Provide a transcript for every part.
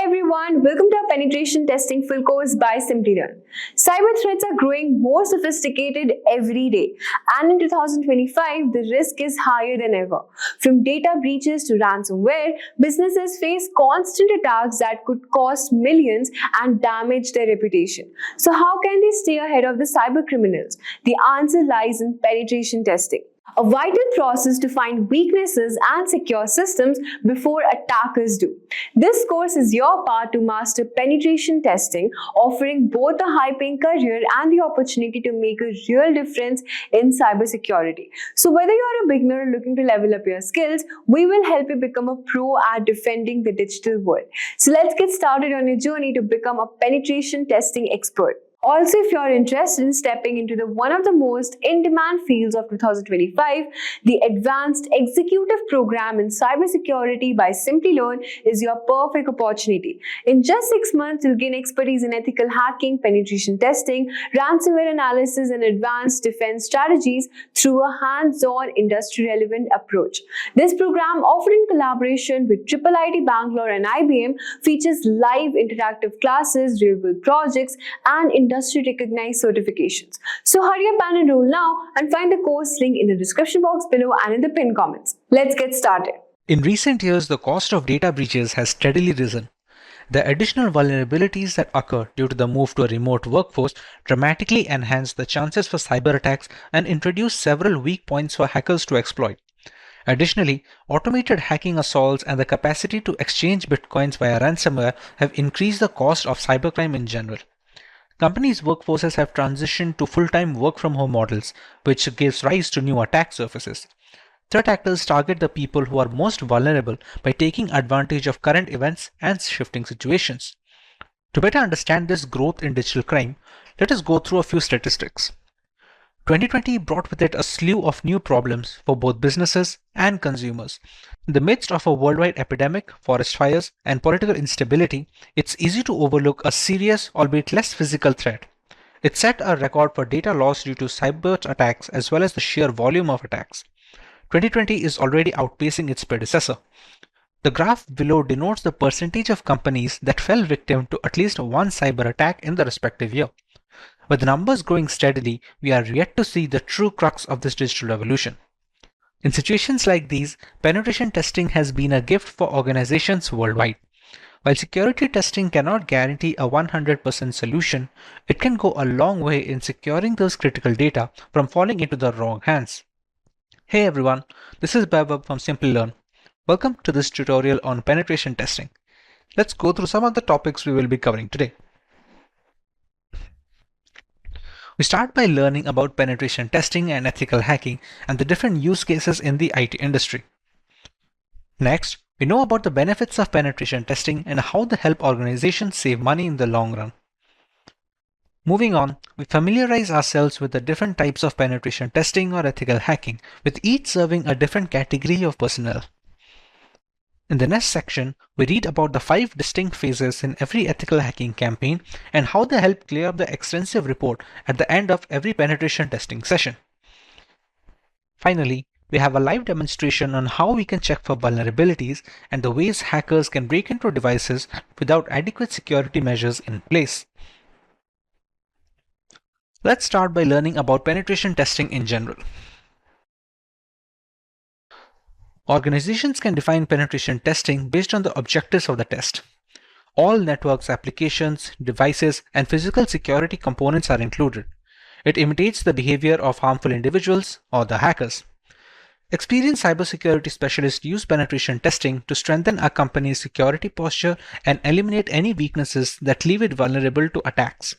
everyone, welcome to our penetration testing full course by Simplilearn. Cyber threats are growing more sophisticated every day, and in 2025, the risk is higher than ever. From data breaches to ransomware, businesses face constant attacks that could cost millions and damage their reputation. So how can they stay ahead of the cyber criminals? The answer lies in penetration testing, a vital process to find weaknesses and secure systems before attackers do. This course is your path to master penetration testing, offering both a high-paying career and the opportunity to make a real difference in cybersecurity. So whether you're a beginner or looking to level up your skills, we will help you become a pro at defending the digital world. So let's get started on your journey to become a penetration testing expert. Also, if you're interested in stepping into one of the most in-demand fields of 2025, the Advanced Executive Program in Cybersecurity by Simplilearn is your perfect opportunity. In just 6 months, you'll gain expertise in ethical hacking, penetration testing, ransomware analysis, and advanced defense strategies through a hands-on, industry-relevant approach. This program, offered in collaboration with IIT Bangalore and IBM, features live interactive classes, real-world projects, and industry-recognized certifications. So hurry up and enroll now and find the course link in the description box below and in the pinned comments. Let's get started. In recent years, the cost of data breaches has steadily risen. The additional vulnerabilities that occur due to the move to a remote workforce dramatically enhance the chances for cyber attacks and introduce several weak points for hackers to exploit. Additionally, automated hacking assaults and the capacity to exchange bitcoins via ransomware have increased the cost of cybercrime in general. Companies' workforces have transitioned to full-time work-from-home models, which gives rise to new attack surfaces. Threat actors target the people who are most vulnerable by taking advantage of current events and shifting situations. To better understand this growth in digital crime, let us go through a few statistics. 2020 brought with it a slew of new problems for both businesses and consumers. In the midst of a worldwide epidemic, forest fires, and political instability, it's easy to overlook a serious, albeit less physical threat. It set a record for data loss due to cyber attacks as well as the sheer volume of attacks. 2020 is already outpacing its predecessor. The graph below denotes the percentage of companies that fell victim to at least one cyber attack in the respective year. With the numbers growing steadily, we are yet to see the true crux of this digital revolution. In situations like these, penetration testing has been a gift for organizations worldwide. While security testing cannot guarantee a 100% solution, it can go a long way in securing those critical data from falling into the wrong hands. Hey everyone, this is Vaibhav from Simplilearn. Welcome to this tutorial on penetration testing. Let's go through some of the topics we will be covering today. We start by learning about penetration testing and ethical hacking and the different use cases in the IT industry. Next, we know about the benefits of penetration testing and how they help organizations save money in the long run. Moving on, we familiarize ourselves with the different types of penetration testing or ethical hacking, with each serving a different category of personnel. In the next section, we read about the 5 distinct phases in every ethical hacking campaign and how they help clear up the extensive report at the end of every penetration testing session. Finally, we have a live demonstration on how we can check for vulnerabilities and the ways hackers can break into devices without adequate security measures in place. Let's start by learning about penetration testing in general. Organizations can define penetration testing based on the objectives of the test. All networks, applications, devices, and physical security components are included. It imitates the behavior of harmful individuals or the hackers. Experienced cybersecurity specialists use penetration testing to strengthen a company's security posture and eliminate any weaknesses that leave it vulnerable to attacks.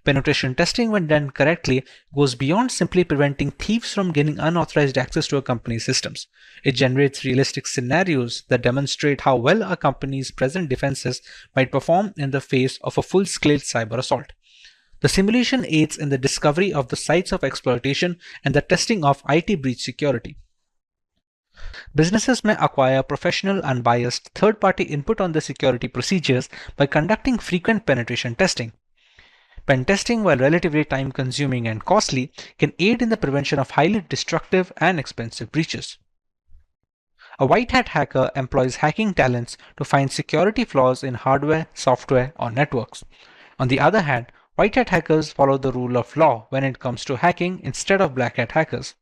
Penetration testing, when done correctly, goes beyond simply preventing thieves from gaining unauthorized access to a company's systems. It generates realistic scenarios that demonstrate how well a company's present defenses might perform in the face of a full-scale cyber assault. The simulation aids in the discovery of the sites of exploitation and the testing of IT breach security. Businesses may acquire professional, unbiased, third-party input on the security procedures by conducting frequent penetration testing. Pen testing, while relatively time-consuming and costly, can aid in the prevention of highly destructive and expensive breaches. A white hat hacker employs hacking talents to find security flaws in hardware, software, or networks. On the other hand, white hat hackers follow the rule of law when it comes to hacking instead of black hat hackers.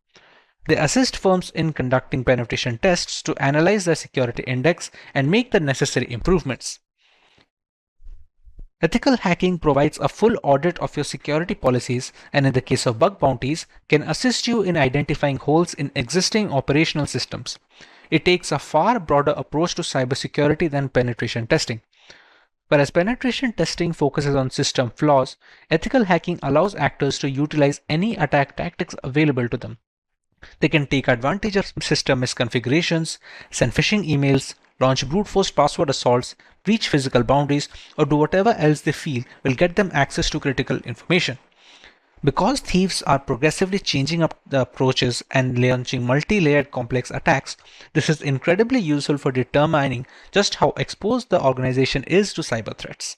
They assist firms in conducting penetration tests to analyze their security index and make the necessary improvements. Ethical hacking provides a full audit of your security policies and, in the case of bug bounties, can assist you in identifying holes in existing operational systems. It takes a far broader approach to cybersecurity than penetration testing. Whereas penetration testing focuses on system flaws, ethical hacking allows actors to utilize any attack tactics available to them. They can take advantage of system misconfigurations, send phishing emails, launch brute force password assaults, breach physical boundaries, or do whatever else they feel will get them access to critical information. Because thieves are progressively changing up the approaches and launching multi-layered complex attacks, this is incredibly useful for determining just how exposed the organization is to cyber threats.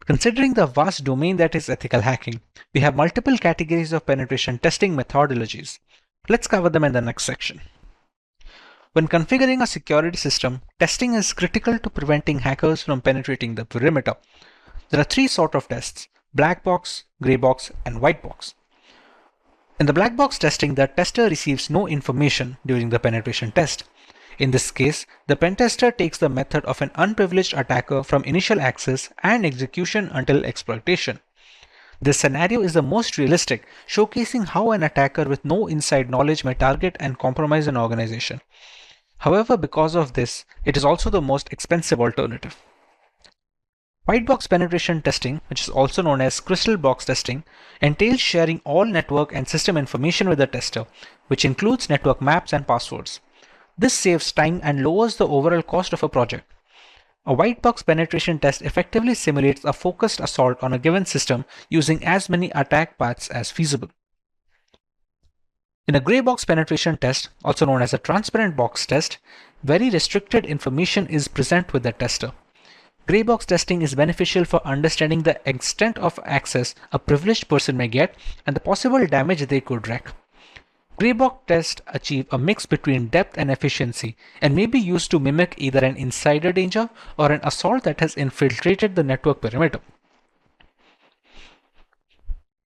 Considering the vast domain that is ethical hacking, we have multiple categories of penetration testing methodologies. Let's cover them in the next section. When configuring a security system, testing is critical to preventing hackers from penetrating the perimeter. There are three sorts of tests: black box, gray box, and white box. In the black box testing, the tester receives no information during the penetration test. In this case, the pen tester takes the method of an unprivileged attacker from initial access and execution until exploitation. This scenario is the most realistic, showcasing how an attacker with no inside knowledge may target and compromise an organization. However, because of this, it is also the most expensive alternative. White box penetration testing, which is also known as crystal box testing, entails sharing all network and system information with the tester, which includes network maps and passwords. This saves time and lowers the overall cost of a project. A white box penetration test effectively simulates a focused assault on a given system using as many attack paths as feasible. In a gray box penetration test, also known as a transparent box test, very restricted information is present with the tester. Gray box testing is beneficial for understanding the extent of access a privileged person may get and the possible damage they could wreak. Gray box tests achieve a mix between depth and efficiency and may be used to mimic either an insider danger or an assault that has infiltrated the network perimeter.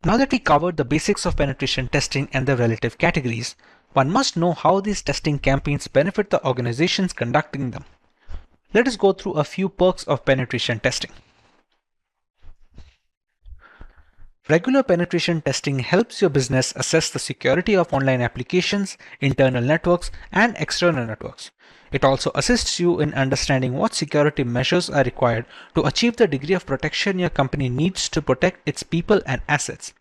Now that we covered the basics of penetration testing and their relative categories, one must know how these testing campaigns benefit the organizations conducting them. Let us go through a few perks of penetration testing. Regular penetration testing helps your business assess the security of online applications, internal networks, and external networks. It also assists you in understanding what security measures are required to achieve the degree of protection your company needs to protect its people and assets.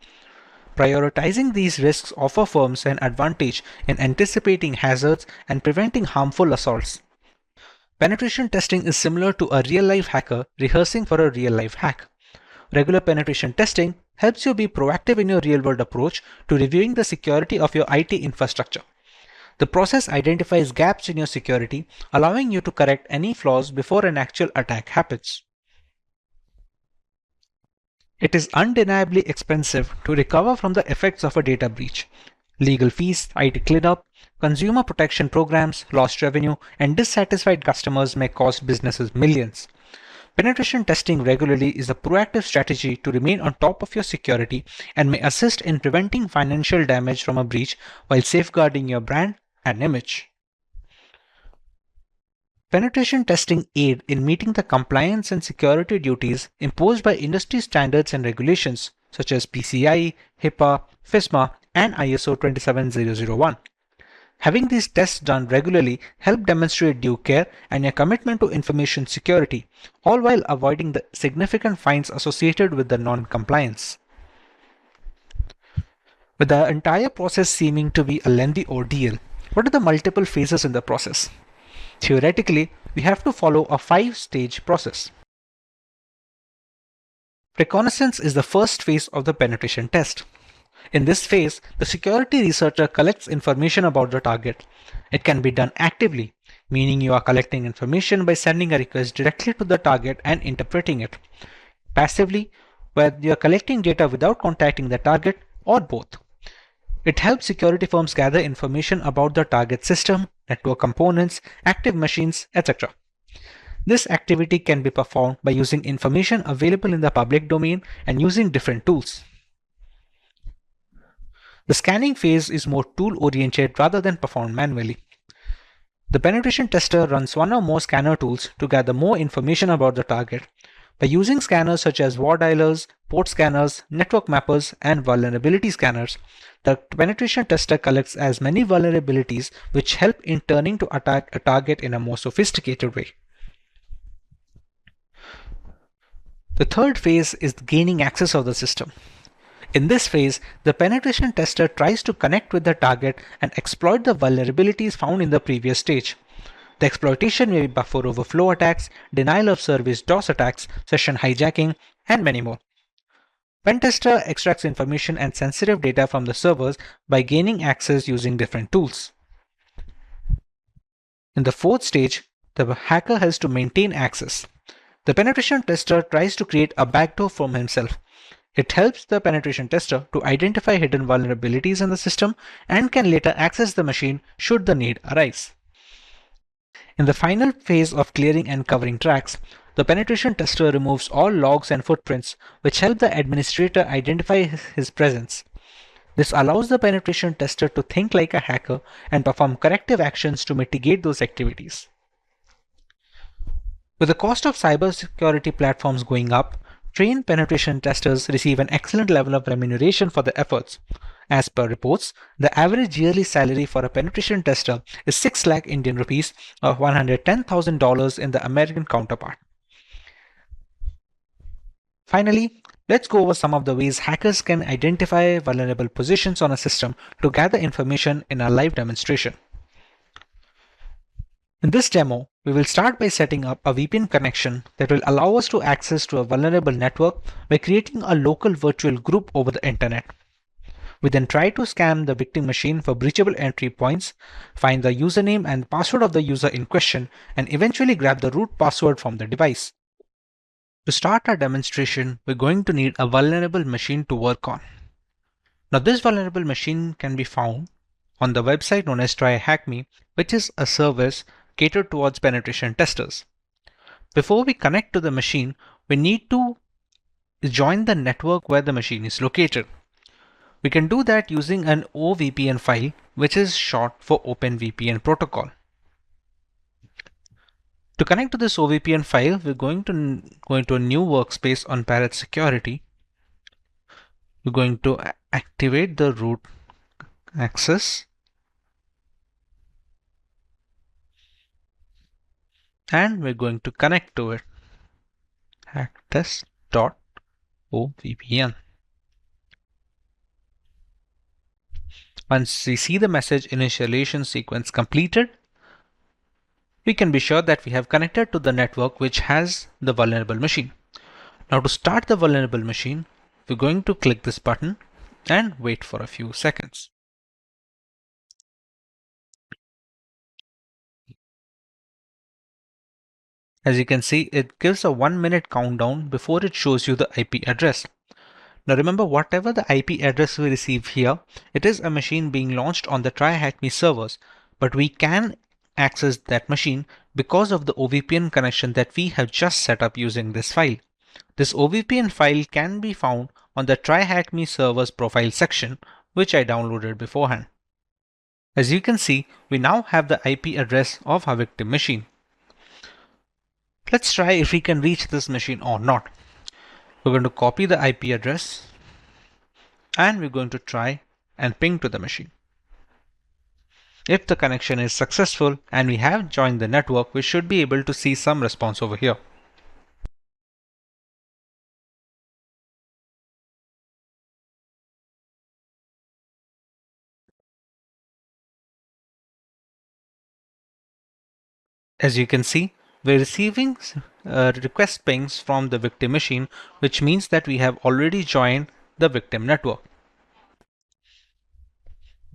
Prioritizing these risks offer firms an advantage in anticipating hazards and preventing harmful assaults. Penetration testing is similar to a real-life hacker rehearsing for a real-life hack. Regular penetration testing helps you be proactive in your real-world approach to reviewing the security of your IT infrastructure. The process identifies gaps in your security, allowing you to correct any flaws before an actual attack happens. It is undeniably expensive to recover from the effects of a data breach. Legal fees, IT cleanup, consumer protection programs, lost revenue, and dissatisfied customers may cost businesses millions. Penetration testing regularly is a proactive strategy to remain on top of your security and may assist in preventing financial damage from a breach while safeguarding your brand and image. Penetration testing aids in meeting the compliance and security duties imposed by industry standards and regulations such as PCI, HIPAA, FISMA, and ISO 27001. Having these tests done regularly help demonstrate due care and your commitment to information security, all while avoiding the significant fines associated with the non-compliance. With the entire process seeming to be a lengthy ordeal, what are the multiple phases in the process? Theoretically, we have to follow a 5-stage process. Reconnaissance is the first phase of the penetration test. In this phase, the security researcher collects information about the target. It can be done actively, meaning you are collecting information by sending a request directly to the target and interpreting it. Passively, where you are collecting data without contacting the target, or both. It helps security firms gather information about the target system, network components, active machines, etc. This activity can be performed by using information available in the public domain and using different tools. The scanning phase is more tool-oriented rather than performed manually. The penetration tester runs one or more scanner tools to gather more information about the target. By using scanners such as war dialers, port scanners, network mappers, and vulnerability scanners, the penetration tester collects as many vulnerabilities which help in turning to attack a target in a more sophisticated way. The third phase is gaining access of the system. In this phase, the penetration tester tries to connect with the target and exploit the vulnerabilities found in the previous stage. The exploitation may be buffer overflow attacks, denial of service DOS attacks, session hijacking, and many more. Pen tester extracts information and sensitive data from the servers by gaining access using different tools. In the fourth stage, the hacker has to maintain access. The penetration tester tries to create a backdoor for himself. It helps the penetration tester to identify hidden vulnerabilities in the system and can later access the machine should the need arise. In the final phase of clearing and covering tracks, the penetration tester removes all logs and footprints which help the administrator identify his presence. This allows the penetration tester to think like a hacker and perform corrective actions to mitigate those activities. With the cost of cybersecurity platforms going up, trained penetration testers receive an excellent level of remuneration for their efforts. As per reports, the average yearly salary for a penetration tester is 6 lakh Indian rupees or $110,000 in the American counterpart. Finally, let's go over some of the ways hackers can identify vulnerable positions on a system to gather information in a live demonstration. In this demo, we will start by setting up a VPN connection that will allow us to access to a vulnerable network by creating a local virtual group over the internet. We then try to scan the victim machine for breachable entry points, find the username and password of the user in question, and eventually grab the root password from the device. To start our demonstration, we're going to need a vulnerable machine to work on. Now, this vulnerable machine can be found on the website known as TryHackMe, which is a service catered towards penetration testers. Before we connect to the machine, we need to join the network where the machine is located. We can do that using an OVPN file, which is short for OpenVPN protocol. To connect to this OVPN file, we're going to go into a new workspace on Parrot Security. We're going to activate the root access and we're going to connect to it. hacktest.ovpn. Once we see the message initialization sequence completed, we can be sure that we have connected to the network which has the vulnerable machine. Now, to start the vulnerable machine, we're going to click this button and wait for a few seconds. As you can see, it gives a 1-minute countdown before it shows you the IP address. Now remember, whatever the IP address we receive here, it is a machine being launched on the TryHackMe servers, but we can access that machine because of the OVPN connection that we have just set up using this file. This OVPN file can be found on the TryHackMe servers profile section, which I downloaded beforehand. As you can see, we now have the IP address of our victim machine. Let's try if we can reach this machine or not. We're going to copy the IP address and we're going to try and ping to the machine. If the connection is successful and we have joined the network, we should be able to see some response over here. As you can see, we're receiving request pings from the victim machine, which means that we have already joined the victim network.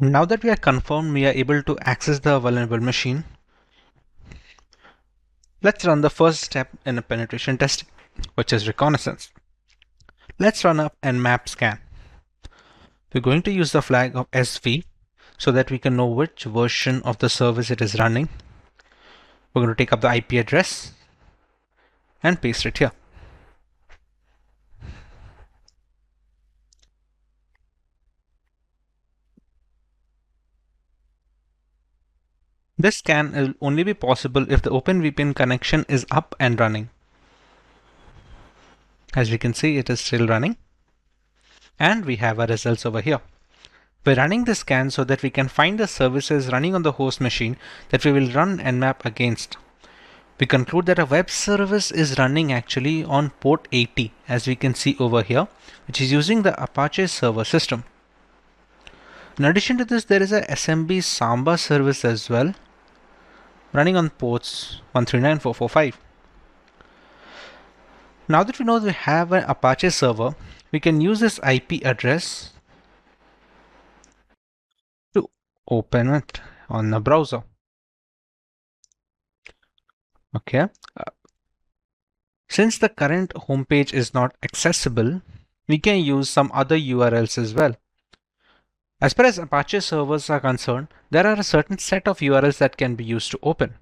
Now that we are confirmed we are able to access the vulnerable machine, let's run the first step in a penetration testing, which is reconnaissance. Let's run up and map scan. We're going to use the flag of SV so that we can know which version of the service it is running. We're going to take up the IP address and paste it here. This scan will only be possible if the OpenVPN connection is up and running. As we can see, it is still running. And we have our results over here. We're running this scan so that we can find the services running on the host machine that we will run Nmap against. We conclude that a web service is running actually on port 80, as we can see over here, which is using the Apache server system. In addition to this, there is a SMB Samba service as well, running on ports 139.445. Now that we know we have an Apache server, we can use this IP address to open it on the browser. Okay. Since the current homepage is not accessible, we can use some other URLs as well. As far as Apache servers are concerned, there are a certain set of URLs that can be used to open.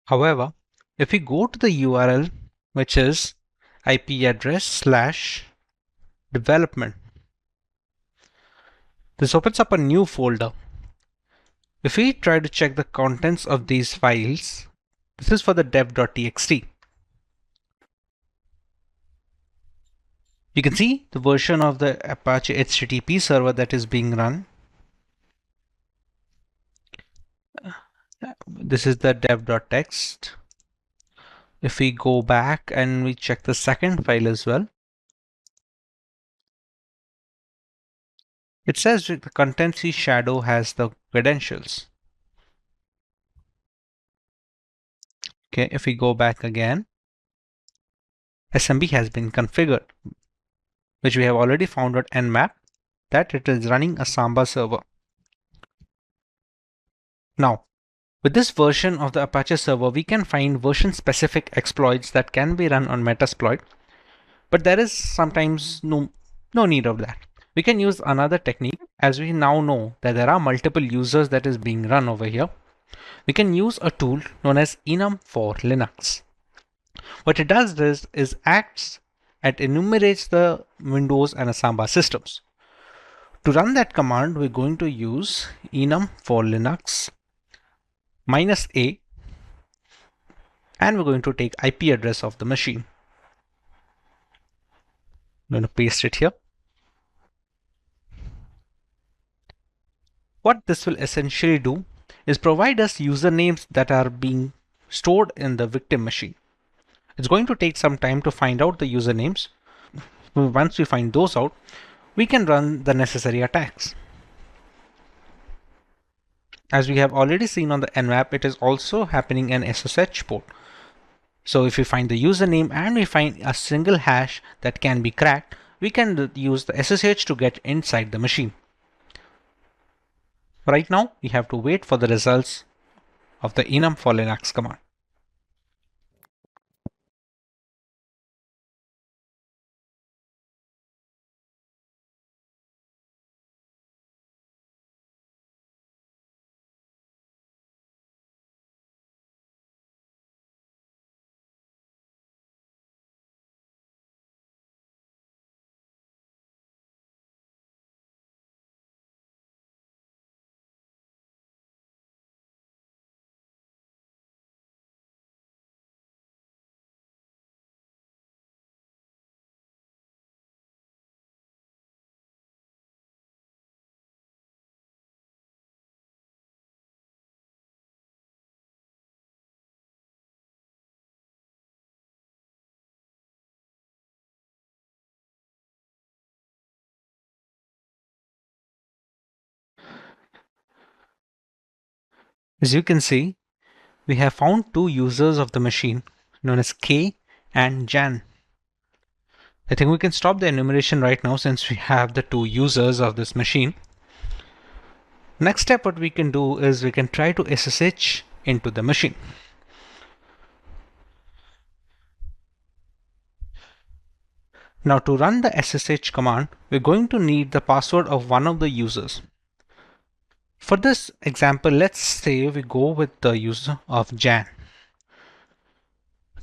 However, if we go to the URL, which is IP address / development, this opens up a new folder. If we try to check the contents of these files, this is for the dev.txt. You can see the version of the Apache HTTP server that is being run. This is the dev.txt. If we go back and we check the second file as well, it says the contency shadow has the credentials. Okay, if we go back again, SMB has been configured, which we have already found at Nmap that it is running a Samba server. Now, with this version of the Apache server, we can find version-specific exploits that can be run on Metasploit, but there is sometimes no need of that. We can use another technique, as we now know that there are multiple users that is being run over here. We can use a tool known as enum for Linux. What it does is acts and enumerates the Windows and Samba systems. To run that command, we're going to use enum for Linux -a, and we're going to take IP address of the machine. I'm going to paste it here. What this will essentially do is provide us usernames that are being stored in the victim machine. It's going to take some time to find out the usernames. Once we find those out, we can run the necessary attacks. As we have already seen on the Nmap, it is also happening in SSH port. So if we find the username and we find a single hash that can be cracked, we can use the SSH to get inside the machine. Right now, we have to wait for the results of the enum for Linux command. As you can see, we have found two users of the machine known as K and Jan. I think we can stop the enumeration right now since we have the two users of this machine. Next step, what we can do is we can try to SSH into the machine. Now to run the SSH command, we're going to need the password of one of the users. For this example, let's say we go with the user of Jan.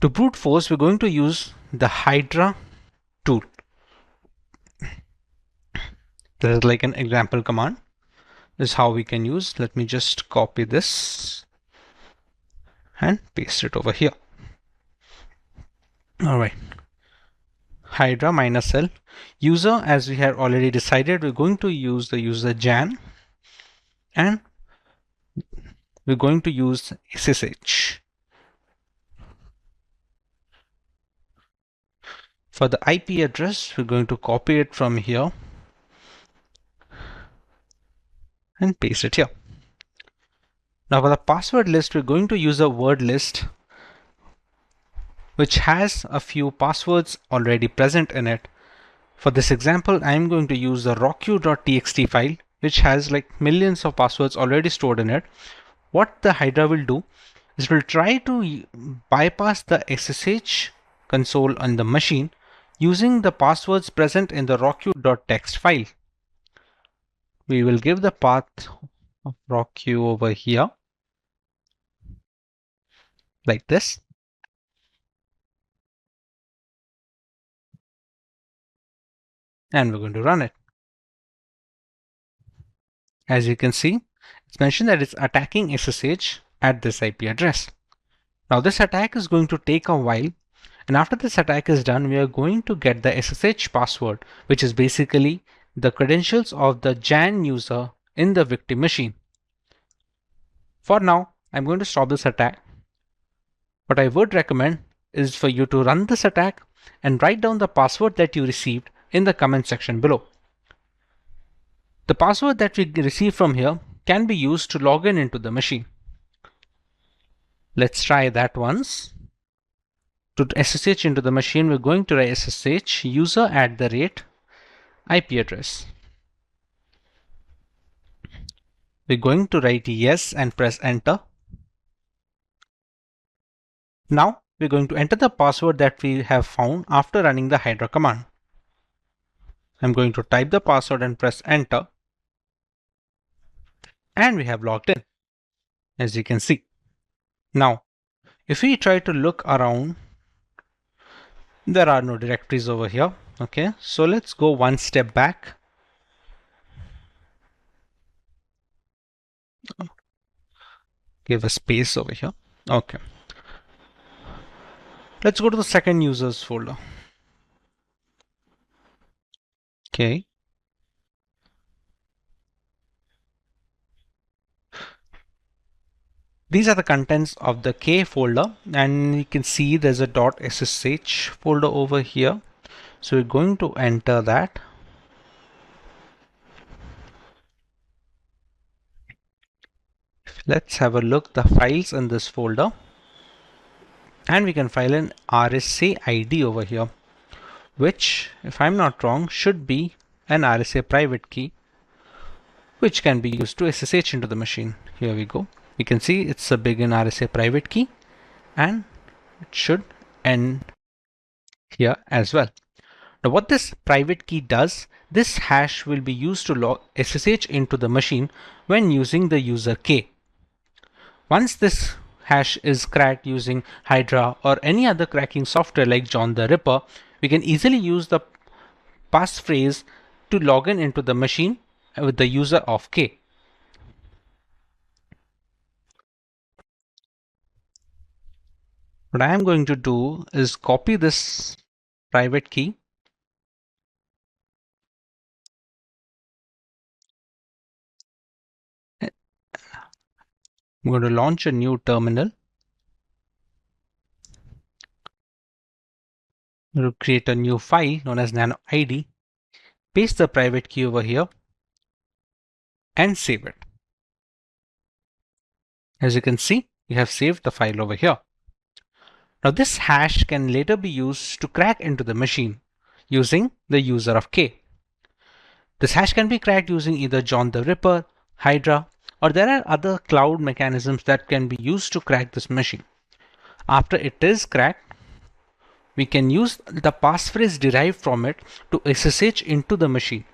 To brute force, we're going to use the Hydra tool. This is like an example command. This is how we can use. Let me just copy this and paste it over here. All right. Hydra -l user, as we had already decided, we're going to use the user Jan, and we're going to use SSH. For the IP address, we're going to copy it from here and paste it here. Now for the password list, we're going to use a word list which has a few passwords already present in it. For this example, I'm going to use the rocku.txt file, which has like millions of passwords already stored in it. What the Hydra will do is it will try to bypass the SSH console on the machine using the passwords present in the rocku.txt file. We will give the path of rocku over here like this. And we're going to run it. As you can see, it's mentioned that it's attacking SSH at this IP address. Now this attack is going to take a while, and after this attack is done, we are going to get the SSH password, which is basically the credentials of the Jan user in the victim machine. For now, I'm going to stop this attack. What I would recommend is for you to run this attack and write down the password that you received in the comment section below. The password that we receive from here can be used to log in into the machine. Let's try that once. To SSH into the machine, we're going to write SSH user @ IP address. We're going to write yes and press enter. Now we're going to enter the password that we have found after running the Hydra command. I'm going to type the password and press enter. And we have logged in, as you can see. Now, if we try to look around, there are no directories over here. Okay, so let's go one step back. Give a space over here. Okay. Let's go to the second users folder. Okay. These are the contents of the K folder, and you can see there's a .ssh folder over here. So we're going to enter that. Let's have a look the files in this folder, and we can file an RSA ID over here, which, if I'm not wrong, should be an RSA private key, which can be used to SSH into the machine. Here we go. You can see it's a begin RSA private key, and it should end here as well. Now what this private key does, this hash will be used to log SSH into the machine when using the user K. Once this hash is cracked using Hydra or any other cracking software like John the Ripper, we can easily use the passphrase to log in into the machine with the user of K. What I am going to do is copy this private key . I'm going to launch a new terminal. I'm going to create a new file known as nano ID, paste the private key over here, and save it. As you can see, we have saved the file over here. Now this hash can later be used to crack into the machine using the user of K. This hash can be cracked using either John the Ripper, Hydra, or there are other cloud mechanisms that can be used to crack this machine. After it is cracked, we can use the passphrase derived from it to SSH into the machine.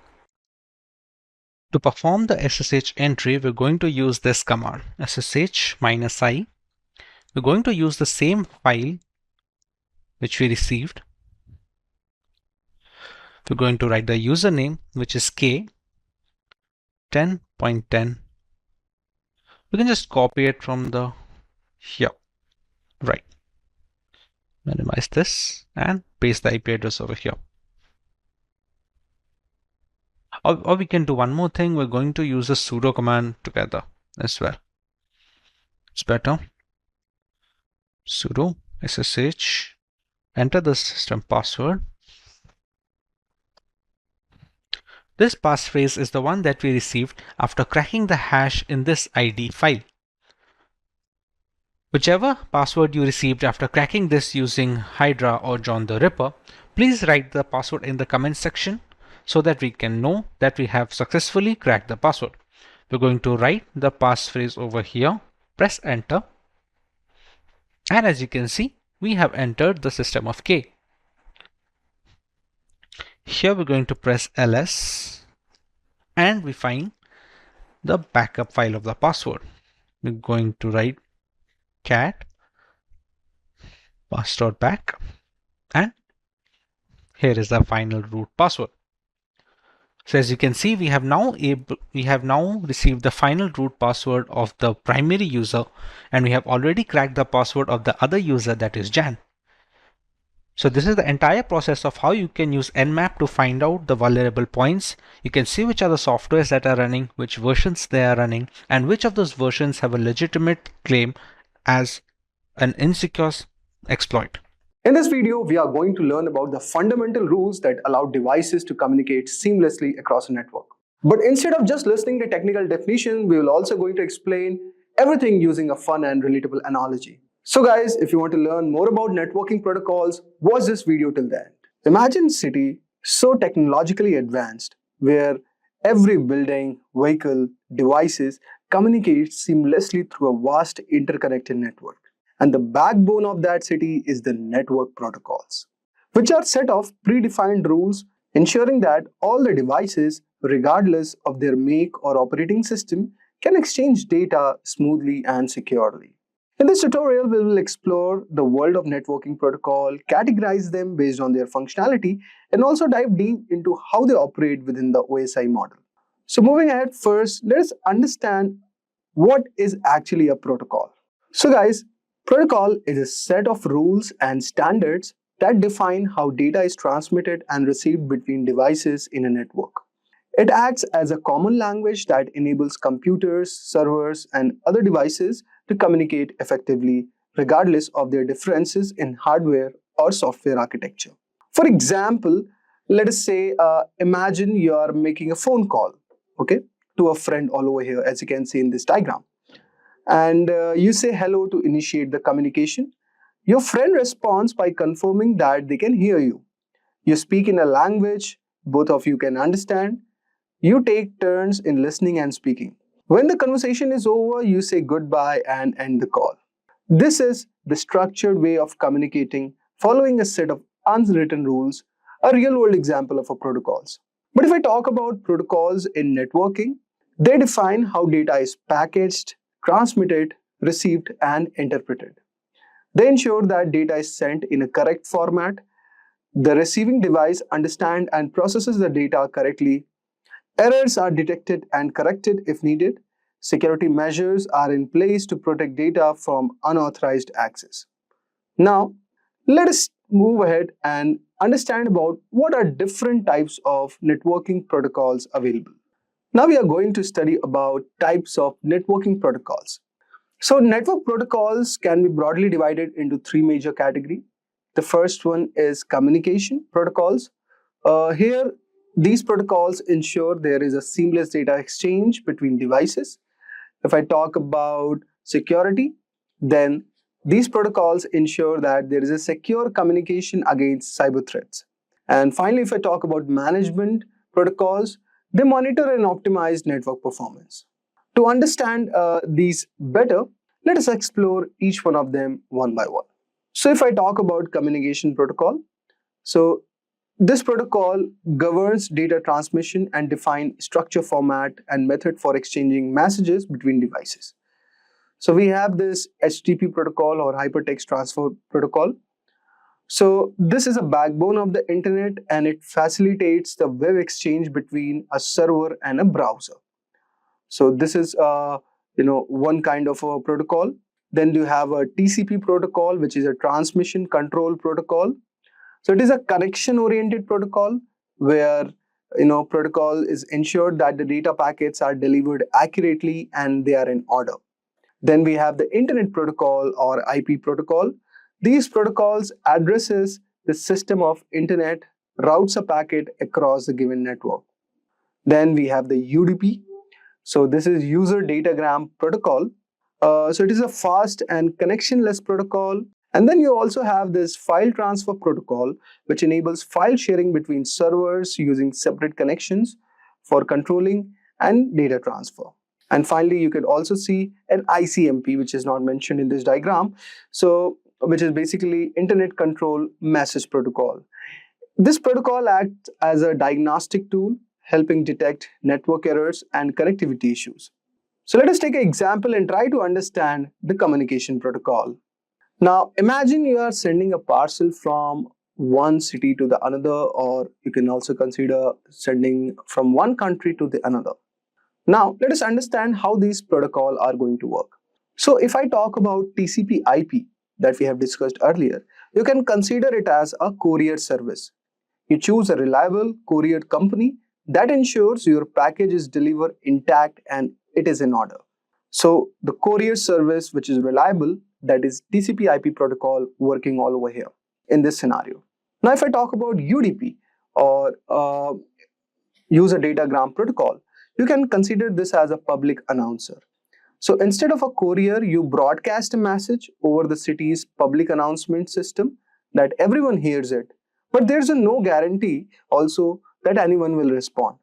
To perform the SSH entry, we're going to use this command, ssh-i. We're going to use the same file which we received. We're going to write the username, which is k 10.10. We can just copy it from the here, right? Minimize this and paste the IP address over here. Or we can do one more thing. We're going to use a sudo command together as well. It's better. Sudo ssh, enter the system password. This passphrase is the one that we received after cracking the hash in this ID file. Whichever password you received after cracking this using Hydra or John the Ripper, please write the password in the comment section so that we can know that we have successfully cracked the password. We're going to write the passphrase over here, press enter, and as you can see, we have entered the system of K. Here we're going to press ls and we find the backup file of the password. We're going to write cat pass.back and here is the final root password. So as you can see, we have now received the final root password of the primary user, and we have already cracked the password of the other user, that is Jan. So this is the entire process of how you can use Nmap to find out the vulnerable points. You can see which are the softwares that are running, which versions they are running, and which of those versions have a legitimate claim as an insecure exploit. In this video, we are going to learn about the fundamental rules that allow devices to communicate seamlessly across a network. But instead of just listening to technical definition, we will also going to explain everything using a fun and relatable analogy. So guys, if you want to learn more about networking protocols, watch this video till the end. Imagine a city so technologically advanced where every building, vehicle, devices communicate seamlessly through a vast interconnected network. And the backbone of that city is the network protocols, which are set of predefined rules ensuring that all the devices, regardless of their make or operating system, can exchange data smoothly and securely. In this tutorial, we will explore the world of networking protocol, categorize them based on their functionality, and also dive deep into how they operate within the OSI model. So moving ahead, first, let's understand what is actually a protocol. So guys, protocol is a set of rules and standards that define how data is transmitted and received between devices in a network. It acts as a common language that enables computers, servers, and other devices to communicate effectively, regardless of their differences in hardware or software architecture. For example, let us say, imagine you are making a phone call, to a friend all over here, as you can see in this diagram. And you say hello to initiate the communication. Your friend responds by confirming that they can hear you. You speak in a language both of you can understand. You take turns in listening and speaking. When the conversation is over, you say goodbye and end the call. This is the structured way of communicating following a set of unwritten rules, a real-world example of a protocols. But if I talk about protocols in networking, they define how data is packaged, transmitted, received, and interpreted. They ensure that data is sent in a correct format. The receiving device understands and processes the data correctly. Errors are detected and corrected if needed. Security measures are in place to protect data from unauthorized access. Now, let us move ahead and understand about what are different types of networking protocols available. Now we are going to study about types of networking protocols. So network protocols can be broadly divided into three major categories. The first one is communication protocols. Here, these protocols ensure there is a seamless data exchange between devices. If I talk about security, then these protocols ensure that there is a secure communication against cyber threats. And finally, if I talk about management protocols, they monitor and optimize network performance. To understand these better, let us explore each one of them one by one. So if I talk about communication protocol, so this protocol governs data transmission and define structure, format, and method for exchanging messages between devices. So we have this HTTP protocol or hypertext transfer protocol. So this is a backbone of the internet, and it facilitates the web exchange between a server and a browser. So this is one kind of a protocol. Then you have a TCP protocol, which is a transmission control protocol. So it is a connection oriented protocol where protocol is ensured that the data packets are delivered accurately and they are in order. Then we have the internet protocol or IP protocol. These protocols addresses the system of internet, routes a packet across the given network. Then we have the UDP. So this is user datagram protocol. So it is a fast and connectionless protocol. And then you also have this file transfer protocol, which enables file sharing between servers using separate connections for controlling and data transfer. And finally, you could also see an ICMP, which is not mentioned in this diagram, so which is basically Internet Control Message Protocol. This protocol acts as a diagnostic tool, helping detect network errors and connectivity issues. So let us take an example and try to understand the communication protocol. Now, imagine you are sending a parcel from one city to the another, or you can also consider sending from one country to the another. Now, let us understand how these protocols are going to work. So, if I talk about TCP/IP that we have discussed earlier, you can consider it as a courier service. You choose a reliable courier company that ensures your package is delivered intact and it is in order. So, the courier service which is reliable, that is TCP/IP protocol working all over here in this scenario. Now, if I talk about UDP or user datagram protocol, you can consider this as a public announcer. So instead of a courier, you broadcast a message over the city's public announcement system that everyone hears it. But there's no guarantee also that anyone will respond.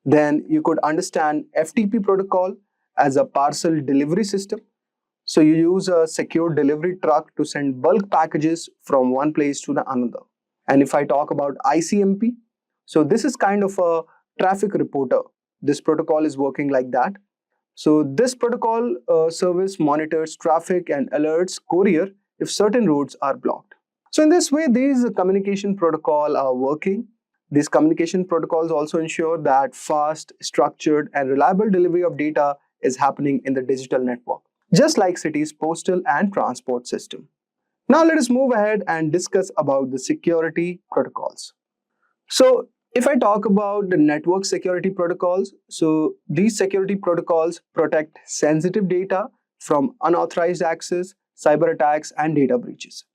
Then you could understand FTP protocol as a parcel delivery system. So you use a secure delivery truck to send bulk packages from one place to the another. And if I talk about ICMP, so this is kind of a traffic reporter. This protocol is working like that. So this protocol service monitors traffic and alerts courier if certain routes are blocked. So in this way, these communication protocols are working. These communication protocols also ensure that fast, structured, and reliable delivery of data is happening in the digital network, just like cities' postal and transport system. Now let us move ahead and discuss about the security protocols. So if I talk about the network security protocols, so these security protocols protect sensitive data from unauthorized access, cyber attacks, and data breaches.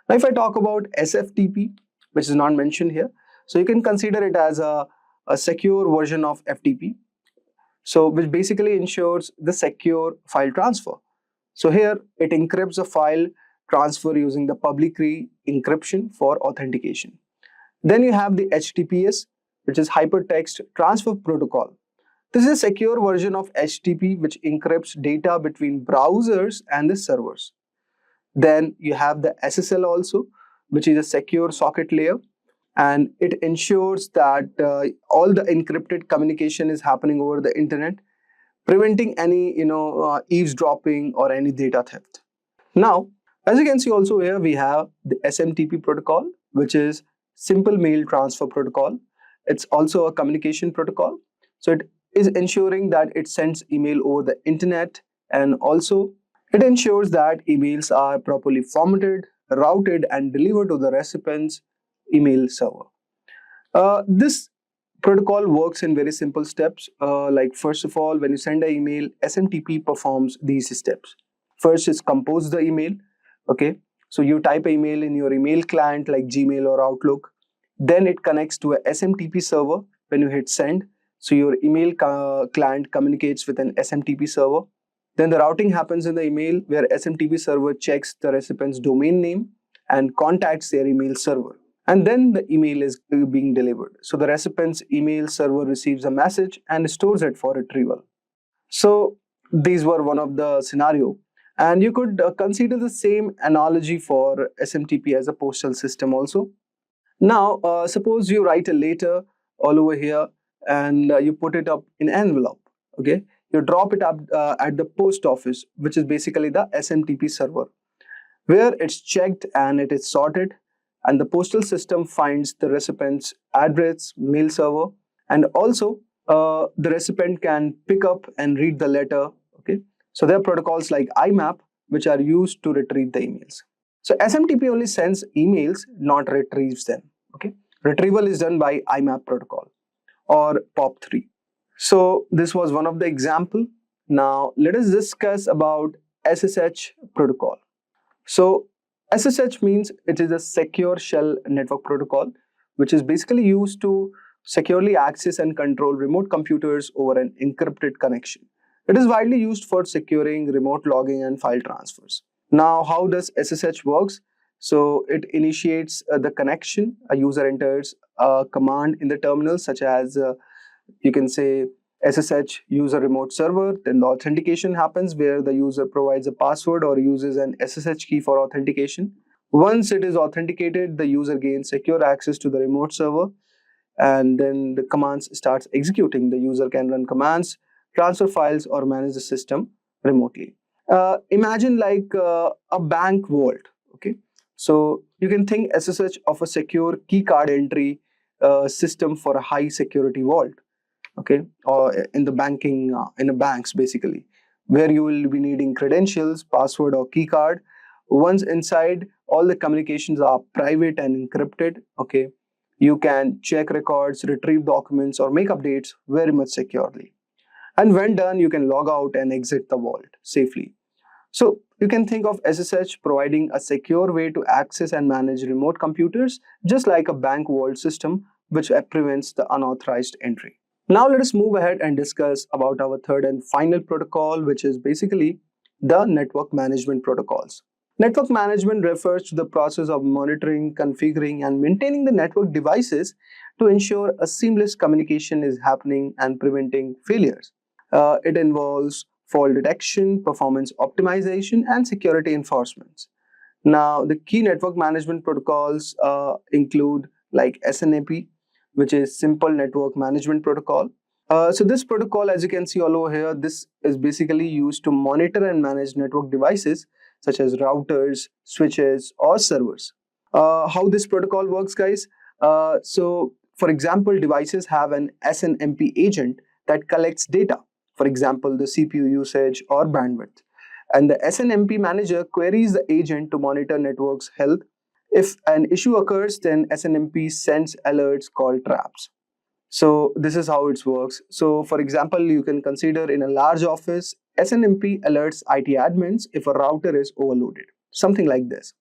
Now, if I talk about SFTP, which is not mentioned here, so you can consider it as a secure version of FTP, so which basically ensures the secure file transfer. So here it encrypts a file transfer using the public key encryption for authentication. Then you have the HTTPS, which is Hypertext Transfer Protocol. This is a secure version of HTTP which encrypts data between browsers and the servers. Then you have the SSL also, which is a secure socket layer, and it ensures that all the encrypted communication is happening over the internet, preventing any eavesdropping or any data theft. Now, as you can see also here, we have the SMTP protocol, which is Simple Mail Transfer Protocol. It's also a communication protocol. So it is ensuring that it sends email over the internet, and also it ensures that emails are properly formatted, routed, and delivered to the recipient's email server. This protocol works in very simple steps. Like first of all, when you send an email, SMTP performs these steps. First is compose the email. Okay, so you type an email in your email client like Gmail or Outlook. Then it connects to a SMTP server when you hit send. So your email client communicates with an SMTP server. Then the routing happens in the email where SMTP server checks the recipient's domain name and contacts their email server. And then the email is being delivered. So the recipient's email server receives a message and stores it for retrieval. So these were one of the scenario. And you could consider the same analogy for SMTP as a postal system also. Now, suppose you write a letter all over here and you put it up in envelope, okay? You drop it up at the post office, which is basically the SMTP server, where it's checked and it is sorted, and the postal system finds the recipient's address, mail server, and also the recipient can pick up and read the letter, okay? So there are protocols like IMAP, which are used to retrieve the emails. So SMTP only sends emails, not retrieves them, okay? Retrieval is done by IMAP protocol or POP3. So this was one of the example. Now let us discuss about SSH protocol. So SSH means it is a secure shell network protocol, which is basically used to securely access and control remote computers over an encrypted connection. It is widely used for securing remote logging and file transfers. Now, how does SSH works? So it initiates the connection. A user enters a command in the terminal, such as you can say SSH user remote server. Then the authentication happens, where the user provides a password or uses an SSH key for authentication. Once it is authenticated, the user gains secure access to the remote server, and then the commands starts executing. The user can run commands, transfer files, or manage the system remotely. Imagine like a bank vault, okay? So you can think SSH of a secure key card entry system for a high security vault, okay? Or in the banking, in a banks basically, where you will be needing credentials, password, or key card. Once inside, all the communications are private and encrypted, okay? You can check records, retrieve documents, or make updates very much securely. And when done, you can log out and exit the vault safely. So you can think of SSH providing a secure way to access and manage remote computers, just like a bank vault system, which prevents the unauthorized entry. Now let us move ahead and discuss about our third and final protocol, which is basically the network management protocols. Network management refers to the process of monitoring, configuring, and maintaining the network devices to ensure a seamless communication is happening and preventing failures. It involves fault detection, performance optimization, and security enforcement. Now, the key network management protocols include like SNAP, which is Simple Network Management Protocol. So this protocol, as you can see all over here, this is basically used to monitor and manage network devices such as routers, switches, or servers. How this protocol works, guys? So, for example, devices have an SNMP agent that collects data, for example, the CPU usage or bandwidth. And the SNMP manager queries the agent to monitor network's health. If an issue occurs, then SNMP sends alerts called traps. So this is how it works. So for example, you can consider in a large office, SNMP alerts IT admins if a router is overloaded, something like this.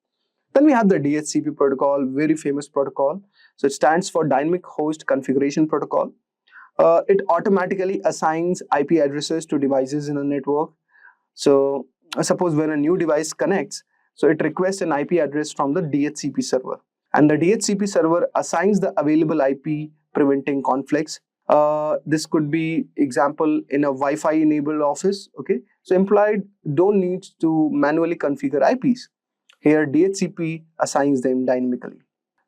Then we have the DHCP protocol, very famous protocol. So it stands for Dynamic Host Configuration Protocol. It automatically assigns IP addresses to devices in a network. So suppose when a new device connects, so it requests an IP address from the DHCP server, and the DHCP server assigns the available IP, preventing conflicts. This could be example in a Wi-Fi enabled office, okay? So employee don't need to manually configure IPs. Here DHCP assigns them dynamically.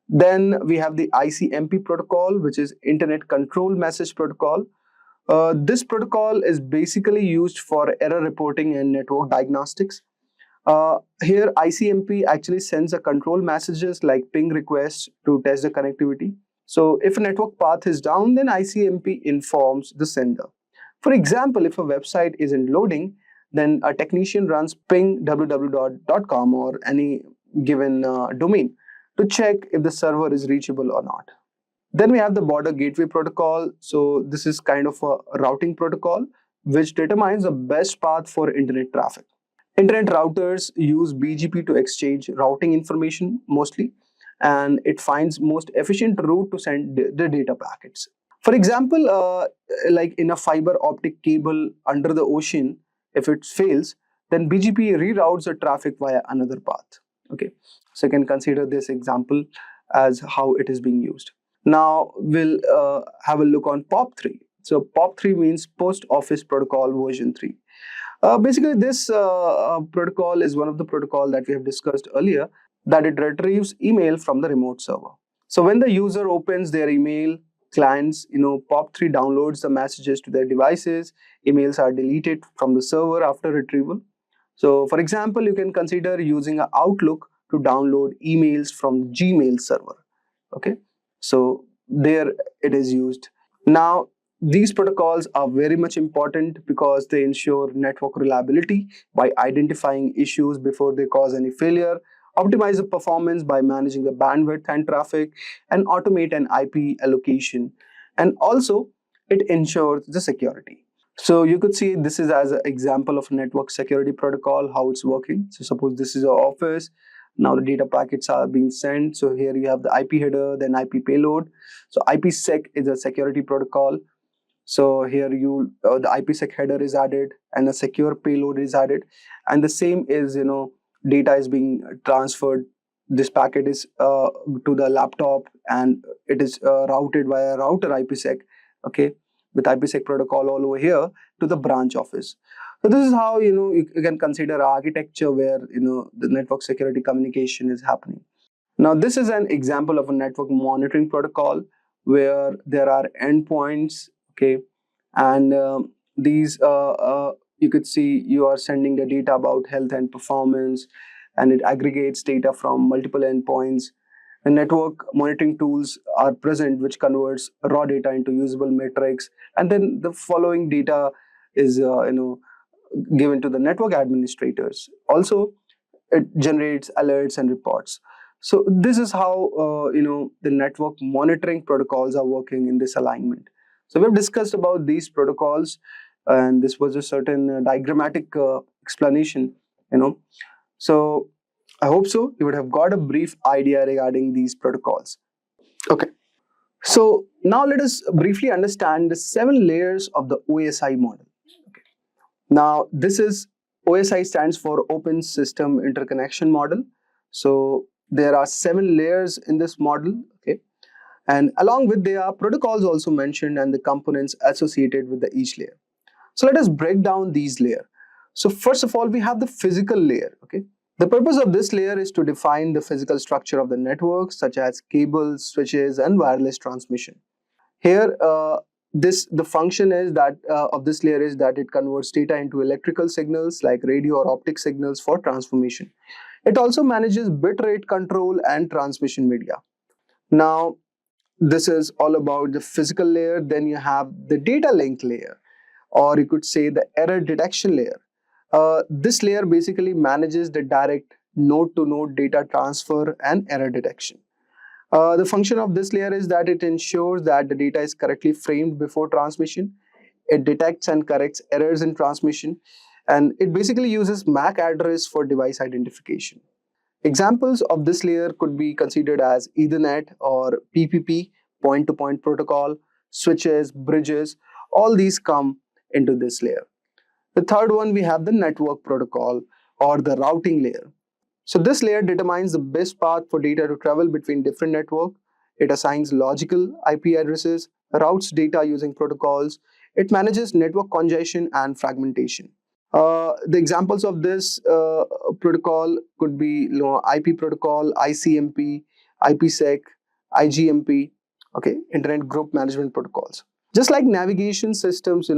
Then we have the ICMP protocol, which is Internet Control Message Protocol. This protocol is basically used for error reporting and network diagnostics. Here ICMP actually sends a control messages like ping requests to test the connectivity. So if a network path is down, then ICMP informs the sender. For example, if a website isn't loading, then a technician runs ping www.com or any given domain to check if the server is reachable or not. Then we have the border gateway protocol. So this is kind of a routing protocol which determines the best path for internet traffic. Internet routers use BGP to exchange routing information mostly, and it finds most efficient route to send the data packets. For example, like in a fiber optic cable under the ocean, if it fails, then BGP reroutes the traffic via another path. Okay, so you can consider this example as how it is being used. Now we'll have a look on POP3. So POP3 means Post Office Protocol version 3. Basically, this protocol is one of the protocol that we have discussed earlier, that it retrieves email from the remote server. So when the user opens their email, clients, POP3 downloads the messages to their devices. Emails are deleted from the server after retrieval. So for example, you can consider using a Outlook to download emails from Gmail server. Okay, so there it is used. Now, these protocols are very much important because they ensure network reliability by identifying issues before they cause any failure, optimize the performance by managing the bandwidth and traffic, and automate an IP allocation. And also, it ensures the security. So you could see this is as an example of a network security protocol, how it's working. So suppose this is your office. Now the data packets are being sent. So here you have the IP header, then IP payload. So IPsec is a security protocol. So here the IPsec header is added and a secure payload is added. And the same is, data is being transferred. This packet is to the laptop and it is routed via router IPsec, okay, with IPsec protocol all over here to the branch office. So this is how, you can consider architecture where, the network security communication is happening. Now, this is an example of a network monitoring protocol where there are endpoints, okay, and these you could see you are sending the data about health and performance, and it aggregates data from multiple endpoints. The network monitoring tools are present, which converts raw data into usable metrics, and then the following data is given to the network administrators. Also, it generates alerts and reports. So this is how the network monitoring protocols are working in this alignment. So we've discussed about these protocols, and this was a certain diagrammatic explanation. So I hope so you would have got a brief idea regarding these protocols. Okay. So now let us briefly understand the 7 layers of the OSI model. Okay. Now this is OSI stands for Open System Interconnection Model. So there are 7 layers in this model, okay, and along with there are protocols also mentioned and the components associated with each layer. So let us break down these layers. So first of all, we have the physical layer, okay. The purpose of this layer is to define the physical structure of the network, such as cables, switches, and wireless transmission. Here, the function is that of this layer is that it converts data into electrical signals like radio or optic signals for transformation. It also manages bit rate control and transmission media. Now, this is all about the physical layer. Then you have the data link layer, or you could say the error detection layer. This layer basically manages the direct node-to-node data transfer and error detection. The function of this layer is that it ensures that the data is correctly framed before transmission. It detects and corrects errors in transmission, and it basically uses MAC address for device identification. Examples of this layer could be considered as Ethernet or PPP, point-to-point protocol, switches, bridges. All these come into this layer. The third one, we have the network protocol or the routing layer. So this layer determines the best path for data to travel between different networks. It assigns logical IP addresses, routes data using protocols. It manages network congestion and fragmentation. The examples of this protocol could be IP protocol, ICMP, IPsec, IGMP, okay, Internet Group Management Protocols. Just like navigation systems,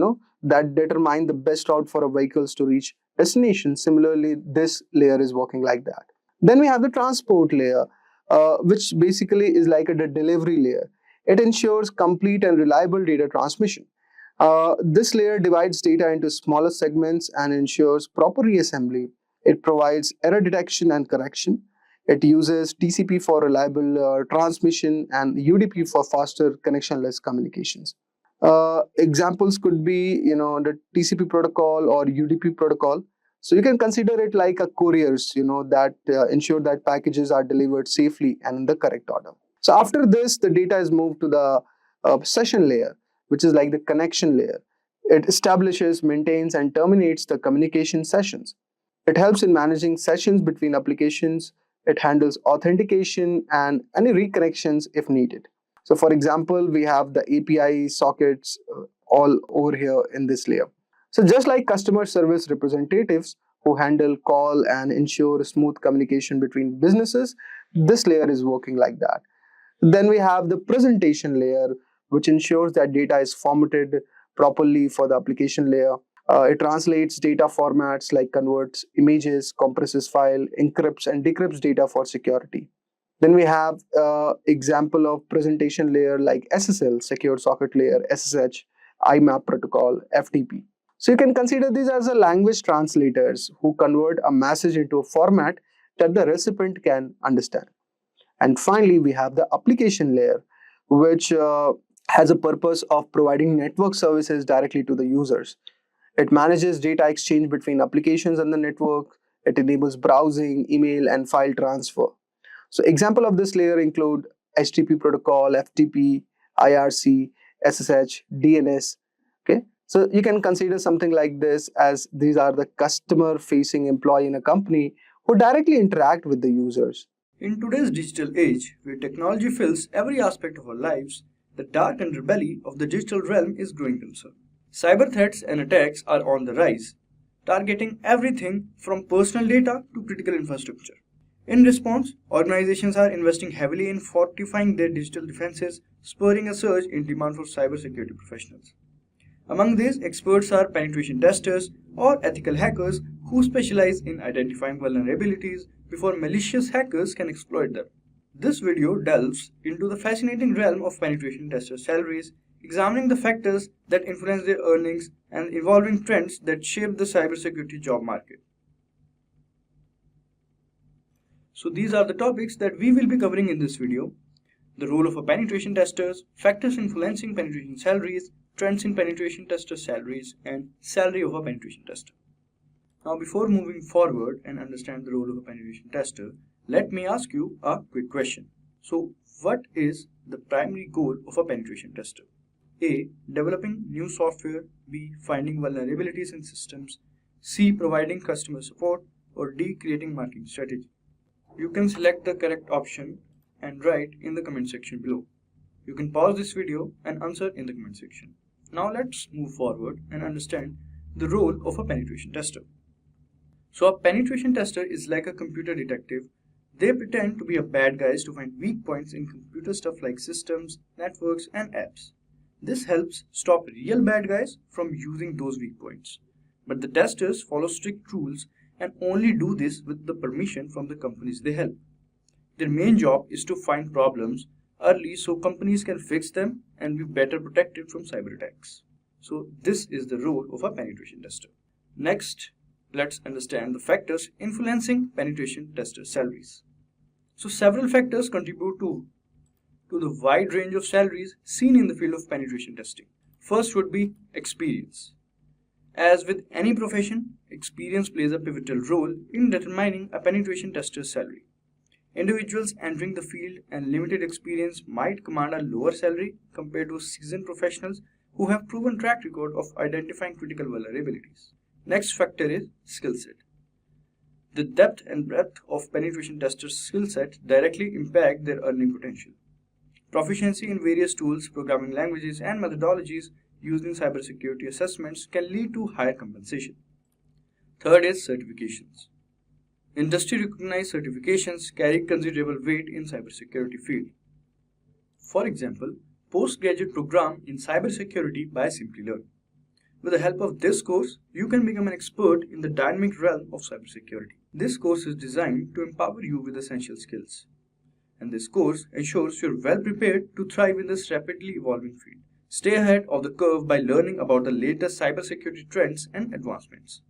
that determine the best route for a vehicles to reach destination. Similarly, this layer is working like that. Then we have the transport layer, which basically is like a delivery layer. It ensures complete and reliable data transmission. This layer divides data into smaller segments and ensures proper reassembly. It provides error detection and correction. It uses TCP for reliable transmission and UDP for faster connectionless communications. Examples could be, the TCP protocol or UDP protocol. So you can consider it like a couriers, that ensure that packages are delivered safely and in the correct order. So after this, the data is moved to the session layer, which is like the connection layer. It establishes, maintains, and terminates the communication sessions. It helps in managing sessions between applications. It handles authentication and any reconnections if needed. So for example, we have the API sockets all over here in this layer. So just like customer service representatives who handle call and ensure smooth communication between businesses, this layer is working like that. Then we have the presentation layer, which ensures that data is formatted properly for the application layer. It translates data formats like converts images, compresses file, encrypts and decrypts data for security. Then we have example of presentation layer like SSL, Secure Socket Layer, SSH, IMAP protocol, FTP. So you can consider these as a language translators who convert a message into a format that the recipient can understand. And finally, we have the application layer, which has a purpose of providing network services directly to the users. It manages data exchange between applications on the network. It enables browsing, email, and file transfer. So example of this layer include HTTP protocol, FTP, IRC, SSH, DNS. Okay, so you can consider something like this as these are the customer-facing employee in a company who directly interact with the users. In today's digital age, where technology fills every aspect of our lives, the dark underbelly of the digital realm is growing concern. Cyber threats and attacks are on the rise, targeting everything from personal data to critical infrastructure. In response, organizations are investing heavily in fortifying their digital defenses, spurring a surge in demand for cybersecurity professionals. Among these, experts are penetration testers or ethical hackers who specialize in identifying vulnerabilities before malicious hackers can exploit them. This video delves into the fascinating realm of penetration tester salaries, examining the factors that influence their earnings and evolving trends that shape the cybersecurity job market. So these are the topics that we will be covering in this video: the role of a penetration tester, factors influencing penetration salaries, trends in penetration tester salaries, and salary of a penetration tester. Now, before moving forward and understand the role of a penetration tester, let me ask you a quick question. So, what is the primary goal of a penetration tester? A. Developing new software. B. Finding vulnerabilities in systems. C. Providing customer support. Or D. Creating marketing strategy. You can select the correct option and write in the comment section below. You can pause this video and answer in the comment section. Now let's move forward and understand the role of a penetration tester. So a penetration tester is like a computer detective. They pretend to be a bad guys to find weak points in computer stuff like systems, networks, and apps. This helps stop real bad guys from using those weak points. But the testers follow strict rules and only do this with the permission from the companies they help. Their main job is to find problems early so companies can fix them and be better protected from cyber attacks. So this is the role of a penetration tester. Next, let's understand the factors influencing penetration tester salaries. So several factors contribute to the wide range of salaries seen in the field of penetration testing. First would be experience. As with any profession, experience plays a pivotal role in determining a penetration tester's salary. Individuals entering the field and limited experience might command a lower salary compared to seasoned professionals who have proven track record of identifying critical vulnerabilities. Next factor is skill set. The depth and breadth of penetration testers' skill set directly impact their earning potential. Proficiency in various tools, programming languages, and methodologies used in cybersecurity assessments can lead to higher compensation. Third is certifications. Industry-recognized certifications carry considerable weight in cybersecurity field. For example, postgraduate program in cybersecurity by Simplilearn. With the help of this course, you can become an expert in the dynamic realm of cybersecurity. This course is designed to empower you with essential skills. And this course ensures you're well prepared to thrive in this rapidly evolving field. Stay ahead of the curve by learning about the latest cybersecurity trends and advancements.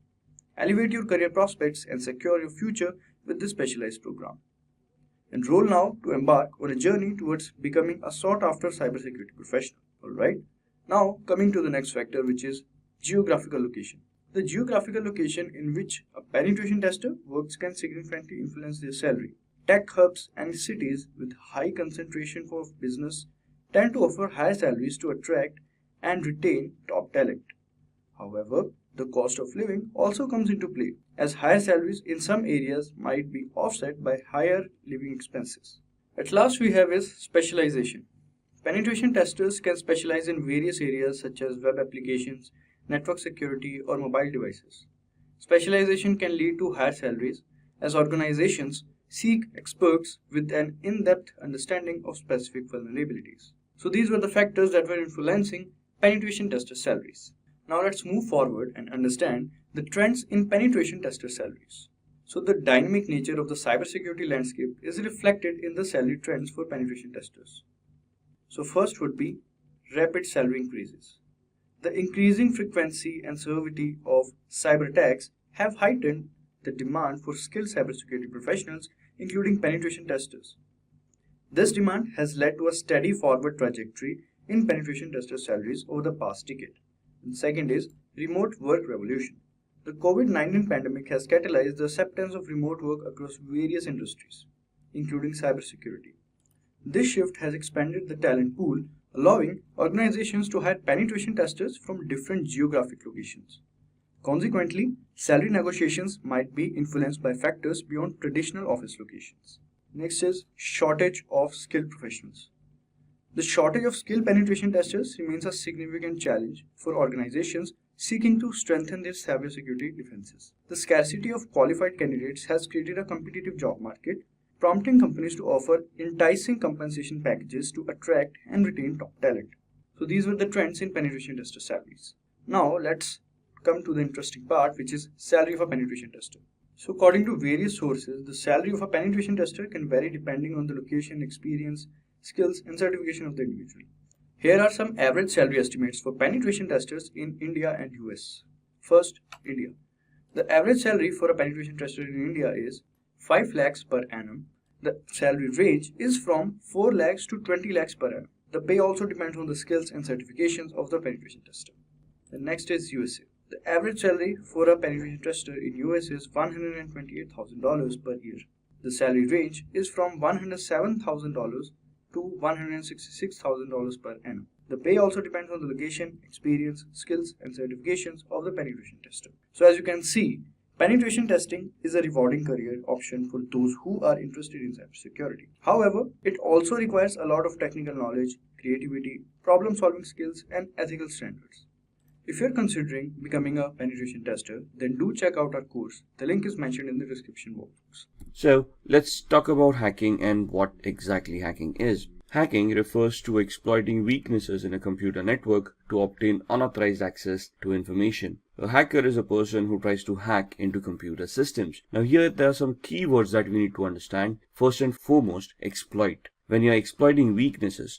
Elevate your career prospects and secure your future with this specialized program. Enroll now to embark on a journey towards becoming a sought-after cybersecurity professional. Alright, now coming to the next factor, which is geographical location. The geographical location in which a penetration tester works can significantly influence their salary. Tech hubs and cities with high concentration for business tend to offer higher salaries to attract and retain top talent. However, the cost of living also comes into play, as higher salaries in some areas might be offset by higher living expenses. At last we have is specialization. Penetration testers can specialize in various areas such as web applications, network security, or mobile devices. Specialization can lead to higher salaries as organizations seek experts with an in-depth understanding of specific vulnerabilities. So these were the factors that were influencing penetration tester salaries. Now let's move forward and understand the trends in penetration tester salaries. So the dynamic nature of the cybersecurity landscape is reflected in the salary trends for penetration testers. So first would be rapid salary increases. The increasing frequency and severity of cyber attacks have heightened the demand for skilled cybersecurity professionals, including penetration testers. This demand has led to a steady forward trajectory in penetration tester salaries over the past decade. And second is remote work revolution. The COVID-19 pandemic has catalyzed the acceptance of remote work across various industries, including cybersecurity. This shift has expanded the talent pool, allowing organizations to hire penetration testers from different geographic locations. Consequently, salary negotiations might be influenced by factors beyond traditional office locations. Next is shortage of skilled professionals. The shortage of skilled penetration testers remains a significant challenge for organizations seeking to strengthen their cybersecurity defenses. The scarcity of qualified candidates has created a competitive job market, prompting companies to offer enticing compensation packages to attract and retain top talent. So these were the trends in penetration tester salaries. Now let's come to the interesting part, which is salary of a penetration tester. So according to various sources, the salary of a penetration tester can vary depending on the location, experience, skills, and certification of the individual. Here are some average salary estimates for penetration testers in India and US. First, India. The average salary for a penetration tester in India is 5 lakhs per annum. The salary range is from 4 lakhs to 20 lakhs per annum. The pay also depends on the skills and certifications of the penetration tester. The next is USA. The average salary for a penetration tester in US is $128,000 per year. The salary range is from $107,000 to $166,000 per annum. The pay also depends on the location, experience, skills, and certifications of the penetration tester. So as you can see, penetration testing is a rewarding career option for those who are interested in cybersecurity. However, it also requires a lot of technical knowledge, creativity, problem-solving skills, and ethical standards. If you're considering becoming a penetration tester, then do check out our course. The link is mentioned in the description box. So let's talk about hacking and what exactly hacking is. Hacking refers to exploiting weaknesses in a computer network to obtain unauthorized access to information. A hacker is a person who tries to hack into computer systems. Now here there are some keywords that we need to understand. First and foremost, exploit. When you're exploiting weaknesses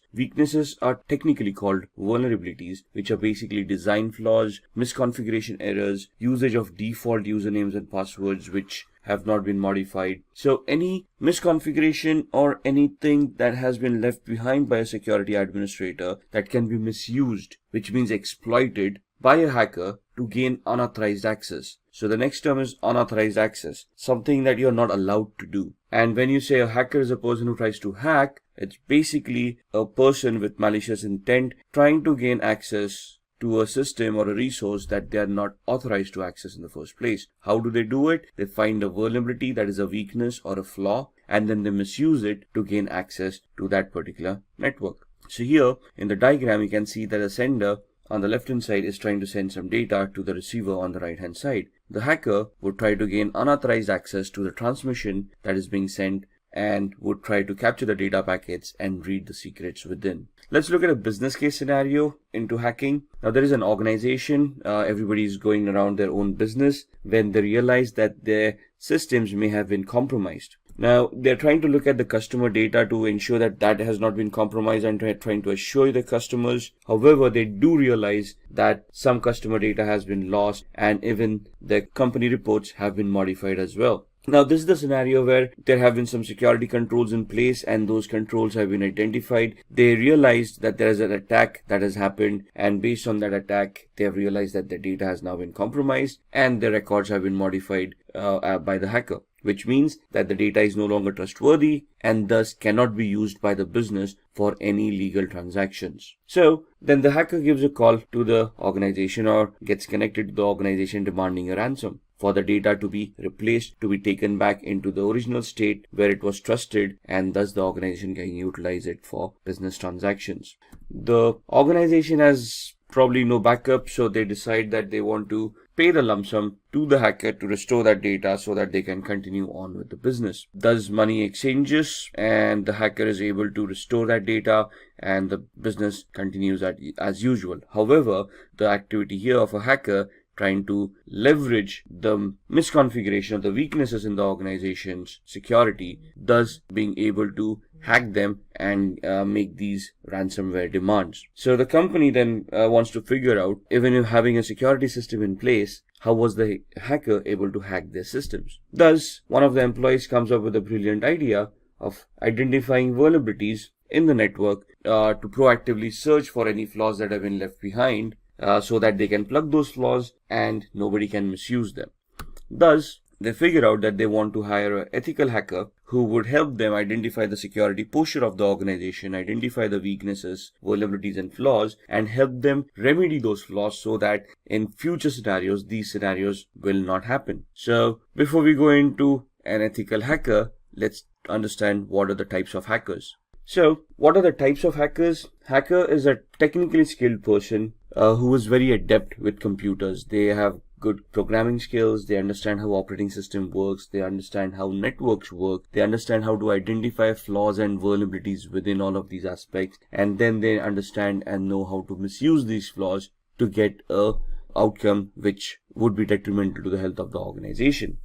are technically called vulnerabilities, which are basically design flaws, misconfiguration errors, usage of default usernames and passwords which have not been modified. So any misconfiguration or anything that has been left behind by a security administrator that can be misused, which means exploited by a hacker to gain unauthorized access. So the next term is unauthorized access, something that you're not allowed to do. And when you say a hacker is a person who tries to hack, it's basically a person with malicious intent trying to gain access to a system or a resource that they are not authorized to access in the first place. How do they do it? They find a vulnerability that is a weakness or a flaw, and then they misuse it to gain access to that particular network. So here in the diagram, you can see that the sender on the left hand side is trying to send some data to the receiver on the right hand side. The hacker would try to gain unauthorized access to the transmission that is being sent and would try to capture the data packets and read the secrets within. Let's look at a business case scenario into hacking. Now there is an organization, everybody is going around their own business when they realize that their systems may have been compromised. Now they're trying to look at the customer data to ensure that that has not been compromised and trying to assure the customers. However, they do realize that some customer data has been lost and even the company reports have been modified as well. Now this is the scenario where there have been some security controls in place and those controls have been identified. They realized that there is an attack that has happened, and based on that attack they have realized that their data has now been compromised and their records have been modified by the hacker, which means that the data is no longer trustworthy and thus cannot be used by the business for any legal transactions. So then the hacker gives a call to the organization or gets connected to the organization demanding a ransom for the data to be replaced, to be taken back into the original state where it was trusted, and thus the organization can utilize it for business transactions. The organization has probably no backup, so they decide that they want to pay the lump sum to the hacker to restore that data so that they can continue on with the business. Thus, money exchanges and the hacker is able to restore that data and the business continues as usual. However, the activity here of a hacker trying to leverage the misconfiguration of the weaknesses in the organization's security, thus being able to hack them and make these ransomware demands. So the company then wants to figure out, even if having a security system in place, how was the hacker able to hack their systems? Thus, one of the employees comes up with a brilliant idea of identifying vulnerabilities in the network to proactively search for any flaws that have been left behind, so that they can plug those flaws and nobody can misuse them. Thus, they figure out that they want to hire an ethical hacker who would help them identify the security posture of the organization, identify the weaknesses, vulnerabilities, and flaws, and help them remedy those flaws so that in future scenarios, these scenarios will not happen. So, before we go into an ethical hacker, let's understand what are the types of hackers. So, what are the types of hackers? Hacker is a technically skilled person who is very adept with computers. They have good programming skills, they understand how operating system works, they understand how networks work, they understand how to identify flaws and vulnerabilities within all of these aspects, and then they understand and know how to misuse these flaws to get a outcome which would be detrimental to the health of the organization.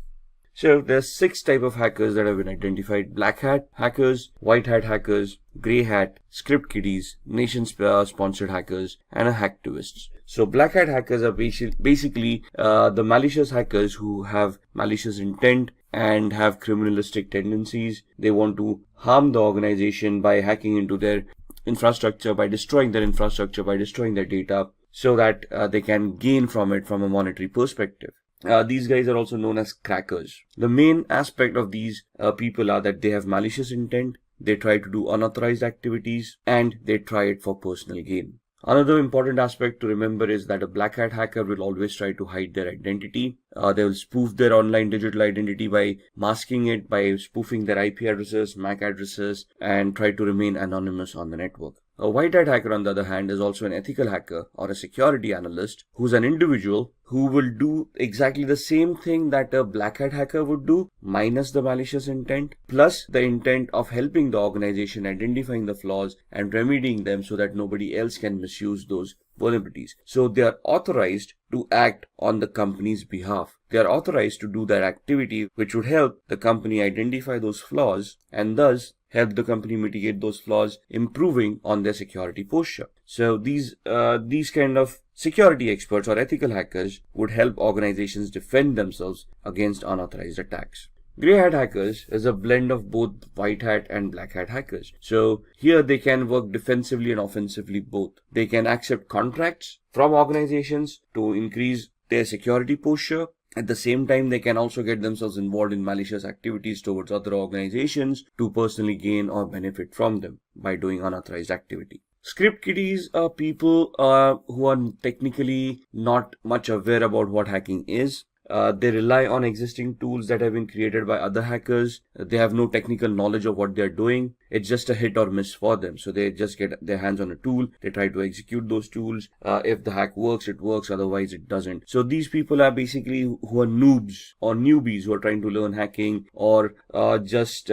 So there's 6 types of hackers that have been identified: black hat hackers, white hat hackers, grey hat, script kiddies, nation sponsored hackers, and hacktivists. So black hat hackers are basically the malicious hackers who have malicious intent and have criminalistic tendencies. They want to harm the organization by hacking into their infrastructure, by destroying their infrastructure, by destroying their data, so that they can gain from it from a monetary perspective. These guys are also known as crackers. The main aspect of these people are that they have malicious intent, they try to do unauthorized activities, and they try it for personal gain. Another important aspect to remember is that a black hat hacker will always try to hide their identity. They will spoof their online digital identity by masking it, by spoofing their IP addresses, MAC addresses, and try to remain anonymous on the network. A white hat hacker, on the other hand, is also an ethical hacker or a security analyst who's an individual who will do exactly the same thing that a black hat hacker would do, minus the malicious intent, plus the intent of helping the organization identifying the flaws and remedying them so that nobody else can misuse those vulnerabilities. So they are authorized to act on the company's behalf. They are authorized to do that activity which would help the company identify those flaws and thus help the company mitigate those flaws, improving on their security posture. So these kind of security experts or ethical hackers would help organizations defend themselves against unauthorized attacks. Grey hat hackers is a blend of both white hat and black hat hackers. So here they can work defensively and offensively both. They can accept contracts from organizations to increase their security posture. At the same time, they can also get themselves involved in malicious activities towards other organizations to personally gain or benefit from them by doing unauthorized activity. Script kiddies are people who are technically not much aware about what hacking is. They rely on existing tools that have been created by other hackers. They have no technical knowledge of what they're doing. It's just a hit or miss for them. So they just get their hands on a tool. They try to execute those tools. If the hack works, it works. Otherwise, it doesn't. So these people are basically who are noobs or newbies who are trying to learn hacking, or just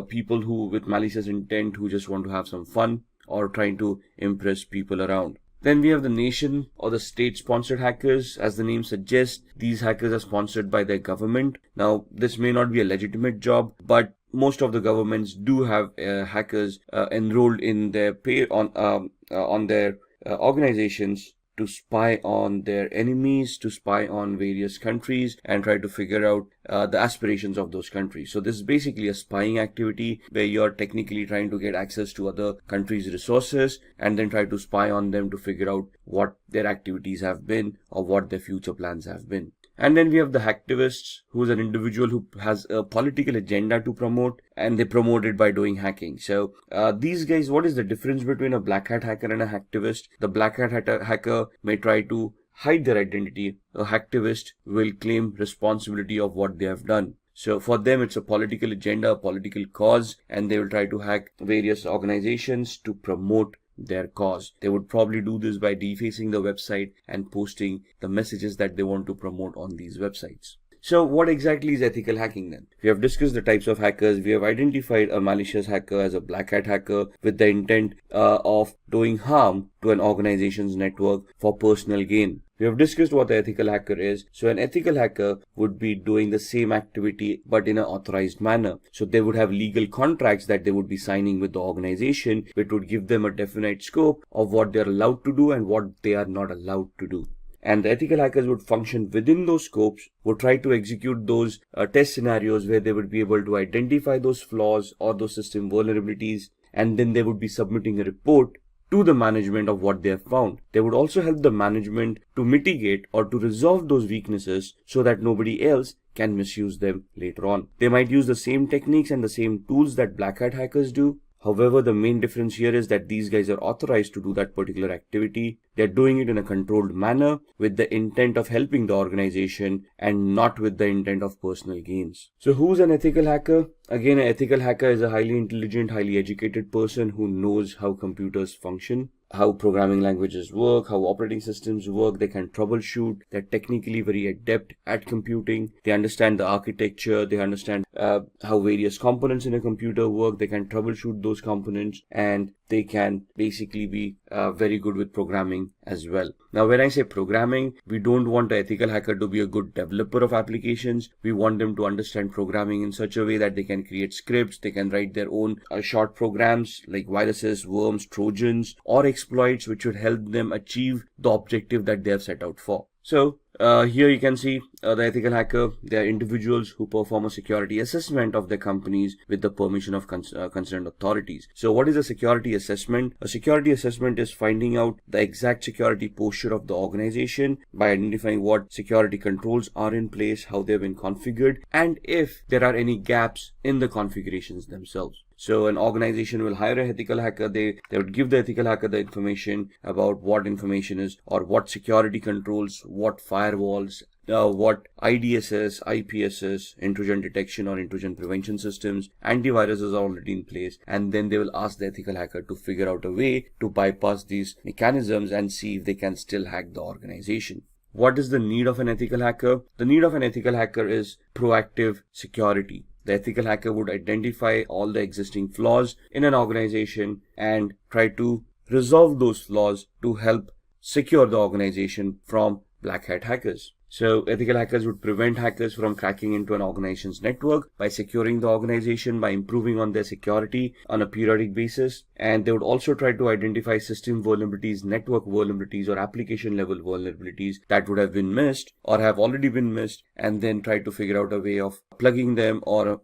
people who with malicious intent who just want to have some fun or trying to impress people around. Then we have the nation or the state-sponsored hackers. As the name suggests, these hackers are sponsored by their government. Now, this may not be a legitimate job, but most of the governments do have hackers enrolled in their pay on their organizations to spy on their enemies, to spy on various countries and try to figure out the aspirations of those countries. So this is basically a spying activity where you're technically trying to get access to other countries' resources and then try to spy on them to figure out what their activities have been or what their future plans have been. And then we have the hacktivists, who is an individual who has a political agenda to promote, and they promote it by doing hacking. So these guys, what is the difference between a black hat hacker and a hacktivist? The black hat hacker may try to hide their identity. A hacktivist will claim responsibility of what they have done. So for them, it's a political agenda, a political cause, and they will try to hack various organizations to promote their cause. They would probably do this by defacing the website and posting the messages that they want to promote on these websites. So what exactly is ethical hacking then? We have discussed the types of hackers. We have identified a malicious hacker as a black hat hacker with the intent of doing harm to an organization's network for personal gain. We have discussed what the ethical hacker is. So an ethical hacker would be doing the same activity but in an authorized manner. So they would have legal contracts that they would be signing with the organization, which would give them a definite scope of what they are allowed to do and what they are not allowed to do. And the ethical hackers would function within those scopes, would try to execute those test scenarios where they would be able to identify those flaws or those system vulnerabilities, and then they would be submitting a report to the management of what they have found. They would also help the management to mitigate or to resolve those weaknesses so that nobody else can misuse them later on. They might use the same techniques and the same tools that black hat hackers do. However, the main difference here is that these guys are authorized to do that particular activity. They're doing it in a controlled manner with the intent of helping the organization and not with the intent of personal gains. So who's an ethical hacker? Again, an ethical hacker is a highly intelligent, highly educated person who knows how computers function, how programming languages work, how operating systems work. They can troubleshoot. They're technically very adept at computing. They understand the architecture. They understand how various components in a computer work. They can troubleshoot those components, and they can basically be very good with programming as well. Now, when I say programming, we don't want an ethical hacker to be a good developer of applications. We want them to understand programming in such a way that they can create scripts. They can write their own short programs like viruses, worms, trojans, or exploits which would help them achieve the objective that they have set out for. So here you can see the ethical hacker. They are individuals who perform a security assessment of their companies with the permission of concerned authorities. So what is a security assessment? A security assessment is finding out the exact security posture of the organization by identifying what security controls are in place, how they've been configured, and if there are any gaps in the configurations themselves. So an organization will hire an ethical hacker. They would give the ethical hacker the information about what information is or what security controls, what firewalls, what IDSS, IPSS, intrusion detection or intrusion prevention systems, antiviruses are already in place, and then they will ask the ethical hacker to figure out a way to bypass these mechanisms and see if they can still hack the organization. What is the need of an ethical hacker? The need of an ethical hacker is proactive security. The ethical hacker would identify all the existing flaws in an organization and try to resolve those flaws to help secure the organization from black hat hackers. So ethical hackers would prevent hackers from cracking into an organization's network by securing the organization, by improving on their security on a periodic basis. And they would also try to identify system vulnerabilities, network vulnerabilities, or application level vulnerabilities that would have been missed or have already been missed, and then try to figure out a way of plugging them or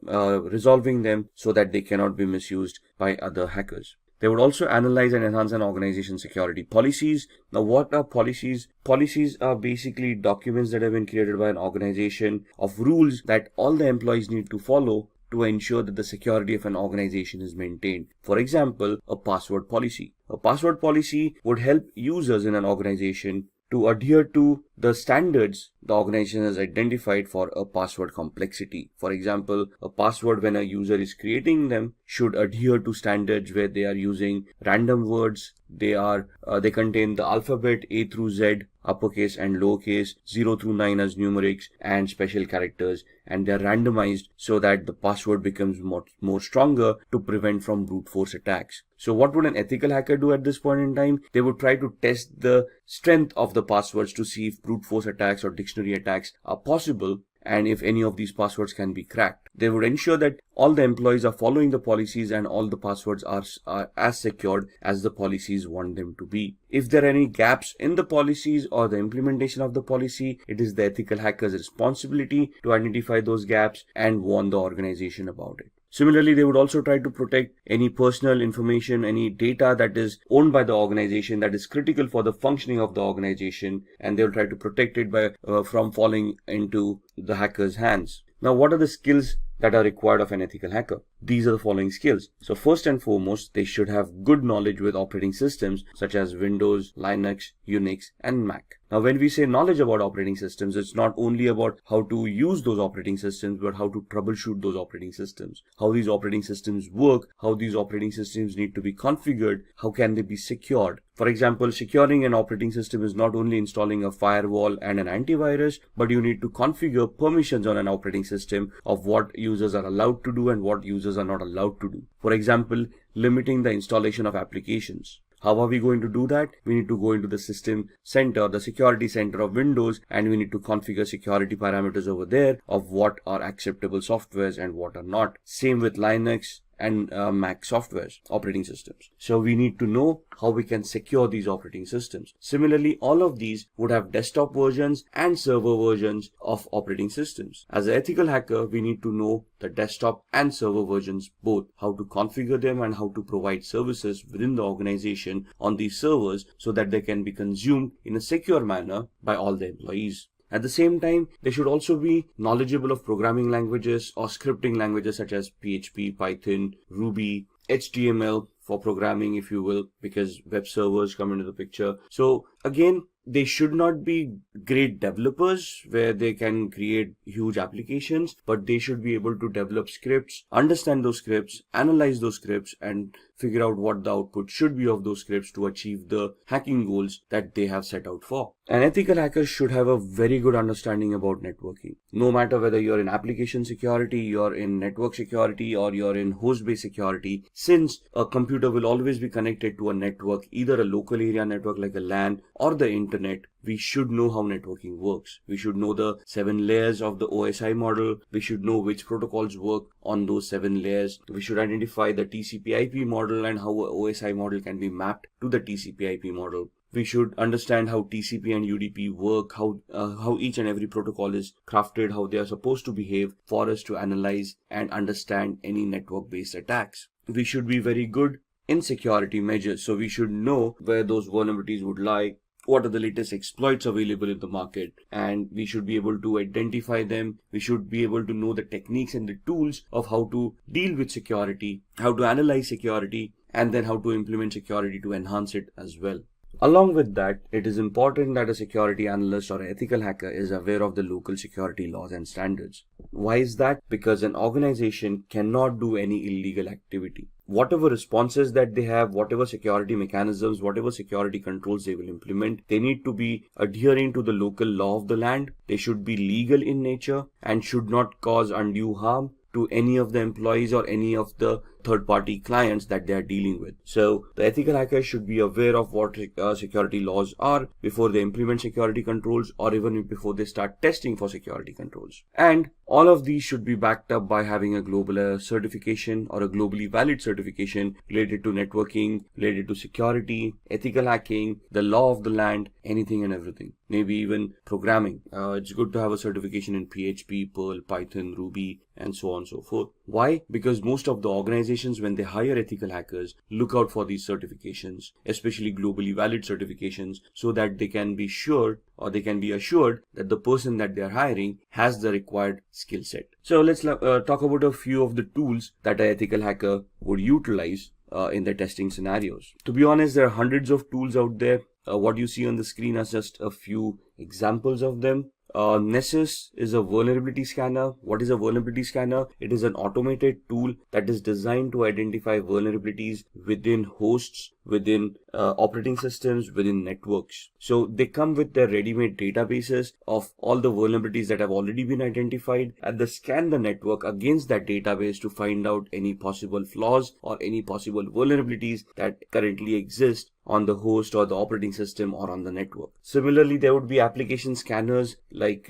resolving them so that they cannot be misused by other hackers. They would also analyze and enhance an organization's security policies. Now, what are policies? Policies are basically documents that have been created by an organization of rules that all the employees need to follow to ensure that the security of an organization is maintained. For example, a password policy. A password policy would help users in an organization to adhere to the standards the organization has identified for a password complexity. For example, a password, when a user is creating them, should adhere to standards where they are using random words. They contain the alphabet A through Z, uppercase and lowercase, 0 through 9 as numerics, and special characters, and they are randomized so that the password becomes more stronger to prevent from brute force attacks. So what would an ethical hacker do at this point in time? They would try to test the strength of the passwords to see if brute force attacks or dictionary attacks are possible, and if any of these passwords can be cracked. They would ensure that all the employees are following the policies and all the passwords are as secured as the policies want them to be. If there are any gaps in the policies or the implementation of the policy, it is the ethical hacker's responsibility to identify those gaps and warn the organization about it. Similarly, they would also try to protect any personal information, any data that is owned by the organization that is critical for the functioning of the organization, and they will try to protect it from falling into the hacker's hands. Now, what are the skills that are required of an ethical hacker? these are the following skills. So first and foremost, they should have good knowledge with operating systems such as Windows, Linux, Unix, and Mac. Now, when we say knowledge about operating systems, it's not only about how to use those operating systems, but how to troubleshoot those operating systems, how these operating systems work, how these operating systems need to be configured, how can they be secured. For example, securing an operating system is not only installing a firewall and an antivirus, but you need to configure permissions on an operating system of what users are allowed to do and what users are not allowed to do. For example, limiting the installation of applications. How are we going to do that? We need to go into the system center, the security center of Windows, and we need to configure security parameters over there of what are acceptable softwares and what are not. Same with Linux and Mac softwares, operating systems. So we need to know how we can secure these operating systems. Similarly, all of these would have desktop versions and server versions of operating systems. As an ethical hacker, we need to know the desktop and server versions both, how to configure them and how to provide services within the organization on these servers so that they can be consumed in a secure manner by all the employees. At the same time, they should also be knowledgeable of programming languages or scripting languages such as PHP, Python, Ruby, HTML for programming, if you will, because web servers come into the picture. So again, they should not be great developers where they can create huge applications, but they should be able to develop scripts, understand those scripts, analyze those scripts, and figure out what the output should be of those scripts to achieve the hacking goals that they have set out for. An ethical hacker should have a very good understanding about networking. No matter whether you're in application security, you're in network security, or you're in host-based security, since a computer will always be connected to a network, either a local area network like a LAN or the internet, we should know how networking works. We should know the 7 layers of the OSI model. We should know which protocols work on those 7 layers. We should identify the TCP/IP model and how a OSI model can be mapped to the TCP/IP model. We should understand how TCP and UDP work, how each and every protocol is crafted, how they are supposed to behave for us to analyze and understand any network-based attacks. We should be very good in security measures. So we should know where those vulnerabilities would lie, what are the latest exploits available in the market, and we should be able to identify them. We should be able to know the techniques and the tools of how to deal with security, how to analyze security, and then how to implement security to enhance it as well. Along with that, it is important that a security analyst or ethical hacker is aware of the local security laws and standards. Why is that? Because an organization cannot do any illegal activity. Whatever responses that they have, whatever security mechanisms, whatever security controls they will implement, they need to be adhering to the local law of the land. They should be legal in nature and should not cause undue harm to any of the employees or any of the third-party clients that they are dealing with. So the ethical hackers should be aware of what security laws are before they implement security controls, or even before they start testing for security controls. And all of these should be backed up by having a global certification or a globally valid certification related to networking, related to security, ethical hacking, the law of the land, anything and everything. Maybe even programming. It's good to have a certification in PHP, Perl, Python, Ruby, and so on and so forth. Why? Because most of the organizations, when they hire ethical hackers, look out for these certifications, especially globally valid certifications, so that they can be sure, or they can be assured that the person that they are hiring has the required skill set. So let's talk about a few of the tools that an ethical hacker would utilize in their testing scenarios. To be honest, there are hundreds of tools out there. What you see on the screen are just a few examples of them. Nessus is a vulnerability scanner. What is a vulnerability scanner? It is an automated tool that is designed to identify vulnerabilities within hosts, within operating systems, within networks. So they come with their ready-made databases of all the vulnerabilities that have already been identified, and they scan the network against that database to find out any possible flaws or any possible vulnerabilities that currently exist on the host or the operating system or on the network. Similarly, there would be application scanners like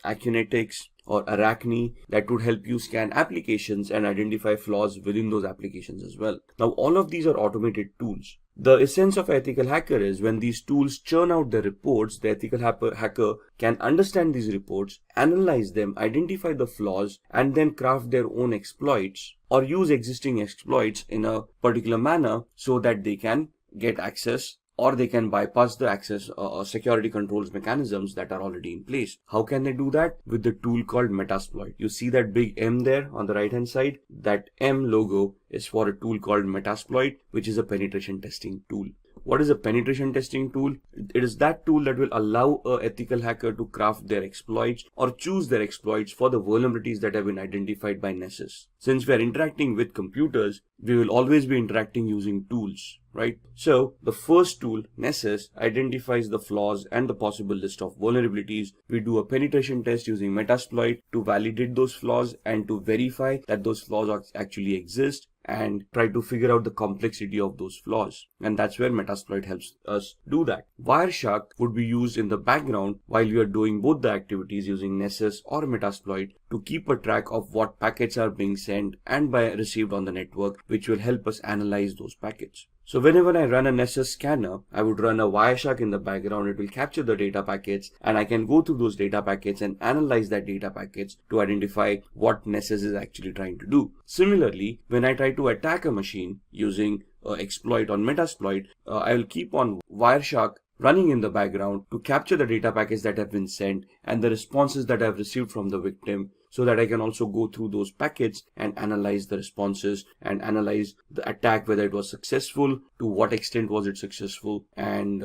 Acunetics or Arachne that would help you scan applications and identify flaws within those applications as well. Now, all of these are automated tools. The essence of ethical hacker is when these tools churn out the reports, the ethical hacker can understand these reports, analyze them, identify the flaws, and then craft their own exploits or use existing exploits in a particular manner so that they can get access or they can bypass the access security controls mechanisms that are already in place. How can they do that? With the tool called Metasploit. You see that big M there on the right hand side? That M logo is for a tool called Metasploit, which is a penetration testing tool. What is a penetration testing tool? It is that tool that will allow an ethical hacker to craft their exploits or choose their exploits for the vulnerabilities that have been identified by Nessus. Since we are interacting with computers, we will always be interacting using tools, right? So the first tool, Nessus, identifies the flaws and the possible list of vulnerabilities. We do a penetration test using Metasploit to validate those flaws and to verify that those flaws actually exist, and try to figure out the complexity of those flaws. And that's where Metasploit helps us do that. Wireshark would be used in the background while we are doing both the activities using Nessus or Metasploit to keep a track of what packets are being sent and received on the network, which will help us analyze those packets. So whenever I run a Nessus scanner, I would run a Wireshark in the background. It will capture the data packets, and I can go through those data packets and analyze that data packets to identify what Nessus is actually trying to do. Similarly, when I try to attack a machine using exploit on Metasploit, I will keep on Wireshark running in the background to capture the data packets that have been sent and the responses that I've received from the victim, so that I can also go through those packets and analyze the responses and analyze the attack, whether it was successful, to what extent was it successful, and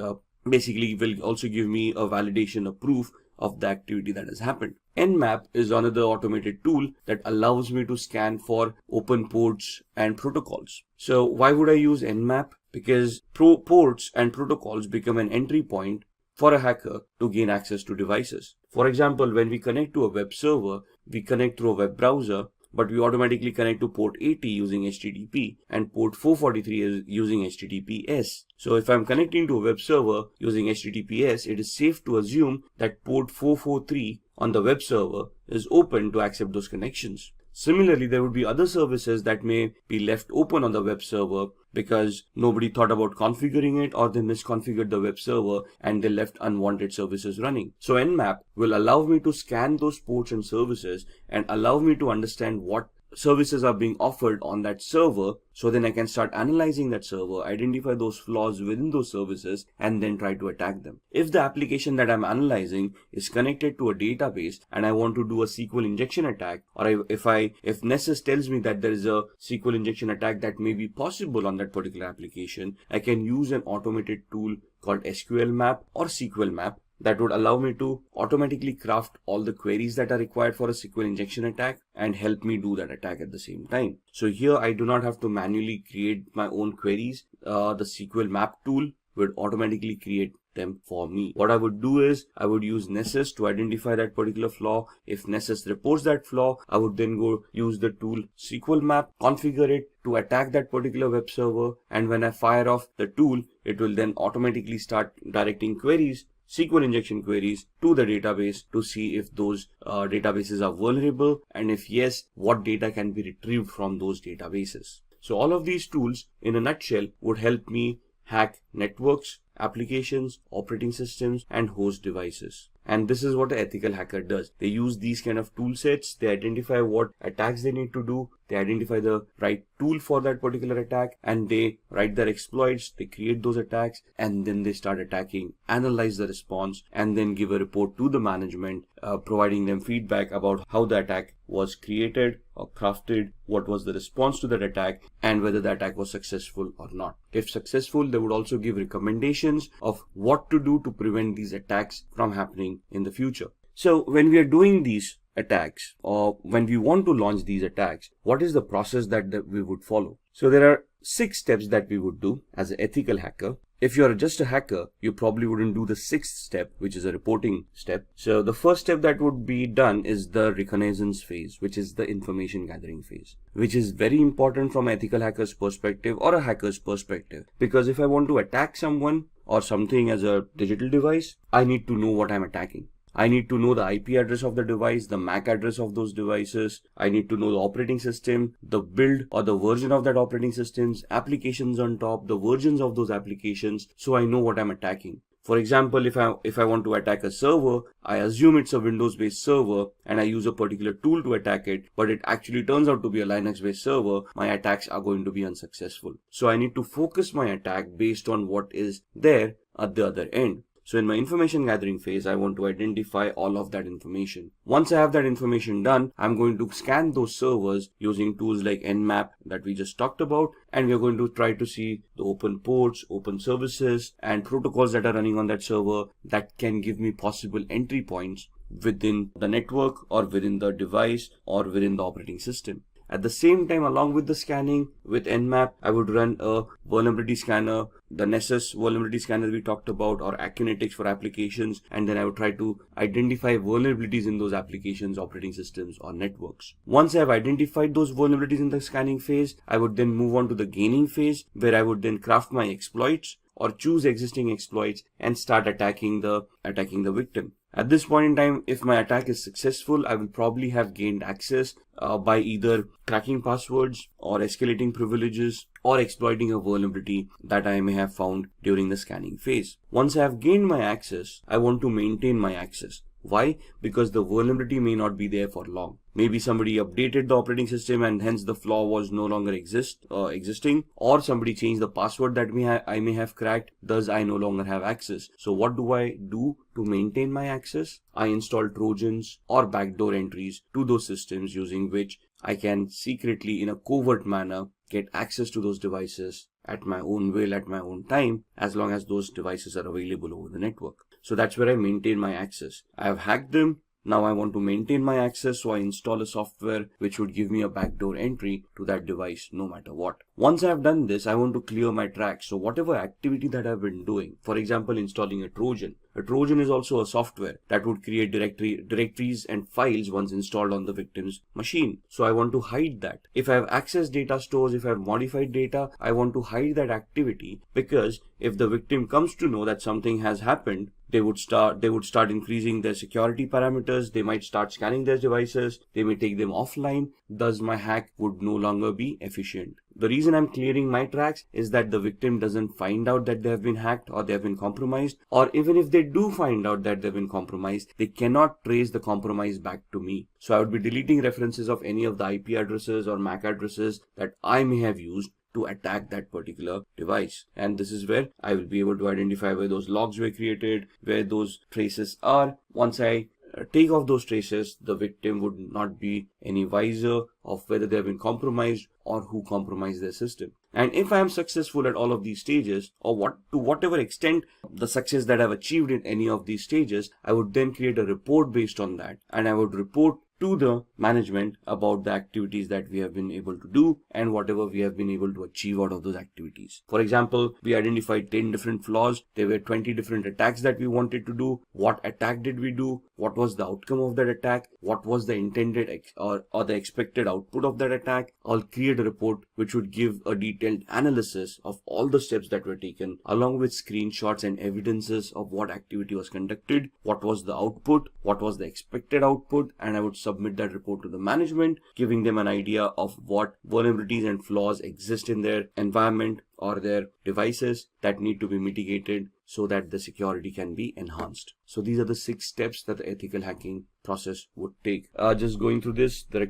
basically will also give me a validation, a proof of the activity that has happened. Nmap is another automated tool that allows me to scan for open ports and protocols. So why would I use Nmap? Because ports and protocols become an entry point for a hacker to gain access to devices. For example, when we connect to a web server, we connect through a web browser, but we automatically connect to port 80 using HTTP and port 443 is using HTTPS. So if I'm connecting to a web server using HTTPS, it is safe to assume that port 443 on the web server is open to accept those connections. Similarly, there would be other services that may be left open on the web server because nobody thought about configuring it, or they misconfigured the web server and they left unwanted services running. So Nmap will allow me to scan those ports and services and allow me to understand what services are being offered on that server, so then I can start analyzing that server, identify those flaws within those services, and then try to attack them. If the application that I'm analyzing is connected to a database and I want to do a SQL injection attack, or if Nessus tells me that there is a SQL injection attack that may be possible on that particular application, I can use an automated tool called SQL Map or SQL Map that would allow me to automatically craft all the queries that are required for a SQL injection attack and help me do that attack at the same time. So here I do not have to manually create my own queries. The SQL Map tool would automatically create them for me. What I would do is I would use Nessus to identify that particular flaw. If Nessus reports that flaw, I would then go use the tool SQL Map, configure it to attack that particular web server, and when I fire off the tool, it will then automatically start directing queries, SQL injection queries, to the database to see if those databases are vulnerable, and if yes, what data can be retrieved from those databases. So all of these tools in a nutshell would help me hack networks, applications, operating systems, and host devices. And this is what an ethical hacker does. They use these kind of tool sets, they identify what attacks they need to do, they identify the right tool for that particular attack, and they write their exploits, they create those attacks, and then they start attacking, analyze the response, and then give a report to the management, providing them feedback about how the attack was created or crafted, what was the response to that attack, and whether the attack was successful or not. If successful, they would also give recommendations of what to do to prevent these attacks from happening in the future. So when we are doing these attacks, or when we want to launch these attacks, what is the process that we would follow? So there are 6 steps that we would do as an ethical hacker. If you're just a hacker, you probably wouldn't do the 6th step, which is a reporting step. So the first step that would be done is the reconnaissance phase, which is the information gathering phase, which is very important from an ethical hacker's perspective or a hacker's perspective. Because if I want to attack someone or something as a digital device, I need to know what I'm attacking. I need to know the IP address of the device, the MAC address of those devices. I need to know the operating system, the build or the version of that operating systems, applications on top, the versions of those applications, so I know what I'm attacking. For example, if I want to attack a server, I assume it's a Windows-based server and I use a particular tool to attack it, but it actually turns out to be a Linux-based server, my attacks are going to be unsuccessful. So I need to focus my attack based on what is there at the other end. So in my information gathering phase, I want to identify all of that information. Once I have that information done, I'm going to scan those servers using tools like Nmap that we just talked about, and we're going to try to see the open ports, open services, and protocols that are running on that server that can give me possible entry points within the network or within the device or within the operating system. At the same time, along with the scanning with Nmap, I would run a vulnerability scanner, the Nessus vulnerability scanner we talked about, or Akunetics for applications, and then I would try to identify vulnerabilities in those applications, operating systems, or networks. Once I have identified those vulnerabilities in the scanning phase, I would then move on to the gaining phase, where I would then craft my exploits or choose existing exploits and start attacking the victim. At this point in time, if my attack is successful, I will probably have gained access by either cracking passwords or escalating privileges or exploiting a vulnerability that I may have found during the scanning phase. Once I have gained my access, I want to maintain my access. Why? Because the vulnerability may not be there for long. Maybe somebody updated the operating system and hence the flaw was no longer existing, or somebody changed the password that I may have cracked, thus I no longer have access. So what do I do to maintain my access? I install Trojans or backdoor entries to those systems using which I can secretly, in a covert manner, get access to those devices at my own will, at my own time, as long as those devices are available over the network. So that's where I maintain my access. I have hacked them. Now I want to maintain my access, so I install a software which would give me a backdoor entry to that device no matter what. Once I have done this, I want to clear my tracks. So whatever activity that I've been doing, for example, installing a Trojan. A Trojan is also a software that would create directories and files once installed on the victim's machine. So I want to hide that. If I have accessed data stores, if I have modified data, I want to hide that activity, because if the victim comes to know that something has happened, they would start increasing their security parameters. They might start scanning their devices. They may take them offline. Thus my hack would no longer be efficient. The reason I'm clearing my tracks is that the victim doesn't find out that they have been hacked or they have been compromised, or even if they do find out that they've been compromised, they cannot trace the compromise back to me. So I would be deleting references of any of the IP addresses or MAC addresses that I may have used to attack that particular device. And this is where I will be able to identify where those logs were created, where those traces are. Once I take off those traces, the victim would not be any wiser of whether they have been compromised or who compromised their system. And if I am successful at all of these stages, or to whatever extent the success that I've achieved in any of these stages, I would then create a report based on that, and I would report to the management about the activities that we have been able to do and whatever we have been able to achieve out of those activities. For example, we identified 10 different flaws. There were 20 different attacks that we wanted to do. What attack did we do? What was the outcome of that attack? What was the intended or the expected output of that attack? I'll create a report which would give a detailed analysis of all the steps that were taken, along with screenshots and evidences of what activity was conducted, what was the output, what was the expected output, and I would submit that report to the management, giving them an idea of what vulnerabilities and flaws exist in their environment or their devices that need to be mitigated so that the security can be enhanced. So these are the 6 steps that the ethical hacking process would take. Just going through this, the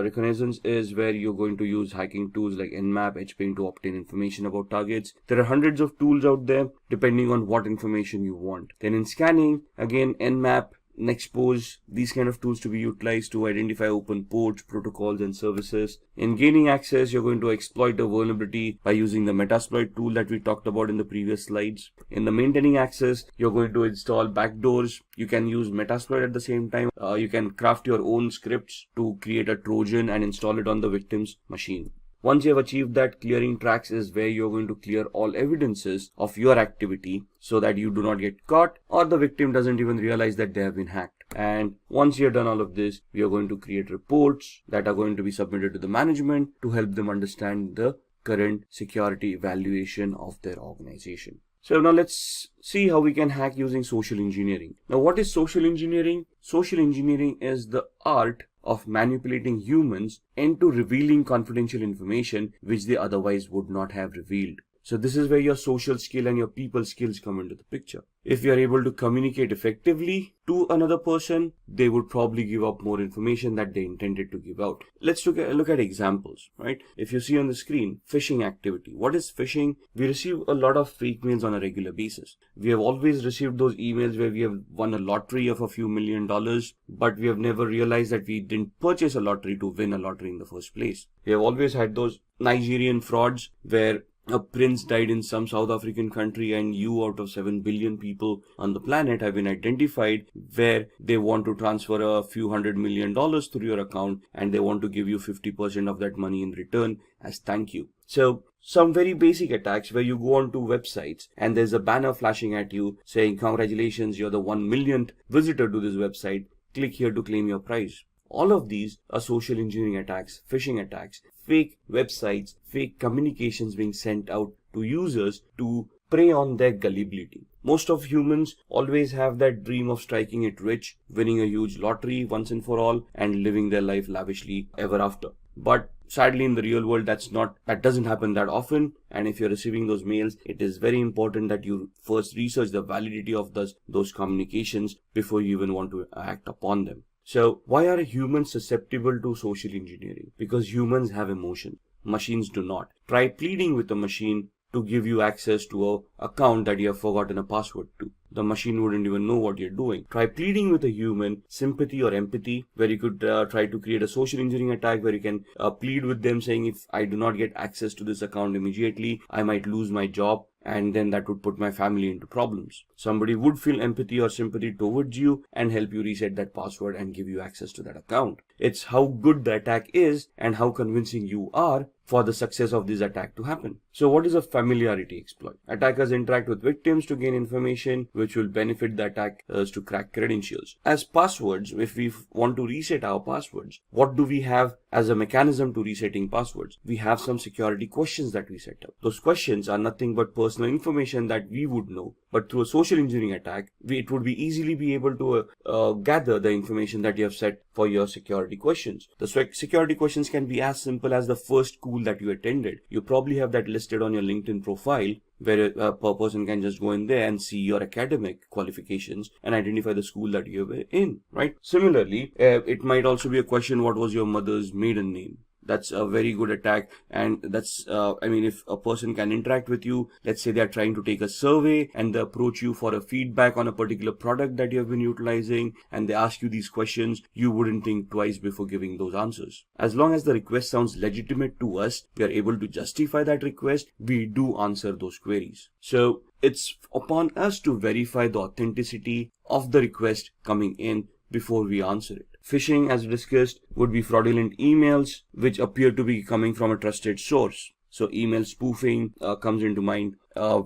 reconnaissance is where you're going to use hacking tools like Nmap, HPing to obtain information about targets. There are hundreds of tools out there depending on what information you want. Then in scanning, again, Nmap, Nexpose, these kind of tools to be utilized to identify open ports, protocols, and services. In gaining access, you're going to exploit a vulnerability by using the Metasploit tool that we talked about in the previous slides. In the maintaining access, you're going to install backdoors. You can use Metasploit at the same time. You can craft your own scripts to create a Trojan and install it on the victim's machine. Once you have achieved that, clearing tracks is where you're going to clear all evidences of your activity so that you do not get caught or the victim doesn't even realize that they have been hacked. And once you're done all of this, we are going to create reports that are going to be submitted to the management to help them understand the current security evaluation of their organization. So now let's see how we can hack using social engineering. Now, what is social engineering? Social engineering is the art of manipulating humans into revealing confidential information which they otherwise would not have revealed. So this is where your social skill and your people skills come into the picture. If you are able to communicate effectively to another person, they would probably give up more information that they intended to give out. Let's look at examples, right? If you see on the screen, phishing activity. What is phishing? We receive a lot of fake mails on a regular basis. We have always received those emails where we have won a lottery of a few $1 million, but we have never realized that we didn't purchase a lottery to win a lottery in the first place. We have always had those Nigerian frauds where a prince died in some South African country and you out of 7 billion people on the planet have been identified where they want to transfer a few $100 million through your account and they want to give you 50% of that money in return as thank you. So some very basic attacks where you go onto websites and there's a banner flashing at you saying congratulations, you're the 1 millionth visitor to this website, click here to claim your prize. All of these are social engineering attacks, phishing attacks, fake websites, fake communications being sent out to users to prey on their gullibility. Most of humans always have that dream of striking it rich, winning a huge lottery once and for all, and living their life lavishly ever after. But sadly, in the real world, that doesn't happen that often. And if you're receiving those mails, it is very important that you first research the validity of those communications before you even want to act upon them. So why are humans susceptible to social engineering? Because humans have emotion. Machines do not. Try pleading with a machine to give you access to an account that you have forgotten a password to. The machine wouldn't even know what you're doing. Try pleading with a human, sympathy or empathy, where you could try to create a social engineering attack where you can plead with them saying, if I do not get access to this account immediately, I might lose my job. And then that would put my family into problems. Somebody would feel empathy or sympathy towards you and help you reset that password and give you access to that account. It's how good the attack is and how convincing you are for the success of this attack to happen. So what is a familiarity exploit? Attackers interact with victims to gain information which will benefit the attackers to crack credentials. As passwords, if we want to reset our passwords, what do we have as a mechanism to resetting passwords? We have some security questions that we set up. Those questions are nothing but personal information that we would know, but through a social engineering attack, it would be easily be able to gather the information that you have set for your security questions. The security questions can be as simple as the first school that you attended. You probably have that listed on your LinkedIn profile, where a person can just go in there and see your academic qualifications and identify the school that you were in, right? Similarly, it might also be a question, what was your mother's maiden name? That's a very good attack. And that's, if a person can interact with you, let's say they are trying to take a survey and they approach you for a feedback on a particular product that you have been utilizing, and they ask you these questions, you wouldn't think twice before giving those answers. As long as the request sounds legitimate to us, we are able to justify that request, we do answer those queries. So it's upon us to verify the authenticity of the request coming in before we answer it. Phishing, as discussed, would be fraudulent emails which appear to be coming from a trusted source. So email spoofing comes into mind,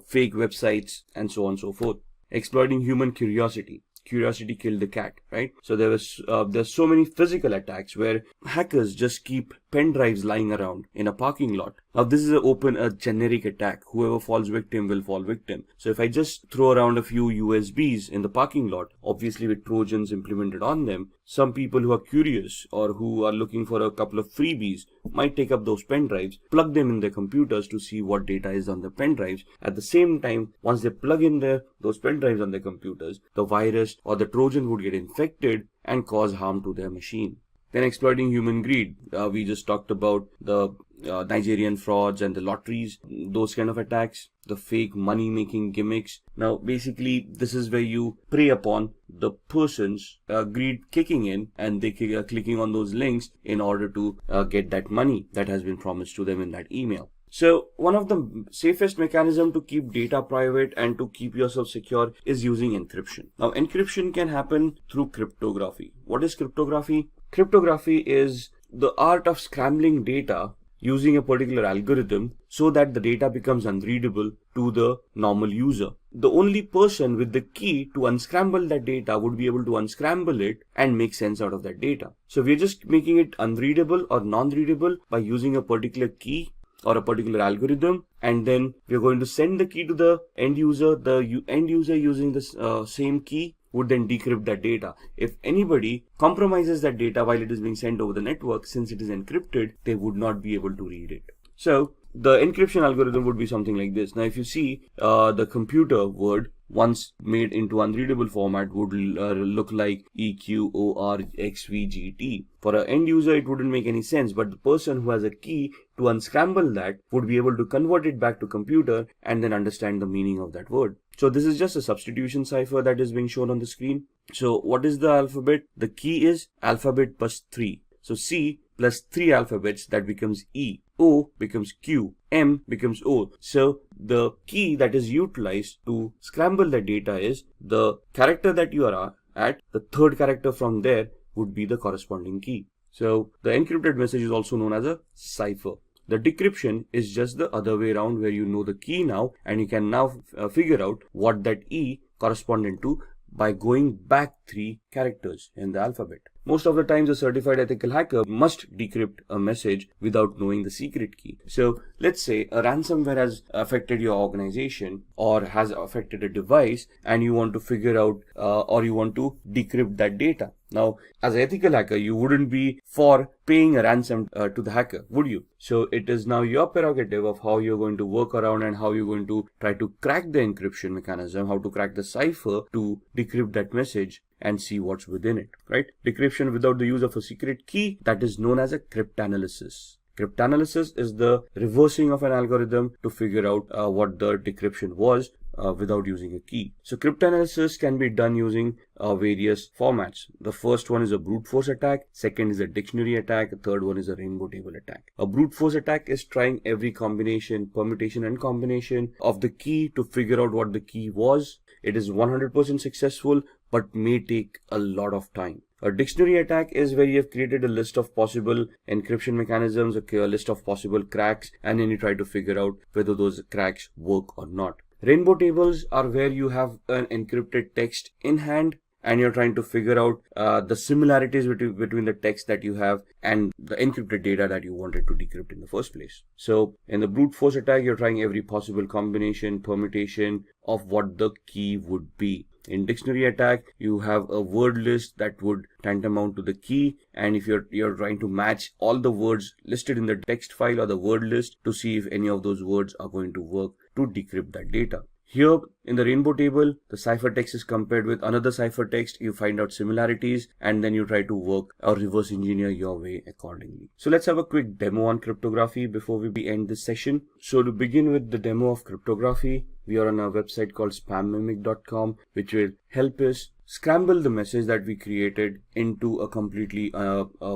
fake websites, and so on and so forth. Exploiting human curiosity. Curiosity killed the cat, right? So there's so many physical attacks where hackers just keep pen drives lying around in a parking lot. Now this is a generic attack. Whoever falls victim will fall victim. So if I just throw around a few USBs in the parking lot, obviously with Trojans implemented on them, some people who are curious or who are looking for a couple of freebies might take up those pen drives, plug them in their computers to see what data is on the pen drives. At the same time, once they plug in those pen drives on their computers, the virus or the Trojan would get infected and cause harm to their machine. Then exploiting human greed. We just talked about the Nigerian frauds and the lotteries, those kind of attacks, the fake money-making gimmicks. Now, basically, this is where you prey upon the person's greed kicking in, and they are clicking on those links in order to get that money that has been promised to them in that email. So one of the safest mechanisms to keep data private and to keep yourself secure is using encryption. Now, encryption can happen through cryptography. What is cryptography? Cryptography is the art of scrambling data using a particular algorithm so that the data becomes unreadable to the normal user. The only person with the key to unscramble that data would be able to unscramble it and make sense out of that data. So we're just making it unreadable or non-readable by using a particular key or a particular algorithm, and then we're going to send the key to the end user. The end user using this same key would then decrypt that data. If anybody compromises that data while it is being sent over the network, since it is encrypted, they would not be able to read it. So the encryption algorithm would be something like this. Now, if you see the computer word once made into unreadable format would look like EQORXVGT. For an end user, it wouldn't make any sense, but the person who has a key to unscramble that would be able to convert it back to computer and then understand the meaning of that word. So this is just a substitution cipher that is being shown on the screen. So what is the alphabet? The key is alphabet plus 3. So C plus 3 alphabets, that becomes E. O becomes Q. M becomes O. So the key that is utilized to scramble the data is the character that you are at. The third character from there would be the corresponding key. So the encrypted message is also known as a cipher. The decryption is just the other way around, where you know the key now and you can now figure out what that E corresponded to by going back 3 characters in the alphabet. Most of the times a certified ethical hacker must decrypt a message without knowing the secret key. So let's say a ransomware has affected your organization or has affected a device and you want to figure out or you want to decrypt that data. Now, as an ethical hacker, you wouldn't be for paying a ransom to the hacker, would you? So it is now your prerogative of how you're going to work around and how you're going to try to crack the encryption mechanism, how to crack the cipher to decrypt that message and see what's within it, right? Decryption without the use of a secret key, that is known as a cryptanalysis. Cryptanalysis is the reversing of an algorithm to figure out what the decryption was without using a key. So cryptanalysis can be done using various formats. The first one is a brute force attack, second is a dictionary attack, the third one is a rainbow table attack. A brute force attack is trying every combination, permutation and combination of the key to figure out what the key was. It is 100% successful, but may take a lot of time. A dictionary attack is where you have created a list of possible encryption mechanisms, a list of possible cracks, and then you try to figure out whether those cracks work or not. Rainbow tables are where you have an encrypted text in hand and you're trying to figure out the similarities between the text that you have and the encrypted data that you wanted to decrypt in the first place. So in the brute force attack, you're trying every possible combination, permutation of what the key would be. In dictionary attack, you have a word list that would tantamount to the key, and if you're trying to match all the words listed in the text file or the word list to see if any of those words are going to work to decrypt that data. Here in the rainbow table, the ciphertext is compared with another ciphertext. You find out similarities and then you try to work or reverse engineer your way accordingly. So let's have a quick demo on cryptography before we end this session. So to begin with the demo of cryptography, we are on a website called spammimic.com, which will help us scramble the message that we created into a completely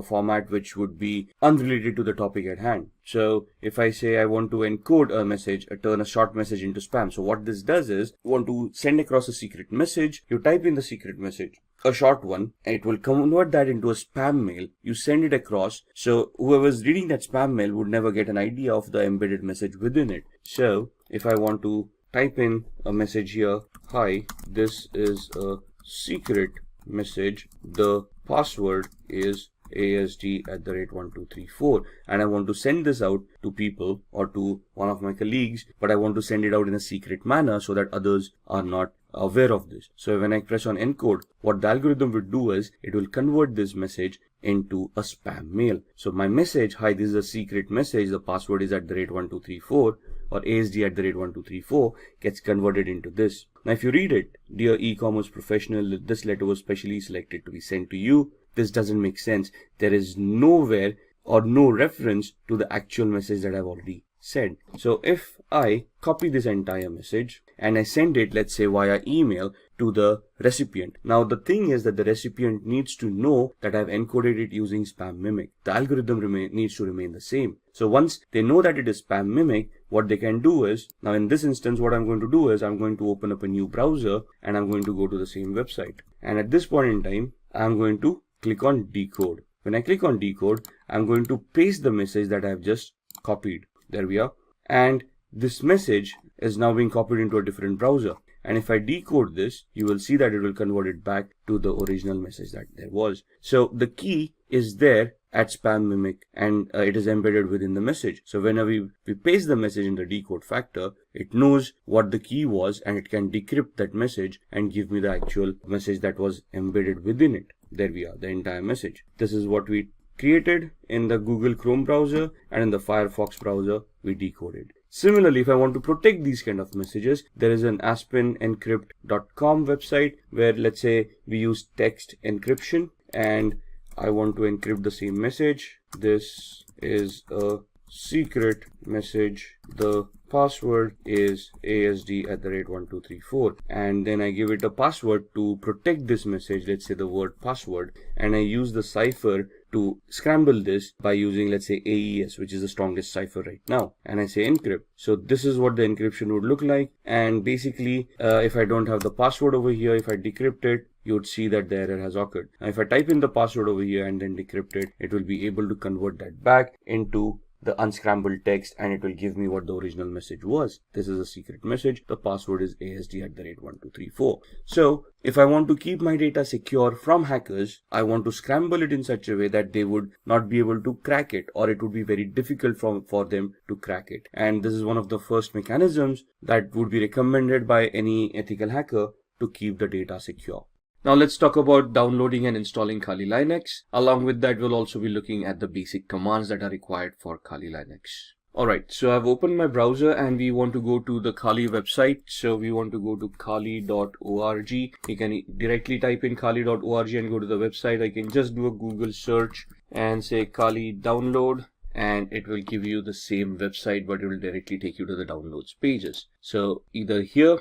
format which would be unrelated to the topic at hand. So if I say I want to encode a message, turn a short message into spam. So what this does is, you want to send across a secret message, you type in the secret message, a short one, and it will convert that into a spam mail. You send it across, so whoever's reading that spam mail would never get an idea of the embedded message within it. So if I want to type in a message here, hi, this is a secret message, the password is ASD@1234, and I want to send this out to people or to one of my colleagues, but I want to send it out in a secret manner so that others are not aware of this. So when I press on encode, what the algorithm will do is it will convert this message into a spam mail. So my message, hi, this is a secret message, the password is @1234 or ASD@1234, gets converted into this. Now if you read it, dear e-commerce professional, this letter was specially selected to be sent to you. This doesn't make sense. There is nowhere or no reference to the actual message that I've already said. So if I copy this entire message and I send it, let's say via email, to the recipient. Now the thing is that the recipient needs to know that I've encoded it using spam mimic. The algorithm needs to remain the same. So once they know that it is spam mimic, what they can do is, now in this instance what I'm going to do is I'm going to open up a new browser and I'm going to go to the same website. And at this point in time, I'm going to click on decode. When I click on decode, I'm going to paste the message that I've just copied. There we are. And this message is now being copied into a different browser. And if I decode this, you will see that it will convert it back to the original message that there was. So the key is there at spam mimic and it is embedded within the message. So whenever we paste the message in the decode factor, it knows what the key was and it can decrypt that message and give me the actual message that was embedded within it. There we are, the entire message. This is what we created in the Google Chrome browser, and in the Firefox browser we decoded. Similarly, if I want to protect these kind of messages, there is an aspenencrypt.com website where, let's say, we use text encryption and I want to encrypt the same message. This is a secret message. The password is ASD@1234, and then I give it a password to protect this message, let's say the word password, and I use the cipher to scramble this by using, let's say, AES, which is the strongest cipher right now, and I say encrypt. So this is what the encryption would look like, and basically if I don't have the password over here, if I decrypt it, you would see that the error has occurred. Now if I type in the password over here and then decrypt it, it will be able to convert that back into the unscrambled text, and it will give me what the original message was. This is a secret message. The password is ASD@1234. So if I want to keep my data secure from hackers, I want to scramble it in such a way that they would not be able to crack it, or it would be very difficult for them to crack it. And this is one of the first mechanisms that would be recommended by any ethical hacker to keep the data secure. Now let's talk about downloading and installing Kali Linux. Along with that, we'll also be looking at the basic commands that are required for Kali Linux. Alright, so I've opened my browser and we want to go to the Kali website. So we want to go to kali.org. You can directly type in kali.org and go to the website. I can just do a Google search and say Kali download, and it will give you the same website, but it will directly take you to the downloads pages. So either here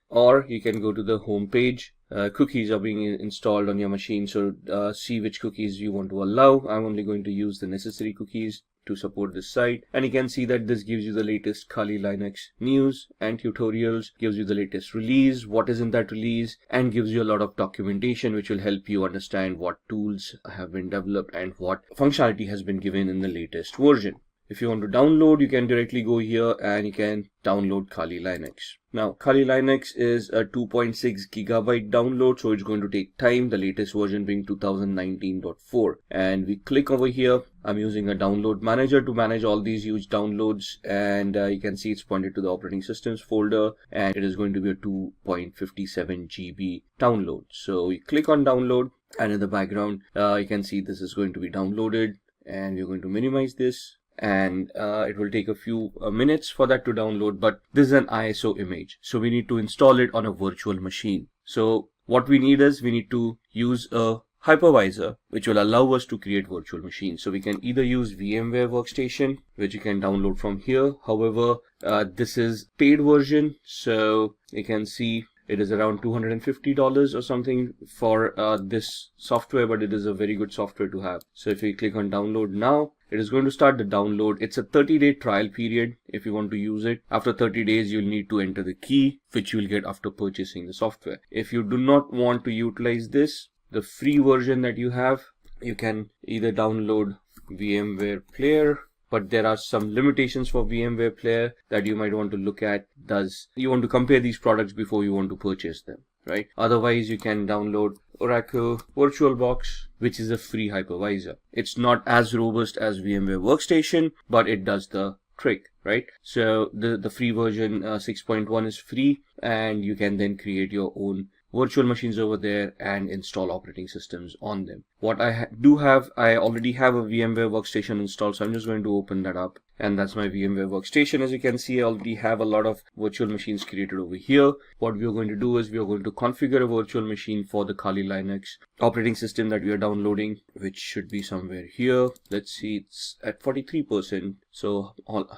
or you can go to the home page. Cookies are being installed on your machine, so see which cookies you want to allow. I'm only going to use the necessary cookies to support this site, and you can see that this gives you the latest Kali Linux news and tutorials, gives you the latest release, what is in that release, and gives you a lot of documentation which will help you understand what tools have been developed and what functionality has been given in the latest version. If you want to download, you can directly go here and you can download Kali Linux. Now, Kali Linux is a 2.6 gigabyte download, so it's going to take time, the latest version being 2019.4. And we click over here. I'm using a download manager to manage all these huge downloads, and you can see it's pointed to the operating systems folder, and it is going to be a 2.57 GB download. So we click on download, and in the background, you can see this is going to be downloaded, and we're going to minimize this. And it will take a few minutes for that to download, but this is an ISO image, so we need to install it on a virtual machine. So what we need is we need to use a hypervisor which will allow us to create virtual machines. So we can either use VMware Workstation, which you can download from here. However, this is paid version, so you can see it is around $250 or something for this software, but it is a very good software to have. So if we click on download now, it is going to start the download. It's a 30-day trial period if you want to use it. After 30 days, you'll need to enter the key, which you'll get after purchasing the software. If you do not want to utilize this, the free version that you have, you can either download VMware Player, but there are some limitations for VMware Player that you might want to look at. You want to compare these products before you want to purchase them, right? Otherwise, you can download Oracle VirtualBox, which is a free hypervisor. It's not as robust as VMware Workstation, but it does the trick, right? So the free version 6.1 is free, and you can then create your own virtual machines over there and install operating systems on them. What I already have a VMware Workstation installed, so I'm just going to open that up, and that's my VMware Workstation. As you can see, I already have a lot of virtual machines created over here. What we are going to do is we are going to configure a virtual machine for the Kali Linux operating system that we are downloading, which should be somewhere here. Let's see, it's at 43%, so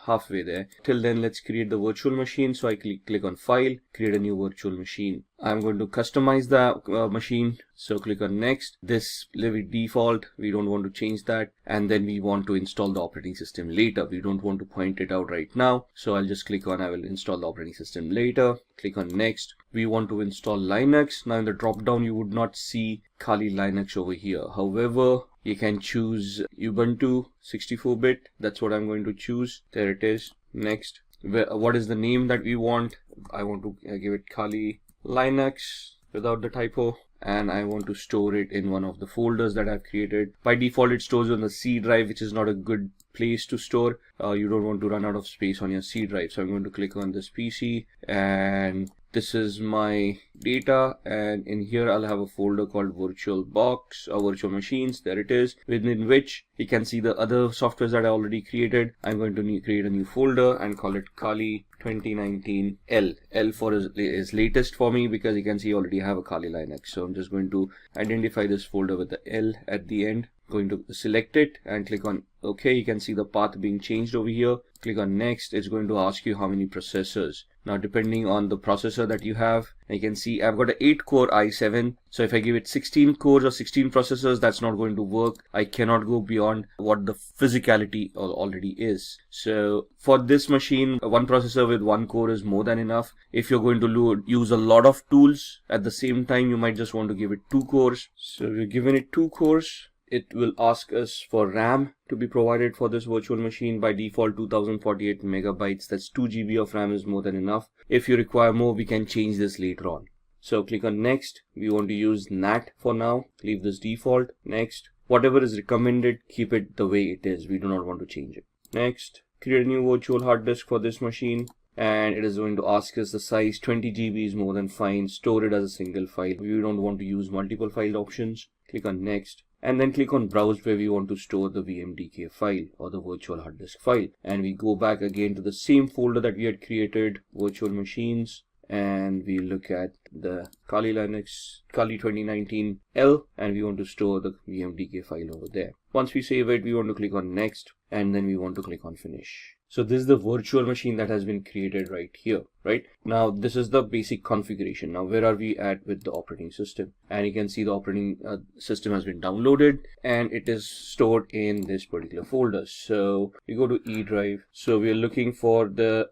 halfway there. Till then, let's create the virtual machine. So I click on File, create a new virtual machine. I'm going to customize the machine, so click on Next. This leave it default, we don't want to change that, and then we want to install the operating system later. We don't want to point it out right now, so I'll just click on I will install the operating system later. Click on Next. We want to install Linux. Now in the drop down, you would not see Kali Linux over here. However, you can choose Ubuntu 64-bit. That's what I'm going to choose. There it is. Next. What is the name that we want? I want to give it Kali Linux without the typo, and I want to store it in one of the folders that I've created. By default, it stores on the C drive, which is not a good place to store. You don't want to run out of space on your C drive. So I'm going to click on this PC, and this is my data, and in here I'll have a folder called virtual box or virtual machines. There it is, within which you can see the other softwares that I already created. I'm going to create a new folder and call it Kali 2019 L. L for is latest for me, because you can see I already have a Kali Linux. So I'm just going to identify this folder with the L at the end. Going to select it and click on OK. You can see the path being changed over here. Click on next. It's going to ask you how many processors. Now, depending on the processor that you have, you can see I've got an 8-core i7. So if I give it 16 cores or 16 processors, that's not going to work. I cannot go beyond what the physicality already is. So for this machine, one processor with 1 core is more than enough. If you're going to use a lot of tools at the same time, you might just want to give it 2 cores. So we're giving it 2 cores. It will ask us for RAM to be provided for this virtual machine. By default, 2048 megabytes. That's 2 GB of RAM is more than enough. If you require more, we can change this later on. So click on next. We want to use NAT for now. Leave this default. Next. Whatever is recommended, keep it the way it is. We do not want to change it. Next. Create a new virtual hard disk for this machine. And it is going to ask us the size. 20 GB is more than fine. Store it as a single file. We don't want to use multiple file options. Click on next. And then click on browse, where we want to store the VMDK file or the virtual hard disk file. And we go back again to the same folder that we had created, virtual machines, and we look at the Kali Linux, Kali 2019 L, and we want to store the VMDK file over there. Once we save it, we want to click on next, and then we want to click on finish. So this is the virtual machine that has been created right here, right? Now, this is the basic configuration. Now, where are we at with the operating system? And you can see the operating system has been downloaded, and it is stored in this particular folder. So we go to E drive. So we are looking for the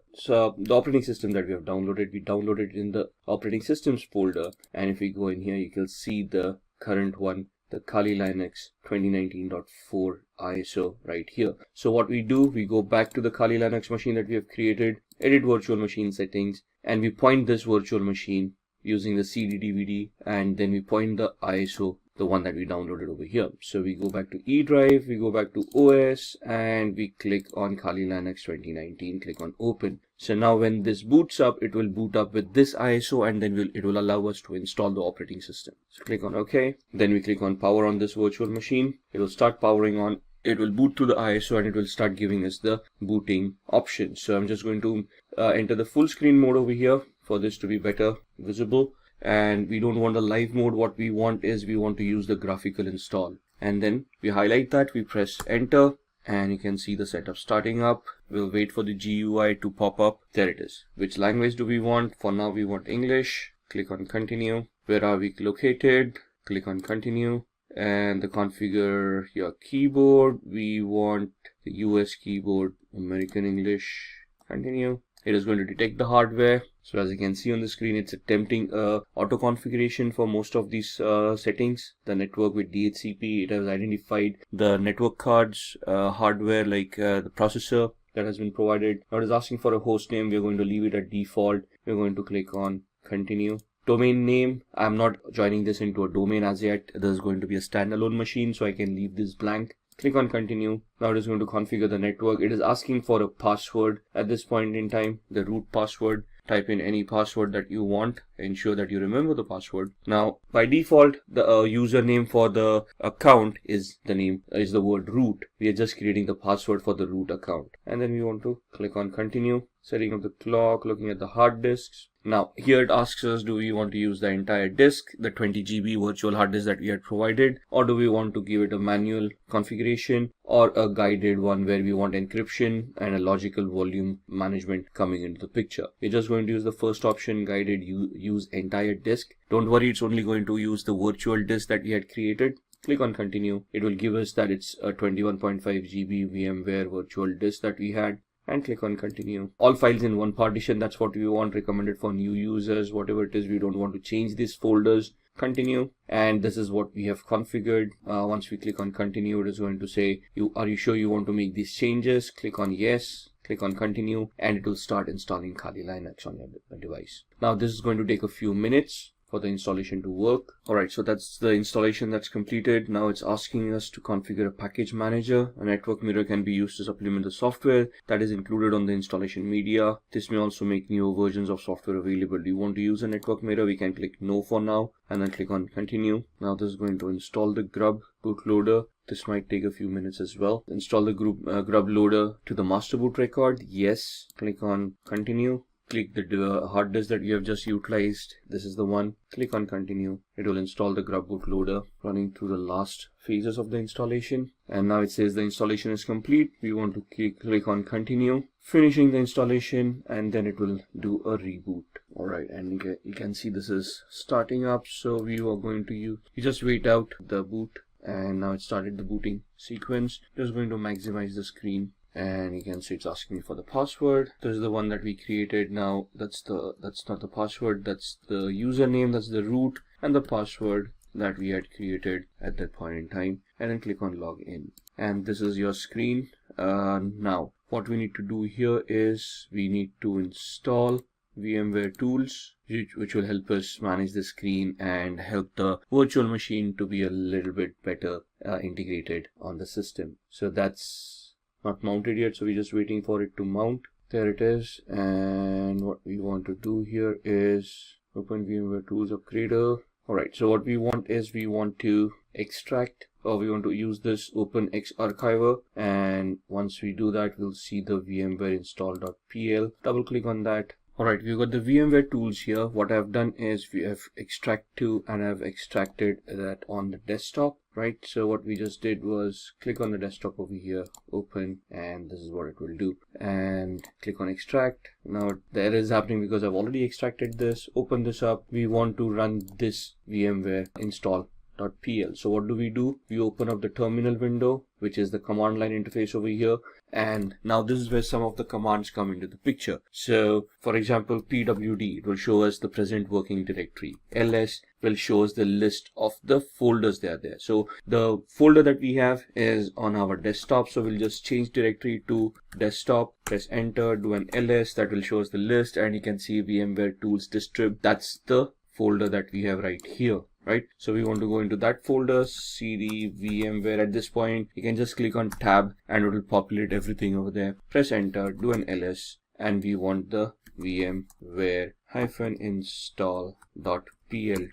operating system that we have downloaded. We downloaded it in the operating systems folder. And if we go in here, you can see the current one, the Kali Linux 2019.4 ISO right here. So what we do, we go back to the Kali Linux machine that we have created, edit virtual machine settings, and we point this virtual machine using the CD DVD, and then we point the ISO, the one that we downloaded over here. So we go back to E drive, we go back to OS, and we click on Kali Linux 2019, click on open. So now when this boots up, it will boot up with this ISO, and then it will allow us to install the operating system. So click on OK. Then we click on power on this virtual machine. It will start powering on. It will boot to the ISO, and it will start giving us the booting options. So I'm just going to enter the full screen mode over here for this to be better visible. And we don't want the live mode. What we want is we want to use the graphical install. And then we highlight that, we press enter, and you can see the setup starting up. We'll wait for the GUI to pop up. There it is. Which language do we want? For now, we want English. Click on continue. Where are we located? Click on continue. And the configure your keyboard. We want the US keyboard, American English. Continue. It is going to detect the hardware. So as you can see on the screen, it's attempting auto configuration for most of these settings. The network with DHCP, it has identified the network cards, hardware like the processor that has been provided. Now it is asking for a host name. We're going to leave it at default. We're going to click on continue. Domain name, I'm not joining this into a domain as yet. There's going to be a standalone machine, so I can leave this blank. Click on continue. Now it is going to configure the network. It is asking for a password at this point in time, the root password. Type in any password that you want. Ensure that you remember the password. Now, by default, the username for the account is the word root. We are just creating the password for the root account. And then we want to click on continue. Setting up the clock, looking at the hard disks. Now, here it asks us, do we want to use the entire disk, the 20 GB virtual hard disk that we had provided, or do we want to give it a manual configuration or a guided one where we want encryption and a logical volume management coming into the picture. We're just going to use the first option, guided, use entire disk. Don't worry, it's only going to use the virtual disk that we had created. Click on continue. It will give us that it's a 21.5 GB VMware virtual disk that we had. And click on continue. All files in one partition, that's what we want, recommended for new users, whatever it is. We don't want to change these folders. Continue, and this is what we have configured. Once we click on continue, it is going to say, are you sure you want to make these changes? Click on yes, click on continue, and it will start installing Kali Linux on your device. Now this is going to take a few minutes. for the installation to work. Alright, so that's the installation that's completed. Now it's asking us to configure a package manager. A network mirror can be used to supplement the software that is included on the installation media. This may also make newer versions of software available. Do you want to use a network mirror? We can click no for now and then click on continue. Now this is going to install the grub bootloader. This might take a few minutes as well. Install the grub loader to the master boot record. Yes. Click on continue. Click the hard disk that you have just utilized. This is the one. Click on continue. It will install the grub bootloader, running through the last phases of the installation. And now it says the installation is complete. We want to click on continue, finishing the installation, and then it will do a reboot. Alright, and you can see this is starting up. So we are going to you just wait out the boot, and now it started the booting sequence. Just going to maximize the screen. And you can see it's asking me for the password. This is the one that we created. Now that's not the password, that's the username, that's the root, and the password that we had created at that point in time. And then click on login. And this is your screen. Now what we need to do here is we need to install VMware tools, which will help us manage the screen and help the virtual machine to be a little bit better integrated on the system. So that's not mounted yet, so we're just waiting for it to mount. There it is. And what we want to do here is open VMware Tools Upgrader. Alright, so what we want is we want to extract, or we want to use this Open X Archiver, and once we do that, we'll see the VMware install.pl. Double click on that. Alright, we've got the VMware tools here. What I've done is we have extract to, and I've extracted that on the desktop, right? So what we just did was click on the desktop over here, open, and this is what it will do. And click on extract. Now the error is happening because I've already extracted this. Open this up. We want to run this VMware install.pl. So what do? We open up the terminal window, which is the command line interface over here. And now this is where some of the commands come into the picture. So for example, pwd, it will show us the present working directory. ls will show us the list of the folders that are there. So the folder that we have is on our desktop. So we'll just change directory to desktop, press enter, do an ls, that will show us the list, and you can see VMware tools distrib. That's the folder that we have right here. Right, so we want to go into that folder, cd VMware. At this point, you can just click on tab and it will populate everything over there. Press enter, do an ls, and we want the VMware -install.pl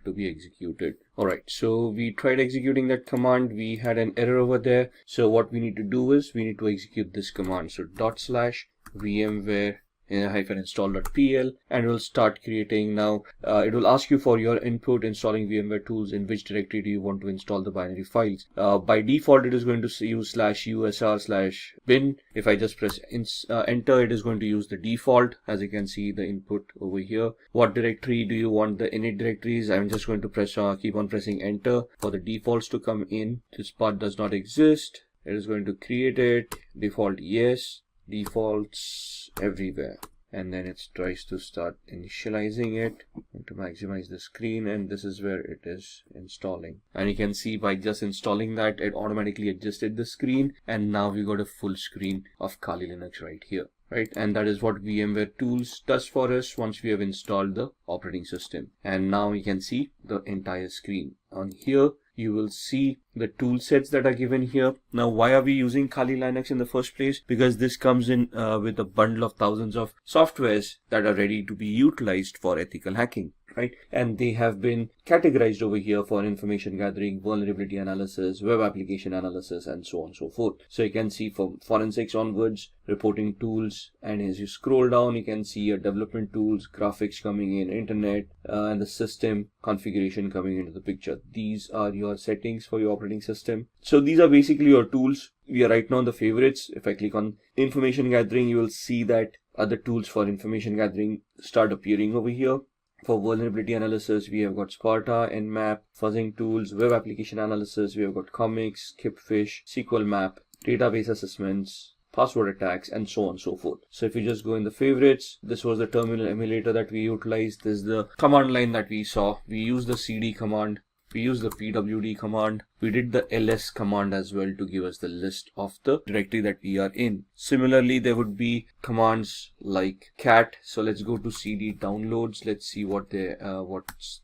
to be executed. Alright, so we tried executing that command. We had an error over there. So what we need to do is we need to execute this command. So /VMware -install.pl, and it will start creating. Now it will ask you for your input installing VMware tools. In which directory do you want to install the binary files? By default, it is going to use /usr/bin. If I just press enter, it is going to use the default. As you can see, the input over here. What directory do you want the init directories? I'm just going to press keep on pressing enter for the defaults to come in. This part does not exist. It is going to create it. Default yes, defaults everywhere, and then it tries to start initializing it to maximize the screen, and this is where it is installing. And you can see by just installing that, it automatically adjusted the screen, and now we got a full screen of Kali Linux right here. Right, and that is what VMware tools does for us once we have installed the operating system. And now you can see the entire screen. On here you will see the tool sets that are given here. Now why are we using Kali Linux in the first place? Because this comes in with a bundle of thousands of softwares that are ready to be utilized for ethical hacking. Right, and they have been categorized over here for information gathering, vulnerability analysis, web application analysis, and so on and so forth. So you can see from forensics onwards, reporting tools, and as you scroll down, you can see your development tools, graphics coming in, internet, and the system configuration coming into the picture. These are your settings for your operating system. So these are basically your tools. We are right now on the favorites. If I click on information gathering, you will see that other tools for information gathering start appearing over here. For vulnerability analysis, we have got Sparta, Nmap, fuzzing tools, web application analysis, we have got comics, Kipfish, SQL map, database assessments, password attacks, and so on and so forth. So if you just go in the favorites, this was the terminal emulator that we utilized. This is the command line that we saw. We use the cd command We use the pwd command. We did the ls command as well to give us the list of the directory that we are in. Similarly, there would be commands like cat. So let's go to cd downloads. Let's see what's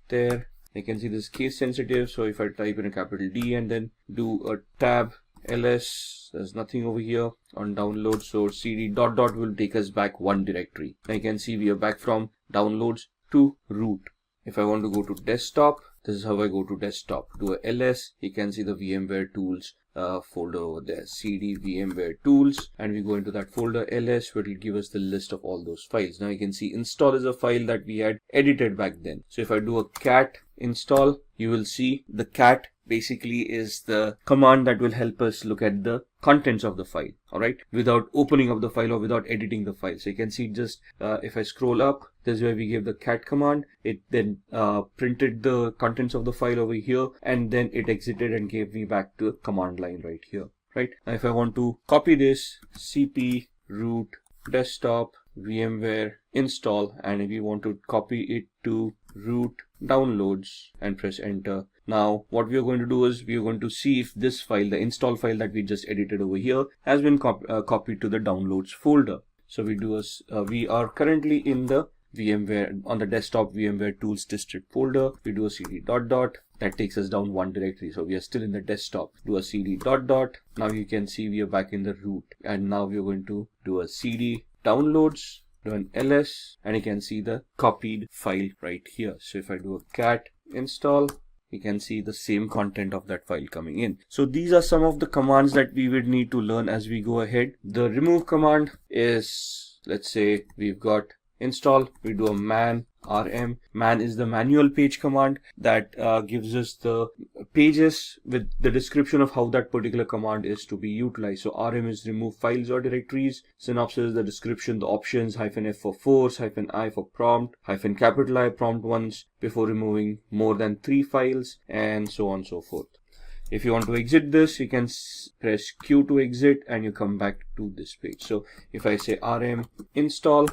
there. You can see this case sensitive. So if I type in a capital D and then do a tab ls, there's nothing over here on download. So cd ... will take us back one directory. Now you can see we are back from downloads to root. If I want to go to desktop, this is how I go to desktop. Do a ls. You can see the VMware tools folder over there, cd VMware tools, and we go into that folder ls, where it will give us the list of all those files. Now you can see install is a file that we had edited back then. So if I do a cat install, you will see the cat basically is the command that will help us look at the contents of the file, all right, without opening up the file or without editing the file. So you can see just if I scroll up, this is where we gave the cat command. It then printed the contents of the file over here, and then it exited and gave me back to the command line right here, right? Now if I want to copy this, cp root desktop VMware install, and if you want to copy it to root downloads and press enter. Now what we are going to do is we are going to see if this file, the install file that we just edited over here, has been copied to the downloads folder. So we are currently in the VMware, on the desktop VMware tools district folder. We do a cd ... that takes us down one directory. So we are still in the desktop. Do a cd ... Now you can see we are back in the root, and now we are going to do a cd downloads, do an ls, and you can see the copied file right here. So if I do a cat install, you can see the same content of that file coming in. So these are some of the commands that we would need to learn as we go ahead. The remove command is, let's say we've got install, we do a man rm. Man is the manual page command that gives us the pages with the description of how that particular command is to be utilized. So rm is remove files or directories. Synopsis, the description, the options, -f for force, -i for prompt, -capital I prompt once before removing more than 3 files, and so on and so forth. If you want to exit this, you can press Q to exit, and you come back to this page. So if I say rm install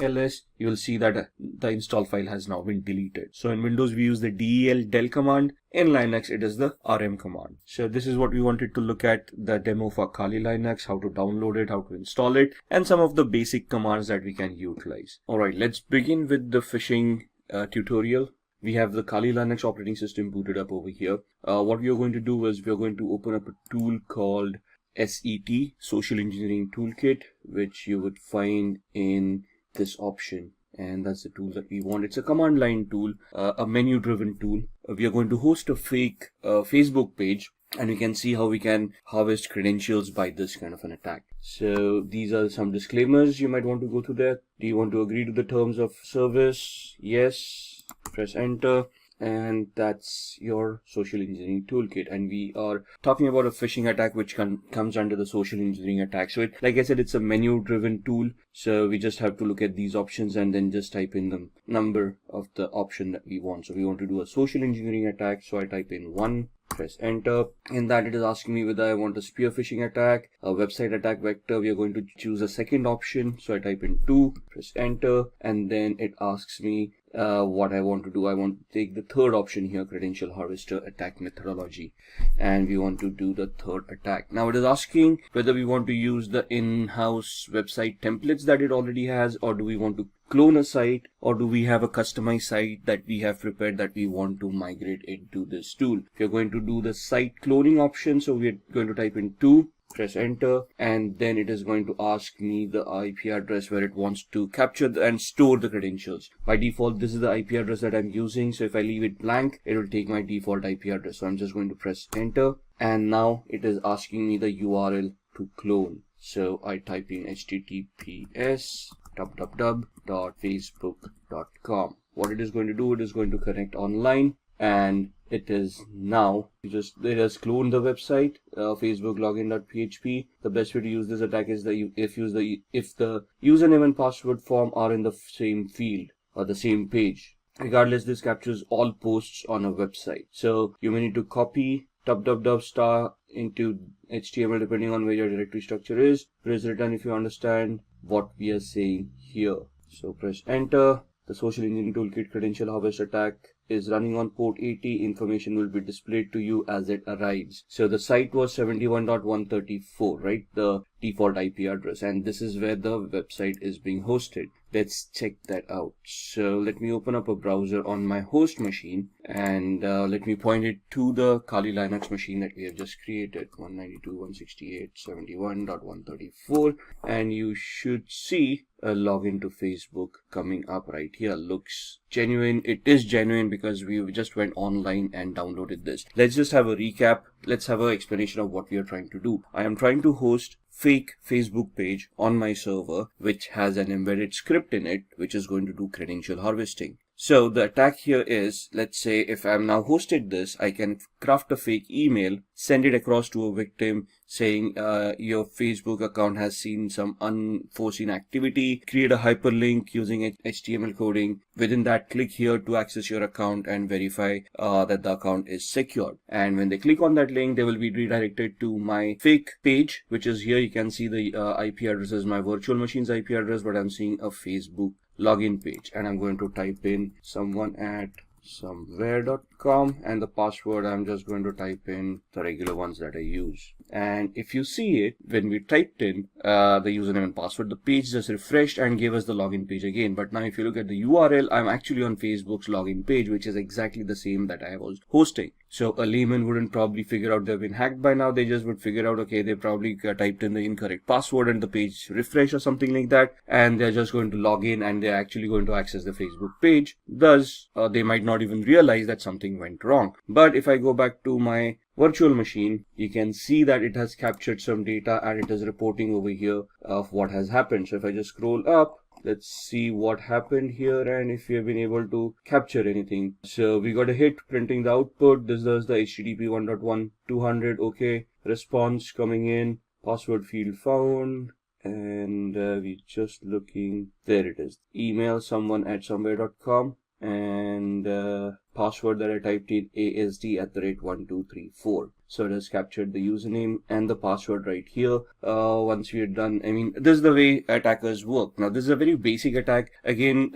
ls, you will see that the install file has now been deleted. So in Windows we use the del command. In Linux it is the rm command. So this is what we wanted to look at, the demo for Kali Linux, how to download it, how to install it, and some of the basic commands that we can utilize. Alright, let's begin with the phishing tutorial. We have the Kali Linux operating system booted up over here. What we are going to do is we are going to open up a tool called SET, Social Engineering Toolkit, which you would find in this option, and that's the tool that we want. It's a command line tool, a menu driven tool. We are going to host a fake Facebook page, and you can see how we can harvest credentials by this kind of an attack. So these are some disclaimers you might want to go through there. Do you want to agree to the terms of service? Yes. Press enter. And that's your social engineering toolkit. And we are talking about a phishing attack which comes under the social engineering attack. So like I said, it's a menu driven tool. So we just have to look at these options and then just type in the number of the option that we want. So we want to do a social engineering attack. So I type in 1, press enter. In that it is asking me whether I want a spear phishing attack, a website attack vector. We are going to choose a second option. So I type in 2, press enter, and then it asks me what I want to do. I want to take the third option here, credential harvester attack methodology, and we want to do the third attack. Now it is asking whether we want to use the in-house website templates that it already has, or do we want to clone a site, or do we have a customized site that we have prepared that we want to migrate into this tool. If you're going to do the site cloning option, so we're going to type in 2, press enter, and then it is going to ask me the IP address where it wants to capture and store the credentials. By default, this is the IP address that I'm using, so if I leave it blank, it will take my default IP address. So I'm just going to press enter, and now it is asking me the URL to clone. So I type in https://www.facebook.com. What it is going to do, it is going to connect online, and it is now it has cloned the website, Facebook login.php. The best way to use this attack is if the username and password form are in the same field or the same page. Regardless, this captures all posts on a website. So you may need to copy www into HTML depending on where your directory structure is. Press return if you understand what we are saying here. So press enter. The social engineering toolkit credential harvest attack is running on port 80, information will be displayed to you as it arrives. So the site was 71.134, right? The default IP address, and this is where the website is being hosted. Let's check that out. So let me open up a browser on my host machine, and let me point it to the Kali Linux machine that we have just created, 192.168.71.134, and you should see a login to Facebook coming up right here. Looks genuine. It is genuine because we just went online and downloaded this. Let's just have a recap. Let's have an explanation of what we are trying to do. I am trying to host fake Facebook page on my server, which has an embedded script in it, which is going to do credential harvesting. So the attack here is, let's say if I'm now hosted this, I can craft a fake email, send it across to a victim saying your Facebook account has seen some unforeseen activity, create a hyperlink using HTML coding. Within that, click here to access your account and verify that the account is secured. And when they click on that link, they will be redirected to my fake page, which is here. You can see the IP address is my virtual machine's IP address, but I'm seeing a Facebook login page, and I'm going to type in someone@somewhere.com, and the password I'm just going to type in the regular ones that I use. And if you see it, when we typed in the username and password, the page just refreshed and gave us the login page again. But now if you look at the URL, I'm actually on Facebook's login page, which is exactly the same that I was hosting. So a layman wouldn't probably figure out they've been hacked by now. They just would figure out, okay, they probably typed in the incorrect password and the page refresh or something like that, and they're just going to log in and they're actually going to access the Facebook page. Thus, they might not even realize that something went wrong. But if I go back to my virtual machine, you can see that it has captured some data and it is reporting over here of what has happened. So if I just scroll up, let's see what happened here and if we have been able to capture anything. So we got a hit printing the output. This does the HTTP 1.1.200. Okay, response coming in, password field found, and we're just looking. There it is. Email someone@somewhere.com, and password that I typed in ASD@1234. So it has captured the username and the password right here. Once we are done, I mean, this is the way attackers work. Now, this is a very basic attack. Again,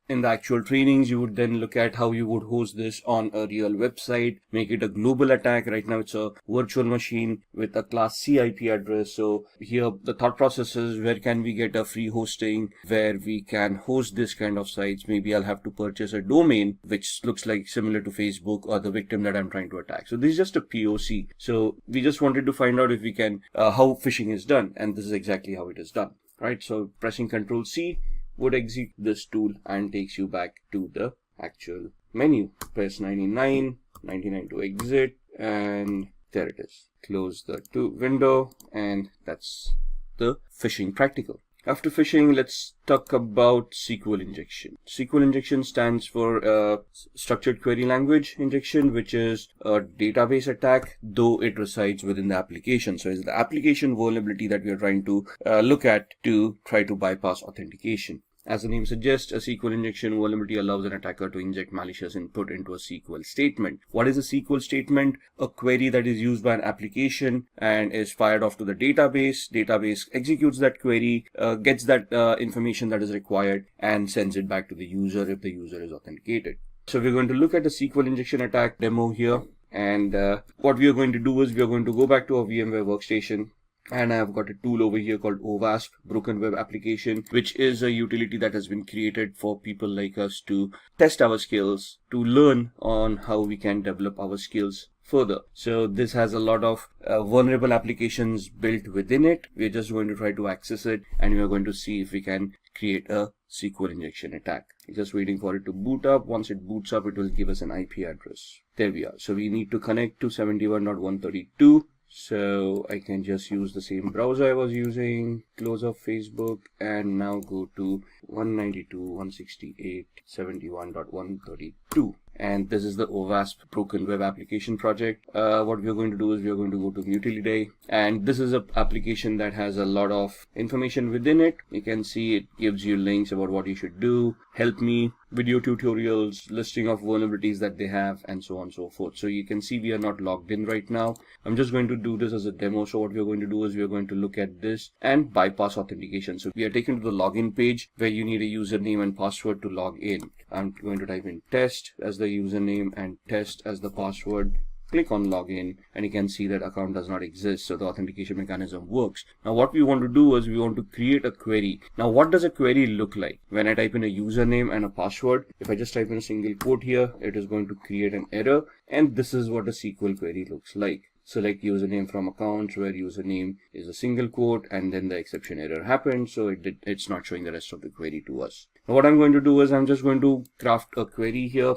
in the actual trainings, you would then look at how you would host this on a real website, make it a global attack. Right now, it's a virtual machine with a class C IP address. So here, the thought process is, where can we get a free hosting where we can host this kind of sites? Maybe I'll have to purchase a domain which looks like similar to Facebook or the victim that I'm trying to attack. So this is just a POC. So we just wanted to find out if we can, how phishing is done. And this is exactly how it is done, right? So pressing Ctrl C would exit this tool and takes you back to the actual menu. Press 99 to exit, and there it is. Close the window, and that's the phishing practical. After phishing, let's talk about SQL injection. SQL injection stands for structured query language injection, which is a database attack, though it resides within the application. So it's the application vulnerability that we are trying to look at to try to bypass authentication. As the name suggests, a SQL injection vulnerability allows an attacker to inject malicious input into a SQL statement. What is a SQL statement? A query that is used by an application and is fired off to the database. Database executes that query, gets that information that is required, and sends it back to the user if the user is authenticated. So we're going to look at a SQL injection attack demo here. And what we are going to do is we are going to go back to our VMware workstation. And I've got a tool over here called OWASP, Broken Web Application, which is a utility that has been created for people like us to test our skills, to learn on how we can develop our skills further. So this has a lot of vulnerable applications built within it. We're just going to try to access it, and we're going to see if we can create a SQL injection attack. Just waiting for it to boot up. Once it boots up, it will give us an IP address. There we are. So we need to connect to 71.132. So I can just use the same browser I was using, close up Facebook, and now go to 192.168.71.132. And this is the OWASP Broken Web Application project. What we are going to do is we are going to go to Utiliday, and this is an application that has a lot of information within it. You can see it gives you links about what you should do, help me, video tutorials, listing of vulnerabilities that they have, and so on and so forth. So you can see we are not logged in right now. I'm just going to do this as a demo. So what we are going to do is we are going to look at this and bypass authentication. So we are taken to the login page where you need a username and password to log in. I'm going to type in test as the username and test as the password. Click on login and you can see that account does not exist, so the authentication mechanism works. Now what we want to do is we want to create a query. Now what does a query look like? When I type in a username and a password, if I just type in a single quote here, it is going to create an error, and this is what a SQL query looks like. Select username from accounts where username is a single quote, and then the exception error happened, so it's not showing the rest of the query to us. Now what I'm going to do is I'm just going to craft a query here,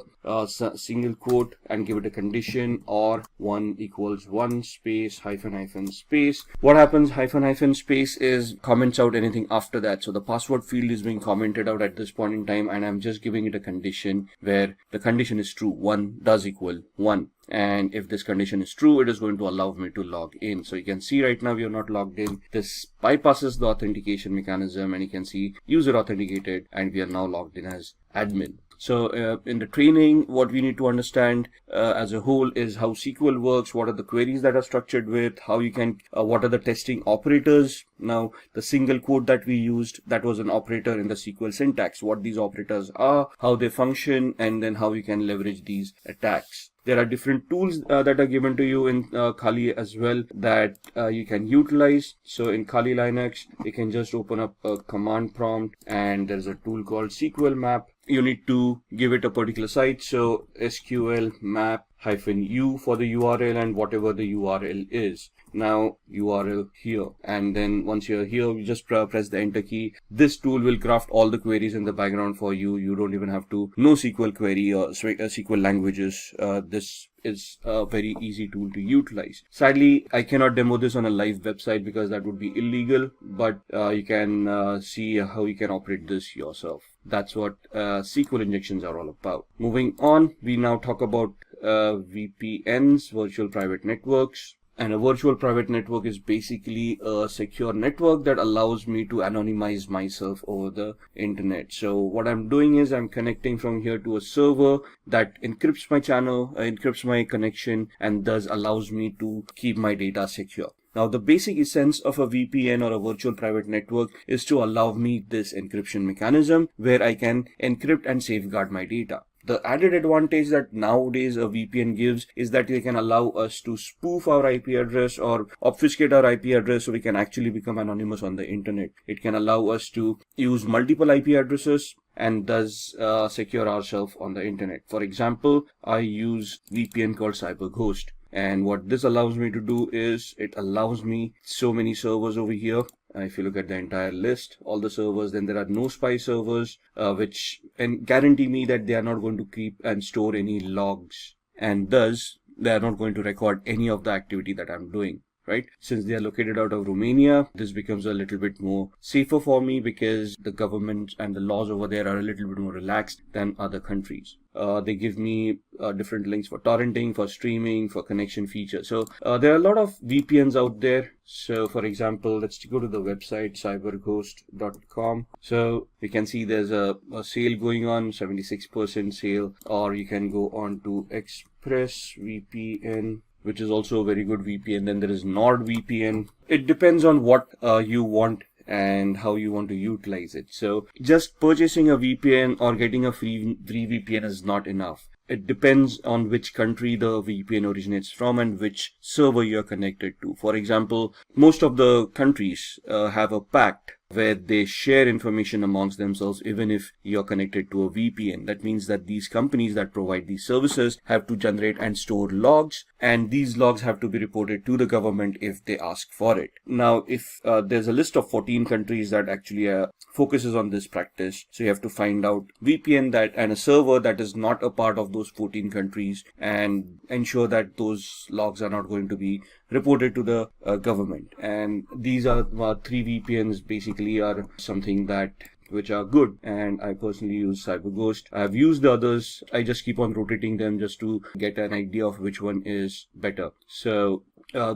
single quote, and give it a condition or 1 equals 1 space hyphen space. What happens, hyphen space is comments out anything after that. So the password field is being commented out at this point in time, and I'm just giving it a condition where the condition is true. 1 does equal 1. And if this condition is true, it is going to allow me to log in. So you can see right now we are not logged in. This bypasses the authentication mechanism, and you can see user authenticated, and we are now logged in as admin. So in the training, what we need to understand as a whole is how SQL works, what are the queries that are structured with, how you can, what are the testing operators. Now, the single quote that we used, that was an operator in the SQL syntax, what these operators are, how they function, and then how you can leverage these attacks. There are different tools that are given to you in Kali as well that you can utilize. So in Kali Linux, you can just open up a command prompt, and there's a tool called SQL map. You need to give it a particular site. So SQL map -u for the URL and whatever the URL is. Now URL here, and then once you're here, you just press the enter key. This tool will craft all the queries in the background for you. You don't even have to know SQL query or SQL languages. This is a very easy tool to utilize. Sadly, I cannot demo this on a live website because that would be illegal, but you can see how you can operate this yourself. That's what SQL injections are all about. Moving on, we now talk about VPNs, virtual private networks. And a virtual private network is basically a secure network that allows me to anonymize myself over the internet. So what I'm doing is I'm connecting from here to a server that encrypts my channel, encrypts my connection, and thus allows me to keep my data secure. Now, the basic essence of a VPN or a virtual private network is to allow me this encryption mechanism where I can encrypt and safeguard my data. The added advantage that nowadays a VPN gives is that they can allow us to spoof our IP address or obfuscate our IP address so we can actually become anonymous on the internet. It can allow us to use multiple IP addresses and thus secure ourselves on the internet. For example, I use VPN called CyberGhost. And what this allows me to do is it allows me so many servers over here. If you look at the entire list, all the servers, then there are no spy servers, which guarantee me that they are not going to keep and store any logs. And thus, they are not going to record any of the activity that I'm doing. Right? Since they are located out of Romania, this becomes a little bit more safer for me because the government and the laws over there are a little bit more relaxed than other countries. They give me different links for torrenting, for streaming, for connection features. So there are a lot of VPNs out there. So for example, let's go to the website cyberghost.com. So we can see there's a sale going on, 76% sale, or you can go on to ExpressVPN, which is also a very good VPN. Then there is NordVPN. It depends on what you want and how you want to utilize it. So just purchasing a VPN or getting a free VPN is not enough. It depends on which country the VPN originates from and which server you're connected to. For example, most of the countries have a pact where they share information amongst themselves even if you're connected to a VPN. That means that these companies that provide these services have to generate and store logs, and these logs have to be reported to the government if they ask for it. Now, if there's a list of 14 countries that actually focuses on this practice, so you have to find out VPN that and a server that is not a part of those 14 countries and ensure that those logs are not going to be reported to the government. And these are 3 VPNs basically are something that which are good, and I personally use CyberGhost. I've used the others. I just keep on rotating them just to get an idea of which one is better. So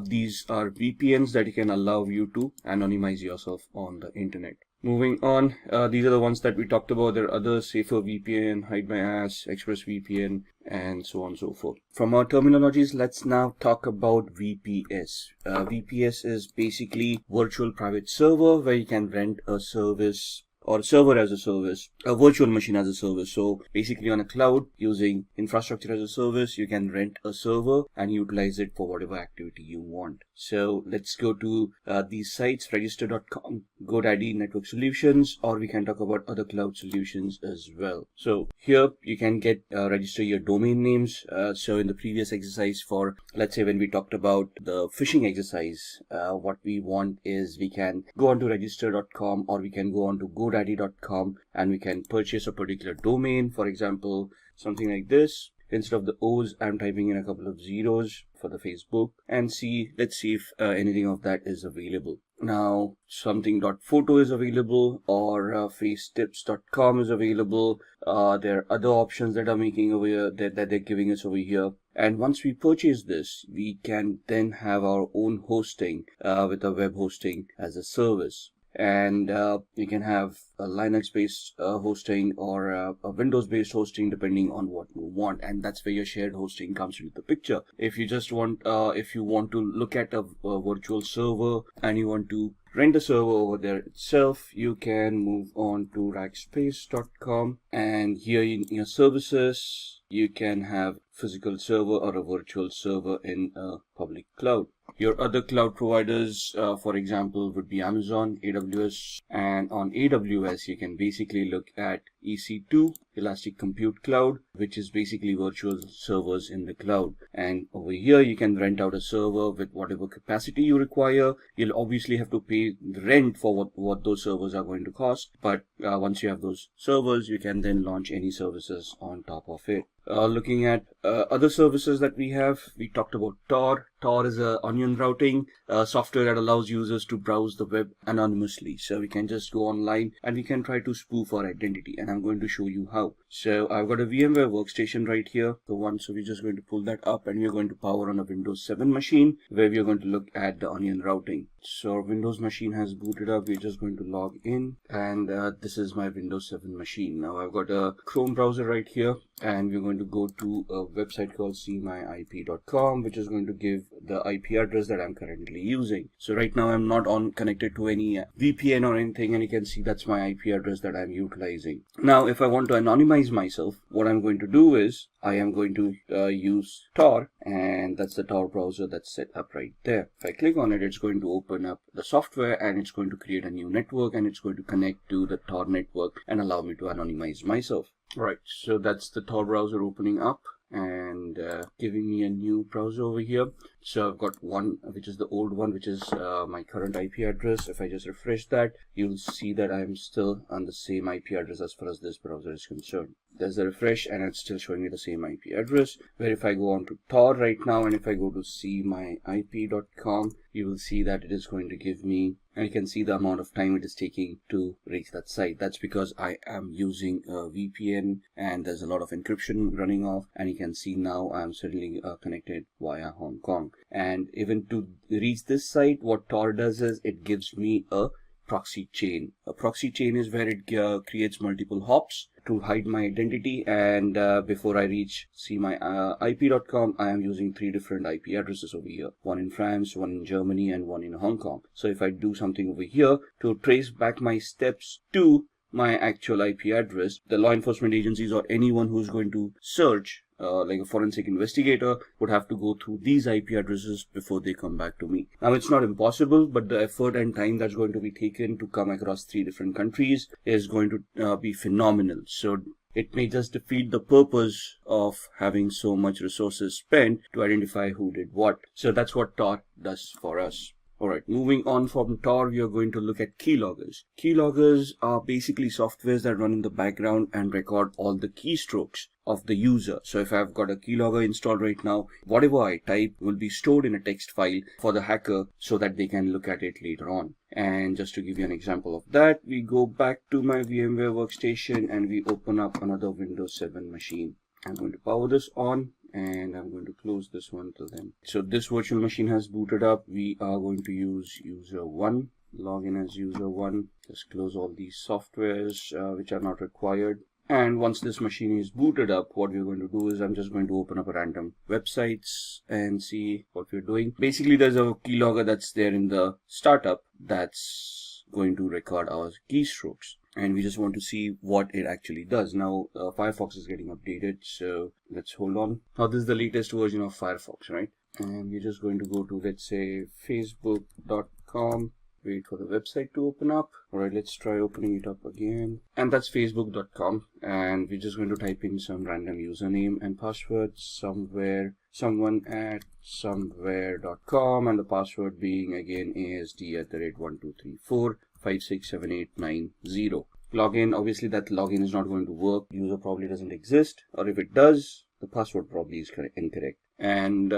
these are VPNs that can allow you to anonymize yourself on the internet. Moving on, these are the ones that we talked about. There are others, Safer VPN, Hide My Ass, ExpressVPN, and so on and so forth. From our terminologies, let's now talk about VPS. VPS is basically virtual private server where you can rent a service or server as a service, a virtual machine as a service. So basically on a cloud using infrastructure as a service, you can rent a server and utilize it for whatever activity you want. So let's go to these sites, register.com, GoDaddy, Network Solutions, or we can talk about other cloud solutions as well. So here you can get register your domain names. So in the previous exercise, for let's say when we talked about the phishing exercise, what we want is we can go on to register.com, or we can go on to godaddy.com, and we can purchase a particular domain. For example, something like this. Instead of the O's, I'm typing in a couple of zeros for the Facebook, and let's see if anything of that is available. Now something.photo is available, or facetips.com is available. There are other options that are making over here that they're giving us over here. And once we purchase this, we can then have our own hosting with a web hosting as a service. And we can have a Linux-based hosting or a Windows-based hosting, depending on what you want. And that's where your shared hosting comes into the picture. If you just want, if you want to look at a virtual server and you want to rent a server over there itself, you can move on to rackspace.com, and here in your services, you can have physical server or a virtual server in a public cloud. Your other cloud providers, for example, would be Amazon, AWS, and on AWS, you can basically look at EC2, Elastic Compute Cloud, which is basically virtual servers in the cloud. And over here, you can rent out a server with whatever capacity you require. You'll obviously have to pay the rent for what those servers are going to cost. But once you have those servers, you can then launch any services on top of it. Looking at other services that we have, we talked about Tor. Tor is a onion routing software that allows users to browse the web anonymously. So we can just go online and we can try to spoof our identity, and I'm going to show you how. So I've got a VMware workstation right here, the one. So we're just going to pull that up, and we're going to power on a Windows 7 machine where we're going to look at the onion routing. So our Windows machine has booted up. We're just going to log in, and this is my Windows 7 machine. Now I've got a Chrome browser right here, and we're going to go to a website called cmyip.com, which is going to give the IP address that I'm currently using. So right now I'm not connected to any VPN or anything, and you can see that's my IP address that I'm utilizing. Now if I want to anonymize myself, what I'm going to do is I am going to use Tor, and that's the Tor browser that's set up right there. If I click on it, it's going to open up the software, and it's going to create a new network, and it's going to connect to the Tor network and allow me to anonymize myself. Right, so that's the Tor browser opening up and giving me a new browser over here. So I've got one, which is the old one, which is my current IP address. If I just refresh that, you'll see that I'm still on the same IP address as far as this browser is concerned. There's a refresh, and it's still showing me the same IP address. Where if I go on to Tor right now, and if I go to cmyip.com, you will see that it is going to give me, and you can see the amount of time it is taking to reach that site. That's because I am using a VPN, and there's a lot of encryption running off, and you can see now I'm suddenly connected via Hong Kong. And even to reach this site, what Tor does is it gives me a proxy chain. A proxy chain is where it creates multiple hops to hide my identity, and before I reach cmyip.com, I am using 3 different IP addresses over here, one in France, one in Germany, and one in Hong Kong. So if I do something over here to trace back my steps to my actual IP address, the law enforcement agencies or anyone who's going to search, like a forensic investigator, would have to go through these IP addresses before they come back to me. Now it's not impossible, but the effort and time that's going to be taken to come across 3 different countries is going to be phenomenal. So it may just defeat the purpose of having so much resources spent to identify who did what. So that's what Tor does for us. Alright, moving on from Tor, we are going to look at keyloggers. Keyloggers are basically softwares that run in the background and record all the keystrokes of the user. So if I've got a keylogger installed right now, whatever I type will be stored in a text file for the hacker so that they can look at it later on. And just to give you an example of that, we go back to my VMware workstation and we open up another Windows 7 machine. I'm going to power this on, and I'm going to close this one till then. So this virtual machine has booted up. We are going to use user 1, log in as user 1, just close all these softwares which are not required. And once this machine is booted up, what we're going to do is I'm just going to open up a random websites and see what we're doing. Basically, there's a keylogger that's there in the startup that's going to record our keystrokes. and we just want to see what it actually does. Now Firefox is getting updated, so let's hold on. Now this is the latest version of Firefox, right? And we're just going to go to, let's say, facebook.com. Wait for the website to open up. Alright, let's try opening it up again. And that's facebook.com, and we're just going to type in some random username and password, someone at somewhere.com, and the password being again ASD@1234567890. Login, obviously that login is not going to work. User probably doesn't exist, or if it does, the password probably is incorrect. And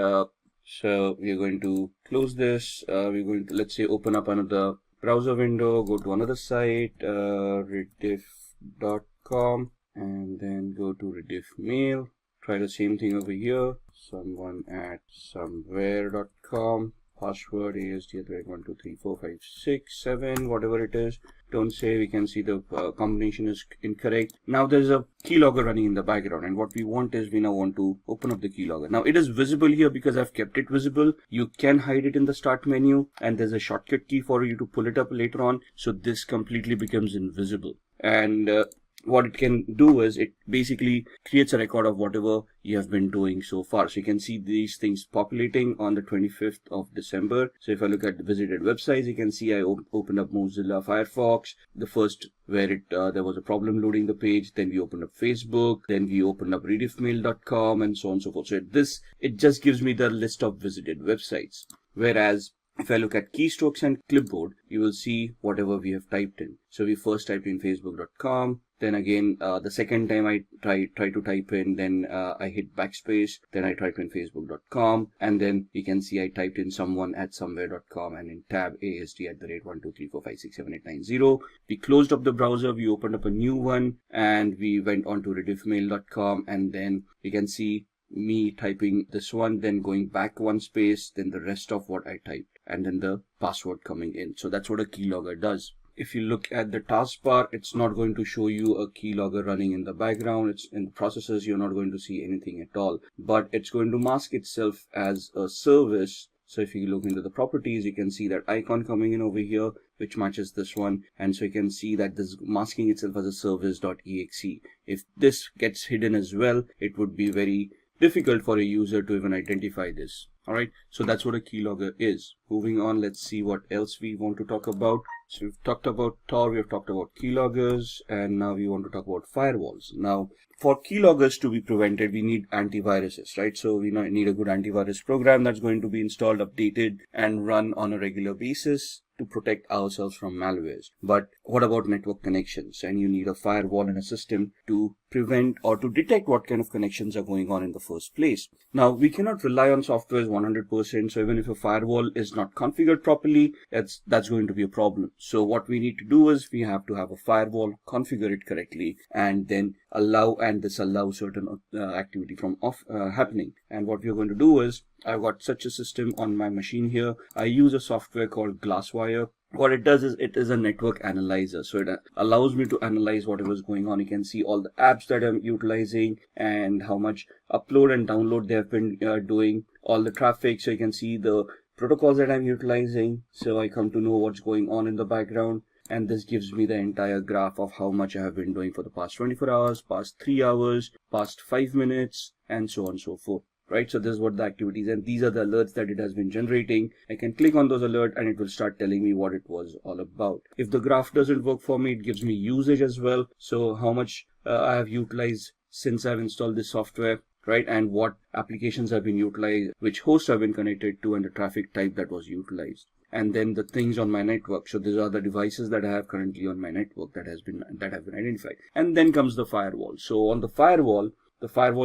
so we're going to close this. We're going to, let's say, open up another browser window, go to another site, rediff.com, and then go to rediff mail. Try the same thing over here, someone at somewhere.com, password ASD@12345678, whatever it is. Don't say, we can see the combination is incorrect. Now there's a keylogger running in the background, and what we want is, we now want to open up the keylogger. Now it is visible here because I've kept it visible. You can hide it in the start menu, and there's a shortcut key for you to pull it up later on, so this completely becomes invisible. And what it can do is, it basically creates a record of whatever you have been doing so far. So you can see these things populating on the 25th of December. So if I look at the visited websites, you can see I opened up Mozilla Firefox, the first where there was a problem loading the page. Then we opened up Facebook, then we opened up rediffmail.com, and so on and so forth. So it just gives me the list of visited websites. Whereas if I look at keystrokes and clipboard, you will see whatever we have typed in. So we first typed in facebook.com, then again the second time I try to type in, then I hit backspace, then I type in facebook.com, and then you can see I typed in someone at somewhere.com, and in tab ASD@1234567890. We closed up the browser, we opened up a new one, and we went on to rediffmail.com, and then you can see me typing this one, then going back one space, then the rest of what I typed, and then the password coming in. So that's what a keylogger does. If you look at the taskbar, it's not going to show you a keylogger running in the background. It's in the processes, you're not going to see anything at all, but it's going to mask itself as a service. So if you look into the properties, you can see that icon coming in over here, which matches this one. And so you can see that this is masking itself as a service.exe. If this gets hidden as well, it would be very difficult for a user to even identify this. Alright, so that's what a keylogger is. Moving on, let's see what else we want to talk about. So we've talked about Tor, we've talked about keyloggers, and now we want to talk about firewalls. Now, for keyloggers to be prevented, we need antiviruses, right? So we need a good antivirus program that's going to be installed, updated, and run on a regular basis to protect ourselves from malwares. But what about network connections? And you need a firewall and a system to prevent or to detect what kind of connections are going on in the first place. Now, we cannot rely on software 100%. So even if a firewall is not configured properly, that's going to be a problem. So what we need to do is, we have to have a firewall, configure it correctly, and then allow and disallow certain activity from happening. And what we're going to do is, I've got such a system on my machine here. I use a software called Glasswire. What it does is, it is a network analyzer. So it allows me to analyze whatever is going on. You can see all the apps that I'm utilizing and how much upload and download they have been doing, all the traffic. So you can see the protocols that I'm utilizing. So I come to know what's going on in the background. And this gives me the entire graph of how much I have been doing for the past 24 hours, past 3 hours, past 5 minutes, and so on and so forth. Right, so this is what the activities, and these are the alerts that it has been generating. I can click on those alerts and it will start telling me what it was all about. If the graph doesn't work for me, it gives me usage as well. So how much I have utilized since I've installed this software, right, and what applications have been utilized, which hosts have been connected to, and the traffic type that was utilized. And then the things on my network. So these are the devices that I have currently on my network that have been identified. And then comes the firewall. So on the firewall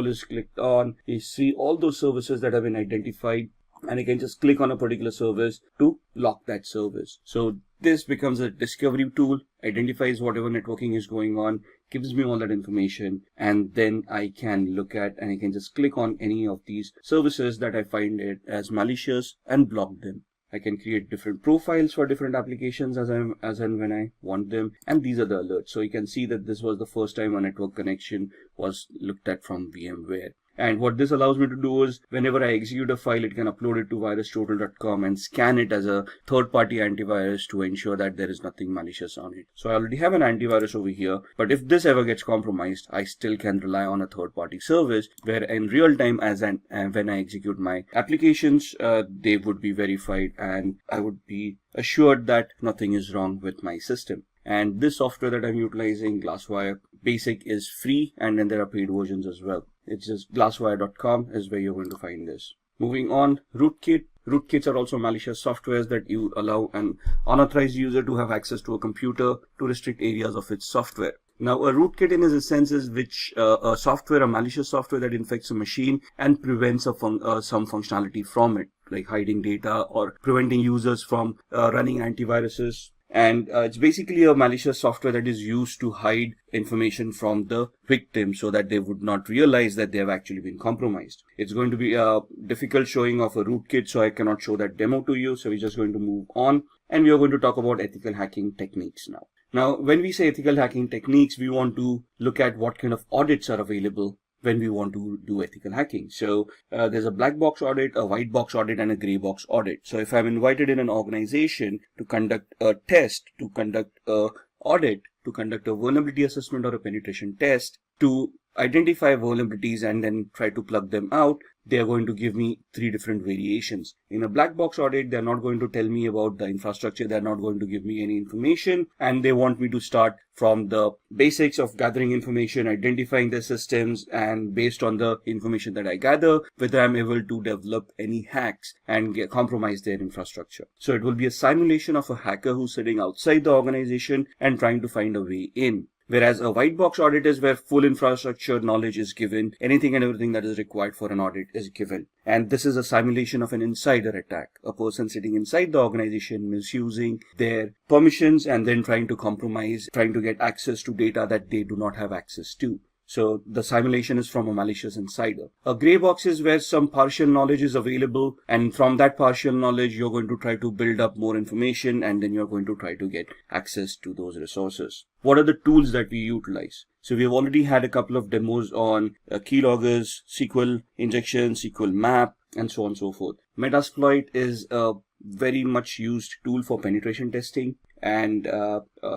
is clicked on. You see all those services that have been identified, and you can just click on a particular service to lock that service. So this becomes a discovery tool, identifies whatever networking is going on, gives me all that information, and then I can look at, and I can just click on any of these services that I find it as malicious and block them. I can create different profiles for different applications as and when I want them. And these are the alerts. So you can see that this was the first time a network connection was looked at from VMware. And what this allows me to do is whenever I execute a file, it can upload it to virustotal.com and scan it as a third-party antivirus to ensure that there is nothing malicious on it. So I already have an antivirus over here, but if this ever gets compromised, I still can rely on a third-party service where in real time when I execute my applications, they would be verified and I would be assured that nothing is wrong with my system. And this software that I'm utilizing, Glasswire Basic, is free, and then there are paid versions as well. It's just glasswire.com is where you're going to find this. Moving on, rootkit. Rootkits are also malicious softwares that you allow an unauthorized user to have access to a computer to restrict areas of its software. Now, a rootkit in its sense is a malicious software that infects a machine and prevents some functionality from it, like hiding data or preventing users from running antiviruses. And it's basically a malicious software that is used to hide information from the victim so that they would not realize that they have actually been compromised. It's going to be a difficult showing of a rootkit, so I cannot show that demo to you. So we're just going to move on, and we are going to talk about ethical hacking techniques now. Now, when we say ethical hacking techniques, we want to look at what kind of audits are available when we want to do ethical hacking. So there's a black box audit, a white box audit, and a gray box audit. So if I'm invited in an organization to conduct a test, to conduct a audit, to conduct a vulnerability assessment or a penetration test, to identify vulnerabilities and then try to plug them out, they are going to give me 3 different variations. In a black box audit, they're not going to tell me about the infrastructure, they're not going to give me any information, and they want me to start from the basics of gathering information, identifying the systems, and based on the information that I gather, whether I'm able to develop any hacks and compromise their infrastructure. So it will be a simulation of a hacker who's sitting outside the organization and trying to find a way in. Whereas a white box audit is where full infrastructure knowledge is given, anything and everything that is required for an audit is given. And this is a simulation of an insider attack, a person sitting inside the organization misusing their permissions and then trying to compromise, trying to get access to data that they do not have access to. So the simulation is from a malicious insider. A gray box is where some partial knowledge is available, and from that partial knowledge, you're going to try to build up more information, and then you're going to try to get access to those resources. What are the tools that we utilize? So we have already had a couple of demos on keyloggers, SQL injection, SQL map, and so on and so forth. Metasploit is a very much used tool for penetration testing, and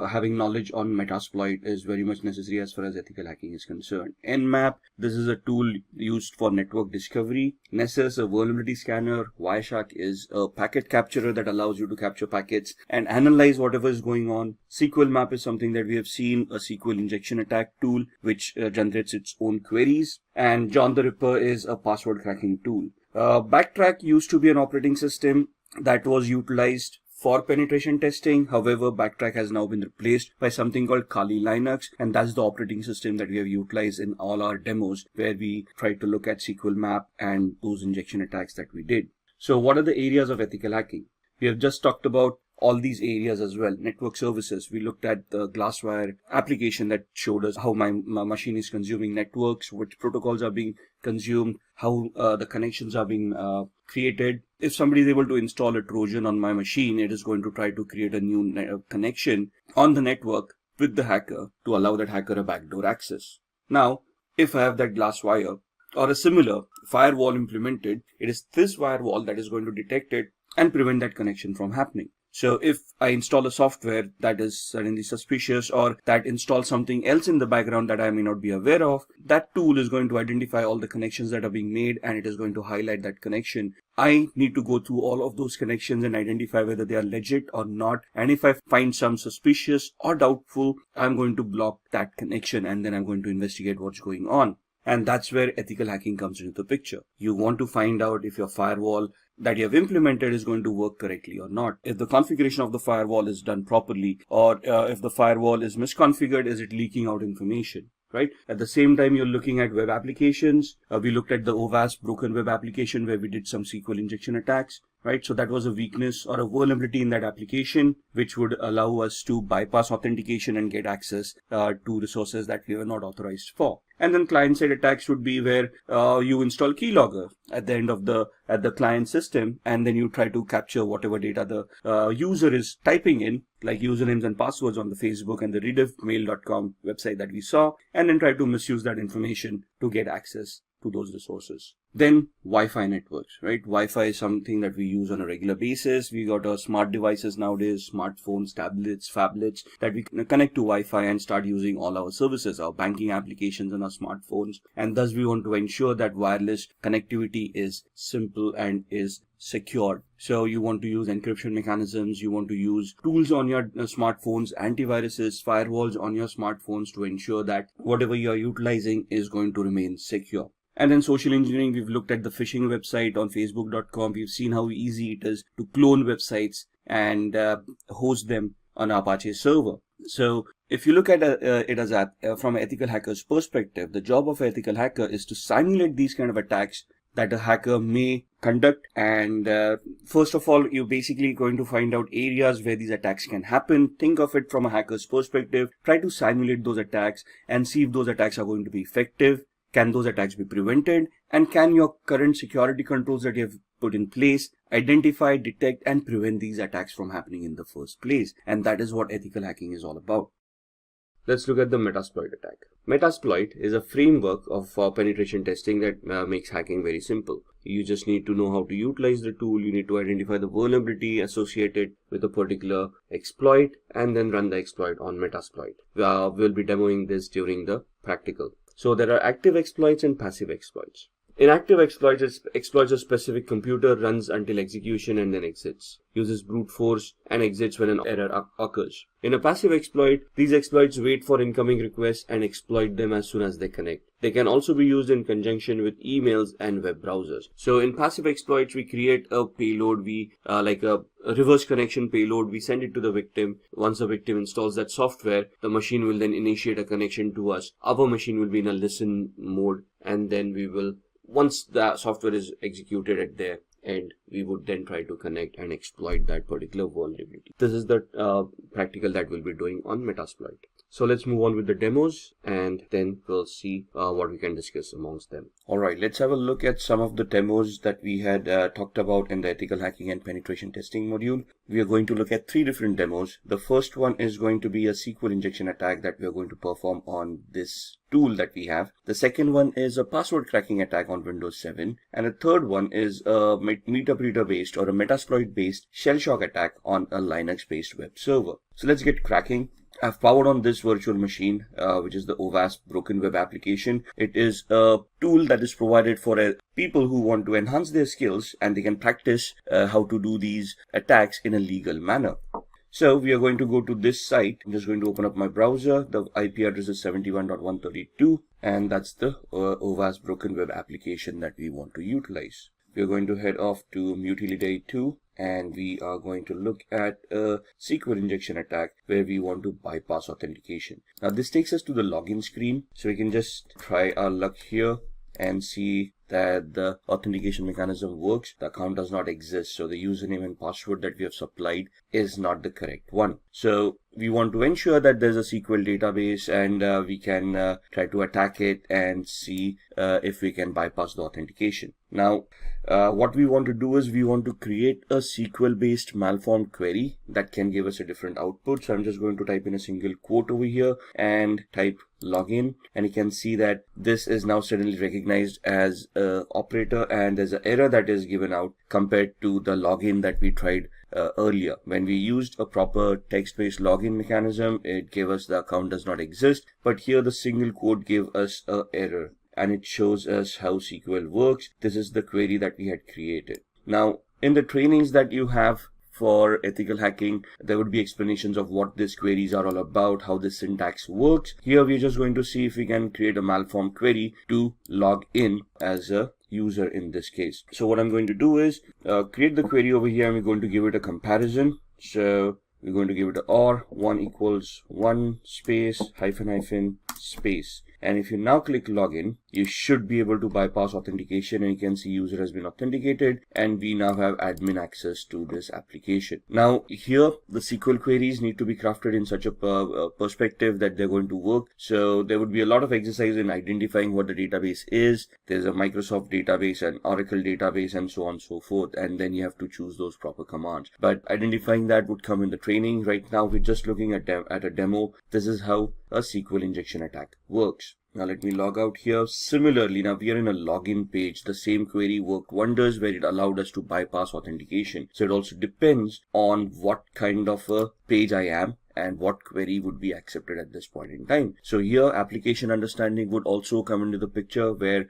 having knowledge on Metasploit is very much necessary as far as ethical hacking is concerned. Nmap, this is a tool used for network discovery. Nessus, a vulnerability scanner. Wireshark is a packet capturer that allows you to capture packets and analyze whatever is going on. SQL map is something that we have seen, a SQL injection attack tool which generates its own queries. And John the Ripper is a password cracking tool. Backtrack used to be an operating system that was utilized for penetration testing. However, Backtrack has now been replaced by something called Kali Linux, and that's the operating system that we have utilized in all our demos where we try to look at SQL map and those injection attacks that we did. So what are the areas of ethical hacking? We have just talked about all these areas as well. Network services, we looked at the Glasswire application that showed us how my machine is consuming networks, which protocols are being consumed, how the connections are being created. If somebody is able to install a Trojan on my machine, it is going to try to create a new connection on the network with the hacker to allow that hacker a backdoor access. Now, if I have that Glasswire or a similar firewall implemented, it is this firewall that is going to detect it and prevent that connection from happening. So if I install a software that is suddenly suspicious or that installs something else in the background that I may not be aware of, that tool is going to identify all the connections that are being made and it is going to highlight that connection. I need to go through all of those connections and identify whether they are legit or not. And if I find some suspicious or doubtful, I'm going to block that connection and then I'm going to investigate what's going on. And that's where ethical hacking comes into the picture. You want to find out if your firewall that you have implemented is going to work correctly or not. If the configuration of the firewall is done properly, or if the firewall is misconfigured, is it leaking out information, right? At the same time, you're looking at web applications. We looked at the OWASP broken web application where we did some SQL injection attacks, right? So that was a weakness or a vulnerability in that application, which would allow us to bypass authentication and get access to resources that we were not authorized for. And then client-side attacks would be where you install keylogger at the end of the client system, and then you try to capture whatever data the user is typing in, like usernames and passwords on the Facebook and the rediffmail.com website that we saw, and then try to misuse that information to get access to those resources. Then Wi-Fi networks, right? Wi-Fi is something that we use on a regular basis. We got our smart devices nowadays, smartphones, tablets, phablets, that we can connect to Wi-Fi and start using all our services, our banking applications on our smartphones. And thus we want to ensure that wireless connectivity is simple and is secure. So you want to use encryption mechanisms, you want to use tools on your smartphones, antiviruses, firewalls on your smartphones to ensure that whatever you are utilizing is going to remain secure. And then social engineering, we've looked at the phishing website on facebook.com. We've seen how easy it is to clone websites and host them on Apache server. So if you look at it as from an ethical hacker's perspective, the job of an ethical hacker is to simulate these kind of attacks that a hacker may conduct. And first of all, you're basically going to find out areas where these attacks can happen. Think of it from a hacker's perspective. Try to simulate those attacks and see if those attacks are going to be effective. Can those attacks be prevented? And can your current security controls that you have put in place identify, detect, and prevent these attacks from happening in the first place? And that is what ethical hacking is all about. Let's look at the Metasploit attack. Metasploit is a framework of penetration testing that makes hacking very simple. You just need to know how to utilize the tool. You need to identify the vulnerability associated with a particular exploit and then run the exploit on Metasploit. We'll be demoing this during the practical. So there are active exploits and passive exploits. In active exploits, it exploits a specific computer, runs until execution and then exits, uses brute force and exits when an error occurs. In a passive exploit, these exploits wait for incoming requests and exploit them as soon as they connect. They can also be used in conjunction with emails and web browsers. So in passive exploits, we create a payload, like a reverse connection payload. We send it to the victim. Once the victim installs that software, the machine will then initiate a connection to us. Our machine will be in a listen mode, and then we will, once the software is executed at their end, we would then try to connect and exploit that particular vulnerability. This is the practical that we'll be doing on Metasploit. So let's move on with the demos and then we'll see what we can discuss amongst them. Alright, let's have a look at some of the demos that we had talked about in the ethical hacking and penetration testing module. We are going to look at 3 different demos. The first one is going to be a SQL injection attack that we are going to perform on this tool that we have. The second one is a password cracking attack on Windows 7. And the third one is a MetaBreeder based or a Metasploit based shell shock attack on a Linux based web server. So let's get cracking. I've powered on this virtual machine, which is the OWASP Broken Web application. It is a tool that is provided for people who want to enhance their skills and they can practice how to do these attacks in a legal manner. So we are going to go to this site. I'm just going to open up my browser. The IP address is 71.132 and that's the OWASP Broken Web application that we want to utilize. We are going to head off to Mutility 2. And we are going to look at a SQL injection attack where we want to bypass authentication. Now this takes us to the login screen. So we can just try our luck here and see that the authentication mechanism works. The account does not exist. So the username and password that we have supplied is not the correct one. So we want to ensure that there's a SQL database and we can try to attack it and see if we can bypass the authentication. Now, what we want to do is we want to create a SQL based malformed query that can give us a different output. So I'm just going to type in a single quote over here and type login, and you can see that this is now suddenly recognized as a operator and there's an error that is given out compared to the login that we tried earlier. When we used a proper text-based login mechanism, it gave us the account does not exist, but here the single quote gave us an error and it shows us how SQL works. This is the query that we had created. Now, in the trainings that you have for ethical hacking, there would be explanations of what these queries are all about, how the syntax works. Here we're just going to see if we can create a malformed query to log in as a user in this case. So what I'm going to do is create the query over here and we're going to give it a comparison. So we're going to give it a or 1 equals 1 space hyphen space. And if you now click login, you should be able to bypass authentication and you can see user has been authenticated and we now have admin access to this application. Now here the SQL queries need to be crafted in such a perspective that they're going to work. So there would be a lot of exercise in identifying what the database is. There's a Microsoft database and Oracle database and so on and so forth. And then you have to choose those proper commands. But identifying that would come in the training. Right now we're just looking at a demo. This is how a SQL injection attack works. Now let me log out here. Similarly, now we are in a login page. The same query worked wonders where it allowed us to bypass authentication. So it also depends on what kind of a page I am and what query would be accepted at this point in time. So here application understanding would also come into the picture, where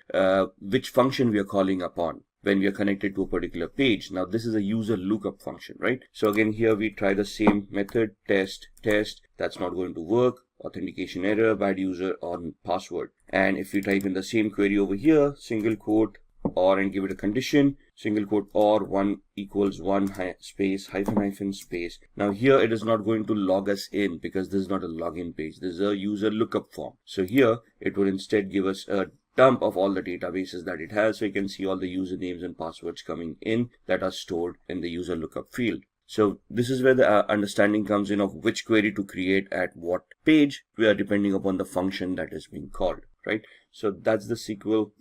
which function we are calling upon when we are connected to a particular page. Now this is a user lookup function, right? So again, here we try the same method, test. That's not going to work. Authentication error, bad user or password. And if we type in the same query over here, single quote or, and give it a condition, single quote or 1 equals 1 space hyphen space. Now here it is not going to log us in because this is not a login page. This is a user lookup form. So here it would instead give us a dump of all the databases that it has. So you can see all the usernames and passwords coming in that are stored in the user lookup field. So this is where the understanding comes in of which query to create at what page, we are depending upon the function that is being called, right? So that's the SQL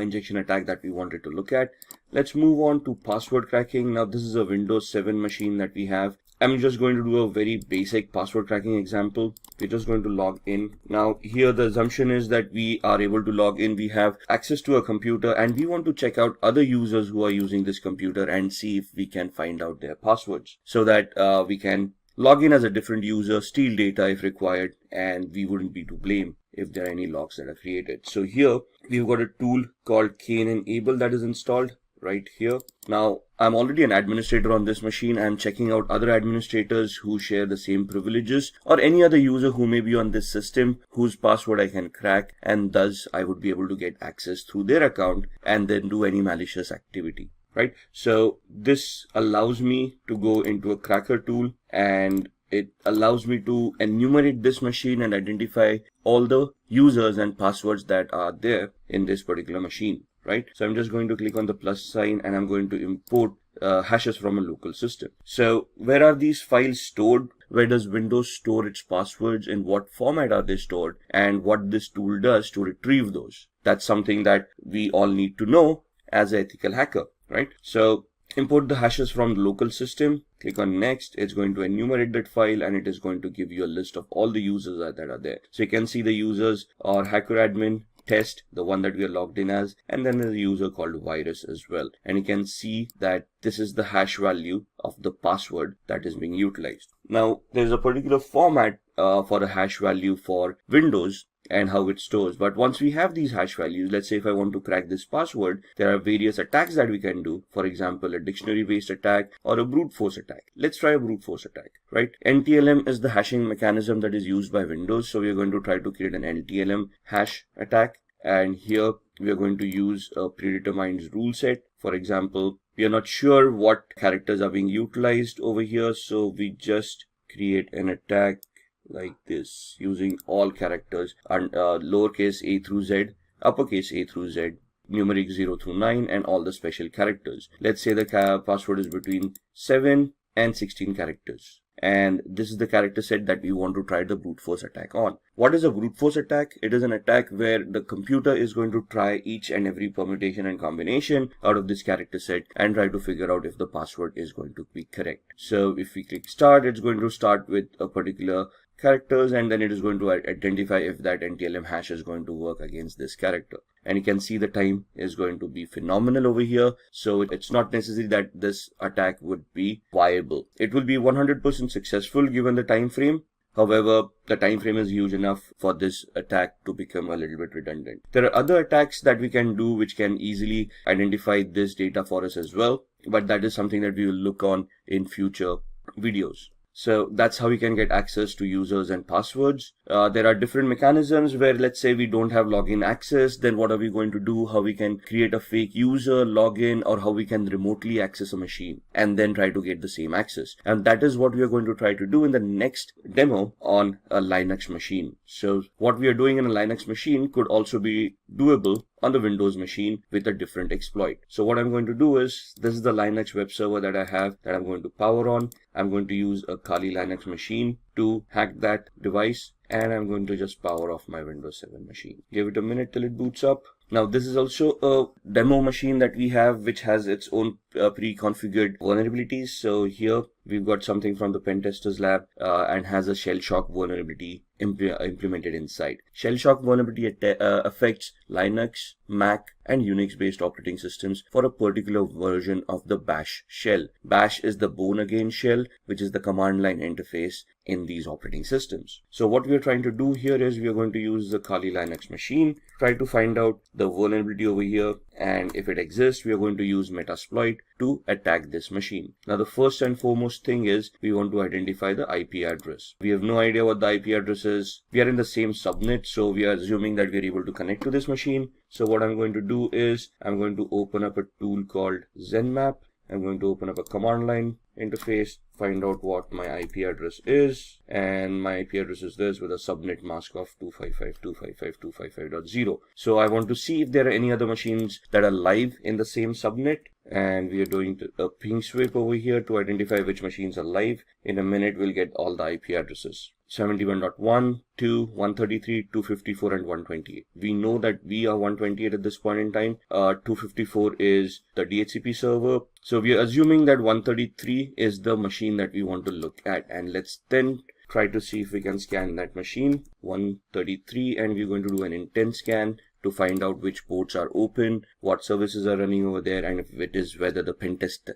injection attack that we wanted to look at. Let's move on to password cracking. Now this is a Windows 7 machine that we have. I'm just going to do a very basic password cracking example. We're just going to log in. Now here the assumption is that we are able to log in. We have access to a computer and we want to check out other users who are using this computer and see if we can find out their passwords, so that we can log in as a different user, steal data if required, and we wouldn't be to blame if there are any logs that are created. So here we've got a tool called Enable that is installed right here. Now I'm already an administrator on this machine. I'm checking out other administrators who share the same privileges, or any other user who may be on this system whose password I can crack, and thus I would be able to get access through their account and then do any malicious activity, right? So this allows me to go into a cracker tool, and it allows me to enumerate this machine and identify all the users and passwords that are there in this particular machine, right? So I'm just going to click on the plus sign and I'm going to import hashes from a local system. So where are these files stored? Where does Windows store its passwords? In what format are they stored? And what this tool does to retrieve those? That's something that we all need to know as an ethical hacker, right? So import the hashes from the local system, click on next. It's going to enumerate that file and it is going to give you a list of all the users that are there. So you can see the users are hacker admin, test, the one that we are logged in as, and then there's a user called virus as well. And you can see that this is the hash value of the password that is being utilized. Now there's a particular format for a hash value for Windows and how it stores. But once we have these hash values, let's say if I want to crack this password, there are various attacks that we can do. For example, a dictionary based attack or a brute force attack. Let's try a brute force attack, right? NTLM is the hashing mechanism that is used by Windows. So we're going to try to create an NTLM hash attack. And here we are going to use a predetermined rule set. For example, we are not sure what characters are being utilized over here. So we just create an attack like this using all characters and lowercase a through z, uppercase a through z, numeric 0 through 9, and all the special characters. Let's say the password is between 7 and 16 characters. And this is the character set that we want to try the brute force attack on. What is a brute force attack? It is an attack where the computer is going to try each and every permutation and combination out of this character set and try to figure out if the password is going to be correct. So if we click start, it's going to start with a particular characters, and then it is going to identify if that NTLM hash is going to work against this character. And you can see the time is going to be phenomenal over here. So it's not necessary that this attack would be viable. It will be 100% successful given the time frame. However, the time frame is huge enough for this attack to become a little bit redundant. There are other attacks that we can do which can easily identify this data for us as well, but that is something that we will look on in future videos. So that's how we can get access to users and passwords. There are different mechanisms where, let's say we don't have login access, then what are we going to do? How we can create a fake user, login, or how we can remotely access a machine and then try to get the same access. And that is what we are going to try to do in the next demo on a Linux machine. So what we are doing in a Linux machine could also be doable on the Windows machine with a different exploit. So what I'm going to do is, this is the Linux web server that I have that I'm going to power on. I'm going to use a Kali Linux machine to hack that device, and I'm going to just power off my Windows 7 machine. Give it a minute till it boots up. Now this is also a demo machine that we have which has its own pre-configured vulnerabilities. So here we've got something from the pen testers lab and has a shell shock vulnerability implemented inside. Shell shock vulnerability affects Linux, Mac, and Unix based operating systems for a particular version of the bash shell. Bash is the born again shell, which is the command line interface in these operating systems. So what we are trying to do here is we are going to use the Kali Linux machine, try to find out the vulnerability over here, and if it exists, we are going to use Metasploit to attack this machine. Now the first and foremost thing is we want to identify the IP address. We have no idea what the IP address is. We are in the same subnet, so we are assuming that we are able to connect to this machine. So what I'm going to do is I'm going to open up a tool called ZenMap. I'm going to open up a command line interface, find out what my IP address is, and my IP address is this with a subnet mask of 255.255.255.0. So I want to see if there are any other machines that are live in the same subnet, and we are doing a ping sweep over here to identify which machines are live. In a minute we'll get all the IP addresses. 71.1, 2, 133, 254, and 128. We know that we are 128 at this point in time. 254 is the DHCP server. So we are assuming that 133 is the machine that we want to look at. And let's then try to see if we can scan that machine, 133, and we're going to do an intent scan to find out which ports are open, what services are running over there, and if it is whether the pentest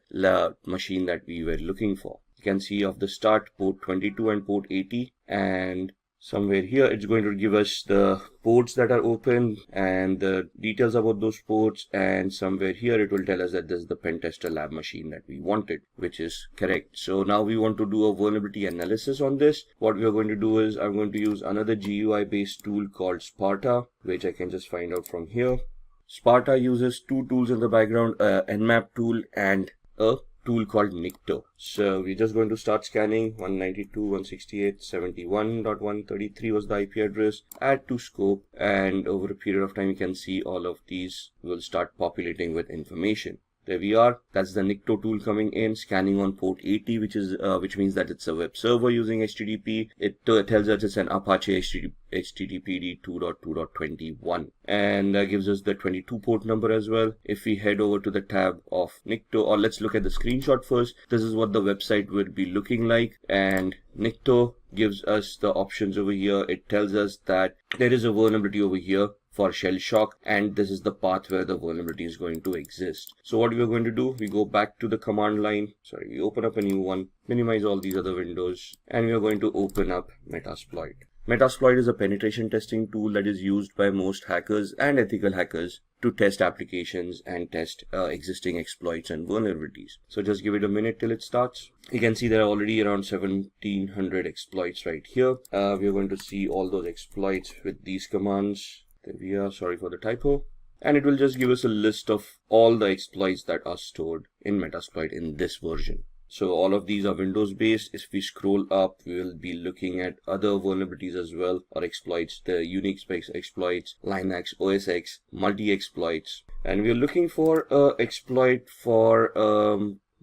machine that we were looking for. You can see off the start port 22 and port 80, and somewhere here it's going to give us the ports that are open and the details about those ports, and somewhere here it will tell us that this is the pentester lab machine that we wanted, which is correct. So now we want to do a vulnerability analysis on this. What we are going to do is I'm going to use another GUI based tool called Sparta, which I can just find out from here. Sparta uses two tools in the background, Nmap tool and a tool called Nikto. So we're just going to start scanning. 192.168.71.133 was the IP address. Add to scope, and over a period of time you can see all of these will start populating with information. There we are. That's the Nikto tool coming in, scanning on port 80, which means that it's a web server using HTTP. It tells us it's an Apache HTTPD 2.2.21, and gives us the 22 port number as well. If we head over to the tab of Nikto, or let's look at the screenshot first. This is what the website will be looking like, and Nikto gives us the options over here. It tells us that there is a vulnerability over here for shell shock, and this is the path where the vulnerability is going to exist. So what we are going to do, we go back to the command line, we open up a new one, minimize all these other windows, and we are going to open up Metasploit. Metasploit is a penetration testing tool that is used by most hackers and ethical hackers to test applications and test existing exploits and vulnerabilities. So just give it a minute till it starts. You can see there are already around 1700 exploits right here. We are going to see all those exploits with these commands. There we are, sorry for the typo. And it will just give us a list of all the exploits that are stored in Metasploit in this version. So all of these are Windows based. If we scroll up, we will be looking at other vulnerabilities as well, or exploits, the Unix based exploits, Linux, OS X, multi-exploits. And we are looking for an exploit for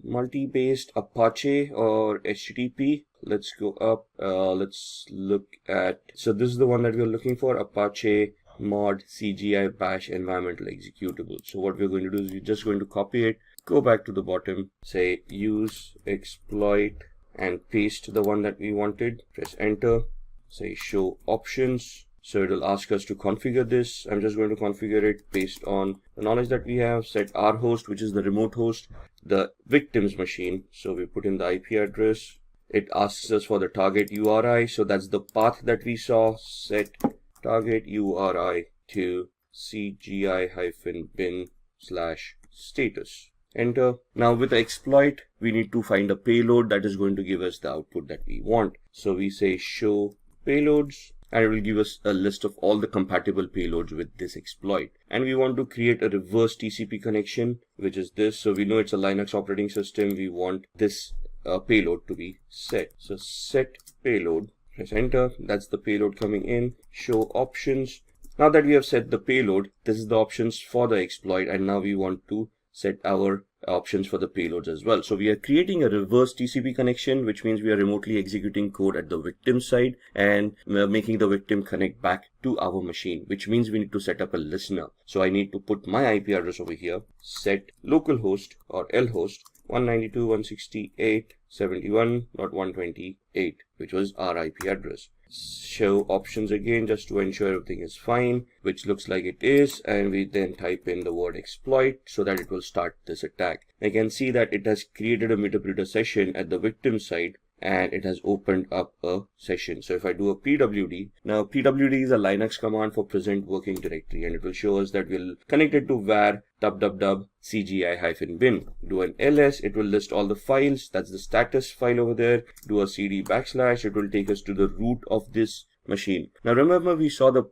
multi-based Apache or HTTP. Let's go up, let's look at, so this is the one that we are looking for, Apache mod CGI bash environmental executable. So what we're going to do is we're just going to copy it, go back to the bottom, say use exploit, and paste the one that we wanted. Press enter, say show options. So it will ask us to configure this. I'm just going to configure it based on the knowledge that we have. Set our host, which is the remote host, the victim's machine. So we put in the IP address. It asks us for the target URI. So that's the path that we saw. Set target URI to cgi-bin/status. Enter. Now with the exploit, we need to find a payload that is going to give us the output that we want. So we say show payloads, and it will give us a list of all the compatible payloads with this exploit. And we want to create a reverse TCP connection, which is this. So we know it's a Linux operating system. We want this payload to be set. So set payload. Press enter. That's the payload coming in. Show options. Now that we have set the payload, this is the options for the exploit, and now we want to set our options for the payloads as well. So we are creating a reverse TCP connection, which means we are remotely executing code at the victim side and we are making the victim connect back to our machine, which means we need to set up a listener. So I need to put my IP address over here, set localhost or lhost 192.168.71.128, which was our IP address. Show options again just to ensure everything is fine, which looks like it is, and we then type in the word exploit so that it will start this attack. I can see that it has created a meter session at the victim side, and it has opened up a session. So if I do a pwd, now pwd is a Linux command for present working directory, and it will show us that we'll connect it to var www cgi-bin. Do an ls, it will list all the files. That's the status file over there. Do a cd \, it will take us to the root of this machine. Now remember, we saw the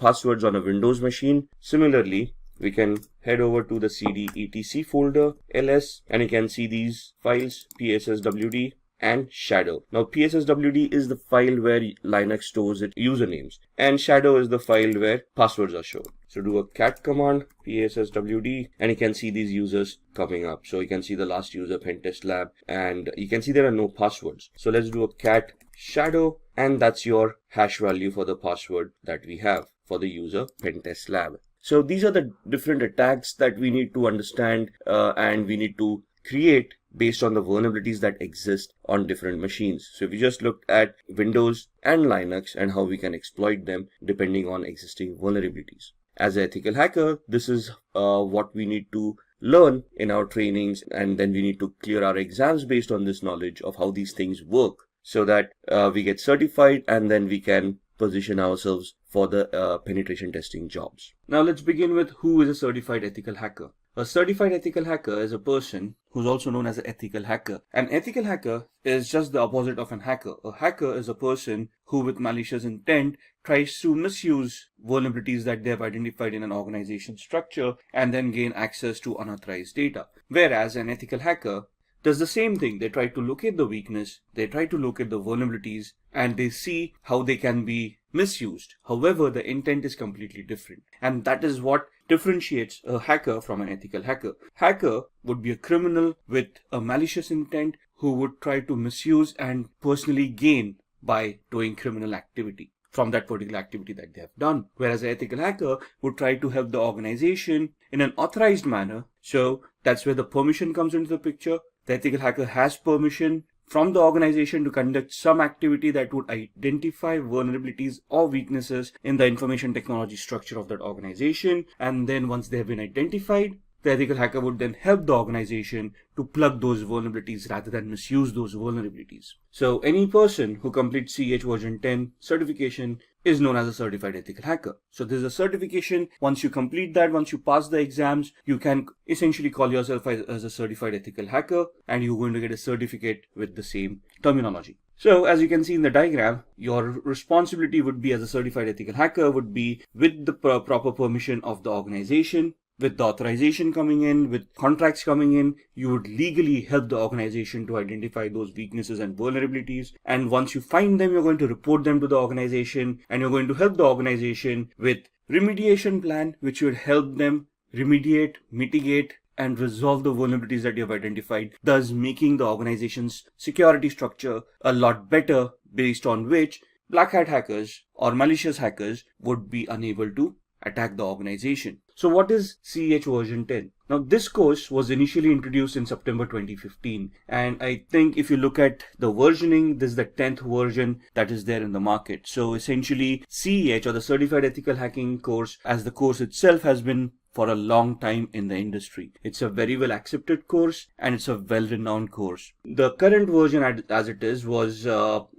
passwords on a Windows machine. Similarly, we can head over to the cd etc folder, ls, and you can see these files, psswd and shadow. Now psswd is the file where Linux stores its usernames, and shadow is the file where passwords are shown. So do a cat command, psswd, and you can see these users coming up. So you can see the last user, Pentest Lab, and you can see there are no passwords. So let's do a cat shadow, and that's your hash value for the password that we have for the user Pentest Lab. So these are the different attacks that we need to understand and we need to create based on the vulnerabilities that exist on different machines. So if you just looked at Windows and Linux and how we can exploit them depending on existing vulnerabilities. As an ethical hacker, this is what we need to learn in our trainings, and then we need to clear our exams based on this knowledge of how these things work, so that we get certified and then we can position ourselves for the penetration testing jobs. Now let's begin with who is a certified ethical hacker. A certified ethical hacker is a person who's also known as an ethical hacker. An ethical hacker is just the opposite of an hacker. A hacker is a person who, with malicious intent, tries to misuse vulnerabilities that they have identified in an organization structure and then gain access to unauthorized data. Whereas an ethical hacker does the same thing. They try to locate the weakness, they try to locate the vulnerabilities, and they see how they can be misused. However, the intent is completely different. And that is what differentiates a hacker from an ethical hacker. Hacker would be a criminal with a malicious intent who would try to misuse and personally gain by doing criminal activity from that particular activity that they have done. Whereas an ethical hacker would try to help the organization in an authorized manner. So that's where the permission comes into the picture. The ethical hacker has permission from the organization to conduct some activity that would identify vulnerabilities or weaknesses in the information technology structure of that organization. And then once they have been identified, the ethical hacker would then help the organization to plug those vulnerabilities rather than misuse those vulnerabilities. So any person who completes CH version 10 certification is known as a certified ethical hacker. So there's a certification. Once you complete that, once you pass the exams, you can essentially call yourself as a certified ethical hacker, and you're going to get a certificate with the same terminology. So as you can see in the diagram, your responsibility would be as a certified ethical hacker would be with the proper permission of the organization. With the authorization coming in, with contracts coming in, you would legally help the organization to identify those weaknesses and vulnerabilities. And once you find them, you're going to report them to the organization, and you're going to help the organization with remediation plan, which would help them remediate, mitigate, and resolve the vulnerabilities that you have identified, thus making the organization's security structure a lot better, based on which black hat hackers or malicious hackers would be unable to attack the organization. So what is CH version 10? Now this course was initially introduced in September 2015, and I think if you look at the versioning, this is the 10th version that is there in the market. So essentially CEH, or the Certified Ethical Hacking course, as the course itself, has been for a long time in the industry. It's a very well accepted course, and it's a well renowned course. The current version as it is was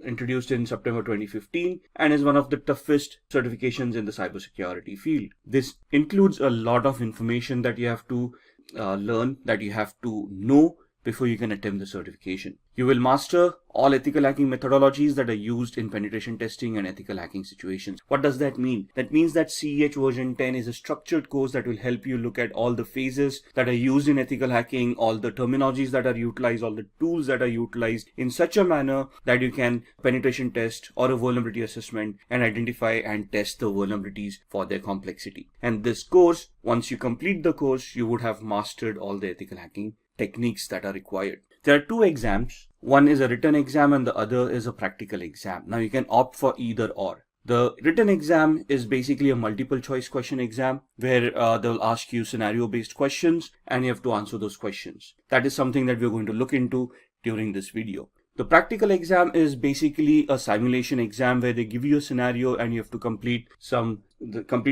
introduced in September 2015 and is one of the toughest certifications in the cybersecurity field. This includes a lot of information that you have to learn, that you have to know before you can attempt the certification. You will master all ethical hacking methodologies that are used in penetration testing and ethical hacking situations. What does that mean? That means that CEH version 10 is a structured course that will help you look at all the phases that are used in ethical hacking, all the terminologies that are utilized, all the tools that are utilized in such a manner that you can penetration test or a vulnerability assessment and identify and test the vulnerabilities for their complexity. And this course, once you complete the course, you would have mastered all the ethical hacking techniques that are required. There are two exams. One is a written exam and the other is a practical exam. Now you can opt for either or. The written exam is basically a multiple choice question exam where they'll ask you scenario based questions and you have to answer those questions. That is something that we're going to look into during this video. The practical exam is basically a simulation exam where they give you a scenario and you have to complete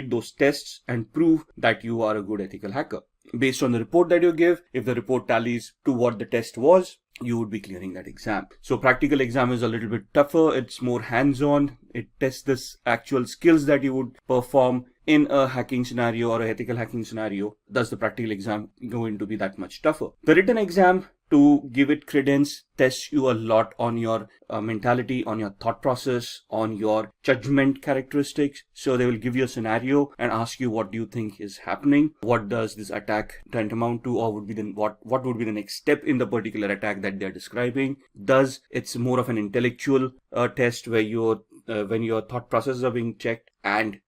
those tests and prove that you are a good ethical hacker. Based on the report that you give, if the report tallies to what the test was, you would be clearing that exam. So practical exam is a little bit tougher. It's more hands-on. It tests the actual skills that you would perform in a hacking scenario or a ethical hacking scenario. Thus the practical exam going to be that much tougher. The written exam, to give it credence, tests you a lot on your mentality, on your thought process, on your judgment characteristics. So they will give you a scenario and ask you what do you think is happening, what does this attack tantamount to, or what would be the next step in the particular attack that they're describing. Thus it's more of an intellectual test where when your thought processes are being checked and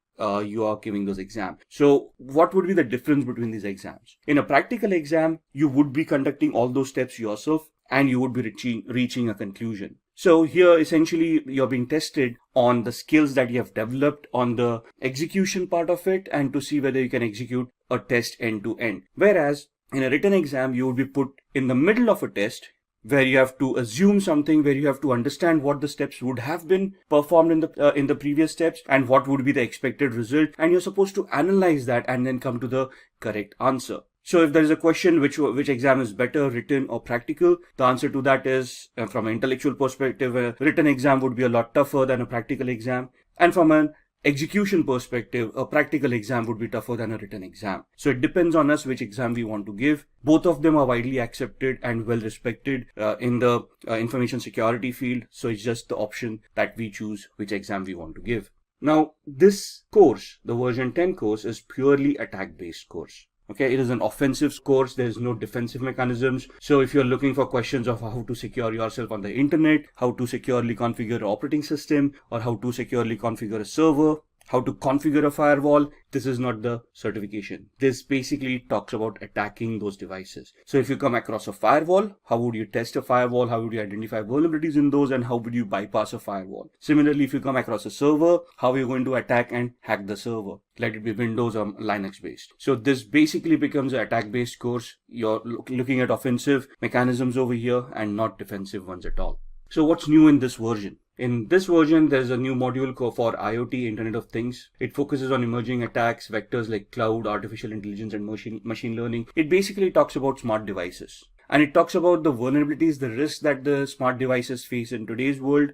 you are giving those exams. So what would be the difference between these exams? In a practical exam, you would be conducting all those steps yourself and you would be reaching a conclusion. So here essentially you're being tested on the skills that you have developed on the execution part of it and to see whether you can execute a test end to end. Whereas in a written exam, you would be put in the middle of a test where you have to assume something, where you have to understand what the steps would have been performed in the previous steps and what would be the expected result, and you're supposed to analyze that and then come to the correct answer. So if there is a question which exam is better, written or practical, the answer to that is from an intellectual perspective, a written exam would be a lot tougher than a practical exam, and from an execution perspective, a practical exam would be tougher than a written exam. So it depends on us which exam we want to give. Both of them are widely accepted and well respected in the information security field. So it's just the option that we choose which exam we want to give. Now, this course, the version 10 course, is purely attack based course. Okay, it is an offensive course. There is no defensive mechanisms. So if you're looking for questions of how to secure yourself on the internet, how to securely configure an operating system, or how to securely configure a server, how to configure a firewall, this is not the certification. This basically talks about attacking those devices. So if you come across a firewall, how would you test a firewall? How would you identify vulnerabilities in those? And how would you bypass a firewall? Similarly, if you come across a server, how are you going to attack and hack the server? Let it be Windows or Linux based. So this basically becomes an attack based course. You're looking at offensive mechanisms over here and not defensive ones at all. So what's new in this version? In this version, there's a new module for IoT, Internet of Things. It focuses on emerging attacks, vectors like cloud, artificial intelligence, and machine learning. It basically talks about smart devices. And it talks about the vulnerabilities, the risks that the smart devices face in today's world.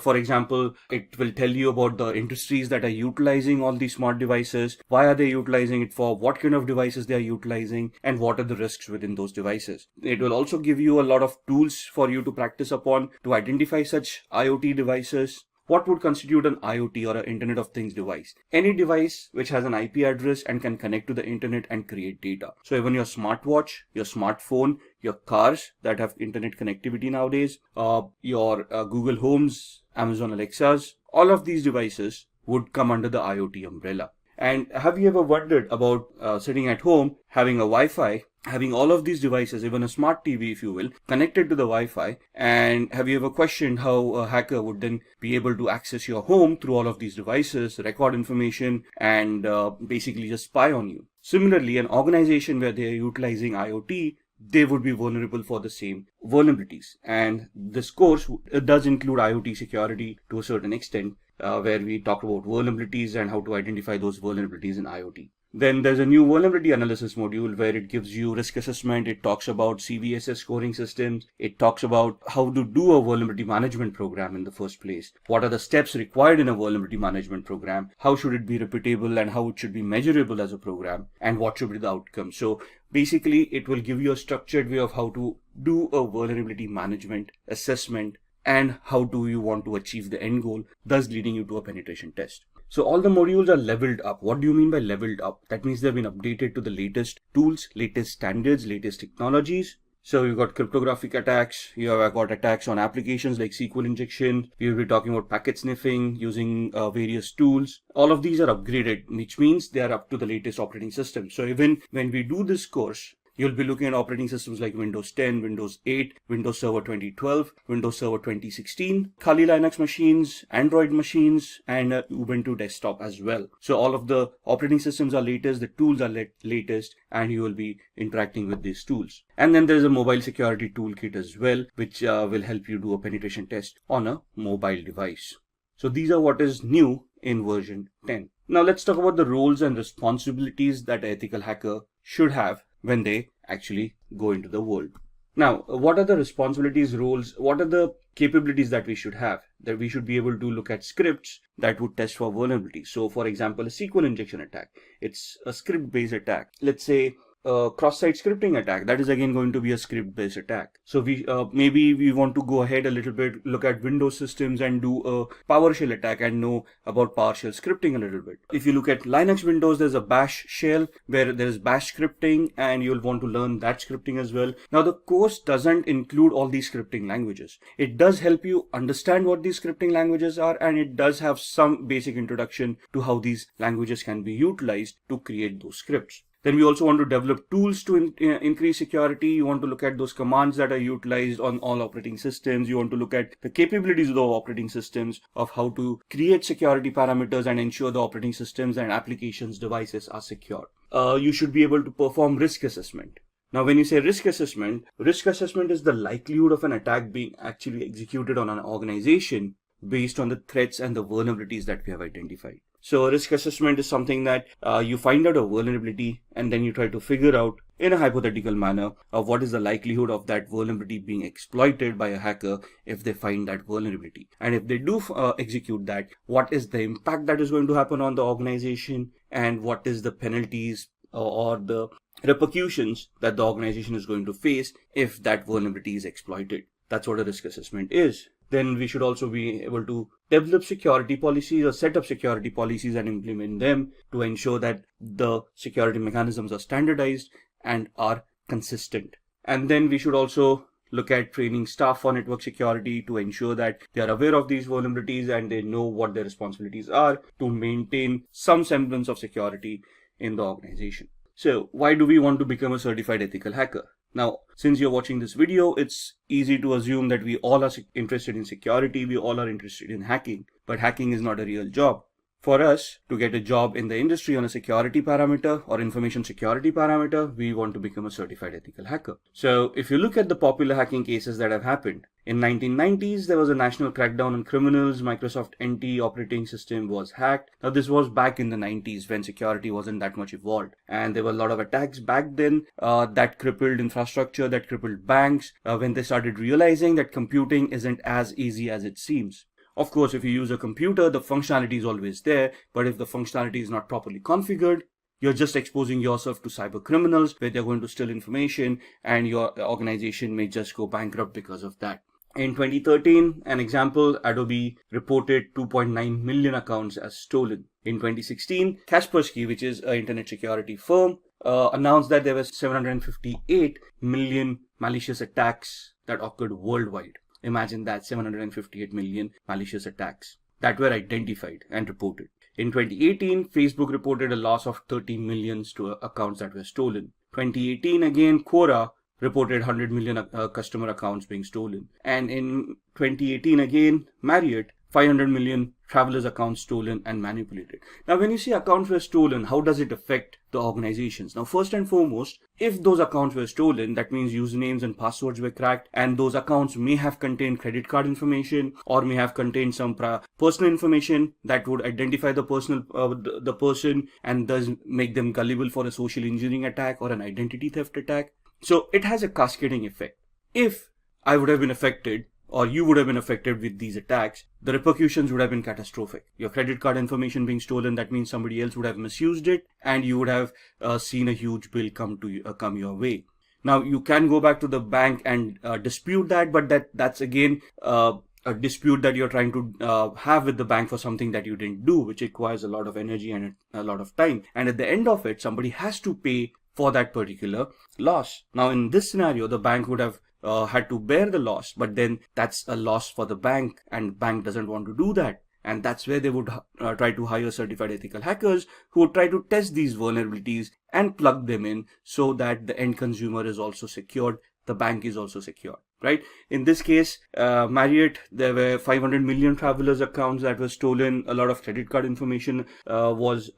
For example, it will tell you about the industries that are utilizing all these smart devices, why are they utilizing it for, what kind of devices they are utilizing, and what are the risks within those devices. It will also give you a lot of tools for you to practice upon to identify such IoT devices. What would constitute an IoT or an Internet of Things device? Any device which has an IP address and can connect to the internet and create data. So even your smartwatch, your smartphone, your cars that have internet connectivity nowadays, your Google Homes, Amazon Alexas, all of these devices would come under the IoT umbrella. And have you ever wondered about sitting at home, having a Wi-Fi, having all of these devices, even a smart TV, if you will, connected to the Wi-Fi? And have you ever questioned how a hacker would then be able to access your home through all of these devices, record information, and basically just spy on you? Similarly, an organization where they are utilizing IoT, they would be vulnerable for the same vulnerabilities. And this course does include IoT security to a certain extent, where we talk about vulnerabilities and how to identify those vulnerabilities in IoT. Then there's a new vulnerability analysis module where it gives you risk assessment. It talks about CVSS scoring systems. It talks about how to do a vulnerability management program in the first place. What are the steps required in a vulnerability management program? How should it be repeatable and how it should be measurable as a program? And what should be the outcome? So basically, it will give you a structured way of how to do a vulnerability management assessment and how do you want to achieve the end goal, thus leading you to a penetration test. So all the modules are leveled up. What do you mean by leveled up? That means they've been updated to the latest tools, latest standards, latest technologies. So you've got cryptographic attacks, you have got attacks on applications like SQL injection, we will be talking about packet sniffing using various tools. All of these are upgraded, which means they are up to the latest operating system. So even when we do this course, You'll be looking at operating systems like Windows 10, Windows 8, Windows Server 2012, Windows Server 2016, Kali Linux machines, Android machines, and Ubuntu desktop as well. So all of the operating systems are latest, the tools are latest, and you will be interacting with these tools. And then there's a mobile security toolkit as well, which will help you do a penetration test on a mobile device. So these are what is new in version 10. Now let's talk about the roles and responsibilities that an ethical hacker should have when they actually go into the world. Now, what are the responsibilities, roles, what are the capabilities that we should have? That we should be able to look at scripts that would test for vulnerabilities. So for example, a SQL injection attack, it's a script-based attack. Let's say a cross-site scripting attack, that is again going to be a script-based attack. So we maybe we want to go ahead a little bit, look at Windows systems and do a PowerShell attack and know about PowerShell scripting a little bit. If you look at Linux Windows, there's a bash shell where there is bash scripting, and you'll want to learn that scripting as well. Now the course doesn't include all these scripting languages. It does help you understand what these scripting languages are, and it does have some basic introduction to how these languages can be utilized to create those scripts. Then we also want to develop tools to increase security. You want to look at those commands that are utilized on all operating systems. You want to look at the capabilities of the operating systems, of how to create security parameters and ensure the operating systems and applications devices are secure. You should be able to perform risk assessment. Now, when you say risk assessment is the likelihood of an attack being actually executed on an organization based on the threats and the vulnerabilities that we have identified. So risk assessment is something that you find out a vulnerability and then you try to figure out in a hypothetical manner of what is the likelihood of that vulnerability being exploited by a hacker if they find that vulnerability. And if they do execute that, what is the impact that is going to happen on the organization, and what is the penalties or the repercussions that the organization is going to face if that vulnerability is exploited. That's what a risk assessment is. Then we should also be able to develop security policies or set up security policies and implement them to ensure that the security mechanisms are standardized and are consistent. And then we should also look at training staff for network security to ensure that they are aware of these vulnerabilities and they know what their responsibilities are to maintain some semblance of security in the organization. So why do we want to become a certified ethical hacker? Now, since you're watching this video, it's easy to assume that we all are interested in security, we all are interested in hacking, but hacking is not a real job. For us to get a job in the industry on a security parameter or information security parameter, we want to become a certified ethical hacker. So if you look at the popular hacking cases that have happened, in 1990s, there was a national crackdown on criminals. Microsoft NT operating system was hacked. Now this was back in the 90s when security wasn't that much evolved. And there were a lot of attacks back then that crippled infrastructure, that crippled banks, when they started realizing that computing isn't as easy as it seems. Of course, if you use a computer, the functionality is always there, but if the functionality is not properly configured, you're just exposing yourself to cyber criminals where they're going to steal information and your organization may just go bankrupt because of that. In 2013, an example, Adobe reported 2.9 million accounts as stolen. In 2016, Kaspersky, which is an internet security firm, announced that there were 758 million malicious attacks that occurred worldwide. Imagine that, 758 million malicious attacks that were identified and reported. In 2018, Facebook reported a loss of 30 million accounts that were stolen. 2018 again, Quora reported 100 million customer accounts being stolen. And in 2018 again, Marriott, 500 million travelers' accounts stolen and manipulated. Now, when you say accounts were stolen, how does it affect the organizations? Now, first and foremost, if those accounts were stolen, that means usernames and passwords were cracked, and those accounts may have contained credit card information or may have contained some personal information that would identify the person and thus make them gullible for a social engineering attack or an identity theft attack. So it has a cascading effect. If I would have been affected, or you would have been affected with these attacks, the repercussions would have been catastrophic. Your credit card information being stolen, that means somebody else would have misused it, and you would have seen a huge bill come your way. Now, you can go back to the bank and dispute that, but that's again a dispute that you're trying to have with the bank for something that you didn't do, which requires a lot of energy and a lot of time. And at the end of it, somebody has to pay for that particular loss. Now, in this scenario, the bank would have had to bear the loss, but then that's a loss for the bank, and bank doesn't want to do that. And that's where they would try to hire certified ethical hackers who would try to test these vulnerabilities and plug them in so that the end consumer is also secured, the bank is also secured, right? In this case, Marriott, there were 500 million travelers accounts that were stolen. A lot of credit card information was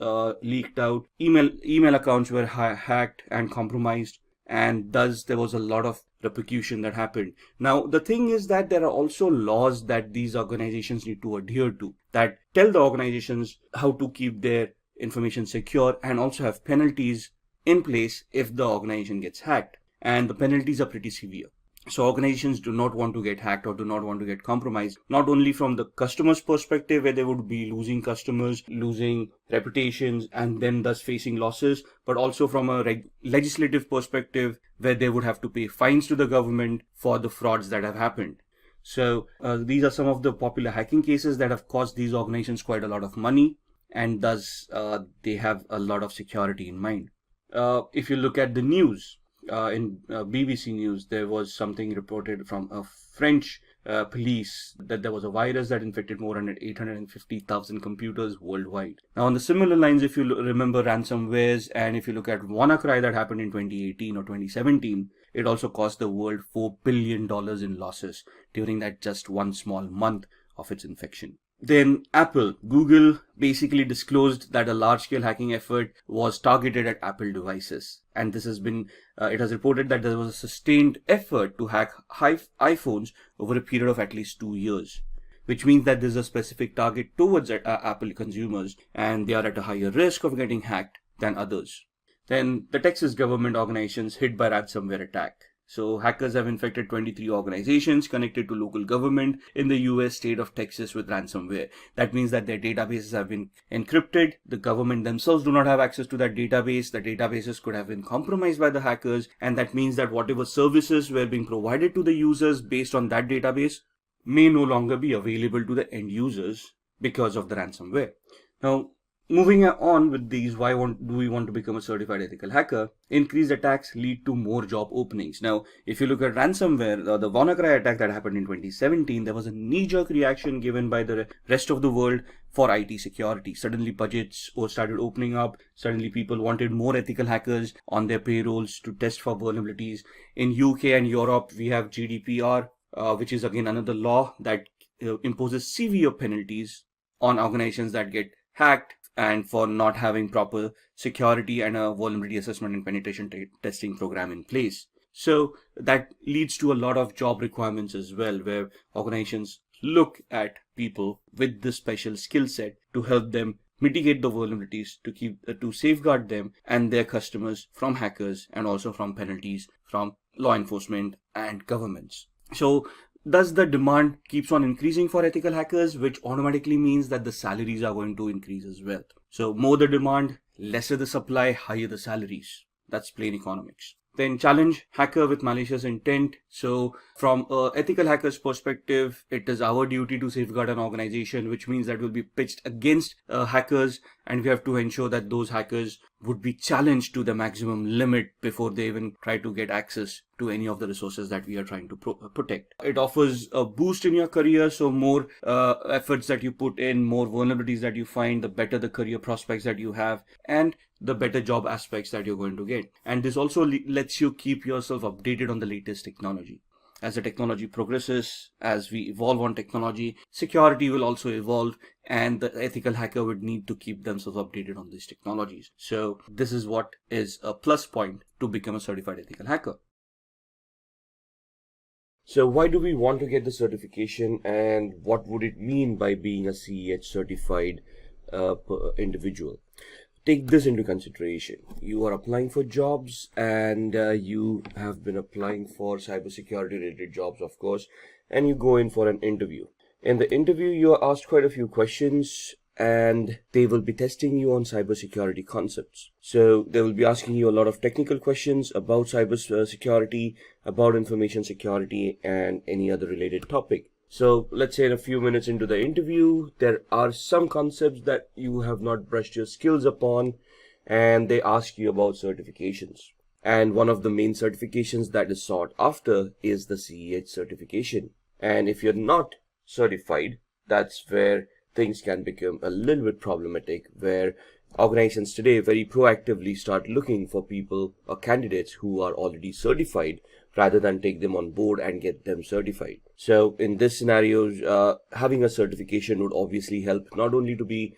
leaked out. Email accounts were hacked and compromised, and thus there was a lot of repercussion that happened. Now, the thing is that there are also laws that these organizations need to adhere to that tell the organizations how to keep their information secure, and also have penalties in place if the organization gets hacked. And the penalties are pretty severe. So organizations do not want to get hacked or do not want to get compromised, not only from the customer's perspective, where they would be losing customers, losing reputations, and then thus facing losses, but also from a legislative perspective, where they would have to pay fines to the government for the frauds that have happened. So these are some of the popular hacking cases that have cost these organizations quite a lot of money, and thus they have a lot of security in mind. If you look at the news, in BBC News, there was something reported from a French police that there was a virus that infected more than 850,000 computers worldwide. Now, on the similar lines, if you remember ransomwares, and if you look at WannaCry that happened in 2018 or 2017, it also cost the world $4 billion in losses during that just one small month of its infection. Then Google basically disclosed that a large-scale hacking effort was targeted at Apple devices. And this has been, it has reported that there was a sustained effort to hack iPhones over a period of at least 2 years, which means that there's a specific target towards Apple consumers, and they are at a higher risk of getting hacked than others. Then the Texas government organizations hit by ransomware attack. So hackers have infected 23 organizations connected to local government in the US state of Texas with ransomware. That means that their databases have been encrypted. The government themselves do not have access to that database. The databases could have been compromised by the hackers. And that means that whatever services were being provided to the users based on that database may no longer be available to the end users because of the ransomware. Now, moving on with these, why do we want to become a certified ethical hacker? Increased attacks lead to more job openings. Now, if you look at ransomware, the WannaCry attack that happened in 2017, there was a knee-jerk reaction given by the rest of the world for IT security. Suddenly budgets started opening up. Suddenly people wanted more ethical hackers on their payrolls to test for vulnerabilities. In UK and Europe, we have GDPR, which is again another law that imposes severe penalties on organizations that get hacked and for not having proper security and a vulnerability assessment and penetration testing program in place. So that leads to a lot of job requirements as well, where organizations look at people with this special skill set to help them mitigate the vulnerabilities, to safeguard them and their customers from hackers, and also from penalties from law enforcement and governments. So thus the demand keeps on increasing for ethical hackers, which automatically means that the salaries are going to increase as well. So more the demand, lesser the supply, higher the salaries. That's plain economics. Then challenge hacker with malicious intent. So from an ethical hacker's perspective, it is our duty to safeguard an organization, which means that will be pitched against hackers, and we have to ensure that those hackers would be challenged to the maximum limit before they even try to get access to any of the resources that we are trying to protect. It offers a boost in your career. So more efforts that you put in, more vulnerabilities that you find, the better the career prospects that you have, and the better job aspects that you're going to get. And this also lets you keep yourself updated on the latest technology. As the technology progresses, as we evolve on technology, security will also evolve, and the ethical hacker would need to keep themselves updated on these technologies. So this is what is a plus point to become a certified ethical hacker. So why do we want to get the certification, and what would it mean by being a CEH certified individual? Take this into consideration. You are applying for jobs, and you have been applying for cybersecurity related jobs, of course, and you go in for an interview. In the interview, you are asked quite a few questions, and they will be testing you on cybersecurity concepts. So they will be asking you a lot of technical questions about cybersecurity, about information security, and any other related topic. So let's say in a few minutes into the interview, there are some concepts that you have not brushed your skills upon, and they ask you about certifications. And one of the main certifications that is sought after is the CEH certification. And if you're not certified, that's where things can become a little bit problematic, where Organizations today very proactively start looking for people or candidates who are already certified rather than take them on board and get them certified. So in this scenario, having a certification would obviously help not only to be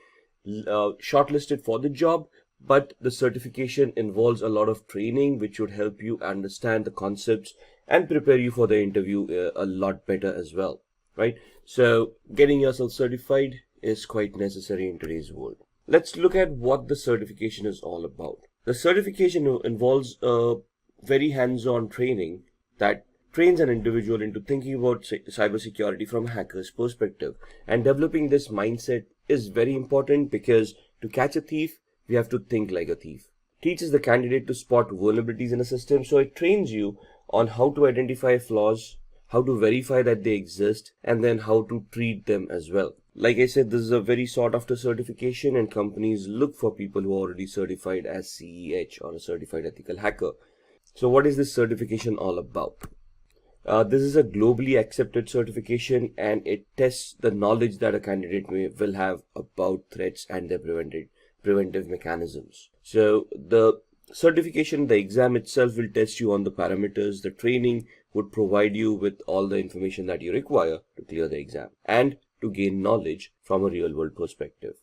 shortlisted for the job, but the certification involves a lot of training which would help you understand the concepts and prepare you for the interview a lot better as well, right? So getting yourself certified is quite necessary in today's world. Let's look at what the certification is all about. The certification involves a very hands-on training that trains an individual into thinking about cybersecurity from a hacker's perspective. And developing this mindset is very important because to catch a thief, we have to think like a thief. Teaches the candidate to spot vulnerabilities in a system, so it trains you on how to identify flaws, how to verify that they exist, and then how to treat them as well. Like I said, this is a very sought after certification, and companies look for people who are already certified as CEH or a certified ethical hacker. So what is this certification all about? This is a globally accepted certification, and it tests the knowledge that a candidate will have about threats and their preventive mechanisms. So the certification, the exam itself will test you on the parameters. The training would provide you with all the information that you require to clear the exam and to gain knowledge from a real world perspective.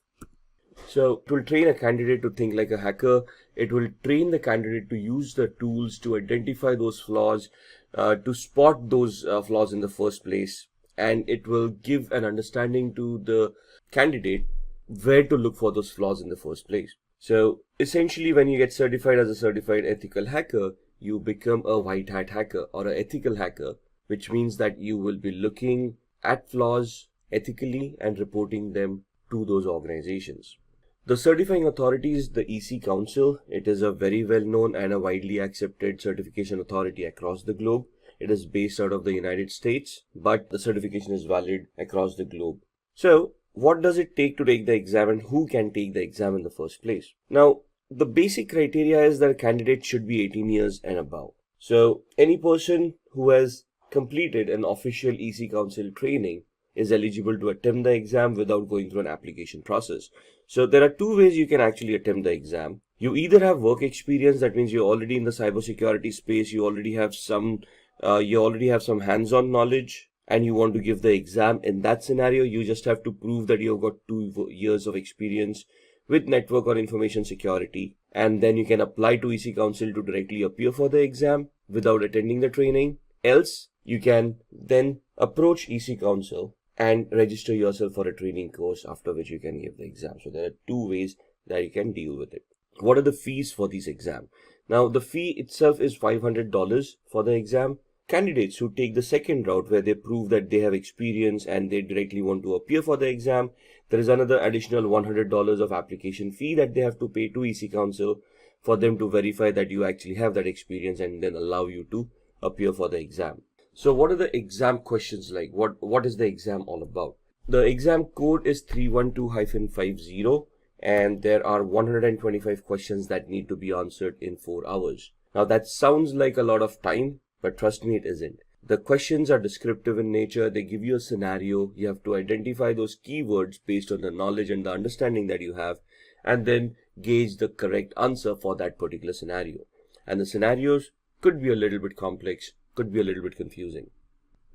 So it will train a candidate to think like a hacker. It will train the candidate to use the tools to identify those flaws, to spot those flaws in the first place. And it will give an understanding to the candidate where to look for those flaws in the first place. So essentially, when you get certified as a certified ethical hacker, you become a white hat hacker or an ethical hacker, which means that you will be looking at flaws ethically and reporting them to those organizations. The certifying authority is the EC Council. It is a very well known and a widely accepted certification authority across the globe. It is based out of the United States, but the certification is valid across the globe. So what does it take to take the exam, and who can take the exam in the first place? Now, the basic criteria is that a candidate should be 18 years and above. So any person who has completed an official EC Council training is eligible to attempt the exam without going through an application process. So there are two ways you can actually attempt the exam. You either have work experience, that means you're already in the cybersecurity space, you already have some hands-on knowledge, and you want to give the exam. In that scenario, you just have to prove that you've got 2 years of experience with network or information security, and then you can apply to EC Council to directly appear for the exam without attending the training. Else, you can then approach EC Council and register yourself for a training course, after which you can give the exam. So there are two ways that you can deal with it. What are the fees for these exams? Now, the fee itself is $500 for the exam. Candidates who take the second route, where they prove that they have experience and they directly want to appear for the exam, there is another additional $100 of application fee that they have to pay to EC Council for them to verify that you actually have that experience and then allow you to appear for the exam. So what are the exam questions like? What is the exam all about? The exam code is 312-50, and there are 125 questions that need to be answered in 4 hours. Now that sounds like a lot of time, but trust me, it isn't. The questions are descriptive in nature. They give you a scenario. You have to identify those keywords based on the knowledge and the understanding that you have, and then gauge the correct answer for that particular scenario. And the scenarios could be a little bit complex, could be a little bit confusing.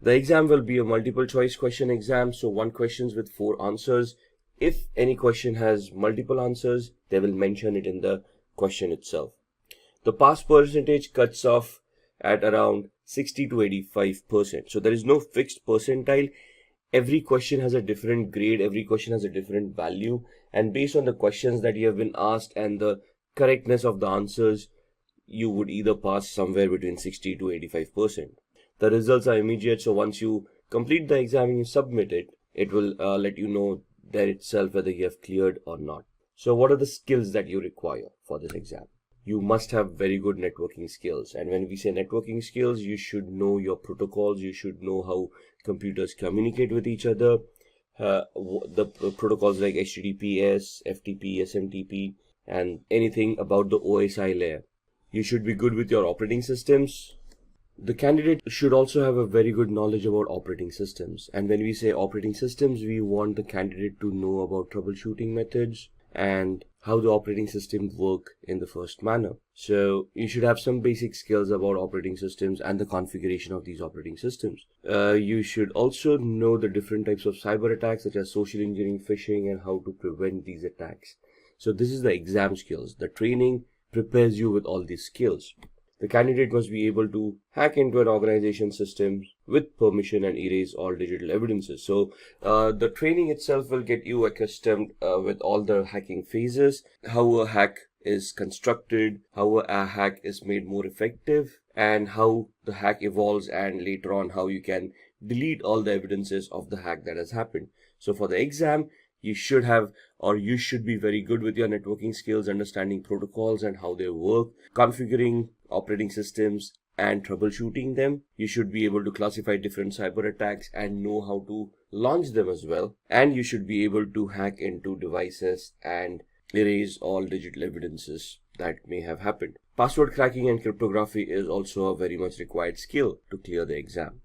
The exam will be a multiple choice question exam, so 1 question with 4 answers. If any question has multiple answers, they will mention it in the question itself. The pass percentage cuts off at around 60 to 85%. So there is no fixed percentile. Every question has a different grade, every question has a different value, and based on the questions that you have been asked and the correctness of the answers, you would either pass somewhere between 60 to 85%. The results are immediate, so once you complete the exam and you submit it, it will let you know there itself whether you have cleared or not. So what are the skills that you require for this exam? You must have very good networking skills, and when we say networking skills, you should know your protocols, you should know how computers communicate with each other, the protocols like HTTPS, FTP, SMTP, and anything about the OSI layer. You should be good with your operating systems. The candidate should also have a very good knowledge about operating systems, and when we say operating systems, we want the candidate to know about troubleshooting methods and how the operating systems work in the first manner. So you should have some basic skills about operating systems and the configuration of these operating systems. You should also know the different types of cyber attacks such as social engineering, phishing, and how to prevent these attacks. So this is the exam skills. The training prepares you with all these skills. The candidate must be able to hack into an organization system with permission and erase all digital evidences. So the training itself will get you accustomed with all the hacking phases, how a hack is constructed, how a hack is made more effective, and how the hack evolves, and later on how you can delete all the evidences of the hack that has happened. So for the exam, you should have, or you should be very good with your networking skills, understanding protocols and how they work, configuring operating systems and troubleshooting them. You should be able to classify different cyber attacks and know how to launch them as well. And you should be able to hack into devices and erase all digital evidences that may have happened. Password cracking and cryptography is also a very much required skill to clear the exam.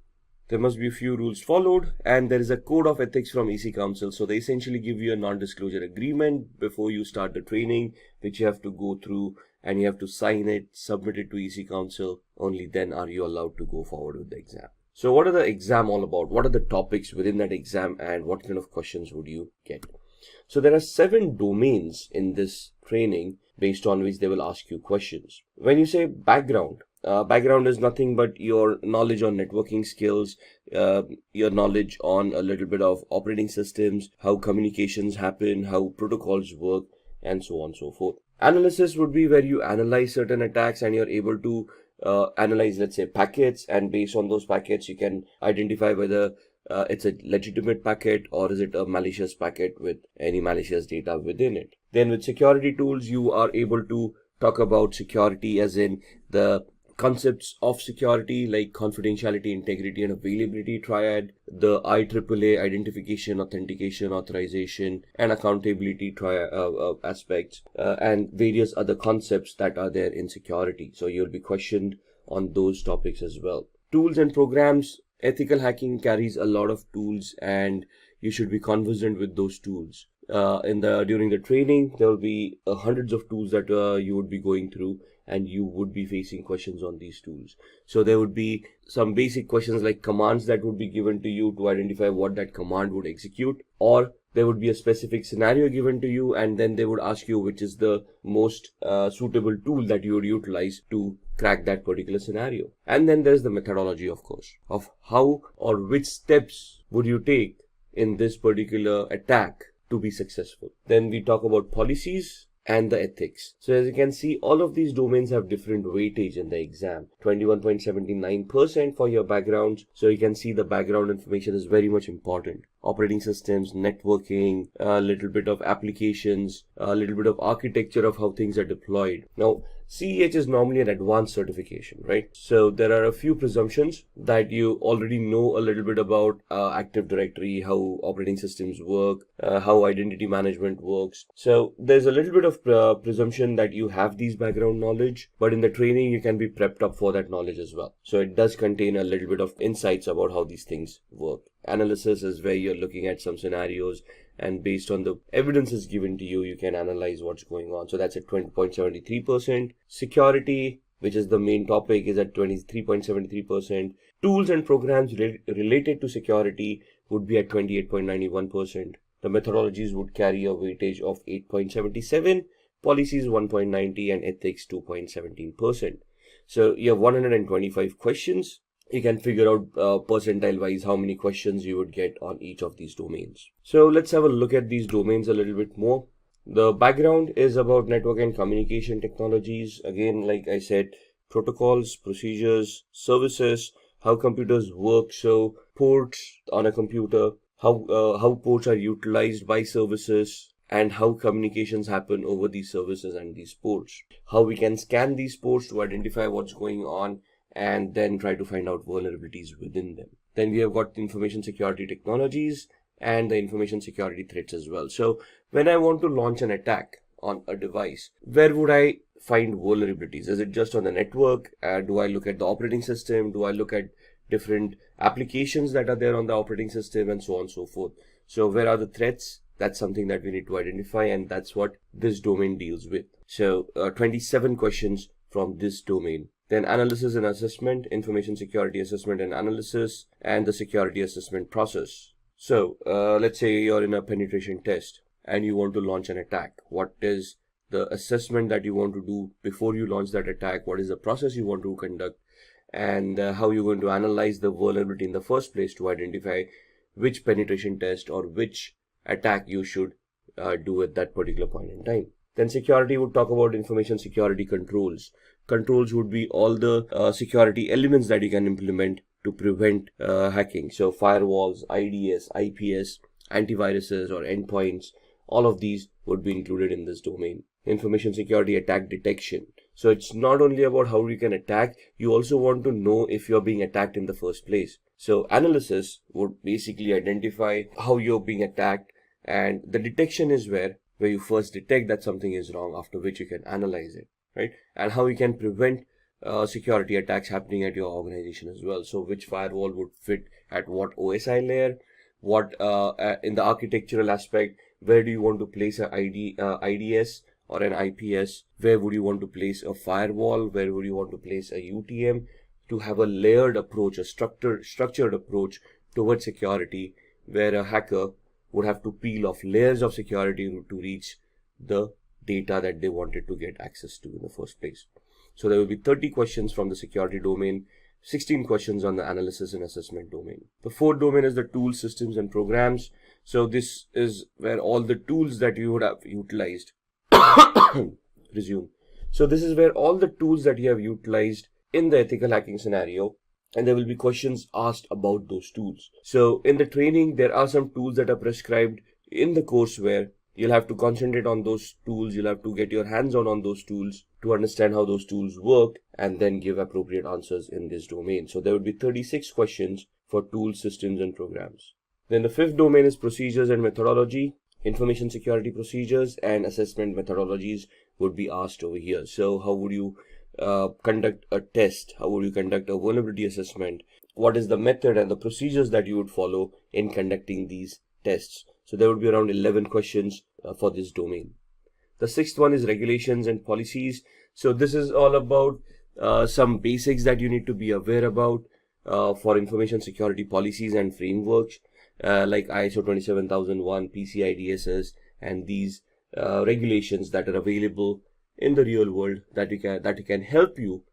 There must be a few rules followed, and there is a code of ethics from EC Council. So they essentially give you a non-disclosure agreement before you start the training, which you have to go through, and you have to sign it, submit it to EC Council. Only then are you allowed to go forward with the exam. So what are the exam all about? What are the topics within that exam, and what kind of questions would you get? So there are 7 domains in this training based on which they will ask you questions. When you say background, background is nothing but your knowledge on networking skills, your knowledge on a little bit of operating systems, how communications happen, how protocols work, and so on and so forth. Analysis would be where you analyze certain attacks and you're able to analyze, let's say, packets, and based on those packets, you can identify whether it's a legitimate packet or is it a malicious packet with any malicious data within it. Then with security tools, you are able to talk about security as in the concepts of security like confidentiality, integrity, and availability triad, the IEEE identification, authentication, authorization, and accountability aspects, and various other concepts that are there in security. So you'll be questioned on those topics as well. Tools and programs. Ethical hacking carries a lot of tools, and you should be conversant with those tools. During the training, there will be hundreds of tools that you would be going through, and you would be facing questions on these tools. So there would be some basic questions like commands that would be given to you to identify what that command would execute, or there would be a specific scenario given to you, and then they would ask you which is the most suitable tool that you would utilize to crack that particular scenario. And then there's the methodology, of course, of how or which steps would you take in this particular attack to be successful. Then we talk about policies and the ethics. So as you can see, all of these domains have different weightage in the exam. 21.79% for your backgrounds. So you can see the background information is very much important. Operating systems, networking, a little bit of applications, a little bit of architecture of how things are deployed. Now, CEH is normally an advanced certification, right? So there are a few presumptions that you already know a little bit about Active Directory, how operating systems work, how identity management works. So there's a little bit of presumption that you have these background knowledge, but in the training you can be prepped up for that knowledge as well. So it does contain a little bit of insights about how these things work. Analysis is where you're looking at some scenarios, and based on the evidence is given to you, you can analyze what's going on. So that's at 20.73%. Security, which is the main topic, is at 23.73%. Tools and programs related to security would be at 28.91%. The methodologies would carry a weightage of 8.77, policies 1.90, and ethics 2.17%. So you have 125 questions. You can figure out percentile wise how many questions you would get on each of these domains. So let's have a look at these domains a little bit more. The background is about network and communication technologies. Again, like I said, protocols, procedures, services, how computers work. So ports on a computer, how ports are utilized by services, and how communications happen over these services and these ports. How we can scan these ports to identify what's going on, and then try to find out vulnerabilities within them. Then we have got information security technologies and the information security threats as well. So when I want to launch an attack on a device, where would I find vulnerabilities? Is it just on the network? Do I look at the operating system? Do I look at different applications that are there on the operating system, and so on and so forth? So where are the threats That's something that we need to identify, and that's what this domain deals with. So 27 questions from this domain. Then analysis and assessment, information security assessment and analysis, and the security assessment process. So let's say you're in a penetration test and you want to launch an attack. What is the assessment that you want to do before you launch that attack? What is the process you want to conduct? And how you're going to analyze the vulnerability in the first place to identify which penetration test or which attack you should do at that particular point in time. Then security would talk about information security controls. Controls would be all the security elements that you can implement to prevent hacking. So firewalls, IDS, IPS, antiviruses or endpoints, all of these would be included in this domain. Information security attack detection. So it's not only about how you can attack, you also want to know if you're being attacked in the first place. So analysis would basically identify how you're being attacked, and the detection is where you first detect that something is wrong, after which you can analyze it, right? And how you can prevent security attacks happening at your organization as well. So which firewall would fit at what OSI layer, what in the architectural aspect, where do you want to place an IDS or an IPS, where would you want to place a firewall, where would you want to place a UTM, to have a layered approach, a structured approach towards security, where a hacker would have to peel off layers of security to reach the data that they wanted to get access to in the first place. So there will be 30 questions from the security domain, 16 questions on the analysis and assessment domain. The fourth domain is the tools, systems and programs. So this is where all the tools that you would have utilized resume. So this is where all the tools that you have utilized in the ethical hacking scenario, and there will be questions asked about those tools. So in the training, there are some tools that are prescribed in the course where you'll have to concentrate on those tools. You'll have to get your hands on those tools to understand how those tools work and then give appropriate answers in this domain. So there would be 36 questions for tools, systems and programs. Then the fifth domain is procedures and methodology. Information security procedures and assessment methodologies would be asked over here. So how would you conduct a test? How would you conduct a vulnerability assessment? What is the method and the procedures that you would follow in conducting these tests? So there would be around 11 questions for this domain. The sixth one is regulations and policies. So this is all about some basics that you need to be aware about for information security policies and frameworks like ISO 27001, PCI DSS, and these regulations that are available in the real world that can help you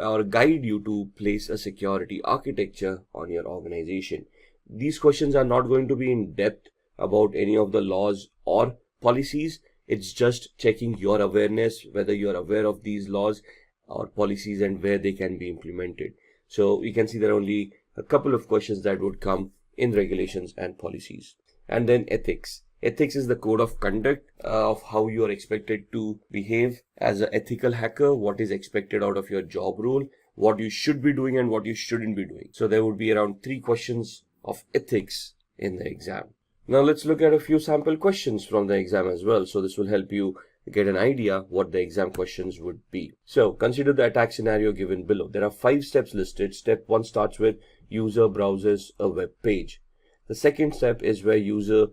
or guide you to place a security architecture on your organization. These questions are not going to be in depth about any of the laws or policies. It's just checking your awareness, whether you're aware of these laws or policies and where they can be implemented. So you can see there are only a couple of questions that would come in regulations and policies. And then ethics. Ethics is the code of conduct of how you are expected to behave as an ethical hacker, what is expected out of your job role, what you should be doing and what you shouldn't be doing. So there would be around 3 questions of ethics in the exam. Now let's look at a few sample questions from the exam as well. So this will help you get an idea what the exam questions would be. So consider the attack scenario given below. There are 5 steps listed. Step 1 starts with user browses a web page. The second step is where user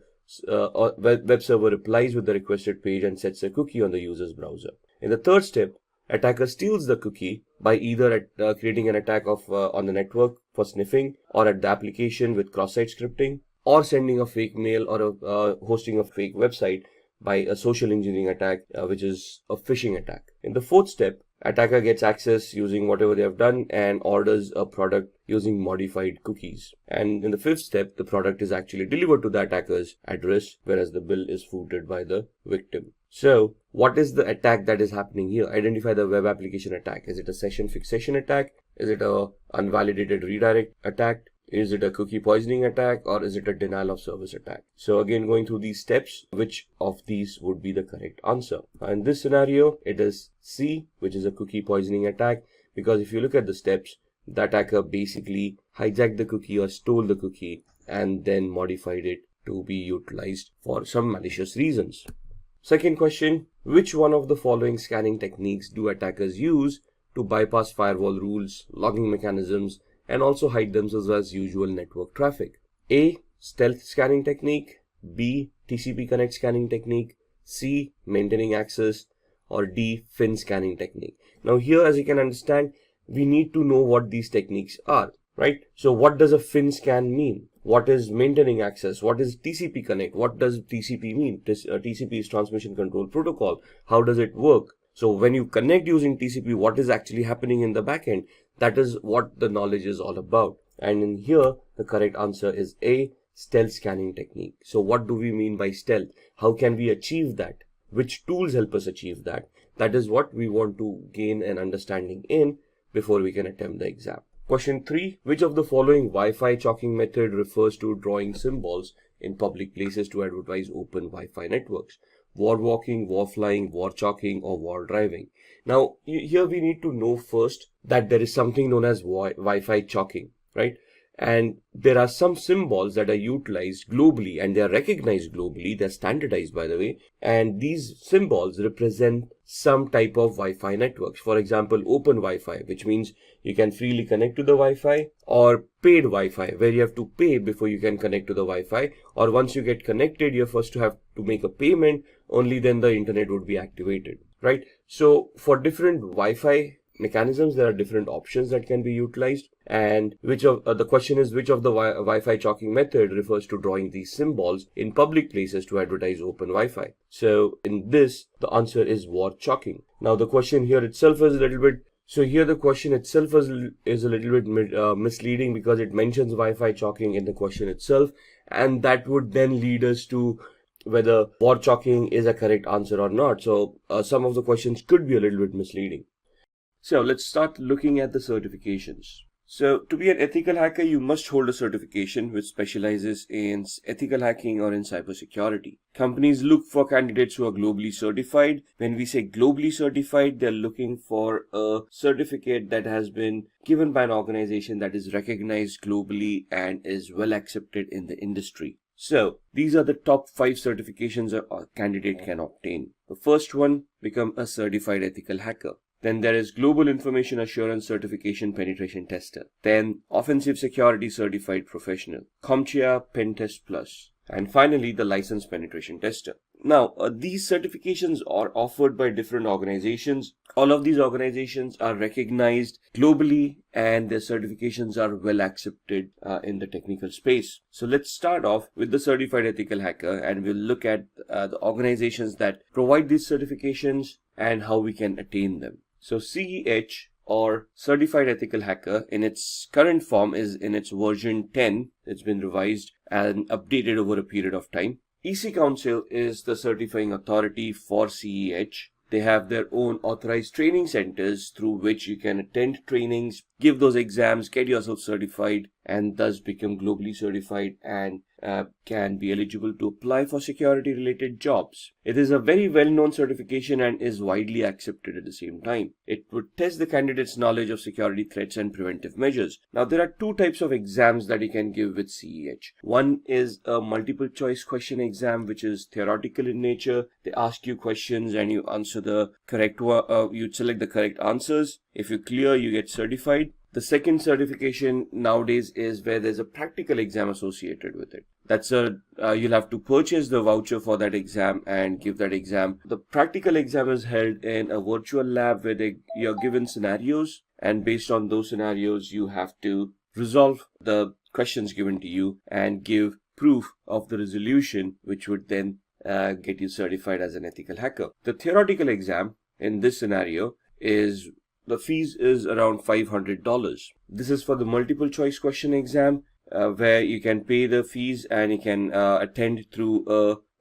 web server replies with the requested page and sets a cookie on the user's browser. In the third step, attacker steals the cookie by either creating an attack on the network for sniffing, or at the application with cross-site scripting, or sending a fake mail or hosting a fake website by a social engineering attack, which is a phishing attack. In the fourth step, attacker gets access using whatever they have done and orders a product using modified cookies. And in the fifth step, the product is actually delivered to the attacker's address, whereas the bill is footed by the victim. So what is the attack that is happening here? Identify the web application attack. Is it a session fixation attack? Is it a unvalidated redirect attack? Is it a cookie poisoning attack, or is it a denial of service attack? So again, going through these steps, which of these would be the correct answer? In this scenario, it is C, which is a cookie poisoning attack, because if you look at the steps, the attacker basically hijacked the cookie or stole the cookie and then modified it to be utilized for some malicious reasons. Second question, which one of the following scanning techniques do attackers use to bypass firewall rules, logging mechanisms, and also hide themselves as usual network traffic? A. Stealth scanning technique. B. TCP connect scanning technique, C. Maintaining access, or D. FIN scanning technique. Now here, as you can understand, we need to know what these techniques are, right? So what does a FIN scan mean? What is maintaining access? What is TCP connect? What does TCP mean? TCP is transmission control protocol. How does it work? So when you connect using TCP, what is actually happening in the backend? That is what the knowledge is all about. And in here, the correct answer is A, stealth scanning technique. So what do we mean by stealth? How can we achieve that? Which tools help us achieve that? That is what we want to gain an understanding in before we can attempt the exam. Question 3. Which of the following Wi-Fi chalking method refers to drawing symbols in public places to advertise open Wi-Fi networks? War walking, war flying, war chalking, or war driving? Now, here we need to know first that there is something known as Wi-Fi chalking, right? And there are some symbols that are utilized globally and they are recognized globally. They're standardized, by the way. And these symbols represent some type of Wi-Fi networks. For example, open Wi-Fi, which means you can freely connect to the Wi-Fi, or paid Wi-Fi, where you have to pay before you can connect to the Wi-Fi. Or once you get connected, you're first to have to make a payment. Only then the internet would be activated, right? So for different Wi-Fi mechanisms, there are different options that can be utilized. And the question is, which of the Wi-Fi chalking method refers to drawing these symbols in public places to advertise open Wi-Fi? So in this, the answer is war chalking. Now the question here itself is a little bit, the question itself is a little bit misleading because it mentions Wi-Fi chalking in the question itself, and that would then lead us to whether war chalking is a correct answer or not. So some of the questions could be a little bit misleading. So let's start looking at the certifications. So to be an ethical hacker, you must hold a certification which specializes in ethical hacking or in cybersecurity. Companies look for candidates who are globally certified. When we say globally certified, they're looking for a certificate that has been given by an organization that is recognized globally and is well accepted in the industry. So these are the top 5 certifications a candidate can obtain. The first one, become a certified ethical hacker. Then there is Global Information Assurance Certification Penetration Tester. Then Offensive Security Certified Professional, CompTIA Pen Test Plus. And finally, the Licensed Penetration Tester. Now, these certifications are offered by different organizations. All of these organizations are recognized globally and their certifications are well accepted in the technical space. So let's start off with the Certified Ethical Hacker, and we'll look at the organizations that provide these certifications and how we can attain them. So CEH, or Certified Ethical Hacker, in its current form is in its version 10. It's been revised and updated over a period of time. EC Council is the certifying authority for CEH. They have their own authorized training centers through which you can attend trainings, give those exams, get yourself certified, and thus become globally certified and can be eligible to apply for security related jobs. It is a very well-known certification and is widely accepted at the same time. It would test the candidate's knowledge of security threats and preventive measures. Now there are 2 types of exams that you can give with CEH. One is a multiple choice question exam, which is theoretical in nature. They ask you questions and you answer the correct one. You select the correct answers. If you clear, you get certified. The second certification nowadays is where there's a practical exam associated with it. That's you'll have to purchase the voucher for that exam and give that exam. The practical exam is held in a virtual lab where you're given scenarios, and based on those scenarios, you have to resolve the questions given to you and give proof of the resolution, which would then get you certified as an ethical hacker. The theoretical exam in this scenario is the fees is around $500. This is for the multiple choice question exam where you can pay the fees and you can attend through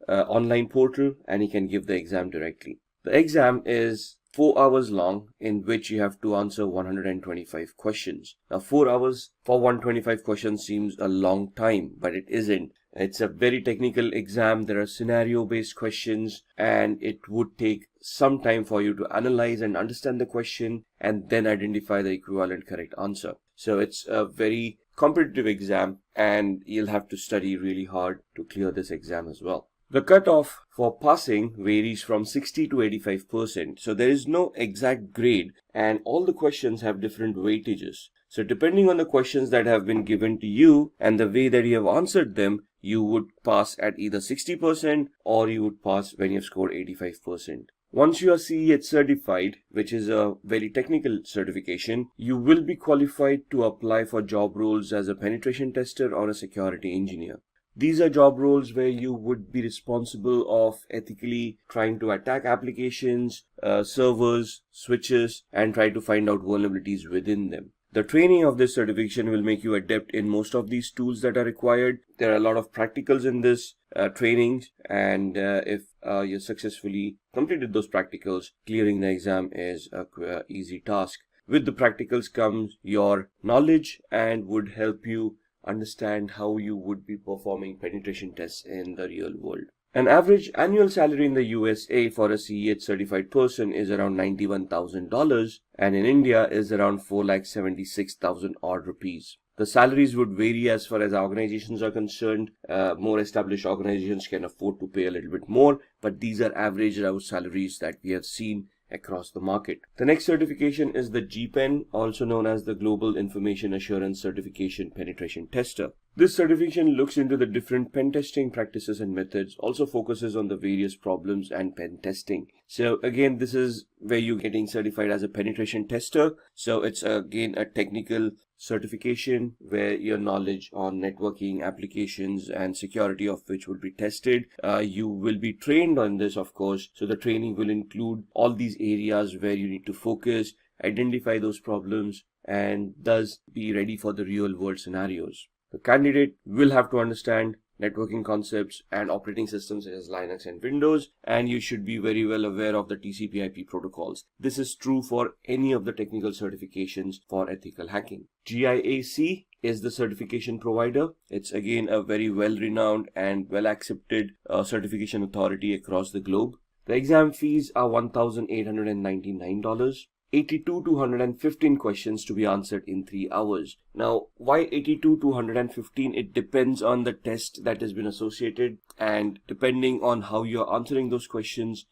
a online portal and you can give the exam directly. The exam is 4 hours long, in which you have to answer 125 questions. Now 4 hours for 125 questions seems a long time, but it isn't. It's a very technical exam. There are scenario-based questions and it would take some time for you to analyze and understand the question and then identify the equivalent correct answer. So it's a very competitive exam and you'll have to study really hard to clear this exam as well. The cutoff for passing varies from 60 to 85%. So there is no exact grade and all the questions have different weightages. So depending on the questions that have been given to you and the way that you have answered them, you would pass at either 60% or you would pass when you've scored 85%. Once you are CEH certified, which is a very technical certification, you will be qualified to apply for job roles as a penetration tester or a security engineer. These are job roles where you would be responsible of ethically trying to attack applications, servers, switches, and try to find out vulnerabilities within them. The training of this certification will make you adept in most of these tools that are required. There are a lot of practicals in this training, and if you successfully completed those practicals, clearing the exam is a easy task. With the practicals comes your knowledge and would help you understand how you would be performing penetration tests in the real world. An average annual salary in the USA for a CEH certified person is around $91,000, and in India is around 4,76,000 odd rupees. The salaries would vary as far as organizations are concerned. More established organizations can afford to pay a little bit more, but these are average salaries that we have seen across the market. The next certification is the GPEN, also known as the Global Information Assurance Certification Penetration Tester. This certification looks into the different pen testing practices and methods, also focuses on the various problems and pen testing. So again, this is where you're getting certified as a penetration tester. So it's again a technical certification where your knowledge on networking, applications, and security of which will be tested. You will be trained on this, of course. So the training will include all these areas where you need to focus, identify those problems, and thus be ready for the real world scenarios. The candidate will have to understand networking concepts and operating systems such as Linux and Windows, and you should be very well aware of the TCP/IP protocols. This is true for any of the technical certifications for ethical hacking. GIAC is the certification provider. It's again a very well-renowned and well-accepted certification authority across the globe. The exam fees are $1,899. 82 to 115 questions to be answered in 3 hours. Now, why 82 to 115? It depends on the test that has been associated, and depending on how you're answering those questions,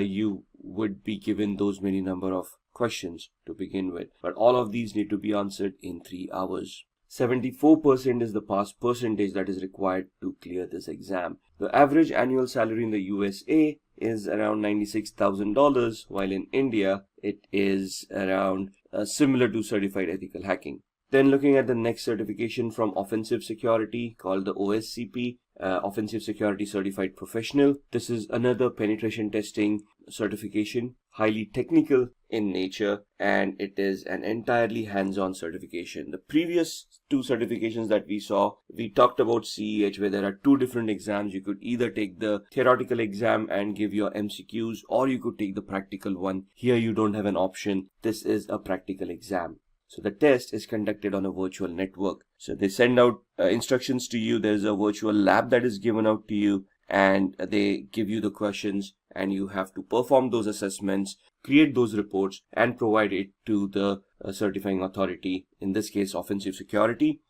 you would be given those many number of questions to begin with. But all of these need to be answered in 3 hours. 74% is the pass percentage that is required to clear this exam. The average annual salary in the USA is around $96,000, while in India it is around similar to certified ethical hacking. Then looking at the next certification from Offensive Security called the OSCP, Offensive Security Certified Professional. This is another penetration testing certification, highly technical in nature, and it is an entirely hands-on certification. The previous two certifications that we saw, we talked about CEH, where there are two different exams. You could either take the theoretical exam and give your MCQs, or you could take the practical one. Here you don't have an option. This is a practical exam. So the test is conducted on a virtual network. So they send out instructions to you. There's a virtual lab that is given out to you, and they give you the questions, and you have to perform those assessments, create those reports, and provide it to the certifying authority, in this case Offensive Security.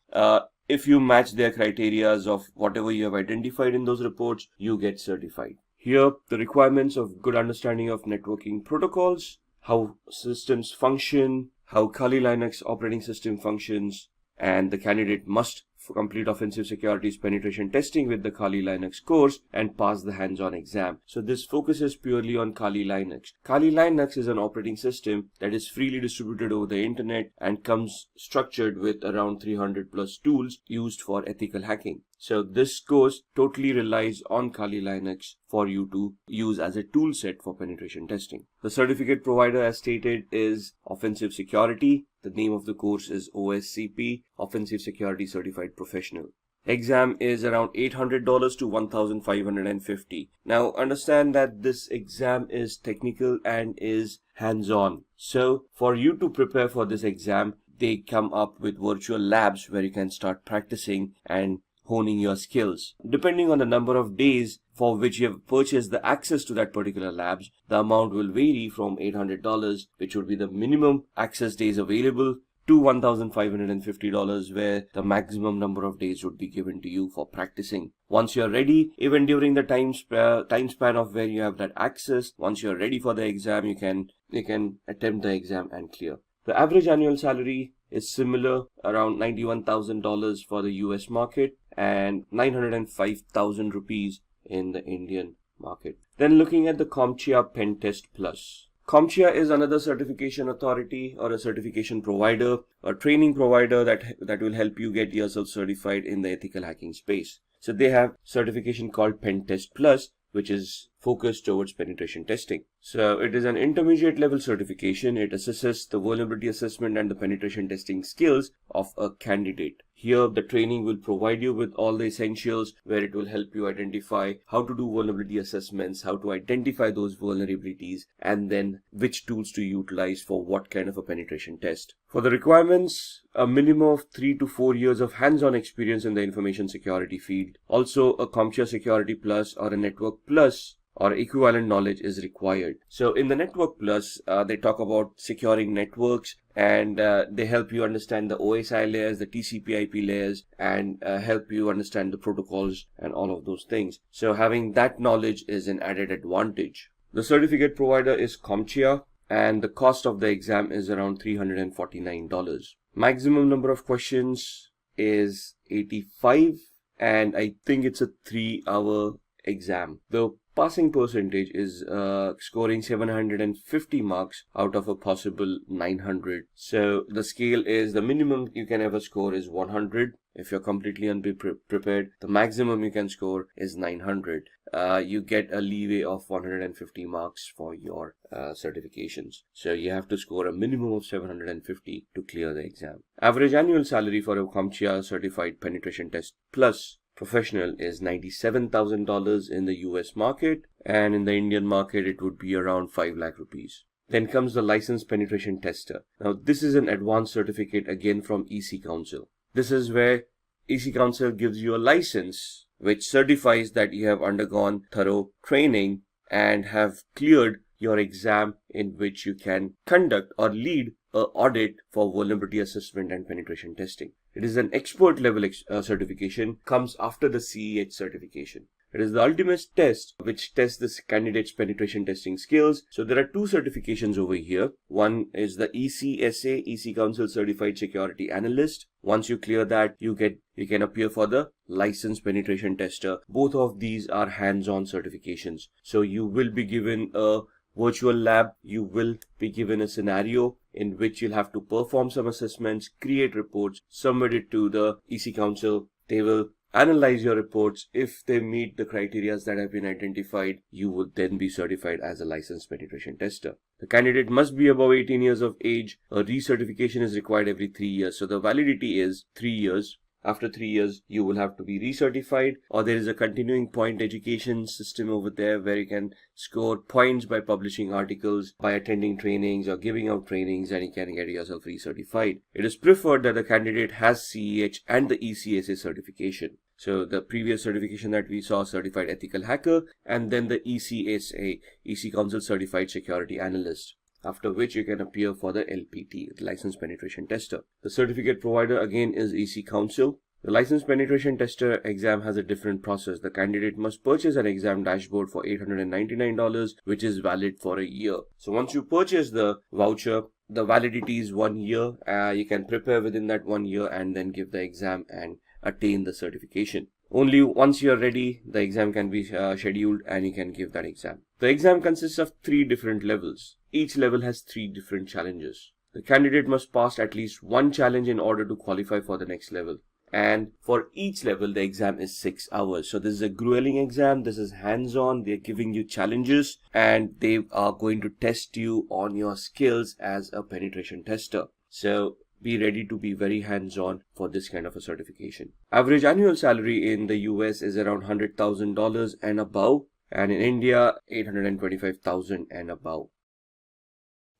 If you match their criteria of whatever you have identified in those reports, you get certified. Here, the requirements of good understanding of networking protocols, how systems function, how Kali Linux operating system functions, and the candidate must complete Offensive Security's penetration testing with the Kali Linux course and pass the hands-on exam. So this focuses purely on Kali Linux. Kali Linux is an operating system that is freely distributed over the internet and comes structured with around 300 plus tools used for ethical hacking. So this course totally relies on Kali Linux for you to use as a tool set for penetration testing. The certificate provider, as stated, is Offensive Security. The name of the course is OSCP, Offensive Security Certified Professional. Exam is around $800 to $1,550. Now understand that this exam is technical and is hands-on. So for you to prepare for this exam, they come up with virtual labs where you can start practicing and honing your skills. Depending on the number of days for which you have purchased the access to that particular labs, the amount will vary from $800, which would be the minimum access days available, to $1,550, where the maximum number of days would be given to you for practicing. Once you're ready, even during the time span of where you have that access, once you're ready for the exam, you can attempt the exam and clear. The average annual salary is similar, around $91,000 for the US market and 905,000 rupees in the Indian market. Then looking at the CompTIA Pen Test Plus. CompTIA is another certification authority or a certification provider, a training provider that will help you get yourself certified in the ethical hacking space. So they have certification called Pen Test Plus, which is focused towards penetration testing. So it is an intermediate level certification. It assesses the vulnerability assessment and the penetration testing skills of a candidate. Here, the training will provide you with all the essentials where it will help you identify how to do vulnerability assessments, how to identify those vulnerabilities, and then which tools to utilize for what kind of a penetration test. For the requirements, a minimum of 3 to 4 years of hands-on experience in the information security field. Also, a CompTIA Security Plus or a Network Plus or equivalent knowledge is required. So in the Network Plus, they talk about securing networks, and they help you understand the OSI layers, the TCP/IP layers, and help you understand the protocols and all of those things. So having that knowledge is an added advantage. The certificate provider is CompTIA, and the cost of the exam is around $349. Maximum number of questions is 85, and I think it's a 3-hour exam. The passing percentage is scoring 750 marks out of a possible 900. So the scale is, the minimum you can ever score is 100. If you're completely unprepared, the maximum you can score is 900. You get a leeway of 150 marks for your certifications. So you have to score a minimum of 750 to clear the exam. Average annual salary for a CompTIA Certified Penetration Test Plus professional is $97,000 in the US market, and in the Indian market it would be around 5 lakh rupees. Then comes the licensed penetration tester. Now this is an advanced certificate again from EC Council. This is where EC Council gives you a license which certifies that you have undergone thorough training and have cleared your exam in which you can conduct or lead an audit for vulnerability assessment and penetration testing. It is an expert level certification, comes after the CEH certification. It is the ultimate test which tests the candidate's penetration testing skills. So there are 2 certifications over here. One is the ECSA, EC Council Certified Security Analyst. Once you clear that, you can appear for the licensed penetration tester. Both of these are hands-on certifications. So you will be given a virtual lab, you will be given a scenario in which you'll have to perform some assessments, create reports, submit it to the EC Council. They will analyze your reports. If they meet the criteria that have been identified, you would then be certified as a licensed penetration tester. The candidate must be above 18 years of age. A recertification is required every 3 years. So the validity is 3 years. After 3 years, you will have to be recertified, or there is a continuing point education system over there where you can score points by publishing articles, by attending trainings or giving out trainings, and you can get yourself recertified. It is preferred that the candidate has CEH and the ECSA certification. So the previous certification that we saw, Certified Ethical Hacker, and then the ECSA, EC Council Certified Security Analyst, after which you can appear for the LPT, the Licensed Penetration Tester. The certificate provider again is EC Council. The Licensed Penetration Tester exam has a different process. The candidate must purchase an exam dashboard for $899, which is valid for a year. So once you purchase the voucher, the validity is 1 year. You can prepare within that 1 year and then give the exam and attain the certification. Only once you're ready, the exam can be scheduled and you can give that exam. The exam consists of 3 different levels. Each level has 3 different challenges. The candidate must pass at least 1 challenge in order to qualify for the next level. And for each level, the exam is 6 hours. So this is a grueling exam. This is hands-on. They're giving you challenges and they are going to test you on your skills as a penetration tester. So be ready to be very hands-on for this kind of a certification. Average annual salary in the US is around $100,000 and above, and in India, $825,000 and above.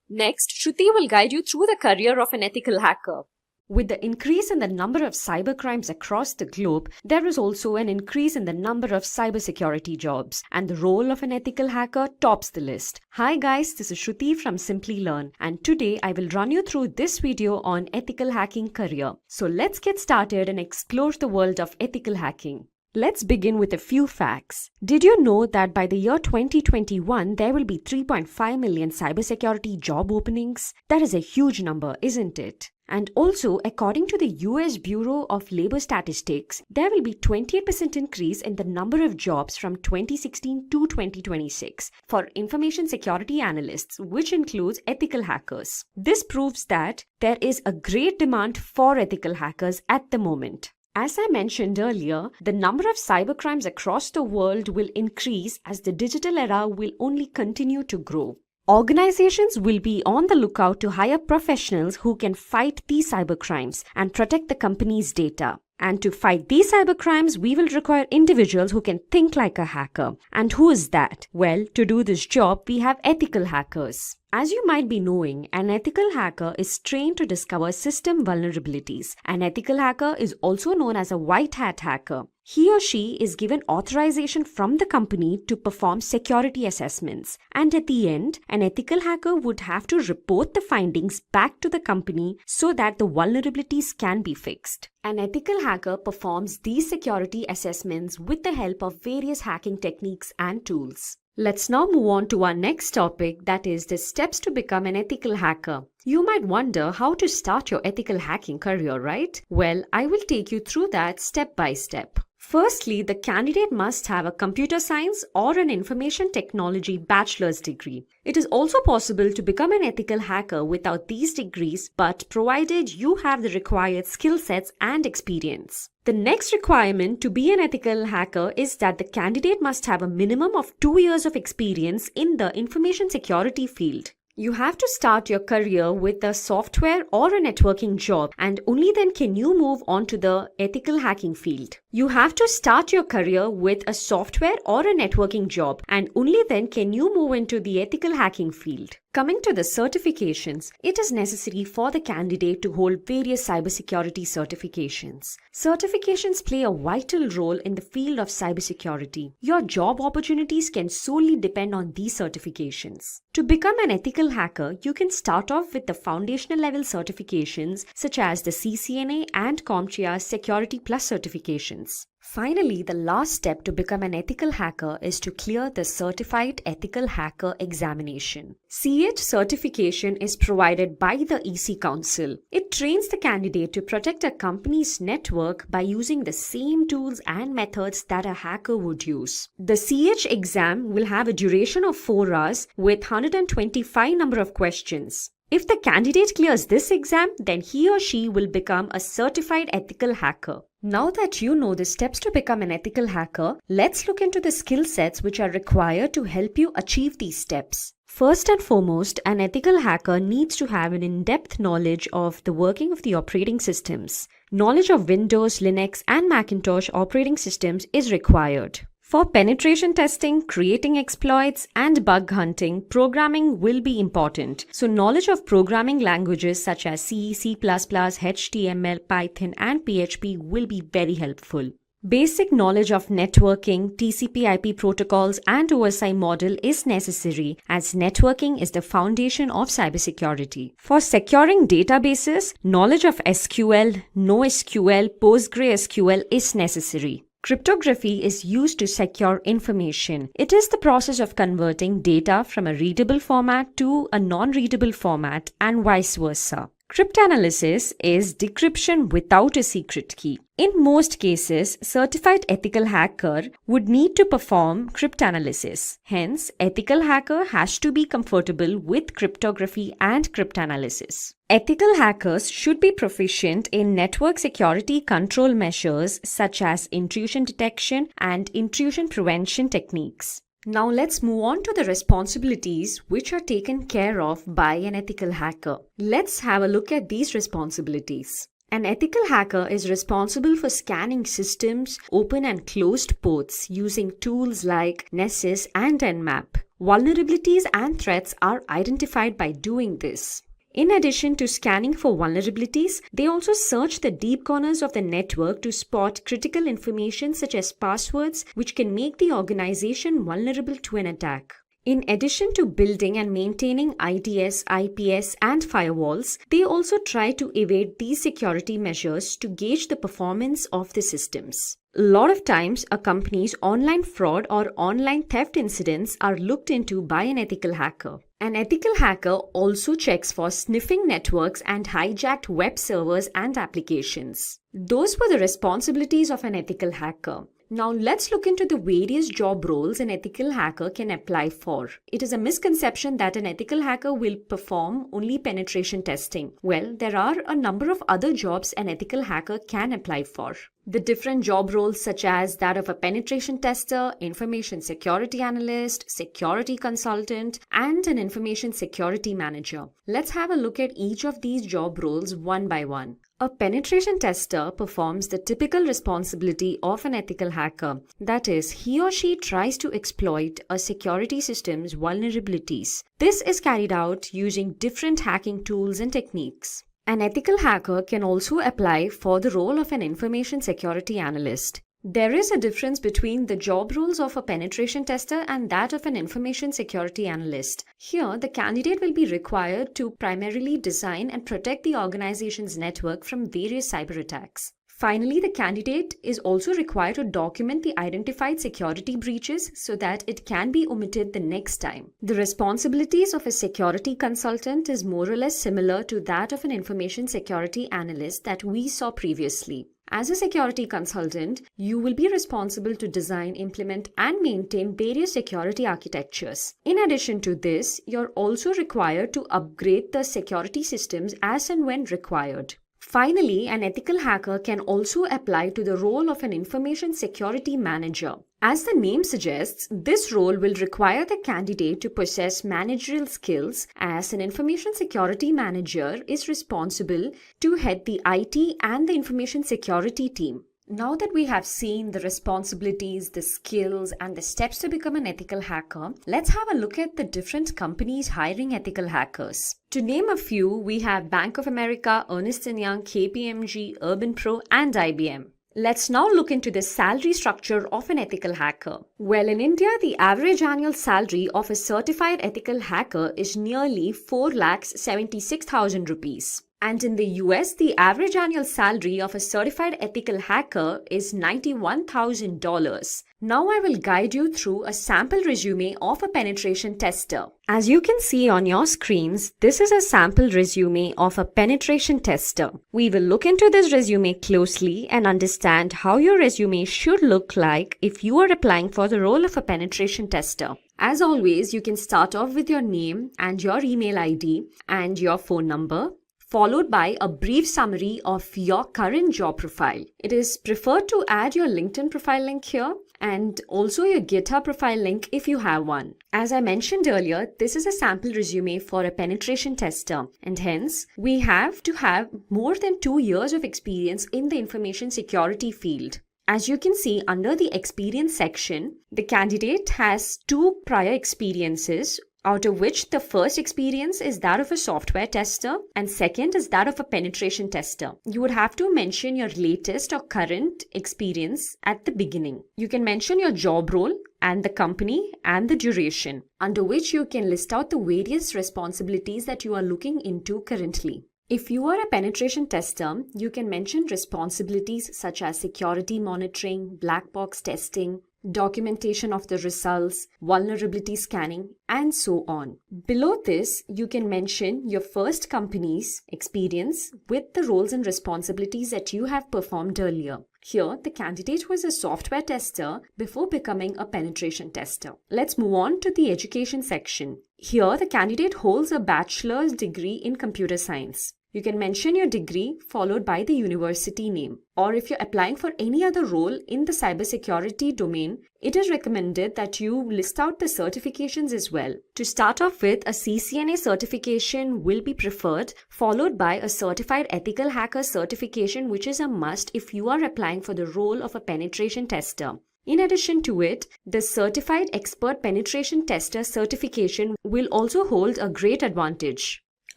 Next, Shruti will guide you through the career of an ethical hacker. With the increase in the number of cybercrimes across the globe, there is also an increase in the number of cybersecurity jobs, and the role of an ethical hacker tops the list. Hi guys, this is Shruti from Simplilearn, and today I will run you through this video on ethical hacking career. So let's get started and explore the world of ethical hacking. Let's begin with a few facts. Did you know that by the year 2021, there will be 3.5 million cybersecurity job openings? That is a huge number, isn't it? And also, according to the US Bureau of Labor Statistics, there will be 28% increase in the number of jobs from 2016 to 2026 for information security analysts, which includes ethical hackers. This proves that there is a great demand for ethical hackers at the moment. As I mentioned earlier, the number of cybercrimes across the world will increase as the digital era will only continue to grow. Organizations will be on the lookout to hire professionals who can fight these cybercrimes and protect the company's data. And to fight these cybercrimes, we will require individuals who can think like a hacker. And who is that? Well, to do this job, we have ethical hackers. As you might be knowing, an ethical hacker is trained to discover system vulnerabilities. An ethical hacker is also known as a white hat hacker. He or she is given authorization from the company to perform security assessments. And at the end, an ethical hacker would have to report the findings back to the company so that the vulnerabilities can be fixed. An ethical hacker performs these security assessments with the help of various hacking techniques and tools. Let's now move on to our next topic, that is the steps to become an ethical hacker. You might wonder how to start your ethical hacking career, right? Well, I will take you through that step by step. Firstly, the candidate must have a computer science or an information technology bachelor's degree. It is also possible to become an ethical hacker without these degrees, but provided you have the required skill sets and experience. The next requirement to be an ethical hacker is that the candidate must have a minimum of 2 years of experience in the information security field. You have to start your career with a software or a networking job, and only then can you move on to the ethical hacking field. You have to start your career with a software or a networking job, and only then can you move into the ethical hacking field. Coming to the certifications, it is necessary for the candidate to hold various cybersecurity certifications. Certifications play a vital role in the field of cybersecurity. Your job opportunities can solely depend on these certifications. To become an ethical hacker, you can start off with the foundational level certifications such as the CCNA and CompTIA Security Plus certifications. Finally, the last step to become an ethical hacker is to clear the Certified Ethical Hacker examination. CH certification is provided by the EC Council. It trains the candidate to protect a company's network by using the same tools and methods that a hacker would use. The CH exam will have a duration of 4 hours with 125 number of questions. If the candidate clears this exam, then he or she will become a certified ethical hacker. Now that you know the steps to become an ethical hacker, let's look into the skill sets which are required to help you achieve these steps. First and foremost, an ethical hacker needs to have an in-depth knowledge of the working of the operating systems. Knowledge of Windows, Linux, and Macintosh operating systems is required. For penetration testing, creating exploits, and bug hunting, programming will be important. So knowledge of programming languages such as C, C++, HTML, Python, and PHP will be very helpful. Basic knowledge of networking, TCP/IP protocols, and OSI model is necessary as networking is the foundation of cybersecurity. For securing databases, knowledge of SQL, NoSQL, PostgreSQL is necessary. Cryptography is used to secure information. It is the process of converting data from a readable format to a non-readable format and vice versa. Cryptanalysis is decryption without a secret key. In most cases, certified ethical hacker would need to perform cryptanalysis. Hence, ethical hacker has to be comfortable with cryptography and cryptanalysis. Ethical hackers should be proficient in network security control measures such as intrusion detection and intrusion prevention techniques. Now let's move on to the responsibilities which are taken care of by an ethical hacker. Let's have a look at these responsibilities. An ethical hacker is responsible for scanning systems, open and closed ports using tools like Nessus and Nmap. Vulnerabilities and threats are identified by doing this. In addition to scanning for vulnerabilities, they also search the deep corners of the network to spot critical information such as passwords, which can make the organization vulnerable to an attack. In addition to building and maintaining IDS, IPS, and firewalls, they also try to evade these security measures to gauge the performance of the systems. A lot of times, a company's online fraud or online theft incidents are looked into by an ethical hacker. An ethical hacker also checks for sniffing networks and hijacked web servers and applications. Those were the responsibilities of an ethical hacker. Now let's look into the various job roles an ethical hacker can apply for. It is a misconception that an ethical hacker will perform only penetration testing. Well, there are a number of other jobs an ethical hacker can apply for. The different job roles such as that of a penetration tester, information security analyst, security consultant, and an information security manager. Let's have a look at each of these job roles one by one. A penetration tester performs the typical responsibility of an ethical hacker. That is, he or she tries to exploit a security system's vulnerabilities. This is carried out using different hacking tools and techniques. An ethical hacker can also apply for the role of an information security analyst. There is a difference between the job roles of a penetration tester and that of an information security analyst. Here, the candidate will be required to primarily design and protect the organization's network from various cyber attacks. Finally, the candidate is also required to document the identified security breaches so that it can be omitted the next time. The responsibilities of a security consultant is more or less similar to that of an information security analyst that we saw previously. As a security consultant, you will be responsible to design, implement, and maintain various security architectures. In addition to this, you're also required to upgrade the security systems as and when required. Finally, an ethical hacker can also apply to the role of an information security manager. As the name suggests, this role will require the candidate to possess managerial skills, as an information security manager is responsible to head the IT and the information security team. Now that we have seen the responsibilities, the skills, and the steps to become an ethical hacker, let's have a look at the different companies hiring ethical hackers. To name a few, we have Bank of America, Ernst & Young, KPMG, Urban Pro, and IBM. Let's now look into the salary structure of an ethical hacker. Well, in India, the average annual salary of a certified ethical hacker is nearly 4,76,000 rupees. And in the US, the average annual salary of a certified ethical hacker is $91,000. Now I will guide you through a sample resume of a penetration tester. As you can see on your screens, this is a sample resume of a penetration tester. We will look into this resume closely and understand how your resume should look like if you are applying for the role of a penetration tester. As always, you can start off with your name and your email ID and your phone number, followed by a brief summary of your current job profile. It is preferred to add your LinkedIn profile link here and also your GitHub profile link if you have one. As I mentioned earlier, this is a sample resume for a penetration tester, and hence we have to have more than 2 years of experience in the information security field. As you can see under the experience section, the candidate has 2 prior experiences, out of which the first experience is that of a software tester and second is that of a penetration tester. You would have to mention your latest or current experience at the beginning. You can mention your job role and the company and the duration, under which you can list out the various responsibilities that you are looking into currently. If you are a penetration tester, you can mention responsibilities such as security monitoring, black box testing, documentation of the results, vulnerability scanning, and so on. Below this, you can mention your first company's experience with the roles and responsibilities that you have performed earlier. Here, the candidate was a software tester before becoming a penetration tester. Let's move on to the education section. Here, the candidate holds a bachelor's degree in computer science. You can mention your degree followed by the university name. Or if you're applying for any other role in the cybersecurity domain, it is recommended that you list out the certifications as well. To start off with, a CCNA certification will be preferred, followed by a certified ethical hacker certification, which is a must if you are applying for the role of a penetration tester. In addition to it, the Certified Expert Penetration Tester certification will also hold a great advantage.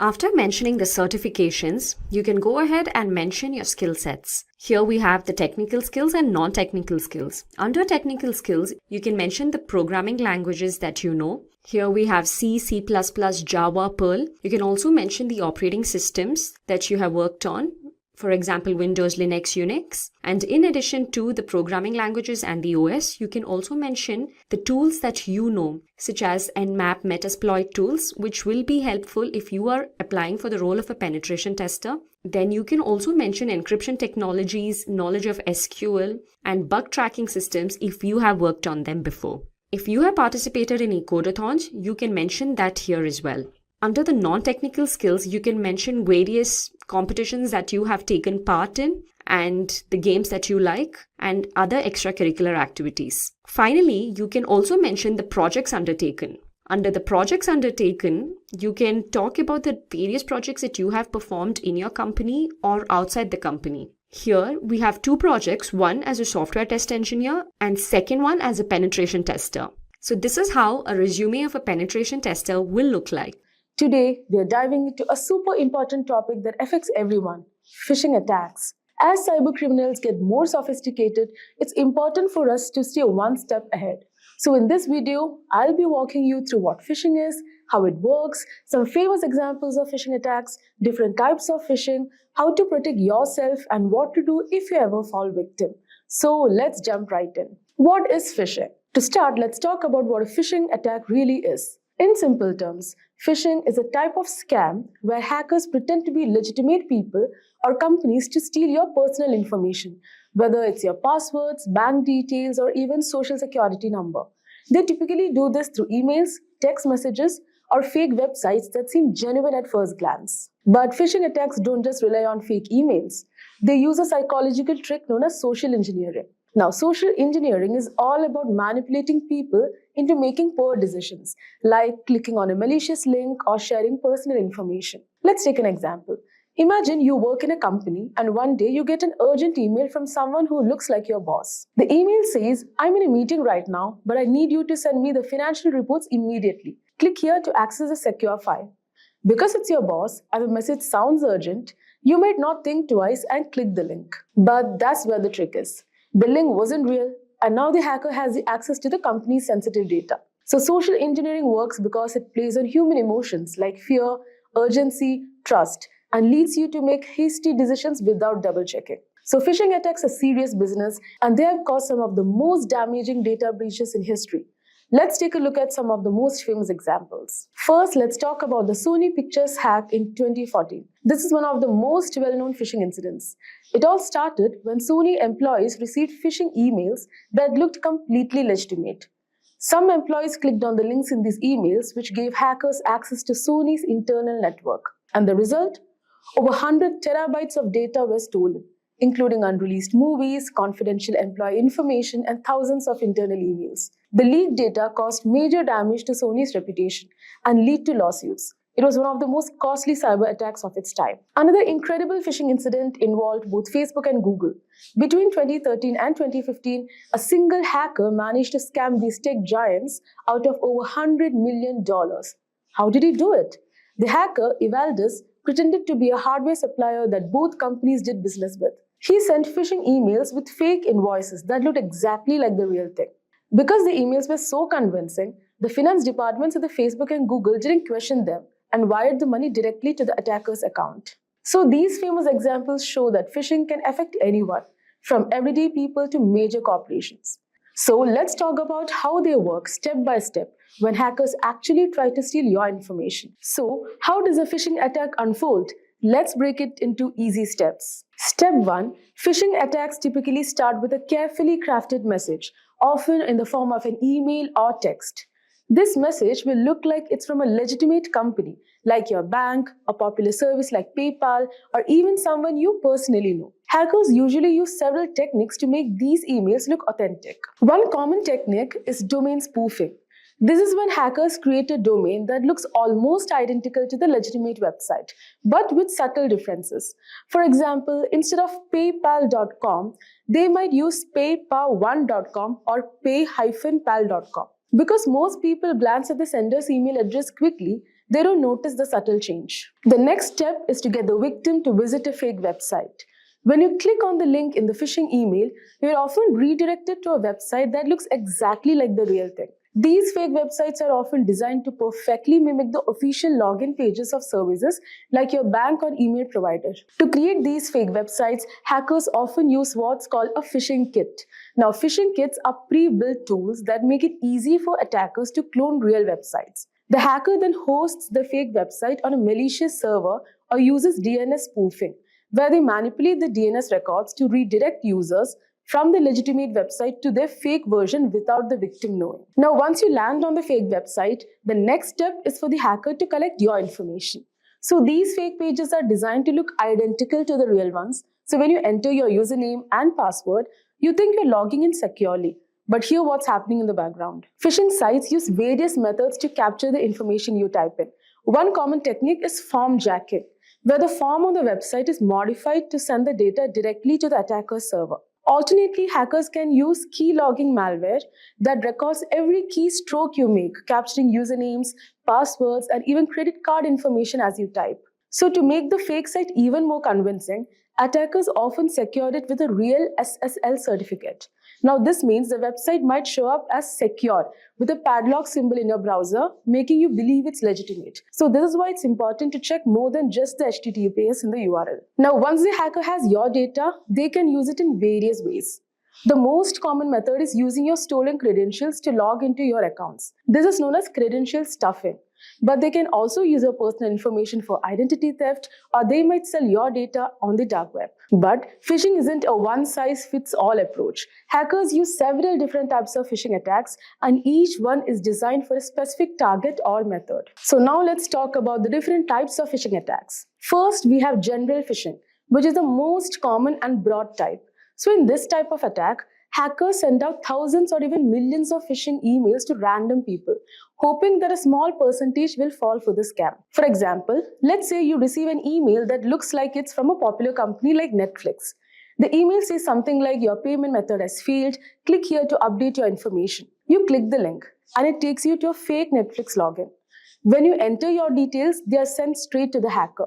After mentioning the certifications, you can go ahead and mention your skill sets. Here we have the technical skills and non-technical skills. Under technical skills, you can mention the programming languages that you know. Here we have C, C++, Java, Perl. You can also mention the operating systems that you have worked on. for example, Windows, Linux, Unix. And in addition to the programming languages and the OS, you can also mention the tools that you know, such as Nmap, Metasploit tools, which will be helpful if you are applying for the role of a penetration tester. Then you can also mention encryption technologies, knowledge of SQL, and bug tracking systems if you have worked on them before. If you have participated in ecodathons, you can mention that here as well. Under the non-technical skills, you can mention various competitions that you have taken part in and the games that you like and other extracurricular activities. Finally, you can also mention the projects undertaken. Under the projects undertaken, you can talk about the various projects that you have performed in your company or outside the company. Here, we have two projects, one as a software test engineer and second one as a penetration tester. So this is how a resume of a penetration tester will look like. Today, we are diving into a super important topic that affects everyone: phishing attacks. As cybercriminals get more sophisticated, it's important for us to stay one step ahead. So in this video, I'll be walking you through what phishing is, how it works, some famous examples of phishing attacks, different types of phishing, how to protect yourself, and what to do if you ever fall victim. So let's jump right in. What is phishing? To start, let's talk about what a phishing attack really is. In simple terms, phishing is a type of scam where hackers pretend to be legitimate people or companies to steal your personal information, whether it's your passwords, bank details, or even social security number. They typically do this through emails, text messages, or fake websites that seem genuine at first glance. But phishing attacks don't just rely on fake emails. They use a psychological trick known as social engineering. Now, social engineering is all about manipulating people into making poor decisions, like clicking on a malicious link or sharing personal information. Let's take an example. Imagine you work in a company and one day you get an urgent email from someone who looks like your boss. The email says, "I'm in a meeting right now, but I need you to send me the financial reports immediately. Click here to access a secure file." Because it's your boss and the message sounds urgent, you might not think twice and click the link. But that's where the trick is. The link wasn't real, and now the hacker has the access to the company's sensitive data. So social engineering works because it plays on human emotions like fear, urgency, trust, and leads you to make hasty decisions without double-checking. So phishing attacks are serious business, and they have caused some of the most damaging data breaches in history. Let's take a look at some of the most famous examples. First, let's talk about the Sony Pictures hack in 2014. This is one of the most well-known phishing incidents. It all started when Sony employees received phishing emails that looked completely legitimate. Some employees clicked on the links in these emails, which gave hackers access to Sony's internal network. And the result? Over 100 terabytes of data were stolen, including unreleased movies, confidential employee information, and thousands of internal emails. The leaked data caused major damage to Sony's reputation and led to lawsuits. It was one of the most costly cyber attacks of its time. Another incredible phishing incident involved both Facebook and Google. Between 2013 and 2015, a single hacker managed to scam these tech giants out of over $100 million. How did he do it? The hacker, Evaldus, pretended to be a hardware supplier that both companies did business with. He sent phishing emails with fake invoices that looked exactly like the real thing. Because the emails were so convincing, the finance departments of the Facebook and Google didn't question them and wired the money directly to the attacker's account. So these famous examples show that phishing can affect anyone, from everyday people to major corporations. So let's talk about how they work step by step when hackers actually try to steal your information. So how does a phishing attack unfold? Let's break it into easy steps. Step 1. Phishing attacks typically start with a carefully crafted message, often in the form of an email or text. This message will look like it's from a legitimate company, like your bank, a popular service like PayPal, or even someone you personally know. Hackers usually use several techniques to make these emails look authentic. One common technique is domain spoofing. This is when hackers create a domain that looks almost identical to the legitimate website, but with subtle differences. For example, instead of paypal.com, they might use paypal1.com or pay-pal.com. Because most people glance at the sender's email address quickly, they don't notice the subtle change. The next step is to get the victim to visit a fake website. When you click on the link in the phishing email, you're often redirected to a website that looks exactly like the real thing. These fake websites are often designed to perfectly mimic the official login pages of services like your bank or email provider. To create these fake websites, hackers often use what's called a phishing kit. Now, phishing kits are pre-built tools that make it easy for attackers to clone real websites. The hacker then hosts the fake website on a malicious server or uses DNS spoofing, where they manipulate the DNS records to redirect users from the legitimate website to their fake version without the victim knowing. Now, once you land on the fake website, the next step is for the hacker to collect your information. So these fake pages are designed to look identical to the real ones. So when you enter your username and password, you think you're logging in securely. But hear what's happening in the background. Phishing sites use various methods to capture the information you type in. One common technique is form jacking, where the form on the website is modified to send the data directly to the attacker's server. Alternately, hackers can use key logging malware that records every keystroke you make, capturing usernames, passwords, and even credit card information as you type. So to make the fake site even more convincing, attackers often secure it with a real SSL certificate. Now, this means the website might show up as secure with a padlock symbol in your browser, making you believe it's legitimate. So this is why it's important to check more than just the HTTPS in the URL. Now, once the hacker has your data, they can use it in various ways. The most common method is using your stolen credentials to log into your accounts. This is known as credential stuffing. But they can also use your personal information for identity theft, or they might sell your data on the dark web. But phishing isn't a one-size-fits-all approach. Hackers use several different types of phishing attacks, and each one is designed for a specific target or method. So now let's talk about the different types of phishing attacks. First, we have general phishing, which is the most common and broad type. So in this type of attack, hackers send out thousands or even millions of phishing emails to random people, hoping that a small percentage will fall for the scam. For example, let's say you receive an email that looks like it's from a popular company like Netflix. The email says something like, your payment method has failed, click here to update your information. You click the link and it takes you to a fake Netflix login. When you enter your details, they are sent straight to the hacker.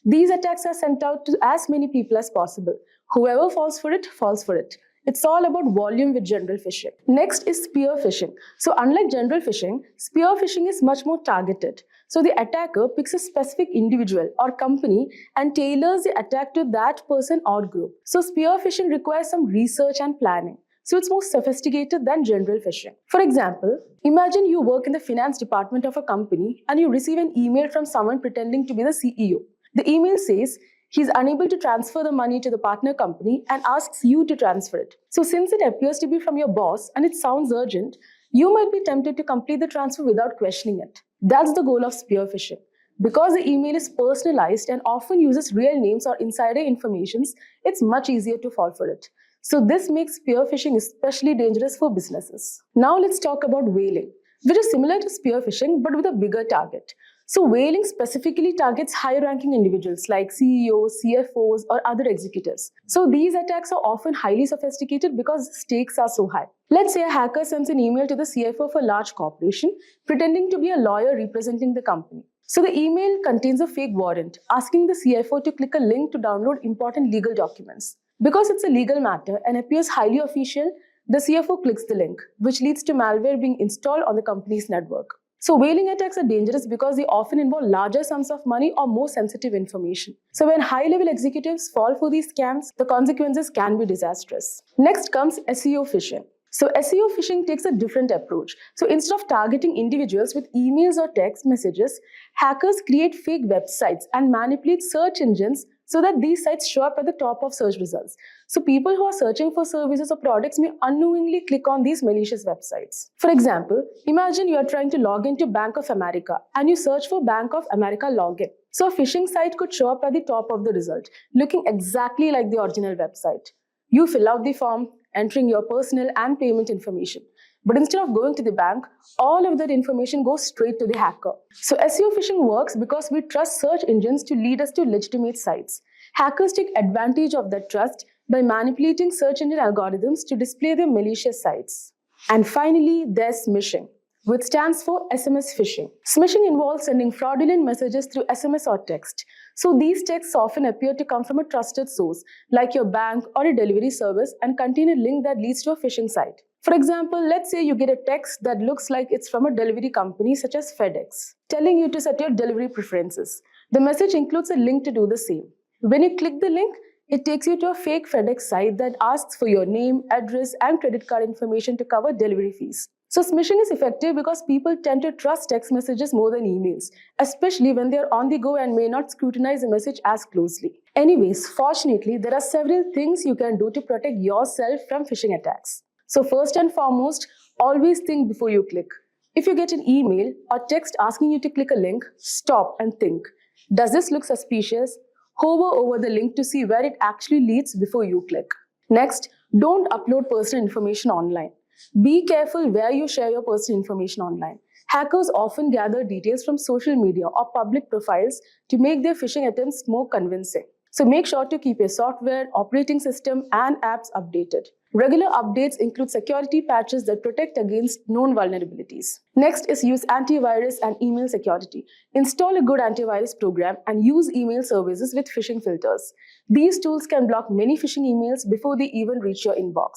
These attacks are sent out to as many people as possible. Whoever falls for it, falls for it. It's all about volume with general phishing. Next is spear phishing. So unlike general phishing, spear phishing is much more targeted. So the attacker picks a specific individual or company and tailors the attack to that person or group. So spear phishing requires some research and planning. So it's more sophisticated than general phishing. For example, imagine you work in the finance department of a company and you receive an email from someone pretending to be the CEO. The email says, he's unable to transfer the money to the partner company and asks you to transfer it. So since it appears to be from your boss and it sounds urgent, you might be tempted to complete the transfer without questioning it. That's the goal of spear phishing. Because the email is personalized and often uses real names or insider information, it's much easier to fall for it. So this makes spear phishing especially dangerous for businesses. Now let's talk about whaling, which is similar to spear phishing but with a bigger target. So whaling specifically targets high-ranking individuals like CEOs, CFOs, or other executives. So these attacks are often highly sophisticated because the stakes are so high. Let's say a hacker sends an email to the CFO of a large corporation, pretending to be a lawyer representing the company. So the email contains a fake warrant, asking the CFO to click a link to download important legal documents. Because it's a legal matter and appears highly official, the CFO clicks the link, which leads to malware being installed on the company's network. So whaling attacks are dangerous because they often involve larger sums of money or more sensitive information. So when high-level executives fall for these scams, the consequences can be disastrous. Next comes SEO phishing. So SEO phishing takes a different approach. So instead of targeting individuals with emails or text messages, hackers create fake websites and manipulate search engines so that these sites show up at the top of search results. So people who are searching for services or products may unknowingly click on these malicious websites. For example, imagine you are trying to log into Bank of America and you search for Bank of America login. So a phishing site could show up at the top of the result, looking exactly like the original website. You fill out the form, entering your personal and payment information. But instead of going to the bank, all of that information goes straight to the hacker. So SEO phishing works because we trust search engines to lead us to legitimate sites. Hackers take advantage of that trust by manipulating search engine algorithms to display their malicious sites. And finally, there's smishing, which stands for SMS phishing. Smishing involves sending fraudulent messages through SMS or text. So these texts often appear to come from a trusted source, like your bank or a delivery service, and contain a link that leads to a phishing site. For example, let's say you get a text that looks like it's from a delivery company such as FedEx, telling you to set your delivery preferences. The message includes a link to do the same. When you click the link, it takes you to a fake FedEx site that asks for your name, address, and credit card information to cover delivery fees. So smishing is effective because people tend to trust text messages more than emails, especially when they're on the go and may not scrutinize a message as closely. Anyways, fortunately, there are several things you can do to protect yourself from phishing attacks. So first and foremost, always think before you click. If you get an email or text asking you to click a link, stop and think. Does this look suspicious? Hover over the link to see where it actually leads before you click. Next, don't upload personal information online. Be careful where you share your personal information online. Hackers often gather details from social media or public profiles to make their phishing attempts more convincing. So make sure to keep your software, operating system, and apps updated. Regular updates include security patches that protect against known vulnerabilities. Next is use antivirus and email security. Install a good antivirus program and use email services with phishing filters. These tools can block many phishing emails before they even reach your inbox.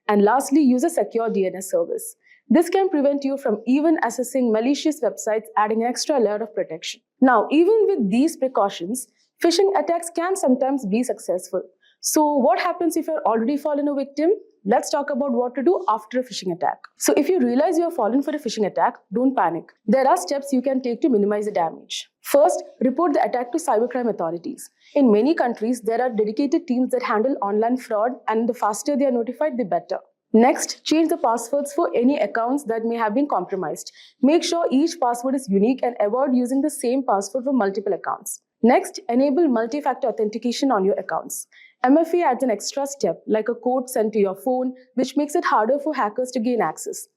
And lastly, use a secure DNS service. This can prevent you from even accessing malicious websites, adding an extra layer of protection. Now, even with these precautions, phishing attacks can sometimes be successful. So what happens if you're already fallen a victim? Let's talk about what to do after a phishing attack. So if you realize you have fallen for a phishing attack, don't panic. There are steps you can take to minimize the damage. First, report the attack to cybercrime authorities. In many countries, there are dedicated teams that handle online fraud, and the faster they are notified, the better. Next, change the passwords for any accounts that may have been compromised. Make sure each password is unique and avoid using the same password for multiple accounts. Next, enable multi-factor authentication on your accounts. MFA adds an extra step, like a code sent to your phone, which makes it harder for hackers to gain access.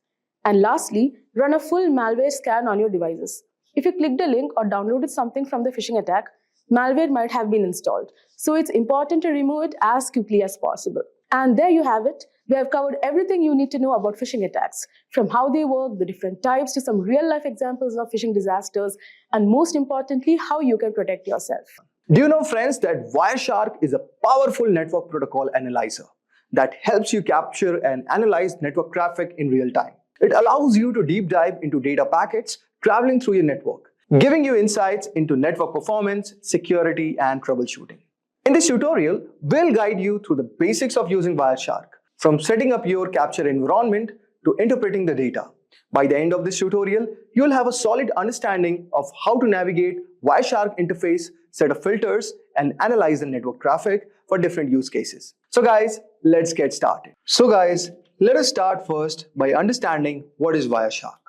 And lastly, run a full malware scan on your devices. If you clicked a link or downloaded something from the phishing attack, malware might have been installed. So it's important to remove it as quickly as possible. And there you have it. We have covered everything you need to know about phishing attacks, from how they work, the different types, to some real-life examples of phishing disasters, and most importantly, how you can protect yourself. Do you know, friends, that Wireshark is a powerful network protocol analyzer that helps you capture and analyze network traffic in real time? It allows you to deep dive into data packets traveling through your network, giving you insights into network performance, security, and troubleshooting. In this tutorial, we'll guide you through the basics of using Wireshark, from setting up your capture environment to interpreting the data. By the end of this tutorial, you'll have a solid understanding of how to navigate Wireshark interface, set of filters, and analyze the network traffic for different use cases. So guys, let's get started. So guys, let us start first by understanding what is Wireshark.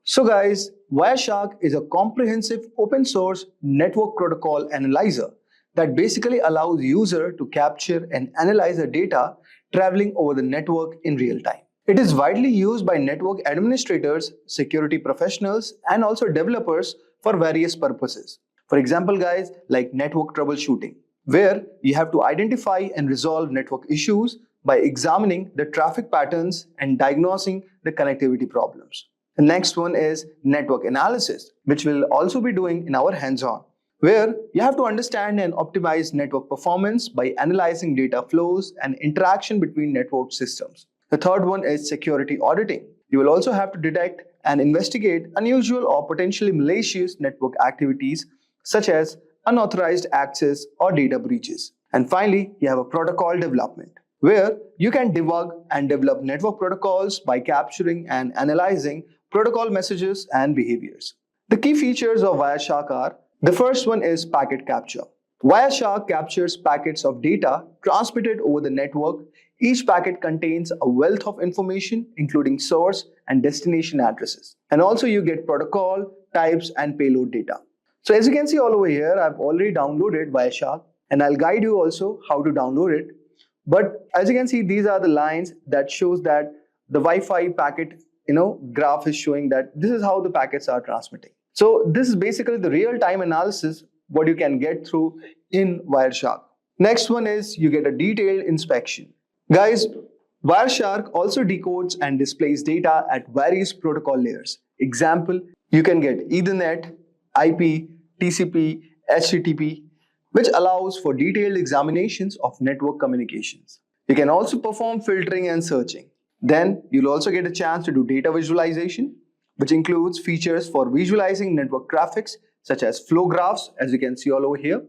So guys, Wireshark is a comprehensive open source network protocol analyzer that basically allows user to capture and analyze the data traveling over the network in real time. It is widely used by network administrators, security professionals, and also developers for various purposes. For example, guys, like network troubleshooting, where you have to identify and resolve network issues by examining the traffic patterns and diagnosing the connectivity problems. The next one is network analysis, which we'll also be doing in our hands-on, where you have to understand and optimize network performance by analyzing data flows and interaction between network systems. The third one is security auditing. You will also have to detect and investigate unusual or potentially malicious network activities such as unauthorized access or data breaches. And finally, you have a protocol development, where you can debug and develop network protocols by capturing and analyzing protocol messages and behaviors. The key features of Wireshark are: the first one is packet capture. Wireshark captures packets of data transmitted over the network. Each packet contains a wealth of information, including source and destination addresses. And also you get protocol, types, and payload data. So as you can see all over here, I've already downloaded Wireshark, and I'll guide you also how to download it. But as you can see, these are the lines that shows that the Wi-Fi packet graph is showing that this is how the packets are transmitting. So this is basically the real-time analysis what you can get through in Wireshark. Next one is you get a detailed inspection. Guys, Wireshark also decodes and displays data at various protocol layers. Example, you can get Ethernet, IP, TCP, HTTP, which allows for detailed examinations of network communications. You can also perform filtering and searching. Then you'll also get a chance to do data visualization, which includes features for visualizing network traffics such as flow graphs, as you can see all over here,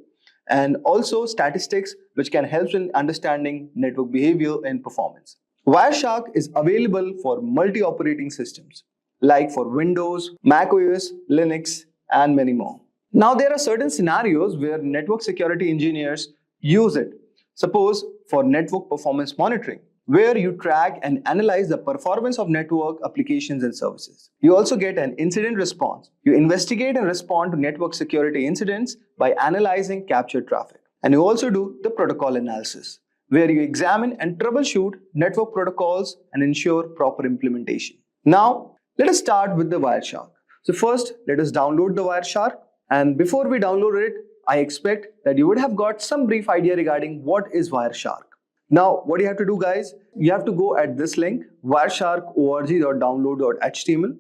and also statistics, which can help in understanding network behavior and performance. Wireshark is available for multi-operating systems, like for Windows, Mac OS, Linux, and many more. Now, there are certain scenarios where network security engineers use it. Suppose for network performance monitoring, where you track and analyze the performance of network applications and services. You also get an incident response. You investigate and respond to network security incidents by analyzing captured traffic. And you also do the protocol analysis, where you examine and troubleshoot network protocols and ensure proper implementation. Now, let us start with the Wireshark. So first, let us download the Wireshark. And before we download it, I expect that you would have got some brief idea regarding what is Wireshark. Now, what you have to do, guys, you have to go at this link, wireshark.org.download.html.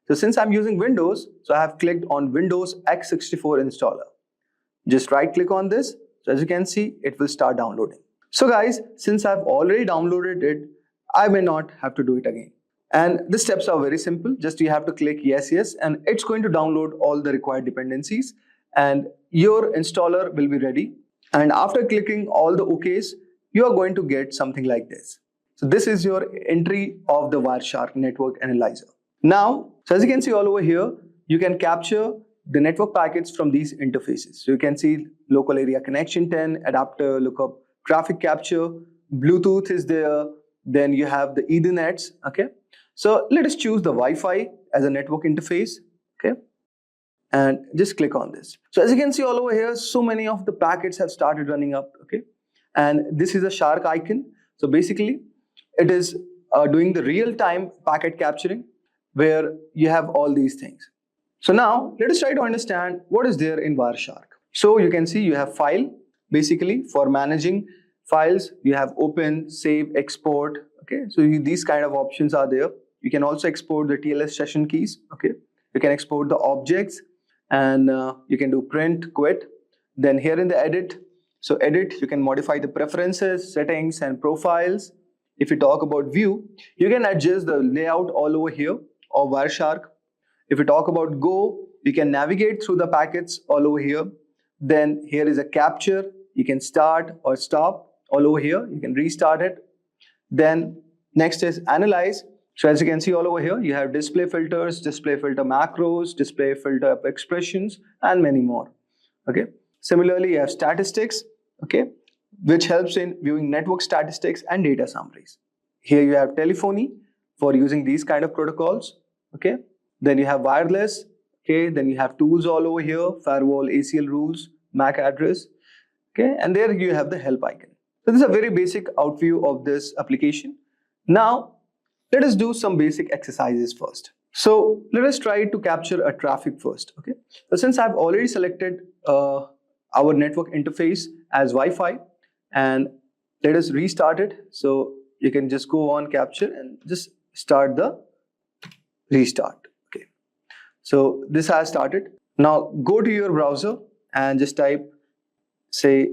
So since I'm using Windows, so I have clicked on Windows x64 installer. Just right click on this. So as you can see, it will start downloading. So guys, since I've already downloaded it, I may not have to do it again. And the steps are very simple. Just you have to click yes, and it's going to download all the required dependencies and your installer will be ready. And after clicking all the OKs, you are going to get something like this. So this is your entry of the Wireshark network analyzer. Now, so as you can see all over here, you can capture the network packets from these interfaces. So you can see local area connection 10, adapter lookup, traffic capture, Bluetooth is there, then you have the Ethernets, okay? So let us choose the Wi-Fi as a network interface, okay? And just click on this. So as you can see all over here, so many of the packets have started running up, okay? And this is a shark icon. So basically, it is doing the real-time packet capturing where you have all these things. So now, let us try to understand what is there in Wireshark. So you can see you have file. Basically, for managing files, you have open, save, export. Okay, so these kind of options are there. You can also export the TLS session keys. Okay, you can export the objects and you can do print, quit. Then here in the edit, so edit, you can modify the preferences, settings, and profiles. If you talk about view, you can adjust the layout all over here of Wireshark. If you talk about go, you can navigate through the packets all over here. Then here is a capture. You can start or stop all over here. You can restart it. Then next is analyze. So as you can see all over here, you have display filters, display filter macros, display filter expressions, and many more. Okay. Similarly, you have statistics, okay, which helps in viewing network statistics and data summaries. Here you have telephony for using these kind of protocols, okay. Then you have wireless, okay. Then you have tools all over here, firewall, ACL rules, MAC address, okay. And there you have the help icon. So this is a very basic overview of this application. Now, let us do some basic exercises first. So let us try to capture a traffic first, okay. So since I've already selected our network interface as Wi-Fi, and let us restart it. So you can just go on capture and just start the restart. Okay. So this has started. Now go to your browser and just type, say,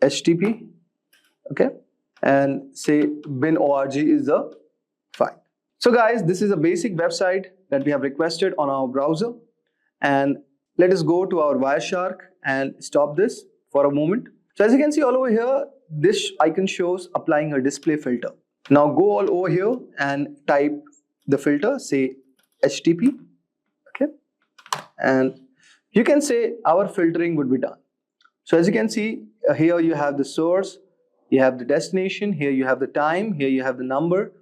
HTTP, okay, and say bin.org is the file. So guys, this is a basic website that we have requested on our browser, and let us go to our Wireshark and stop this for a moment. So as you can see all over here, this icon shows applying a display filter. Now go all over here and type the filter, say HTTP, okay, and you can say our filtering would be done. So as you can see, here you have the source, you have the destination, here you have the time, here you have the number,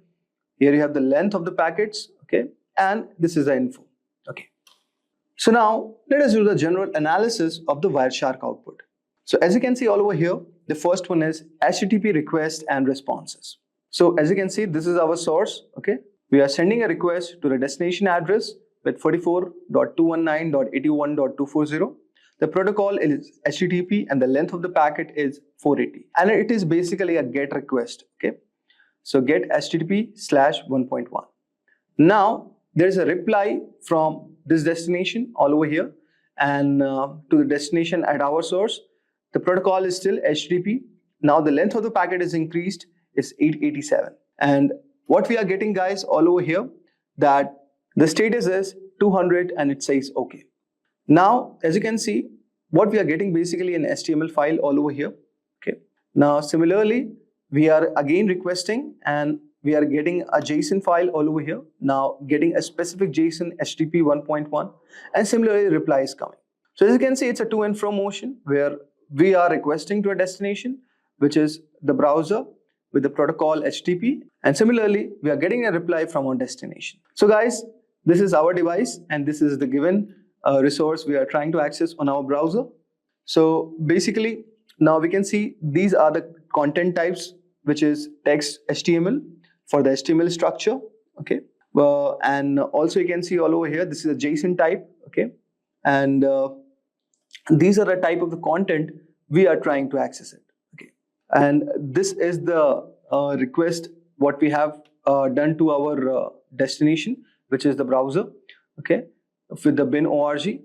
here you have the length of the packets, okay, and this is the info, okay. So now let us do the general analysis of the Wireshark output. So as you can see all over here, the first one is HTTP request and responses. So as you can see, this is our source, okay. We are sending a request to the destination address with 44.219.81.240. The protocol is HTTP and the length of the packet is 480. And it is basically a GET request, okay. So get HTTP/1.1. Now there is a reply from this destination all over here and to the destination at our source. The protocol is still HTTP. Now the length of the packet is increased, is 887. And what we are getting, guys, all over here, that the status is 200 and it says okay. Now, as you can see, what we are getting basically an HTML file all over here. Okay. Now, similarly, we are again requesting and we are getting a JSON file all over here. Now, getting a specific JSON HTTP 1.1 and similarly reply is coming. So as you can see, it's a to and fro motion where we are requesting to a destination, which is the browser with the protocol HTTP, and similarly, we are getting a reply from our destination. So guys, this is our device and this is the given resource we are trying to access on our browser. So basically, now we can see these are the content types, which is text HTML for the HTML structure. Okay, and also you can see all over here, this is a JSON type. Okay, and these are the type of the content we are trying to access it. Okay, and this is the request what we have done to our destination, which is the browser. Okay, with the bin org,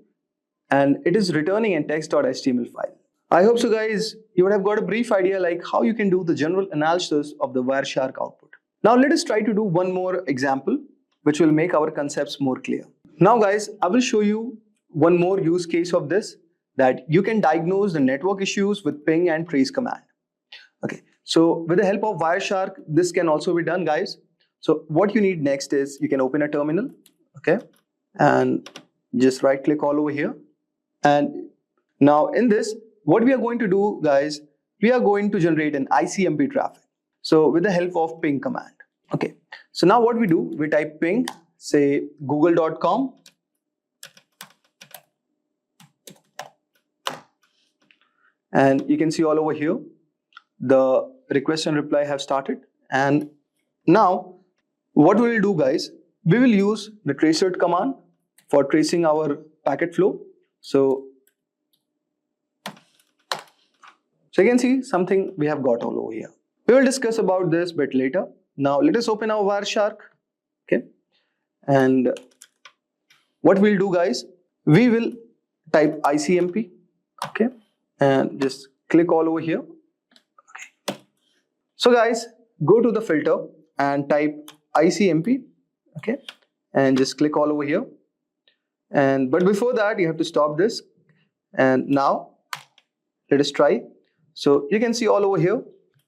and it is returning a text.html file. I hope so, guys, you would have got a brief idea like how you can do the general analysis of the Wireshark output. Now let us try to do one more example which will make our concepts more clear. Now guys, I will show you one more use case of this, that you can diagnose the network issues with ping and trace command. Okay, so with the help of Wireshark, this can also be done, guys. So what you need next is you can open a terminal, okay, and just right click all over here. And now in this, what we are going to do, guys, we are going to generate an ICMP traffic. So with the help of ping command. Okay, so now what we do, we type ping, say google.com, and you can see all over here the request and reply have started. And now what we will do, guys, we will use the tracer command for tracing our packet flow. So you can see something we have got all over here. We will discuss about this bit later. Now let us open our Wireshark. Okay, and what we'll do, guys, we will type ICMP. Okay, and just click all over here. Okay, so guys, go to the filter and type ICMP. Okay, and just click all over here. And but before that, you have to stop this. And now let us try. So you can see all over here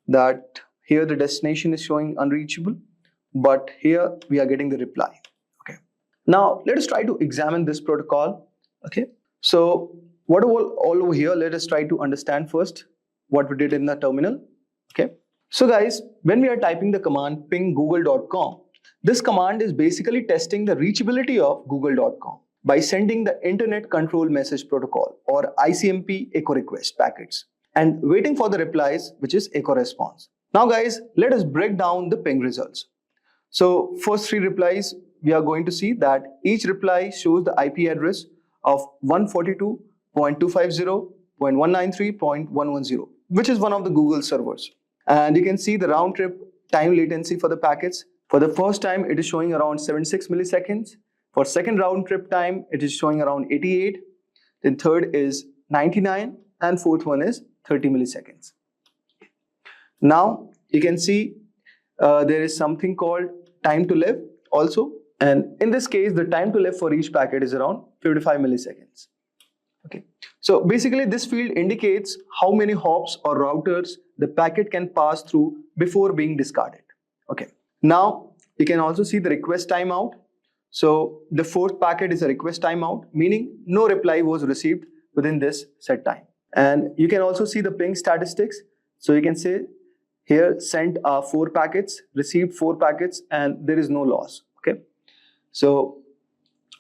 that here the destination is showing unreachable, but here we are getting the reply. Okay, now let us try to examine this protocol. Okay, so what all over here, let us try to understand first what we did in the terminal. Okay, so guys, when we are typing the command ping google.com, this command is basically testing the reachability of google.com by sending the Internet Control Message Protocol or ICMP echo request packets and waiting for the replies, which is echo response. Now guys, let us break down the ping results. So first 3 replies, we are going to see that each reply shows the IP address of 142.250.193.110, which is one of the Google servers. And you can see the round trip time latency for the packets. For the first time, it is showing around 76 milliseconds. For second round trip time, it is showing around 88. Then third is 99, and fourth one is 30 milliseconds. Now you can see there is something called time to live also, and in this case the time to live for each packet is around 55 milliseconds. Okay, so basically this field indicates how many hops or routers the packet can pass through before being discarded. Okay, now you can also see the request timeout. So the fourth packet is a request timeout, meaning no reply was received within this set time. And you can also see the ping statistics. So you can say here sent 4 packets, received 4 packets, and there is no loss. Okay, so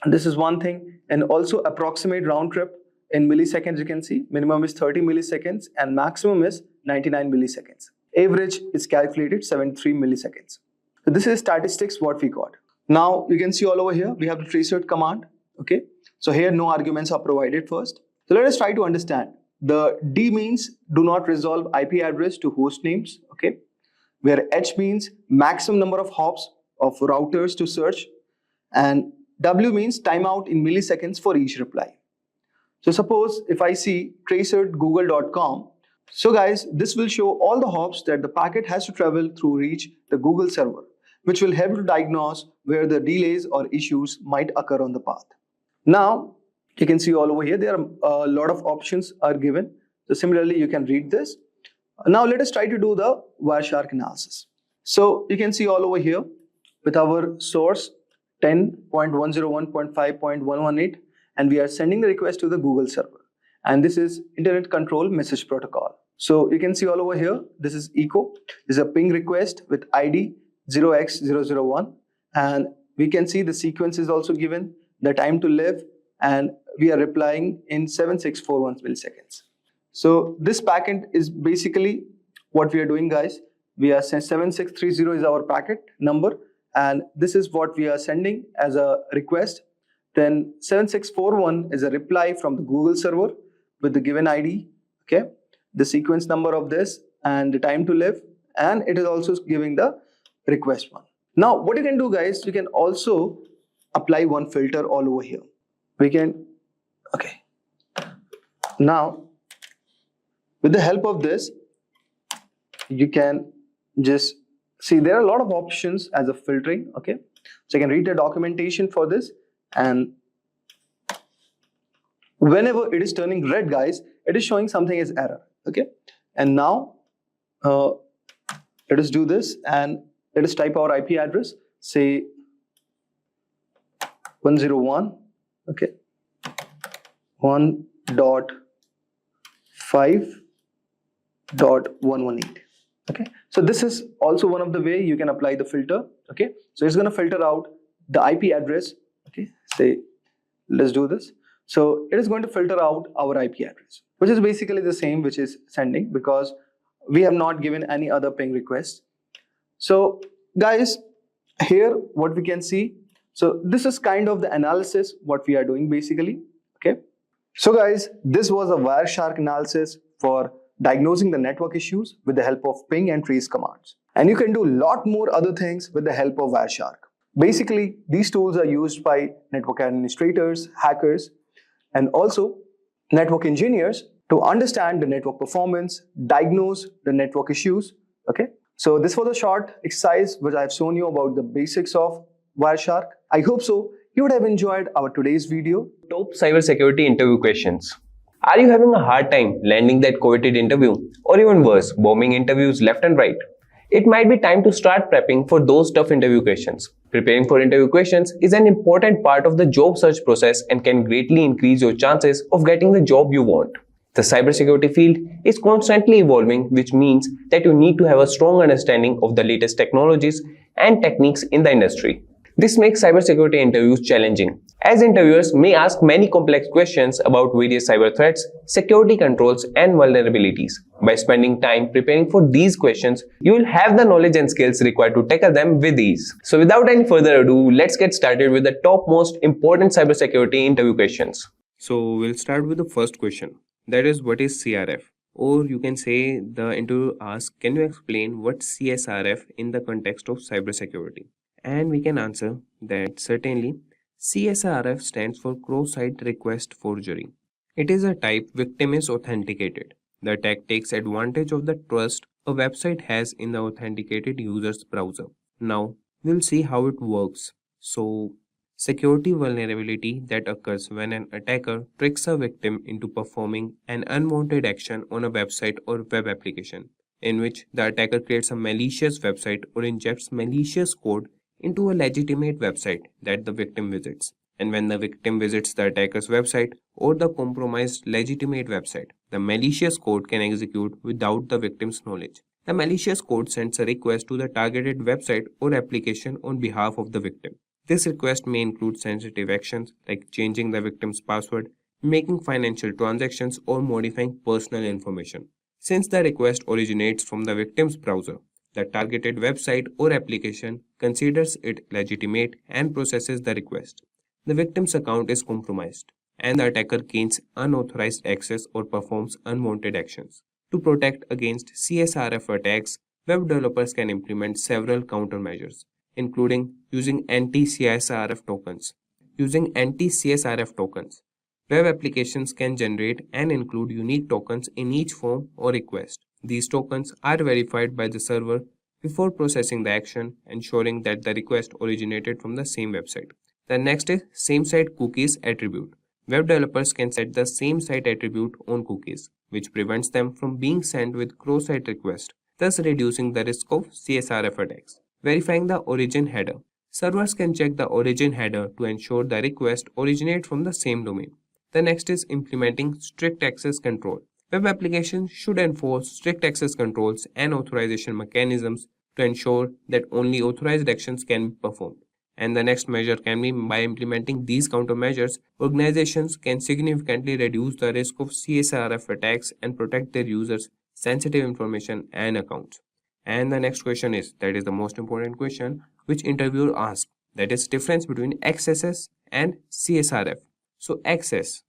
this is one thing. And also approximate round trip in milliseconds, you can see minimum is 30 milliseconds and maximum is 99 milliseconds. Average is calculated 73 milliseconds. So this is statistics what we got. Now you can see all over here we have the tracer command. Okay, so here no arguments are provided first. So let us try to understand. The D means do not resolve IP address to host names. Okay, where H means maximum number of hops of routers to search, and W means timeout in milliseconds for each reply. So suppose if I see tracer google.com, so guys, this will show all the hops that the packet has to travel through reach the Google server, which will help to diagnose where the delays or issues might occur on the path. Now, you can see all over here, there are a lot of options are given. So similarly, you can read this. Now let us try to do the Wireshark analysis. So you can see all over here with our source 10.101.5.118, and we are sending the request to the Google server. And this is Internet Control Message Protocol. So you can see all over here, this is echo. This is a ping request with ID 0x001. And we can see the sequence is also given, the time to live, and we are replying in 7641 milliseconds. So this packet is basically what we are doing, guys. We are 7630 is our packet number, and this is what we are sending as a request. Then 7641 is a reply from the Google server with the given ID, okay, the sequence number of this and the time to live, and it is also giving the request one. Now what you can do, guys, you can also apply one filter all over here. We can, okay, now with the help of this, you can just see there are a lot of options as a filtering, okay. So you can read the documentation for this, and whenever it is turning red, guys, it is showing something as error, okay. And now let us do this, and let us type our IP address, say 101, okay, 1.5.118. Okay, so this is also one of the way you can apply the filter. Okay, so it's going to filter out the IP address. Okay, say let's do this. So it is going to filter out our IP address, which is basically the same which is sending, because we have not given any other ping request. So guys, here what we can see, so this is kind of the analysis what we are doing basically. Okay, so guys, this was a Wireshark analysis for diagnosing the network issues with the help of ping and trace commands. And you can do a lot more other things with the help of Wireshark. Basically, these tools are used by network administrators, hackers, and also network engineers to understand the network performance, diagnose the network issues. Okay, so this was a short exercise which I have shown you about the basics of Wireshark. I hope so you would have enjoyed our today's video. Top cybersecurity interview questions. Are you having a hard time landing that coveted interview, or even worse, bombing interviews left and right? It might be time to start prepping for those tough interview questions. Preparing for interview questions is an important part of the job search process and can greatly increase your chances of getting the job you want. The cybersecurity field is constantly evolving, which means that you need to have a strong understanding of the latest technologies and techniques in the industry. This makes cybersecurity interviews challenging, as interviewers may ask many complex questions about various cyber threats, security controls, and vulnerabilities. By spending time preparing for these questions, you will have the knowledge and skills required to tackle them with ease. So without any further ado, let's get started with the top most important cybersecurity interview questions. So we'll start with the first question. That is, what is CRF? Or you can say the interviewer asks, can you explain what CSRF in the context of cybersecurity? And we can answer that certainly. CSRF stands for Cross-Site Request Forgery. It is a type victim is authenticated. The attack takes advantage of the trust a website has in the authenticated user's browser. Now, we'll see how it works. So, security vulnerability that occurs when an attacker tricks a victim into performing an unwanted action on a website or web application, in which the attacker creates a malicious website or injects malicious code into a legitimate website that the victim visits. And when the victim visits the attacker's website or the compromised legitimate website, the malicious code can execute without the victim's knowledge. The malicious code sends a request to the targeted website or application on behalf of the victim. This request may include sensitive actions like changing the victim's password, making financial transactions, or modifying personal information. Since the request originates from the victim's browser, the targeted website or application considers it legitimate and processes the request. The victim's account is compromised, and the attacker gains unauthorized access or performs unwanted actions. To protect against CSRF attacks, web developers can implement several countermeasures, including using anti-CSRF tokens. Using anti-CSRF tokens, web applications can generate and include unique tokens in each form or request. These tokens are verified by the server before processing the action, ensuring that the request originated from the same website. The next is same site cookies attribute. Web developers can set the same site attribute on cookies, which prevents them from being sent with cross-site requests, thus reducing the risk of CSRF attacks. Verifying the origin header. Servers can check the origin header to ensure the request originates from the same domain. The next is implementing strict access control. Web applications should enforce strict access controls and authorization mechanisms to ensure that only authorized actions can be performed. And the next measure can be by implementing these countermeasures, organizations can significantly reduce the risk of CSRF attacks and protect their users' sensitive information and accounts. And the next question is, that is the most important question, which interviewer asked, that is difference between XSS and CSRF. So XS,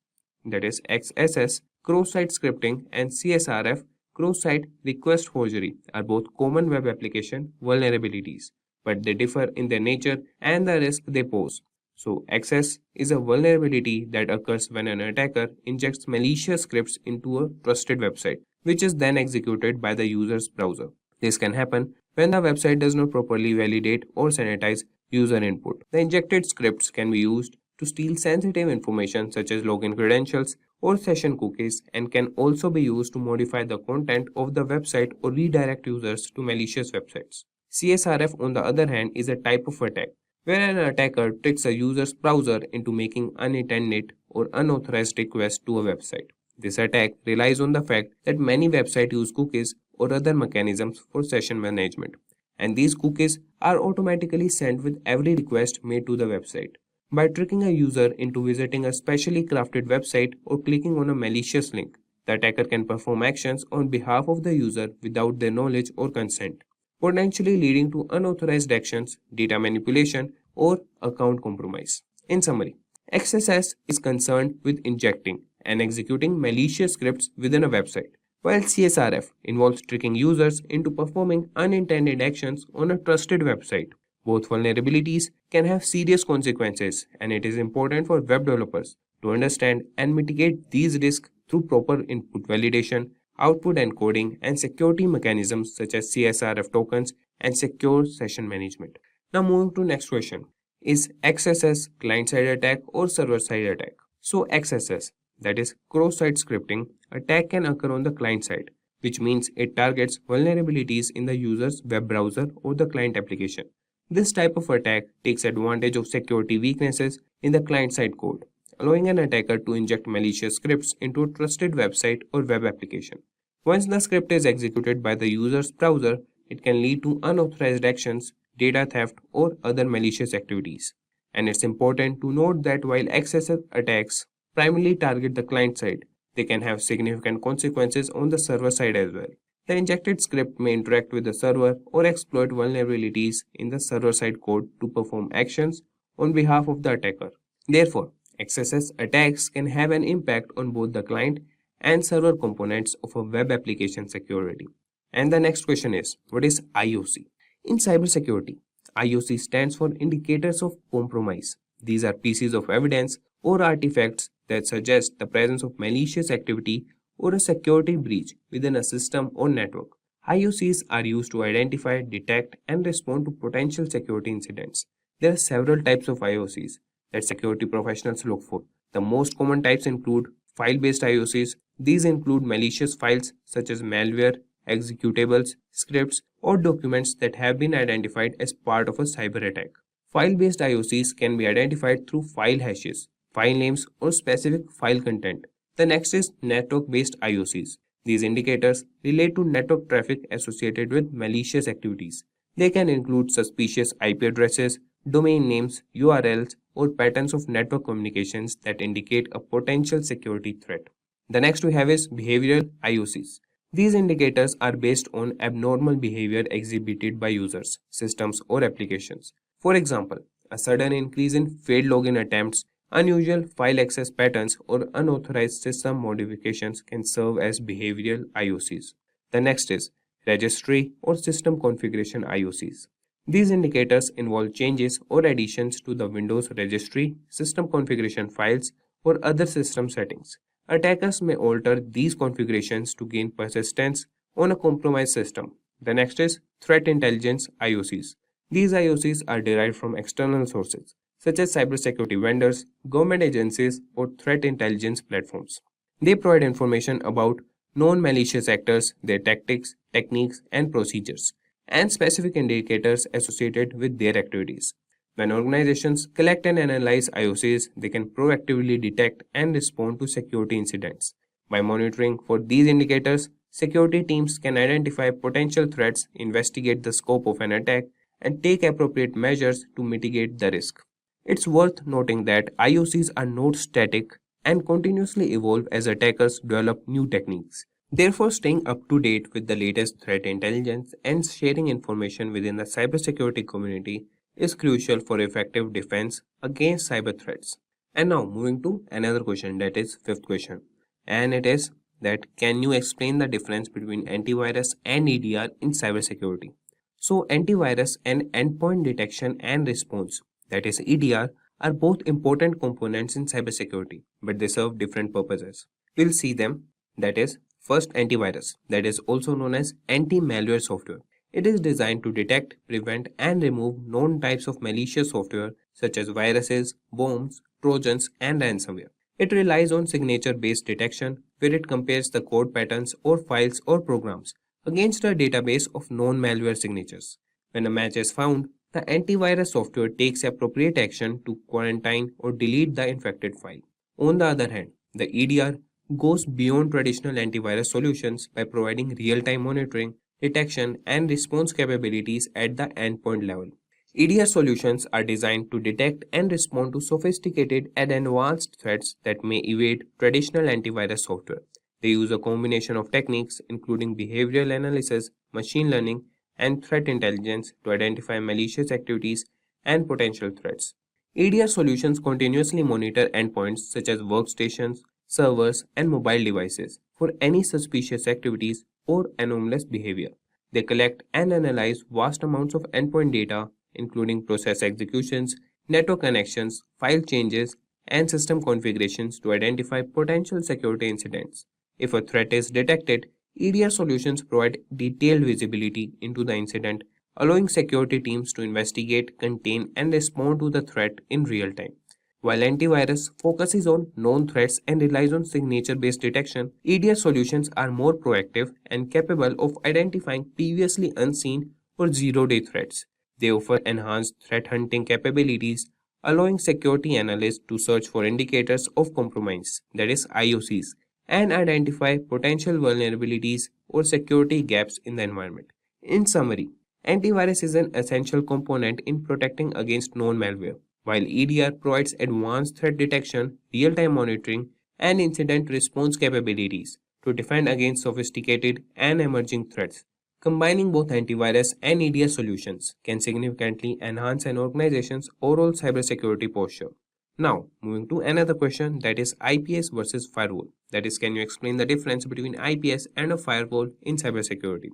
that is XSS, cross-site scripting, and CSRF, cross-site request forgery, are both common web application vulnerabilities, but they differ in their nature and the risk they pose. So XS is a vulnerability that occurs when an attacker injects malicious scripts into a trusted website, which is then executed by the user's browser. This can happen when the website does not properly validate or sanitize user input. The injected scripts can be used to steal sensitive information such as login credentials or session cookies, and can also be used to modify the content of the website or redirect users to malicious websites. CSRF, on the other hand, is a type of attack where an attacker tricks a user's browser into making unintended or unauthorized requests to a website. This attack relies on the fact that many websites use cookies or other mechanisms for session management, and these cookies are automatically sent with every request made to the website. By tricking a user into visiting a specially crafted website or clicking on a malicious link, the attacker can perform actions on behalf of the user without their knowledge or consent, potentially leading to unauthorized actions, data manipulation, or account compromise. In summary, XSS is concerned with injecting and executing malicious scripts within a website, while CSRF involves tricking users into performing unintended actions on a trusted website. Both vulnerabilities can have serious consequences, and it is important for web developers to understand and mitigate these risks through proper input validation, output encoding, and security mechanisms such as CSRF tokens and secure session management. Now moving to next question. Is XSS client-side attack or server-side attack? So XSS, that is cross-site scripting, attack can occur on the client side, which means it targets vulnerabilities in the user's web browser or the client application. This type of attack takes advantage of security weaknesses in the client-side code, allowing an attacker to inject malicious scripts into a trusted website or web application. Once the script is executed by the user's browser, it can lead to unauthorized actions, data theft, or other malicious activities. And it's important to note that while XSS attacks primarily target the client side, they can have significant consequences on the server side as well. The injected script may interact with the server or exploit vulnerabilities in the server-side code to perform actions on behalf of the attacker. Therefore, XSS attacks can have an impact on both the client and server components of a web application security. And the next question is, what is IOC? In cybersecurity, IOC stands for Indicators of Compromise. These are pieces of evidence or artifacts that suggest the presence of malicious activity or a security breach within a system or network. IOCs are used to identify, detect, and respond to potential security incidents. There are several types of IOCs that security professionals look for. The most common types include file-based IOCs. These include malicious files such as malware, executables, scripts, or documents that have been identified as part of a cyber attack. File-based IOCs can be identified through file hashes, file names, or specific file content. The next is network-based IOCs. These indicators relate to network traffic associated with malicious activities. They can include suspicious IP addresses, domain names, URLs, or patterns of network communications that indicate a potential security threat. The next we have is behavioral IOCs. These indicators are based on abnormal behavior exhibited by users, systems, or applications. For example, a sudden increase in failed login attempts, unusual file access patterns, or unauthorized system modifications can serve as behavioral IOCs. The next is registry or system configuration IOCs. These indicators involve changes or additions to the Windows registry, system configuration files, or other system settings. Attackers may alter these configurations to gain persistence on a compromised system, The next is threat intelligence IOCs. These IOCs are derived from external sources, such as cybersecurity vendors, government agencies, or threat intelligence platforms. They provide information about known malicious actors, their tactics, techniques, and procedures, and specific indicators associated with their activities. When organizations collect and analyze IOCs, they can proactively detect and respond to security incidents. By monitoring for these indicators, security teams can identify potential threats, investigate the scope of an attack, and take appropriate measures to mitigate the risk. It's worth noting that IOCs are not static and continuously evolve as attackers develop new techniques. Therefore, staying up to date with the latest threat intelligence and sharing information within the cybersecurity community is crucial for effective defense against cyber threats. And now moving to another question, that is fifth question. And it is that can you explain the difference between antivirus and EDR in cybersecurity? So antivirus and endpoint detection and response, that is EDR, are both important components in cybersecurity, but they serve different purposes. We'll see them. That is, first, antivirus, that is also known as anti-malware software. It is designed to detect, prevent, and remove known types of malicious software such as viruses, worms, trojans, and ransomware. It relies on signature-based detection, where it compares the code patterns or files or programs against a database of known malware signatures. When a match is found, the antivirus software takes appropriate action to quarantine or delete the infected file. On the other hand, the EDR goes beyond traditional antivirus solutions by providing real-time monitoring, detection, and response capabilities at the endpoint level. EDR solutions are designed to detect and respond to sophisticated and advanced threats that may evade traditional antivirus software. They use a combination of techniques including behavioral analysis, machine learning, and threat intelligence to identify malicious activities and potential threats. EDR solutions continuously monitor endpoints such as workstations, servers, and mobile devices for any suspicious activities or anomalous behavior. They collect and analyze vast amounts of endpoint data, including process executions, network connections, file changes, and system configurations to identify potential security incidents. If a threat is detected, EDR solutions provide detailed visibility into the incident, allowing security teams to investigate, contain, and respond to the threat in real time. While antivirus focuses on known threats and relies on signature-based detection, EDR solutions are more proactive and capable of identifying previously unseen or zero-day threats. They offer enhanced threat hunting capabilities, allowing security analysts to search for indicators of compromise, that is IOCs, and identify potential vulnerabilities or security gaps in the environment. In summary, antivirus is an essential component in protecting against known malware, while EDR provides advanced threat detection, real-time monitoring, and incident response capabilities to defend against sophisticated and emerging threats. Combining both antivirus and EDR solutions can significantly enhance an organization's overall cybersecurity posture. Now, moving to another question, that is IPS versus firewall. That is, can you explain the difference between IPS and a firewall in cybersecurity?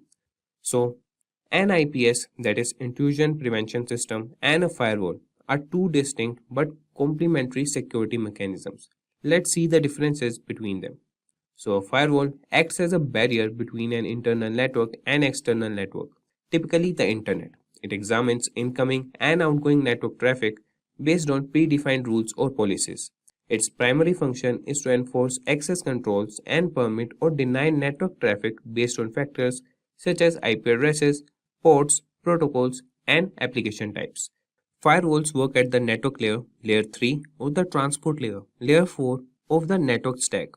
So, an IPS, that is intrusion prevention system, and a firewall are two distinct but complementary security mechanisms. Let's see the differences between them. So a firewall acts as a barrier between an internal network and external network, typically the internet. It examines incoming and outgoing network traffic based on predefined rules or policies. Its primary function is to enforce access controls and permit or deny network traffic based on factors such as IP addresses, ports, protocols, and application types. Firewalls work at the network layer, layer 3, or the transport layer, layer 4 of the network stack.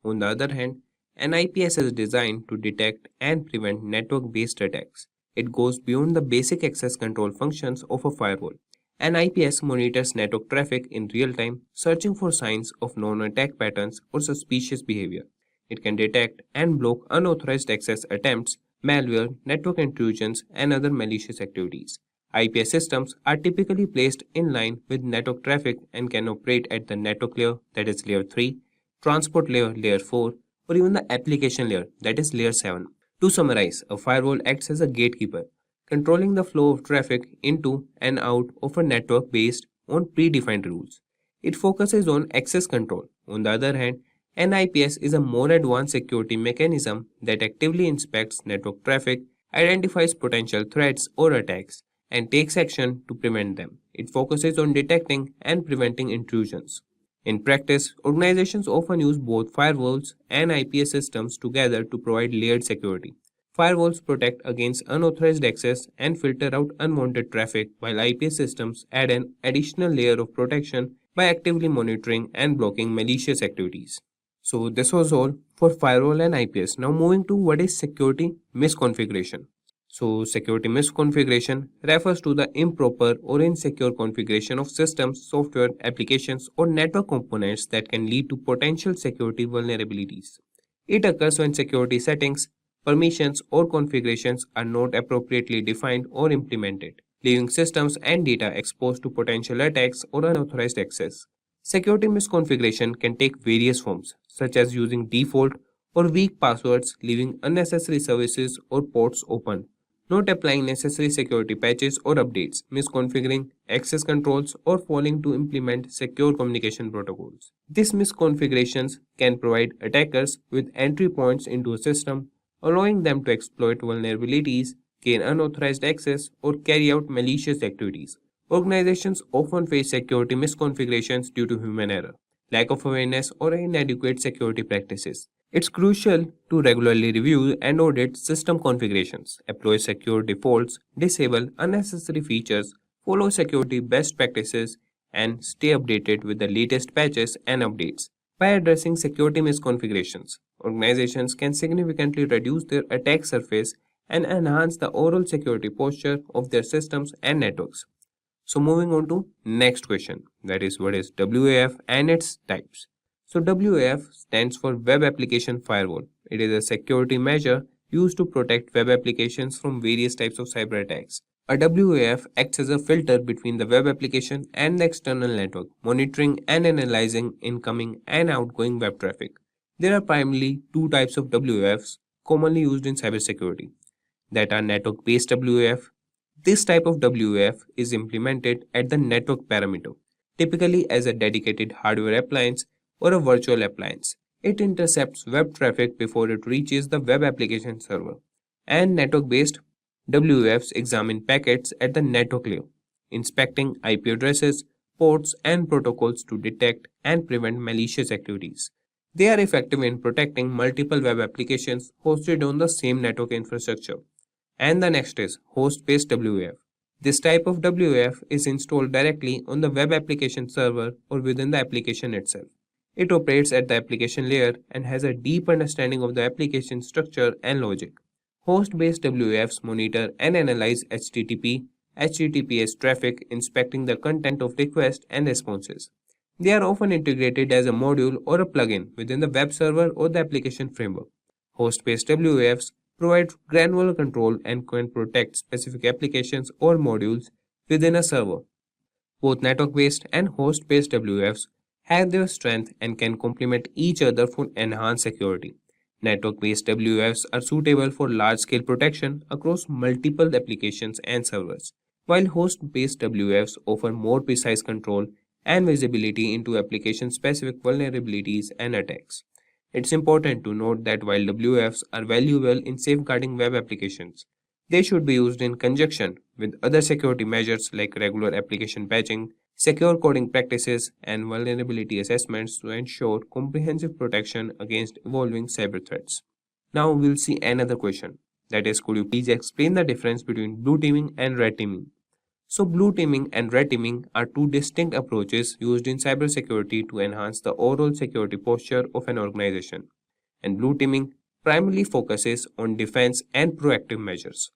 On the other hand, an IPS is designed to detect and prevent network-based attacks. It goes beyond the basic access control functions of a firewall. An IPS monitors network traffic in real time, searching for signs of known attack patterns or suspicious behavior. It can detect and block unauthorized access attempts, malware, network intrusions, and other malicious activities. IPS systems are typically placed in line with network traffic and can operate at the network layer, that is layer 3, transport layer, layer 4, or even the application layer, that is layer 7. To summarize, a firewall acts as a gatekeeper, controlling the flow of traffic into and out of a network based on predefined rules. It focuses on access control. On the other hand, an IPS is a more advanced security mechanism that actively inspects network traffic identifies potential threats or attacks, and takes action to prevent them. It focuses on detecting and preventing intrusions. In practice, organizations often use both firewalls and IPS systems together to provide layered security. Firewalls protect against unauthorized access and filter out unwanted traffic, while IPS systems add an additional layer of protection by actively monitoring and blocking malicious activities. So this was all for firewall and IPS. Now moving to what is security misconfiguration. So security misconfiguration refers to the improper or insecure configuration of systems, software, applications, or network components that can lead to potential security vulnerabilities. It occurs when security settings, permissions, or configurations are not appropriately defined or implemented, leaving systems and data exposed to potential attacks or unauthorized access. Security misconfiguration can take various forms, such as using default or weak passwords, leaving unnecessary services or ports open, not applying necessary security patches or updates, misconfiguring access controls, or failing to implement secure communication protocols. These misconfigurations can provide attackers with entry points into a system, allowing them to exploit vulnerabilities, gain unauthorized access, or carry out malicious activities. Organizations often face security misconfigurations due to human error, lack of awareness, or inadequate security practices. It's crucial to regularly review and audit system configurations, apply secure defaults, disable unnecessary features, follow security best practices, and stay updated with the latest patches and updates. By addressing security misconfigurations, organizations can significantly reduce their attack surface and enhance the overall security posture of their systems and networks. So moving on to next question, that is what is WAF and its types. So WAF stands for Web Application Firewall. It is a security measure used to protect web applications from various types of cyber attacks. A WAF acts as a filter between the web application and the external network, monitoring and analyzing incoming and outgoing web traffic. There are primarily two types of WAFs commonly used in cybersecurity, that are network-based WAF. This type of WAF is implemented at the network parameter, typically as a dedicated hardware appliance or a virtual appliance. It intercepts web traffic before it reaches the web application server. And network-based WAFs examine packets at the network layer, inspecting IP addresses, ports, and protocols to detect and prevent malicious activities. They are effective in protecting multiple web applications hosted on the same network infrastructure. And the next is host-based WAF. This type of WAF is installed directly on the web application server or within the application itself. It operates at the application layer and has a deep understanding of the application structure and logic. Host-based WAFs monitor and analyze HTTP, HTTPS traffic, inspecting the content of requests and responses. They are often integrated as a module or a plugin within the web server or the application framework. Host-based WAFs provide granular control and can protect specific applications or modules within a server. Both network-based and host-based WAFs have their strength and can complement each other for enhanced security. Network-based WAFs are suitable for large-scale protection across multiple applications and servers, while host-based WAFs offer more precise control and visibility into application-specific vulnerabilities and attacks. It's important to note that while WAFs are valuable in safeguarding web applications, they should be used in conjunction with other security measures like regular application patching, secure coding practices, and vulnerability assessments to ensure comprehensive protection against evolving cyber threats. Now we'll see another question, that is, could you please explain the difference between blue teaming and red teaming? So blue teaming and red teaming are two distinct approaches used in cybersecurity to enhance the overall security posture of an organization. And blue teaming primarily focuses on defense and proactive measures.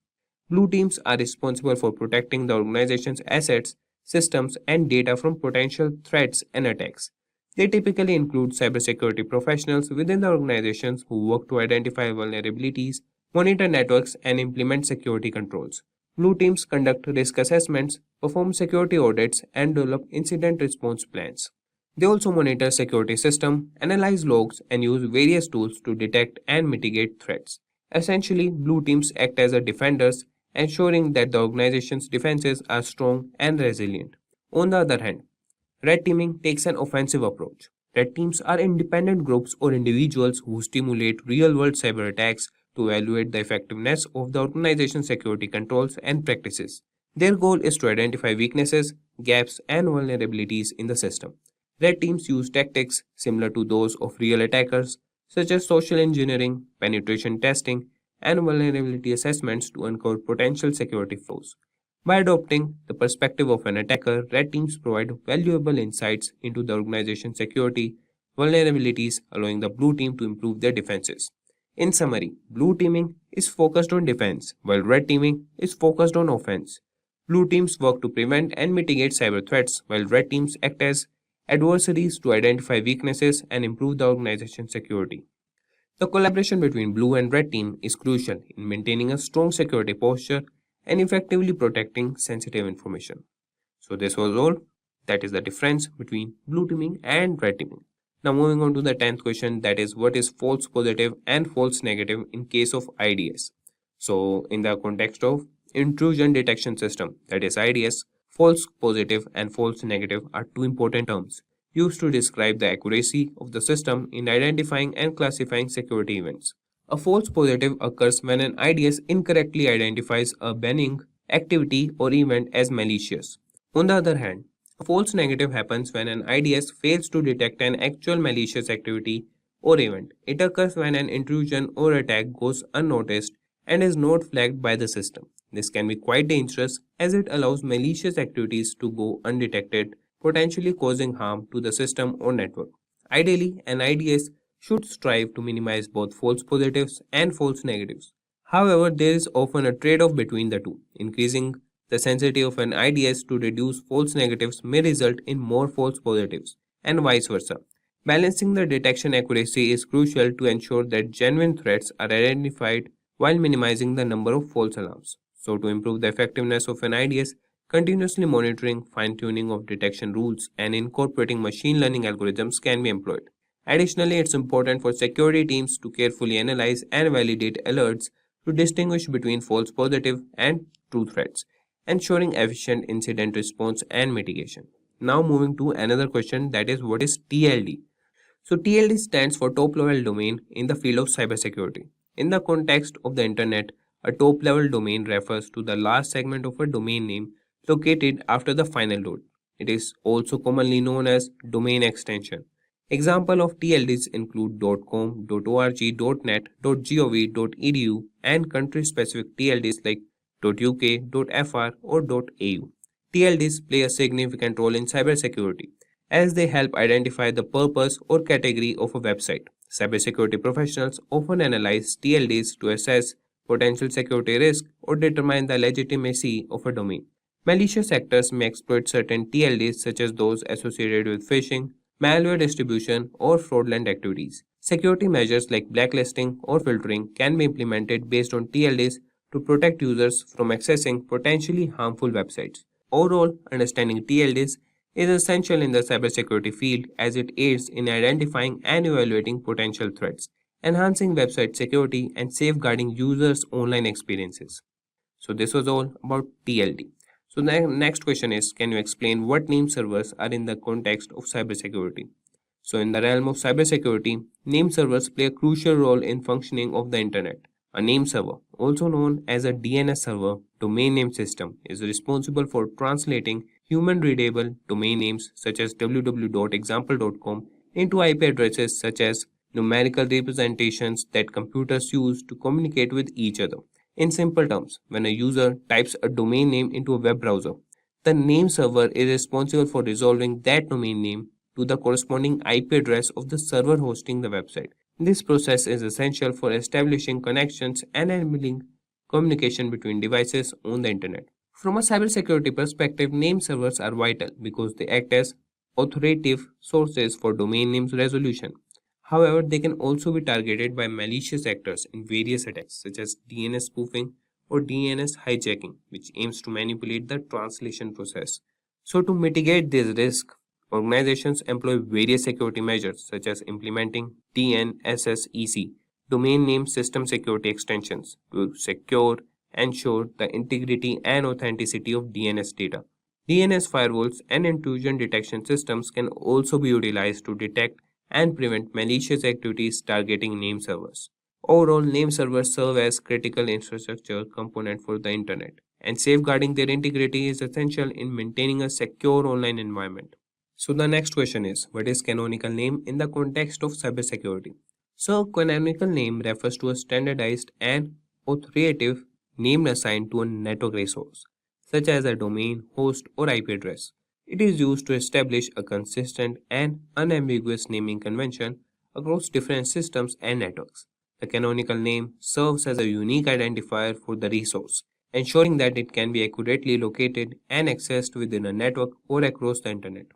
Blue teams are responsible for protecting the organization's assets, systems, and data from potential threats and attacks. They typically include cybersecurity professionals within the organizations who work to identify vulnerabilities, monitor networks, and implement security controls. Blue teams conduct risk assessments, perform security audits, and develop incident response plans. They also monitor security systems, analyze logs, and use various tools to detect and mitigate threats. Essentially, blue teams act as defenders, ensuring that the organization's defenses are strong and resilient. On the other hand, red teaming takes an offensive approach. Red teams are independent groups or individuals who stimulate real-world cyber attacks to evaluate the effectiveness of the organization's security controls and practices. Their goal is to identify weaknesses, gaps, and vulnerabilities in the system. Red teams use tactics similar to those of real attackers, such as social engineering, penetration testing, and vulnerability assessments to uncover potential security flaws. By adopting the perspective of an attacker, red teams provide valuable insights into the organization's security vulnerabilities, allowing the blue team to improve their defenses. In summary, blue teaming is focused on defense, while red teaming is focused on offense. Blue teams work to prevent and mitigate cyber threats, while red teams act as adversaries to identify weaknesses and improve the organization's security. The collaboration between blue and red team is crucial in maintaining a strong security posture and effectively protecting sensitive information. So this was all. That is the difference between blue teaming and red teaming. Now moving on to the 10th question, that is what is false positive and false negative in case of IDS. So in the context of intrusion detection system, that is IDS, false positive and false negative are two important terms used to describe the accuracy of the system in identifying and classifying security events. A false positive occurs when an IDS incorrectly identifies a benign activity or event as malicious. On the other hand, a false negative happens when an IDS fails to detect an actual malicious activity or event. It occurs when an intrusion or attack goes unnoticed and is not flagged by the system. This can be quite dangerous as it allows malicious activities to go undetected, potentially causing harm to the system or network. Ideally, an IDS should strive to minimize both false positives and false negatives. However, there is often a trade-off between the two. Increasing the sensitivity of an IDS to reduce false negatives may result in more false positives, and vice versa. Balancing the detection accuracy is crucial to ensure that genuine threats are identified while minimizing the number of false alarms. So, to improve the effectiveness of an IDS, continuously monitoring, fine-tuning of detection rules, and incorporating machine learning algorithms can be employed. Additionally, it's important for security teams to carefully analyze and validate alerts to distinguish between false positive and true threats, ensuring efficient incident response and mitigation. Now moving to another question, that is what is TLD? So TLD stands for top level domain in the field of cybersecurity. In the context of the internet, a top level domain refers to the last segment of a domain name located after the final dot. It is also commonly known as domain extension. Examples of TLDs include .com, .org, .net, .gov, .edu, and country-specific TLDs like .uk, .fr, or .au. TLDs play a significant role in cybersecurity as they help identify the purpose or category of a website. Cybersecurity professionals often analyze TLDs to assess potential security risk or determine the legitimacy of a domain. Malicious actors may exploit certain TLDs such as those associated with phishing, malware distribution, or fraudulent activities. Security measures like blacklisting or filtering can be implemented based on TLDs to protect users from accessing potentially harmful websites. Overall, understanding TLDs is essential in the cybersecurity field as it aids in identifying and evaluating potential threats, enhancing website security, and safeguarding users' online experiences. So this was all about TLD. So the next question is, can you explain what name servers are in the context of cybersecurity? So in the realm of cybersecurity, name servers play a crucial role in functioning of the internet. A name server, also known as a DNS server, domain name system, is responsible for translating human-readable domain names such as www.example.com into IP addresses such as numerical representations that computers use to communicate with each other. In simple terms, when a user types a domain name into a web browser, the name server is responsible for resolving that domain name to the corresponding IP address of the server hosting the website. This process is essential for establishing connections and enabling communication between devices on the internet. From a cybersecurity perspective, name servers are vital because they act as authoritative sources for domain names resolution. However, they can also be targeted by malicious actors in various attacks such as DNS spoofing or DNS hijacking, which aims to manipulate the translation process. So to mitigate this risk, organizations employ various security measures such as implementing DNSSEC, domain name system security extensions, to ensure the integrity and authenticity of DNS data. DNS firewalls and intrusion detection systems can also be utilized to detect and prevent malicious activities targeting name servers. Overall, name servers serve as critical infrastructure component for the internet, and safeguarding their integrity is essential in maintaining a secure online environment. So the next question is, what is canonical name in the context of cybersecurity? So canonical name refers to a standardized and authoritative name assigned to a network resource, such as a domain, host, or IP address. It is used to establish a consistent and unambiguous naming convention across different systems and networks. The canonical name serves as a unique identifier for the resource, ensuring that it can be accurately located and accessed within a network or across the internet.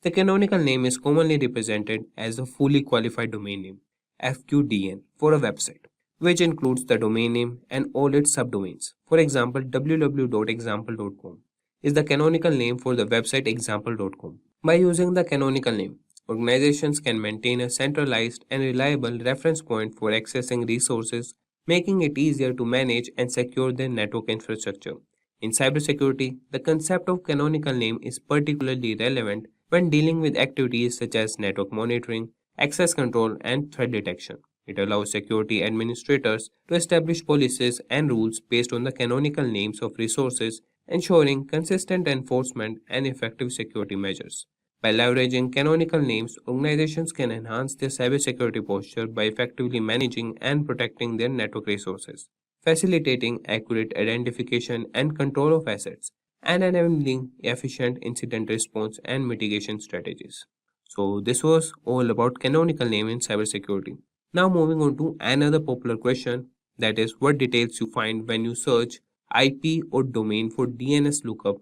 The canonical name is commonly represented as a fully qualified domain name, FQDN, for a website, which includes the domain name and all its subdomains. For example, www.example.com is the canonical name for the website example.com. By using the canonical name, organizations can maintain a centralized and reliable reference point for accessing resources, making it easier to manage and secure their network infrastructure. In cybersecurity, the concept of canonical name is particularly relevant when dealing with activities such as network monitoring, access control, and threat detection. It allows security administrators to establish policies and rules based on the canonical names of resources, ensuring consistent enforcement and effective security measures. By leveraging canonical names, organizations can enhance their cybersecurity posture by effectively managing and protecting their network resources, facilitating accurate identification and control of assets, and enabling efficient incident response and mitigation strategies. So, this was all about canonical name in cybersecurity. Now, moving on to another popular question, that is, what details you find when you search IP or domain for DNS lookup.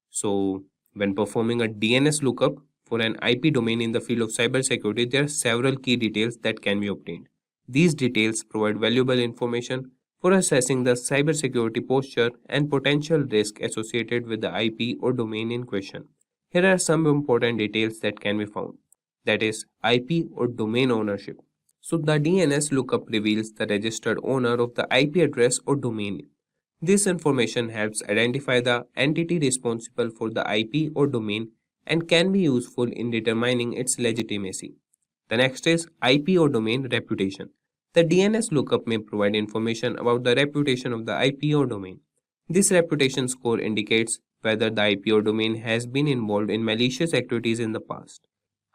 So, when performing a DNS lookup for an IP domain in the field of cybersecurity, there are several key details that can be obtained. These details provide valuable information for assessing the cybersecurity posture and potential risk associated with the IP or domain in question. Here are some important details that can be found. That is, IP or domain ownership. So the DNS lookup reveals the registered owner of the IP address or domain. This information helps identify the entity responsible for the IP or domain and can be useful in determining its legitimacy. The next is IP or domain reputation. The DNS lookup may provide information about the reputation of the IP or domain. This reputation score indicates whether the IP or domain has been involved in malicious activities in the past.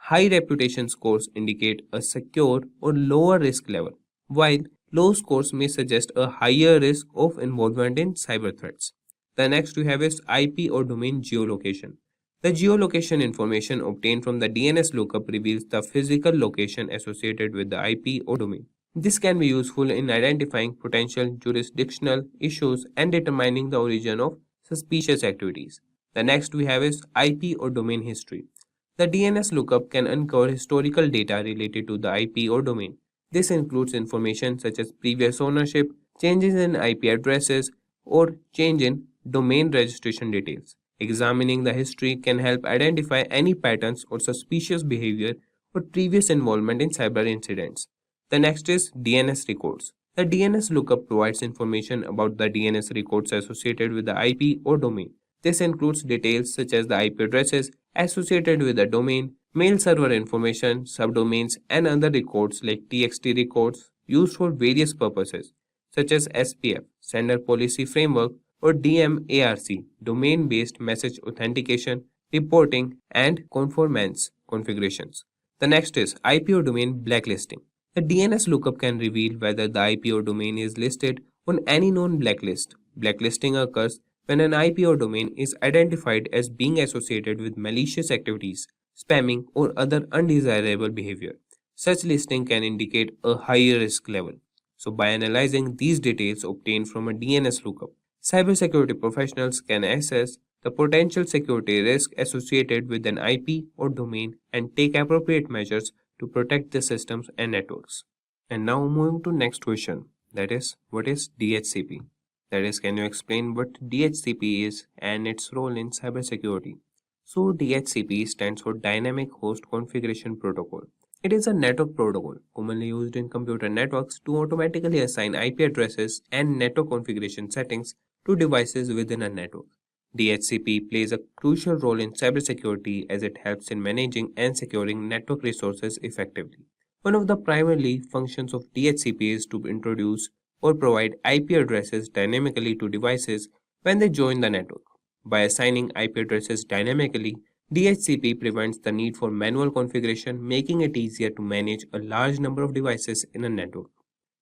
High reputation scores indicate a secure or lower risk level, while low scores may suggest a higher risk of involvement in cyber threats. The next we have is IP or domain geolocation. The geolocation information obtained from the DNS lookup reveals the physical location associated with the IP or domain. This can be useful in identifying potential jurisdictional issues and determining the origin of suspicious activities. The next we have is IP or domain history. The DNS lookup can uncover historical data related to the IP or domain. This includes information such as previous ownership, changes in IP addresses, or change in domain registration details. Examining the history can help identify any patterns or suspicious behavior or previous involvement in cyber incidents. The next is DNS records. The DNS lookup provides information about the DNS records associated with the IP or domain. This includes details such as the IP addresses associated with the domain, mail server information, subdomains, and other records like TXT records used for various purposes, such as SPF, Sender Policy Framework, or DMARC, Domain-Based Message Authentication, Reporting, and Conformance configurations. The next is IP or domain blacklisting. The DNS lookup can reveal whether the IP or domain is listed on any known blacklist. Blacklisting occurs when an IP or domain is identified as being associated with malicious activities, spamming, or other undesirable behavior. Such listing can indicate a higher risk level. So, by analyzing these details obtained from a DNS lookup, cybersecurity professionals can assess the potential security risk associated with an IP or domain and take appropriate measures to protect the systems and networks. And now moving to next question, that is, what is DHCP? That is, can you explain what DHCP is and its role in cybersecurity? So DHCP stands for Dynamic Host Configuration Protocol. It is a network protocol commonly used in computer networks to automatically assign IP addresses and network configuration settings to devices within a network. DHCP plays a crucial role in cybersecurity as it helps in managing and securing network resources effectively. One of the primary functions of DHCP is to introduce or provide IP addresses dynamically to devices when they join the network. By assigning IP addresses dynamically, DHCP prevents the need for manual configuration, making it easier to manage a large number of devices in a network.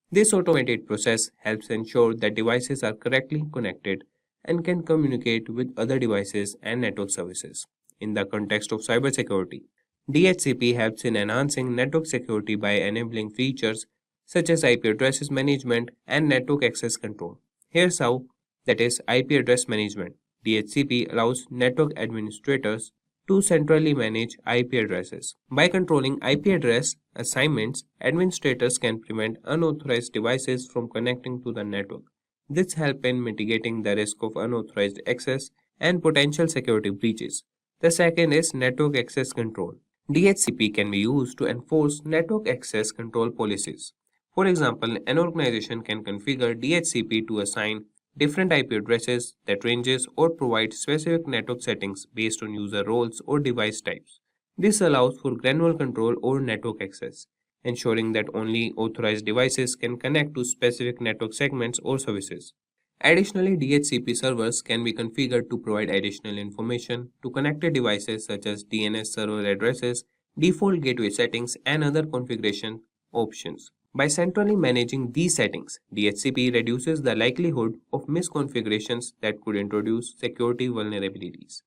This automated process helps ensure that devices are correctly connected and can communicate with other devices and network services. In the context of cybersecurity, DHCP helps in enhancing network security by enabling features such as IP addresses management and network access control. Here's how, that is IP address management. DHCP allows network administrators to centrally manage IP addresses. By controlling IP address assignments, administrators can prevent unauthorized devices from connecting to the network. This helps in mitigating the risk of unauthorized access and potential security breaches. The second is network access control. DHCP can be used to enforce network access control policies. For example, an organization can configure DHCP to assign different IP addresses that ranges or provide specific network settings based on user roles or device types. This allows for granular control over network access, ensuring that only authorized devices can connect to specific network segments or services. Additionally, DHCP servers can be configured to provide additional information to connected devices such as DNS server addresses, default gateway settings, and other configuration options. By centrally managing these settings, DHCP reduces the likelihood of misconfigurations that could introduce security vulnerabilities.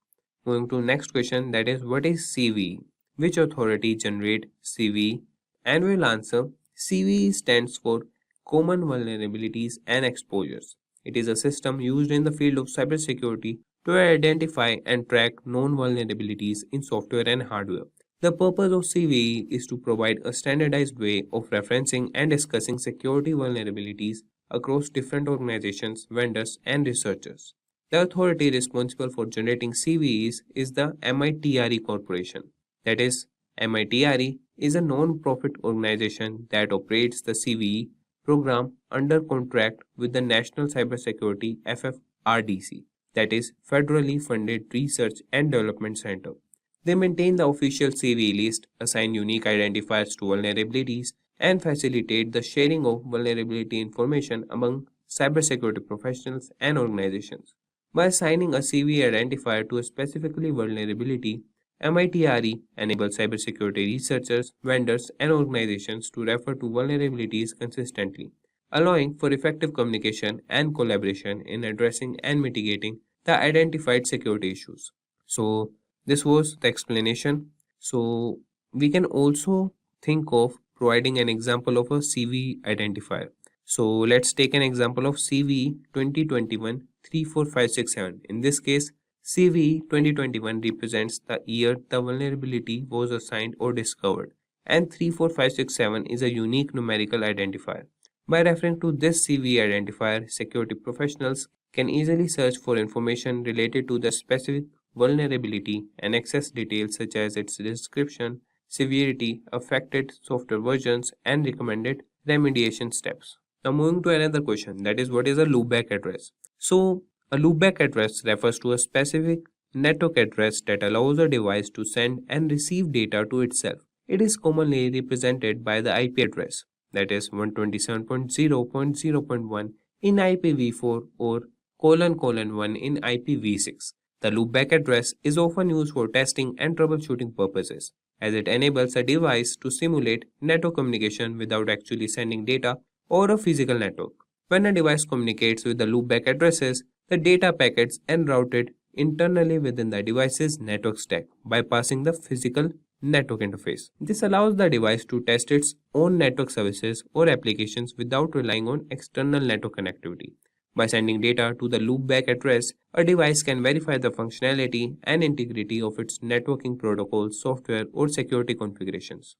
Moving to next question, that is, what is CVE? Which authority generate CVE? And we'll answer, CVE stands for Common Vulnerabilities and Exposures. It is a system used in the field of cybersecurity to identify and track known vulnerabilities in software and hardware. The purpose of CVE is to provide a standardized way of referencing and discussing security vulnerabilities across different organizations, vendors, and researchers. The authority responsible for generating CVEs is the MITRE Corporation. That is, MITRE is a non-profit organization that operates the CVE program under contract with the National Cybersecurity FFRDC, that is, Federally Funded Research and Development Center. They maintain the official CVE list, assign unique identifiers to vulnerabilities, and facilitate the sharing of vulnerability information among cybersecurity professionals and organizations. By assigning a CVE identifier to a specifically vulnerability, MITRE enables cybersecurity researchers, vendors, and organizations to refer to vulnerabilities consistently, allowing for effective communication and collaboration in addressing and mitigating the identified security issues. So, this was the explanation. So, we can also think of providing an example of a CVE identifier. So, let's take an example of CVE 2021-34567. In this case, CVE 2021 represents the year the vulnerability was assigned or discovered, and 34567 is a unique numerical identifier. By referring to this CVE identifier, security professionals can easily search for information related to the specific vulnerability and access details such as its description, severity, affected software versions, and recommended remediation steps. Now moving to another question, that is, what is a loopback address? So, a loopback address refers to a specific network address that allows a device to send and receive data to itself. It is commonly represented by the IP address, that is 127.0.0.1 in IPv4 or ::1 in IPv6. The loopback address is often used for testing and troubleshooting purposes, as it enables a device to simulate network communication without actually sending data or a physical network. When a device communicates with the loopback addresses, the data packets are routed internally within the device's network stack, bypassing the physical network interface. This allows the device to test its own network services or applications without relying on external network connectivity. By sending data to the loopback address, a device can verify the functionality and integrity of its networking protocols, software, or security configurations.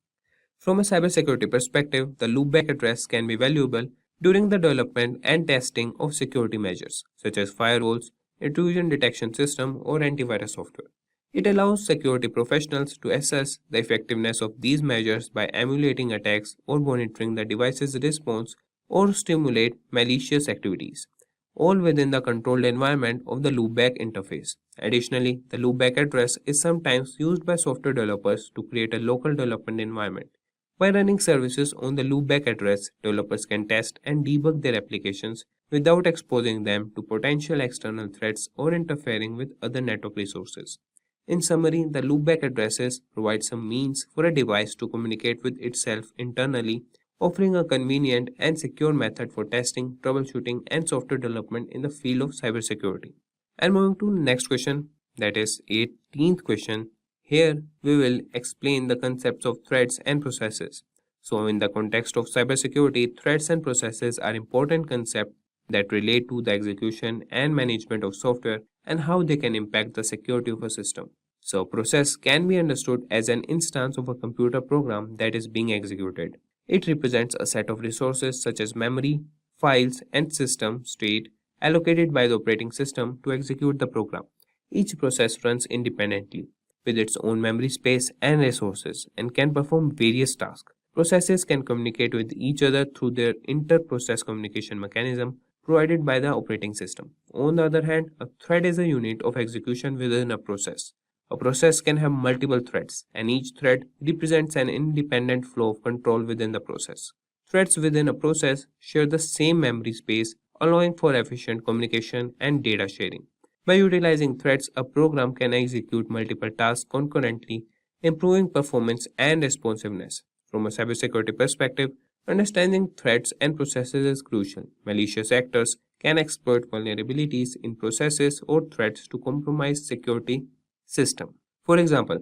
From a cybersecurity perspective, the loopback address can be valuable during the development and testing of security measures, such as firewalls, intrusion detection system, or antivirus software. It allows security professionals to assess the effectiveness of these measures by emulating attacks or monitoring the device's response or stimulate malicious activities, all within the controlled environment of the loopback interface. Additionally, the loopback address is sometimes used by software developers to create a local development environment, By running services on the loopback address, developers can test and debug their applications without exposing them to potential external threats or interfering with other network resources. In summary, the loopback addresses provide some means for a device to communicate with itself internally, offering a convenient and secure method for testing, troubleshooting, and software development in the field of cybersecurity. And moving to next question, that is 18th question. Here we will explain the concepts of threads and processes. So in the context of cybersecurity, threads and processes are important concepts that relate to the execution and management of software and how they can impact the security of a system. So a process can be understood as an instance of a computer program that is being executed. It represents a set of resources such as memory, files, and system state allocated by the operating system to execute the program. Each process runs independently with its own memory space and resources and can perform various tasks. Processes can communicate with each other through their inter-process communication mechanism provided by the operating system. On the other hand, a thread is a unit of execution within a process. A process can have multiple threads, and each thread represents an independent flow of control within the process. Threads within a process share the same memory space, allowing for efficient communication and data sharing. By utilizing threads, a program can execute multiple tasks concurrently, improving performance and responsiveness. From a cybersecurity perspective, understanding threads and processes is crucial. Malicious actors can exploit vulnerabilities in processes or threads to compromise security system. For example,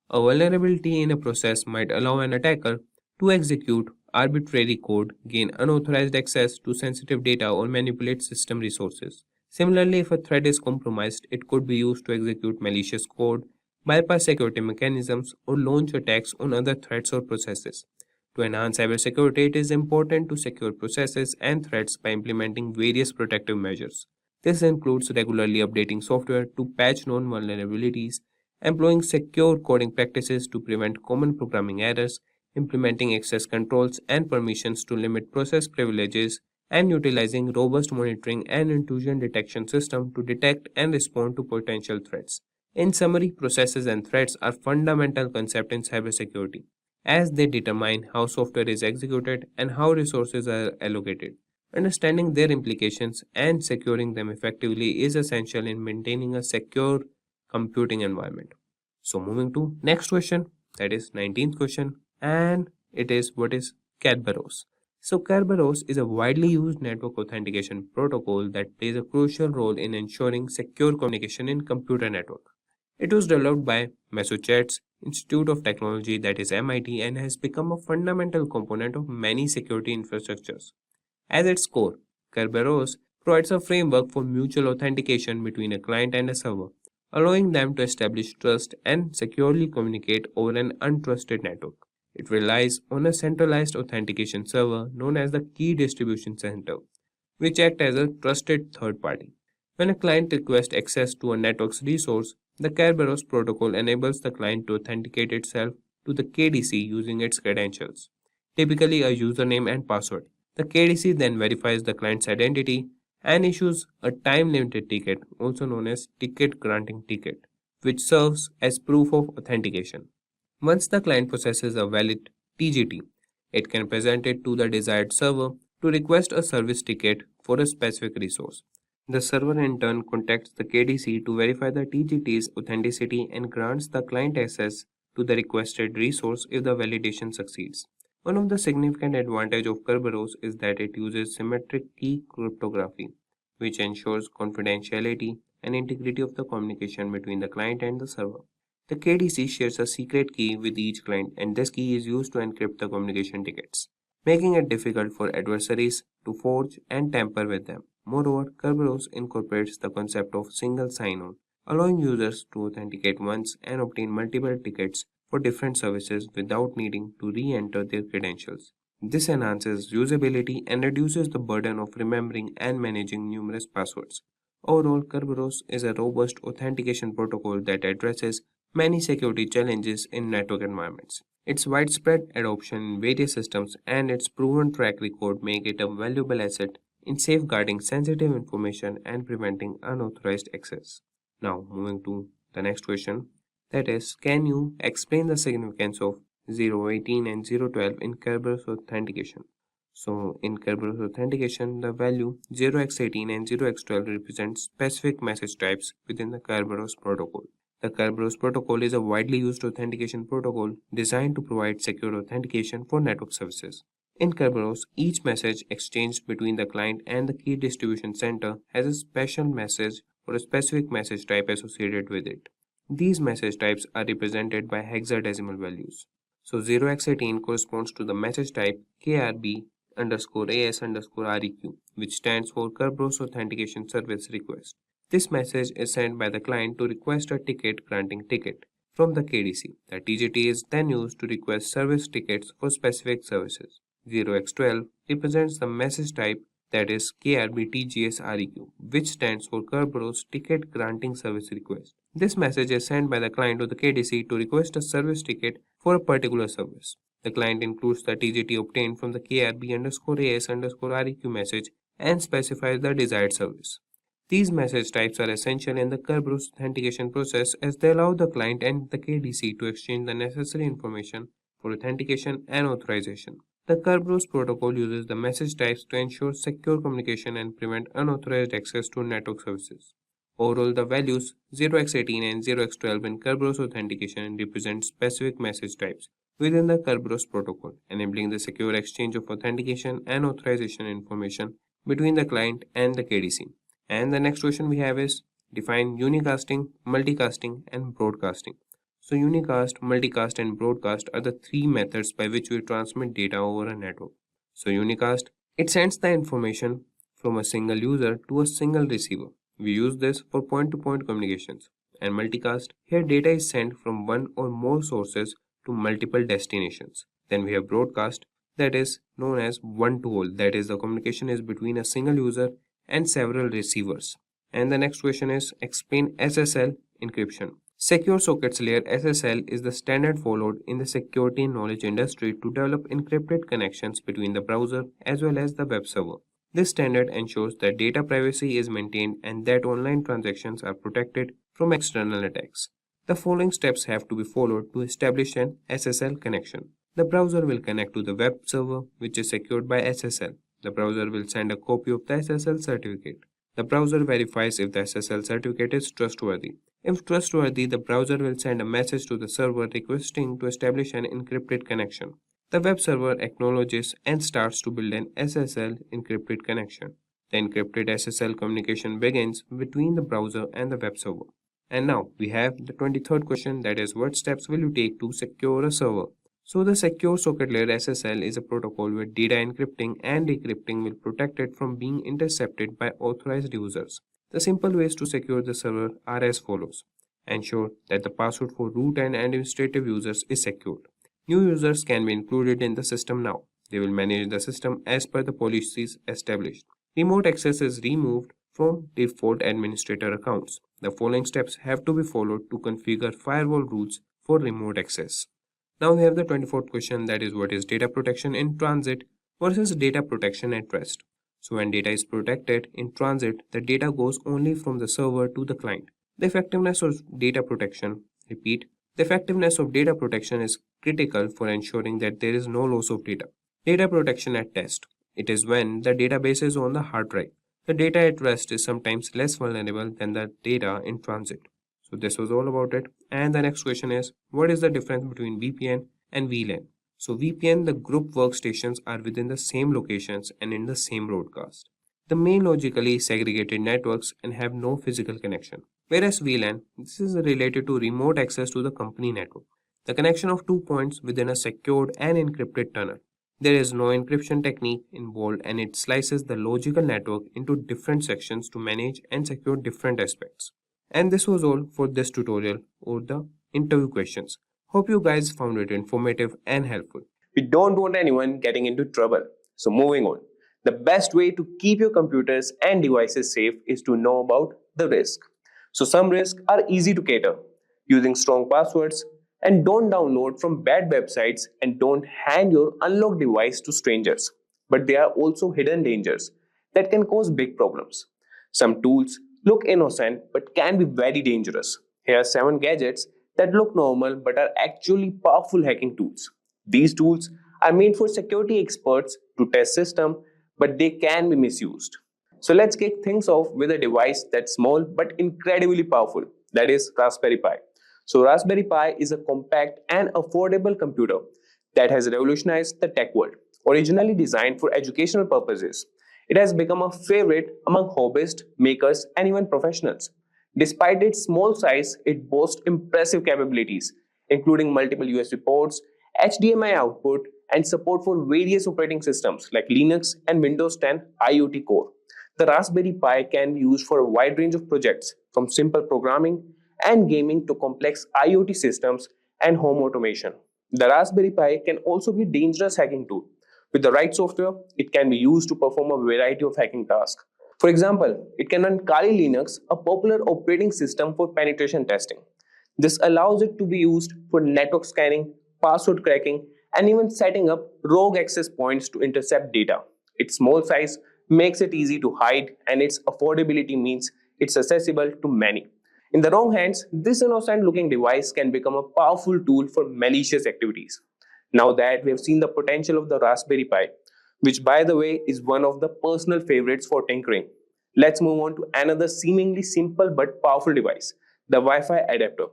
a vulnerability in a process might allow an attacker to execute arbitrary code, gain unauthorized access to sensitive data, or manipulate system resources. Similarly, if a thread is compromised, it could be used to execute malicious code, bypass security mechanisms, or launch attacks on other threads or processes. To enhance cybersecurity, it is important to secure processes and threads by implementing various protective measures. This includes regularly updating software to patch known vulnerabilities, employing secure coding practices to prevent common programming errors, implementing access controls and permissions to limit process privileges, and utilizing robust monitoring and intrusion detection systems to detect and respond to potential threats. In summary, processes and threats are fundamental concepts in cybersecurity, as they determine how software is executed and how resources are allocated. Understanding their implications and securing them effectively is essential in maintaining a secure computing environment. So moving to next question, that is 19th question, and it is what is Kerberos. So Kerberos is a widely used network authentication protocol that plays a crucial role in ensuring secure communication in computer network. It was developed by Massachusetts Institute of Technology, that is MIT, and has become a fundamental component of many security infrastructures. At its core, Kerberos provides a framework for mutual authentication between a client and a server, allowing them to establish trust and securely communicate over an untrusted network. It relies on a centralized authentication server known as the Key Distribution Center, which acts as a trusted third party. When a client requests access to a network's resource, the Kerberos protocol enables the client to authenticate itself to the KDC using its credentials, typically a username and password. The KDC then verifies the client's identity and issues a time-limited ticket, also known as ticket granting ticket, which serves as proof of authentication. Once the client possesses a valid TGT, it can present it to the desired server to request a service ticket for a specific resource. The server in turn contacts the KDC to verify the TGT's authenticity and grants the client access to the requested resource if the validation succeeds. One of the significant advantages of Kerberos is that it uses symmetric key cryptography, which ensures confidentiality and integrity of the communication between the client and the server. The KDC shares a secret key with each client, and this key is used to encrypt the communication tickets, making it difficult for adversaries to forge and tamper with them. Moreover, Kerberos incorporates the concept of single sign-on, allowing users to authenticate once and obtain multiple tickets for different services without needing to re-enter their credentials. This enhances usability and reduces the burden of remembering and managing numerous passwords. Overall, Kerberos is a robust authentication protocol that addresses many security challenges in network environments. Its widespread adoption in various systems and its proven track record make it a valuable asset in safeguarding sensitive information and preventing unauthorized access. Now, moving to the next question, that is, can you explain the significance of 018 and 012 in Kerberos authentication. So in Kerberos authentication, the value 0x18 and 0x12 represent specific message types within the Kerberos protocol. The Kerberos protocol is a widely used authentication protocol designed to provide secure authentication for network services. In Kerberos, each message exchanged between the client and the key distribution center has a special message or a specific message type associated with it. These message types are represented by hexadecimal values. So 0x18 corresponds to the message type KRB_AS_REQ, which stands for Kerberos Authentication Service Request. This message is sent by the client to request a ticket granting ticket from the KDC. The TGT is then used to request service tickets for specific services. 0x12 represents the message type that is KRBTGSREQ, which stands for Kerberos Ticket Granting Service Request. This message is sent by the client to the KDC to request a service ticket for a particular service. The client includes the TGT obtained from the KRB_AS_REQ message and specifies the desired service. These message types are essential in the Kerberos authentication process as they allow the client and the KDC to exchange the necessary information for authentication and authorization. The Kerberos protocol uses the message types to ensure secure communication and prevent unauthorized access to network services. Overall, the values 0x18 and 0x12 in Kerberos authentication represent specific message types within the Kerberos protocol, enabling the secure exchange of authentication and authorization information between the client and the KDC. And the next question we have is define unicasting, multicasting, and broadcasting. So unicast, multicast, and broadcast are the three methods by which we transmit data over a network. So unicast, it sends the information from a single user to a single receiver. We use this for point-to-point communications. And multicast, here data is sent from one or more sources to multiple destinations. Then we have broadcast, that is known as one-to-all, that is the communication is between a single user and several receivers. And the next question is explain SSL encryption. Secure Sockets Layer SSL is the standard followed in the security and knowledge industry to develop encrypted connections between the browser as well as the web server. This standard ensures that data privacy is maintained and that online transactions are protected from external attacks. The following steps have to be followed to establish an SSL connection. The browser will connect to the web server, which is secured by SSL. The browser will send a copy of the SSL certificate. The browser verifies if the SSL certificate is trustworthy. If trustworthy, the browser will send a message to the server requesting to establish an encrypted connection. The web server acknowledges and starts to build an SSL encrypted connection. The encrypted SSL communication begins between the browser and the web server. And now we have the 23rd question, that is what steps will you take to secure a server? So the Secure Socket Layer SSL is a protocol where data encrypting and decrypting will protect it from being intercepted by authorized users. The simple ways to secure the server are as follows. Ensure that the password for root and administrative users is secured. New users can be included in the system now. They will manage the system as per the policies established. Remote access is removed from default administrator accounts. The following steps have to be followed to configure firewall rules for remote access. Now we have the 24th question, that is what is data protection in transit versus data protection at rest. So when data is protected in transit, the data goes only from the server to the client. The effectiveness of data protection, repeat, the effectiveness of data protection is critical for ensuring that there is no loss of data. Data protection at rest, it is when the database is on the hard drive. The data at rest is sometimes less vulnerable than the data in transit. So this was all about it. And the next question is, what is the difference between VPN and VLAN? So VPN, the group workstations are within the same locations and in the same broadcast. The main logically segregated networks and have no physical connection. Whereas VLAN, this is related to remote access to the company network. The connection of 2 points within a secured and encrypted tunnel. There is no encryption technique involved and it slices the logical network into different sections to manage and secure different aspects. And this was all for this tutorial or the interview questions. Hope you guys found it informative and helpful. We don't want anyone getting into trouble. So moving on. The best way to keep your computers and devices safe is to know about the risk. So some risks are easy to cater. Using strong passwords, and don't download from bad websites, and don't hand your unlocked device to strangers. But there are also hidden dangers that can cause big problems. Some tools look innocent but can be very dangerous. Here are 7 gadgets that look normal but are actually powerful hacking tools. These tools are made for security experts to test systems, but they can be misused. So let's kick things off with a device that's small but incredibly powerful, that is Raspberry Pi. So Raspberry Pi is a compact and affordable computer that has revolutionized the tech world. Originally designed for educational purposes, it has become a favorite among hobbyists, makers, and even professionals. Despite its small size, it boasts impressive capabilities, including multiple USB ports, HDMI output, and support for various operating systems like Linux and Windows 10 IoT Core. The Raspberry Pi can be used for a wide range of projects, from simple programming and gaming to complex IoT systems and home automation. The Raspberry Pi can also be a dangerous hacking tool. With the right software, it can be used to perform a variety of hacking tasks. For example, it can run Kali Linux, a popular operating system for penetration testing. This allows it to be used for network scanning, password cracking, and even setting up rogue access points to intercept data. Its small size makes it easy to hide, and its affordability means it's accessible to many. In the wrong hands, this innocent looking device can become a powerful tool for malicious activities. Now that we have seen the potential of the Raspberry Pi, which by the way is one of the personal favorites for tinkering, let's move on to another seemingly simple but powerful device, the Wi-Fi adapter.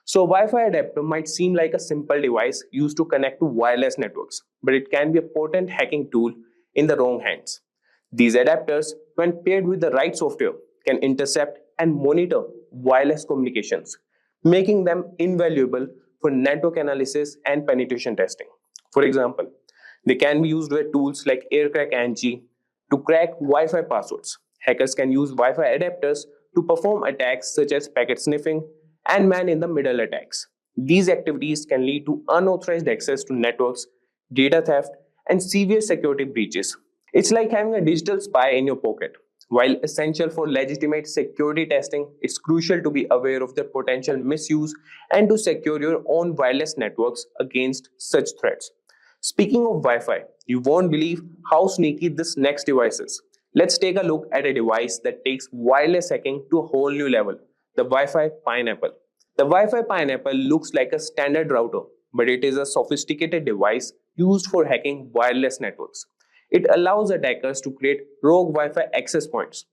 So Wi-Fi adapter might seem like a simple device used to connect to wireless networks, but it can be a potent hacking tool in the wrong hands. These adapters, when paired with the right software, can intercept and monitor wireless communications, making them invaluable for network analysis and penetration testing. For example, they can be used with tools like AirCrack-NG to crack Wi-Fi passwords. Hackers can use Wi-Fi adapters to perform attacks such as packet sniffing and man-in-the-middle attacks. These activities can lead to unauthorized access to networks, data theft, and severe security breaches. It's like having a digital spy in your pocket. While essential for legitimate security testing, it's crucial to be aware of their potential misuse and to secure your own wireless networks against such threats. Speaking of Wi-Fi, you won't believe how sneaky this next device is. Let's take a look at a device that takes wireless hacking to a whole new level, the Wi-Fi Pineapple. The Wi-Fi Pineapple looks like a standard router, but it is a sophisticated device used for hacking wireless networks. It allows attackers to create rogue Wi-Fi access points,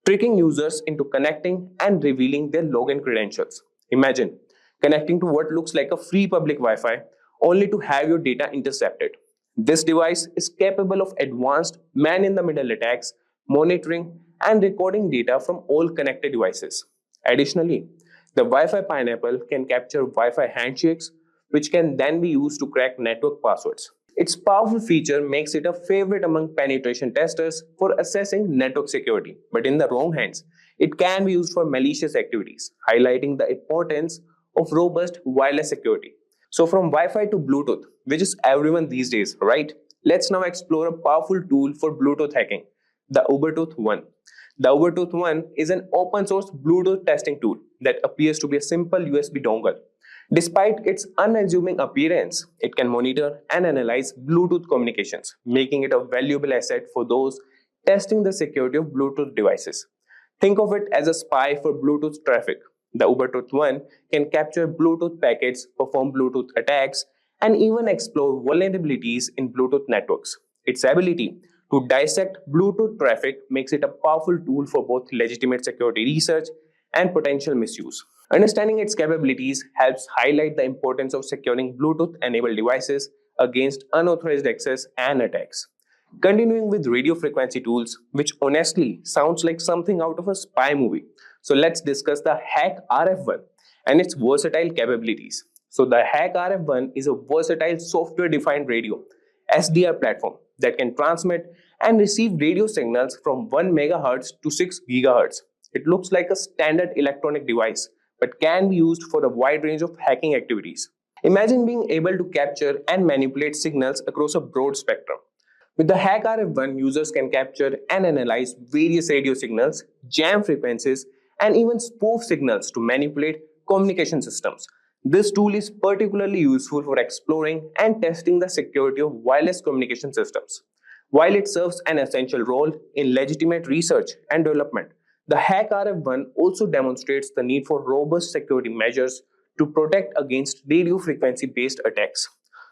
tricking users into connecting and revealing their login credentials. Imagine connecting to what looks like a free public Wi-Fi only to have your data intercepted. This device is capable of advanced man-in-the-middle attacks, monitoring and recording data from all connected devices. Additionally, the Wi-Fi Pineapple can capture Wi-Fi handshakes, which can then be used to crack network passwords. Its powerful feature makes it a favorite among penetration testers for assessing network security, but in the wrong hands, it can be used for malicious activities, highlighting the importance of robust wireless security. So from Wi-Fi to Bluetooth, which is everyone these days, right? Let's now explore a powerful tool for Bluetooth hacking, the Ubertooth One. The Ubertooth One is an open source Bluetooth testing tool that appears to be a simple USB dongle. Despite its unassuming appearance, it can monitor and analyze Bluetooth communications, making it a valuable asset for those testing the security of Bluetooth devices. Think of it as a spy for Bluetooth traffic. The Ubertooth One can capture Bluetooth packets, perform Bluetooth attacks, and even explore vulnerabilities in Bluetooth networks. Its ability to dissect Bluetooth traffic makes it a powerful tool for both legitimate security research and potential misuse. Understanding its capabilities helps highlight the importance of securing Bluetooth-enabled devices against unauthorized access and attacks. Continuing with radio frequency tools, which honestly sounds like something out of a spy movie. So let's discuss the Hack RF1 and its versatile capabilities. So the Hack RF1 is a versatile software-defined radio SDR platform that can transmit and receive radio signals from 1 MHz to 6 GHz. It looks like a standard electronic device, but can be used for a wide range of hacking activities. Imagine being able to capture and manipulate signals across a broad spectrum. With the Hack RF1, users can capture and analyze various radio signals, jam frequencies, and even spoof signals to manipulate communication systems. This tool is particularly useful for exploring and testing the security of wireless communication systems. While it serves an essential role in legitimate research and development, the Hack RF1 also demonstrates the need for robust security measures to protect against radio frequency-based attacks.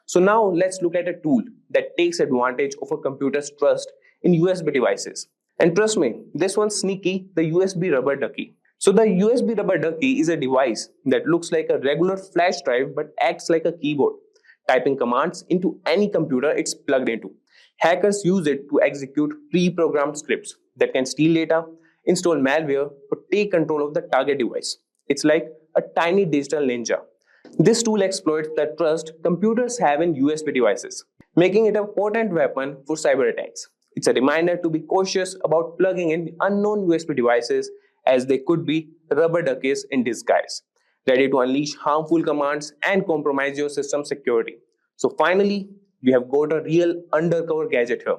So now let's look at a tool that takes advantage of a computer's trust in USB devices. And trust me, this one's sneaky, the USB rubber ducky. So the USB rubber ducky is a device that looks like a regular flash drive but acts like a keyboard, typing commands into any computer it's plugged into. Hackers use it to execute pre-programmed scripts that can steal data, install malware, or take control of the target device. It's like a tiny digital ninja. This tool exploits the trust computers have in USB devices, making it a potent weapon for cyber attacks. It's a reminder to be cautious about plugging in unknown USB devices, as they could be rubber duckies in disguise, ready to unleash harmful commands and compromise your system security. So finally, we have got a real undercover gadget here.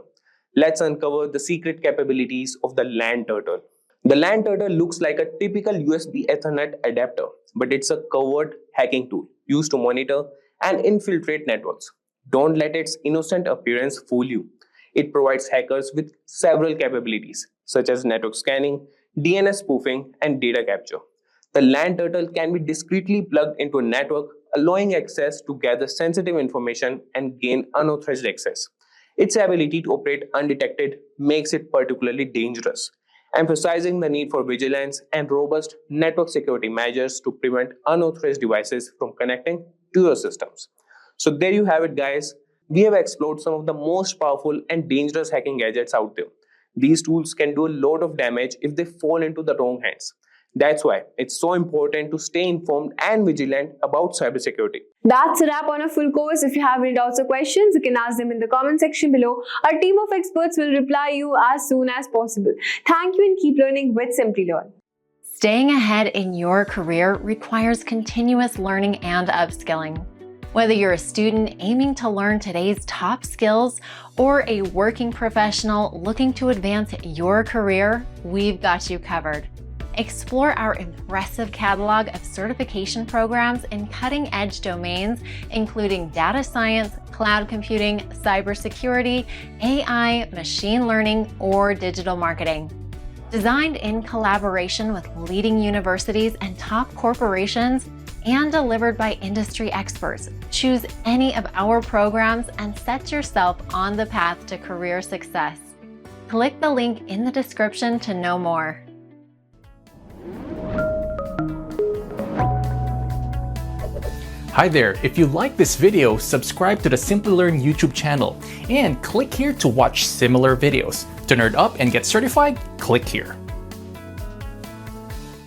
Let's uncover the secret capabilities of the LAN turtle. The LAN turtle looks like a typical USB Ethernet adapter, but it's a covert hacking tool used to monitor and infiltrate networks. Don't let its innocent appearance fool you. It provides hackers with several capabilities, such as network scanning, DNS spoofing, and data capture. The LAN turtle can be discreetly plugged into a network, allowing access to gather sensitive information and gain unauthorized access. Its ability to operate undetected makes it particularly dangerous, emphasizing the need for vigilance and robust network security measures to prevent unauthorized devices from connecting to your systems. So there you have it, guys. We have explored some of the most powerful and dangerous hacking gadgets out there. These tools can do a lot of damage if they fall into the wrong hands. That's why it's so important to stay informed and vigilant about cybersecurity. That's a wrap on a full course. If you have any doubts or questions, you can ask them in the comment section below. Our team of experts will reply you as soon as possible. Thank you and keep learning with Simplilearn. Staying ahead in your career requires continuous learning and upskilling. Whether you're a student aiming to learn today's top skills or a working professional looking to advance your career, we've got you covered. Explore our impressive catalog of certification programs in cutting-edge domains, including data science, cloud computing, cybersecurity, AI, machine learning, or digital marketing. Designed in collaboration with leading universities and top corporations, and delivered by industry experts, choose any of our programs and set yourself on the path to career success. Click the link in the description to know more. Hi there, if you like this video, subscribe to the Simplilearn YouTube channel and click here to watch similar videos. To nerd up and get certified, click here.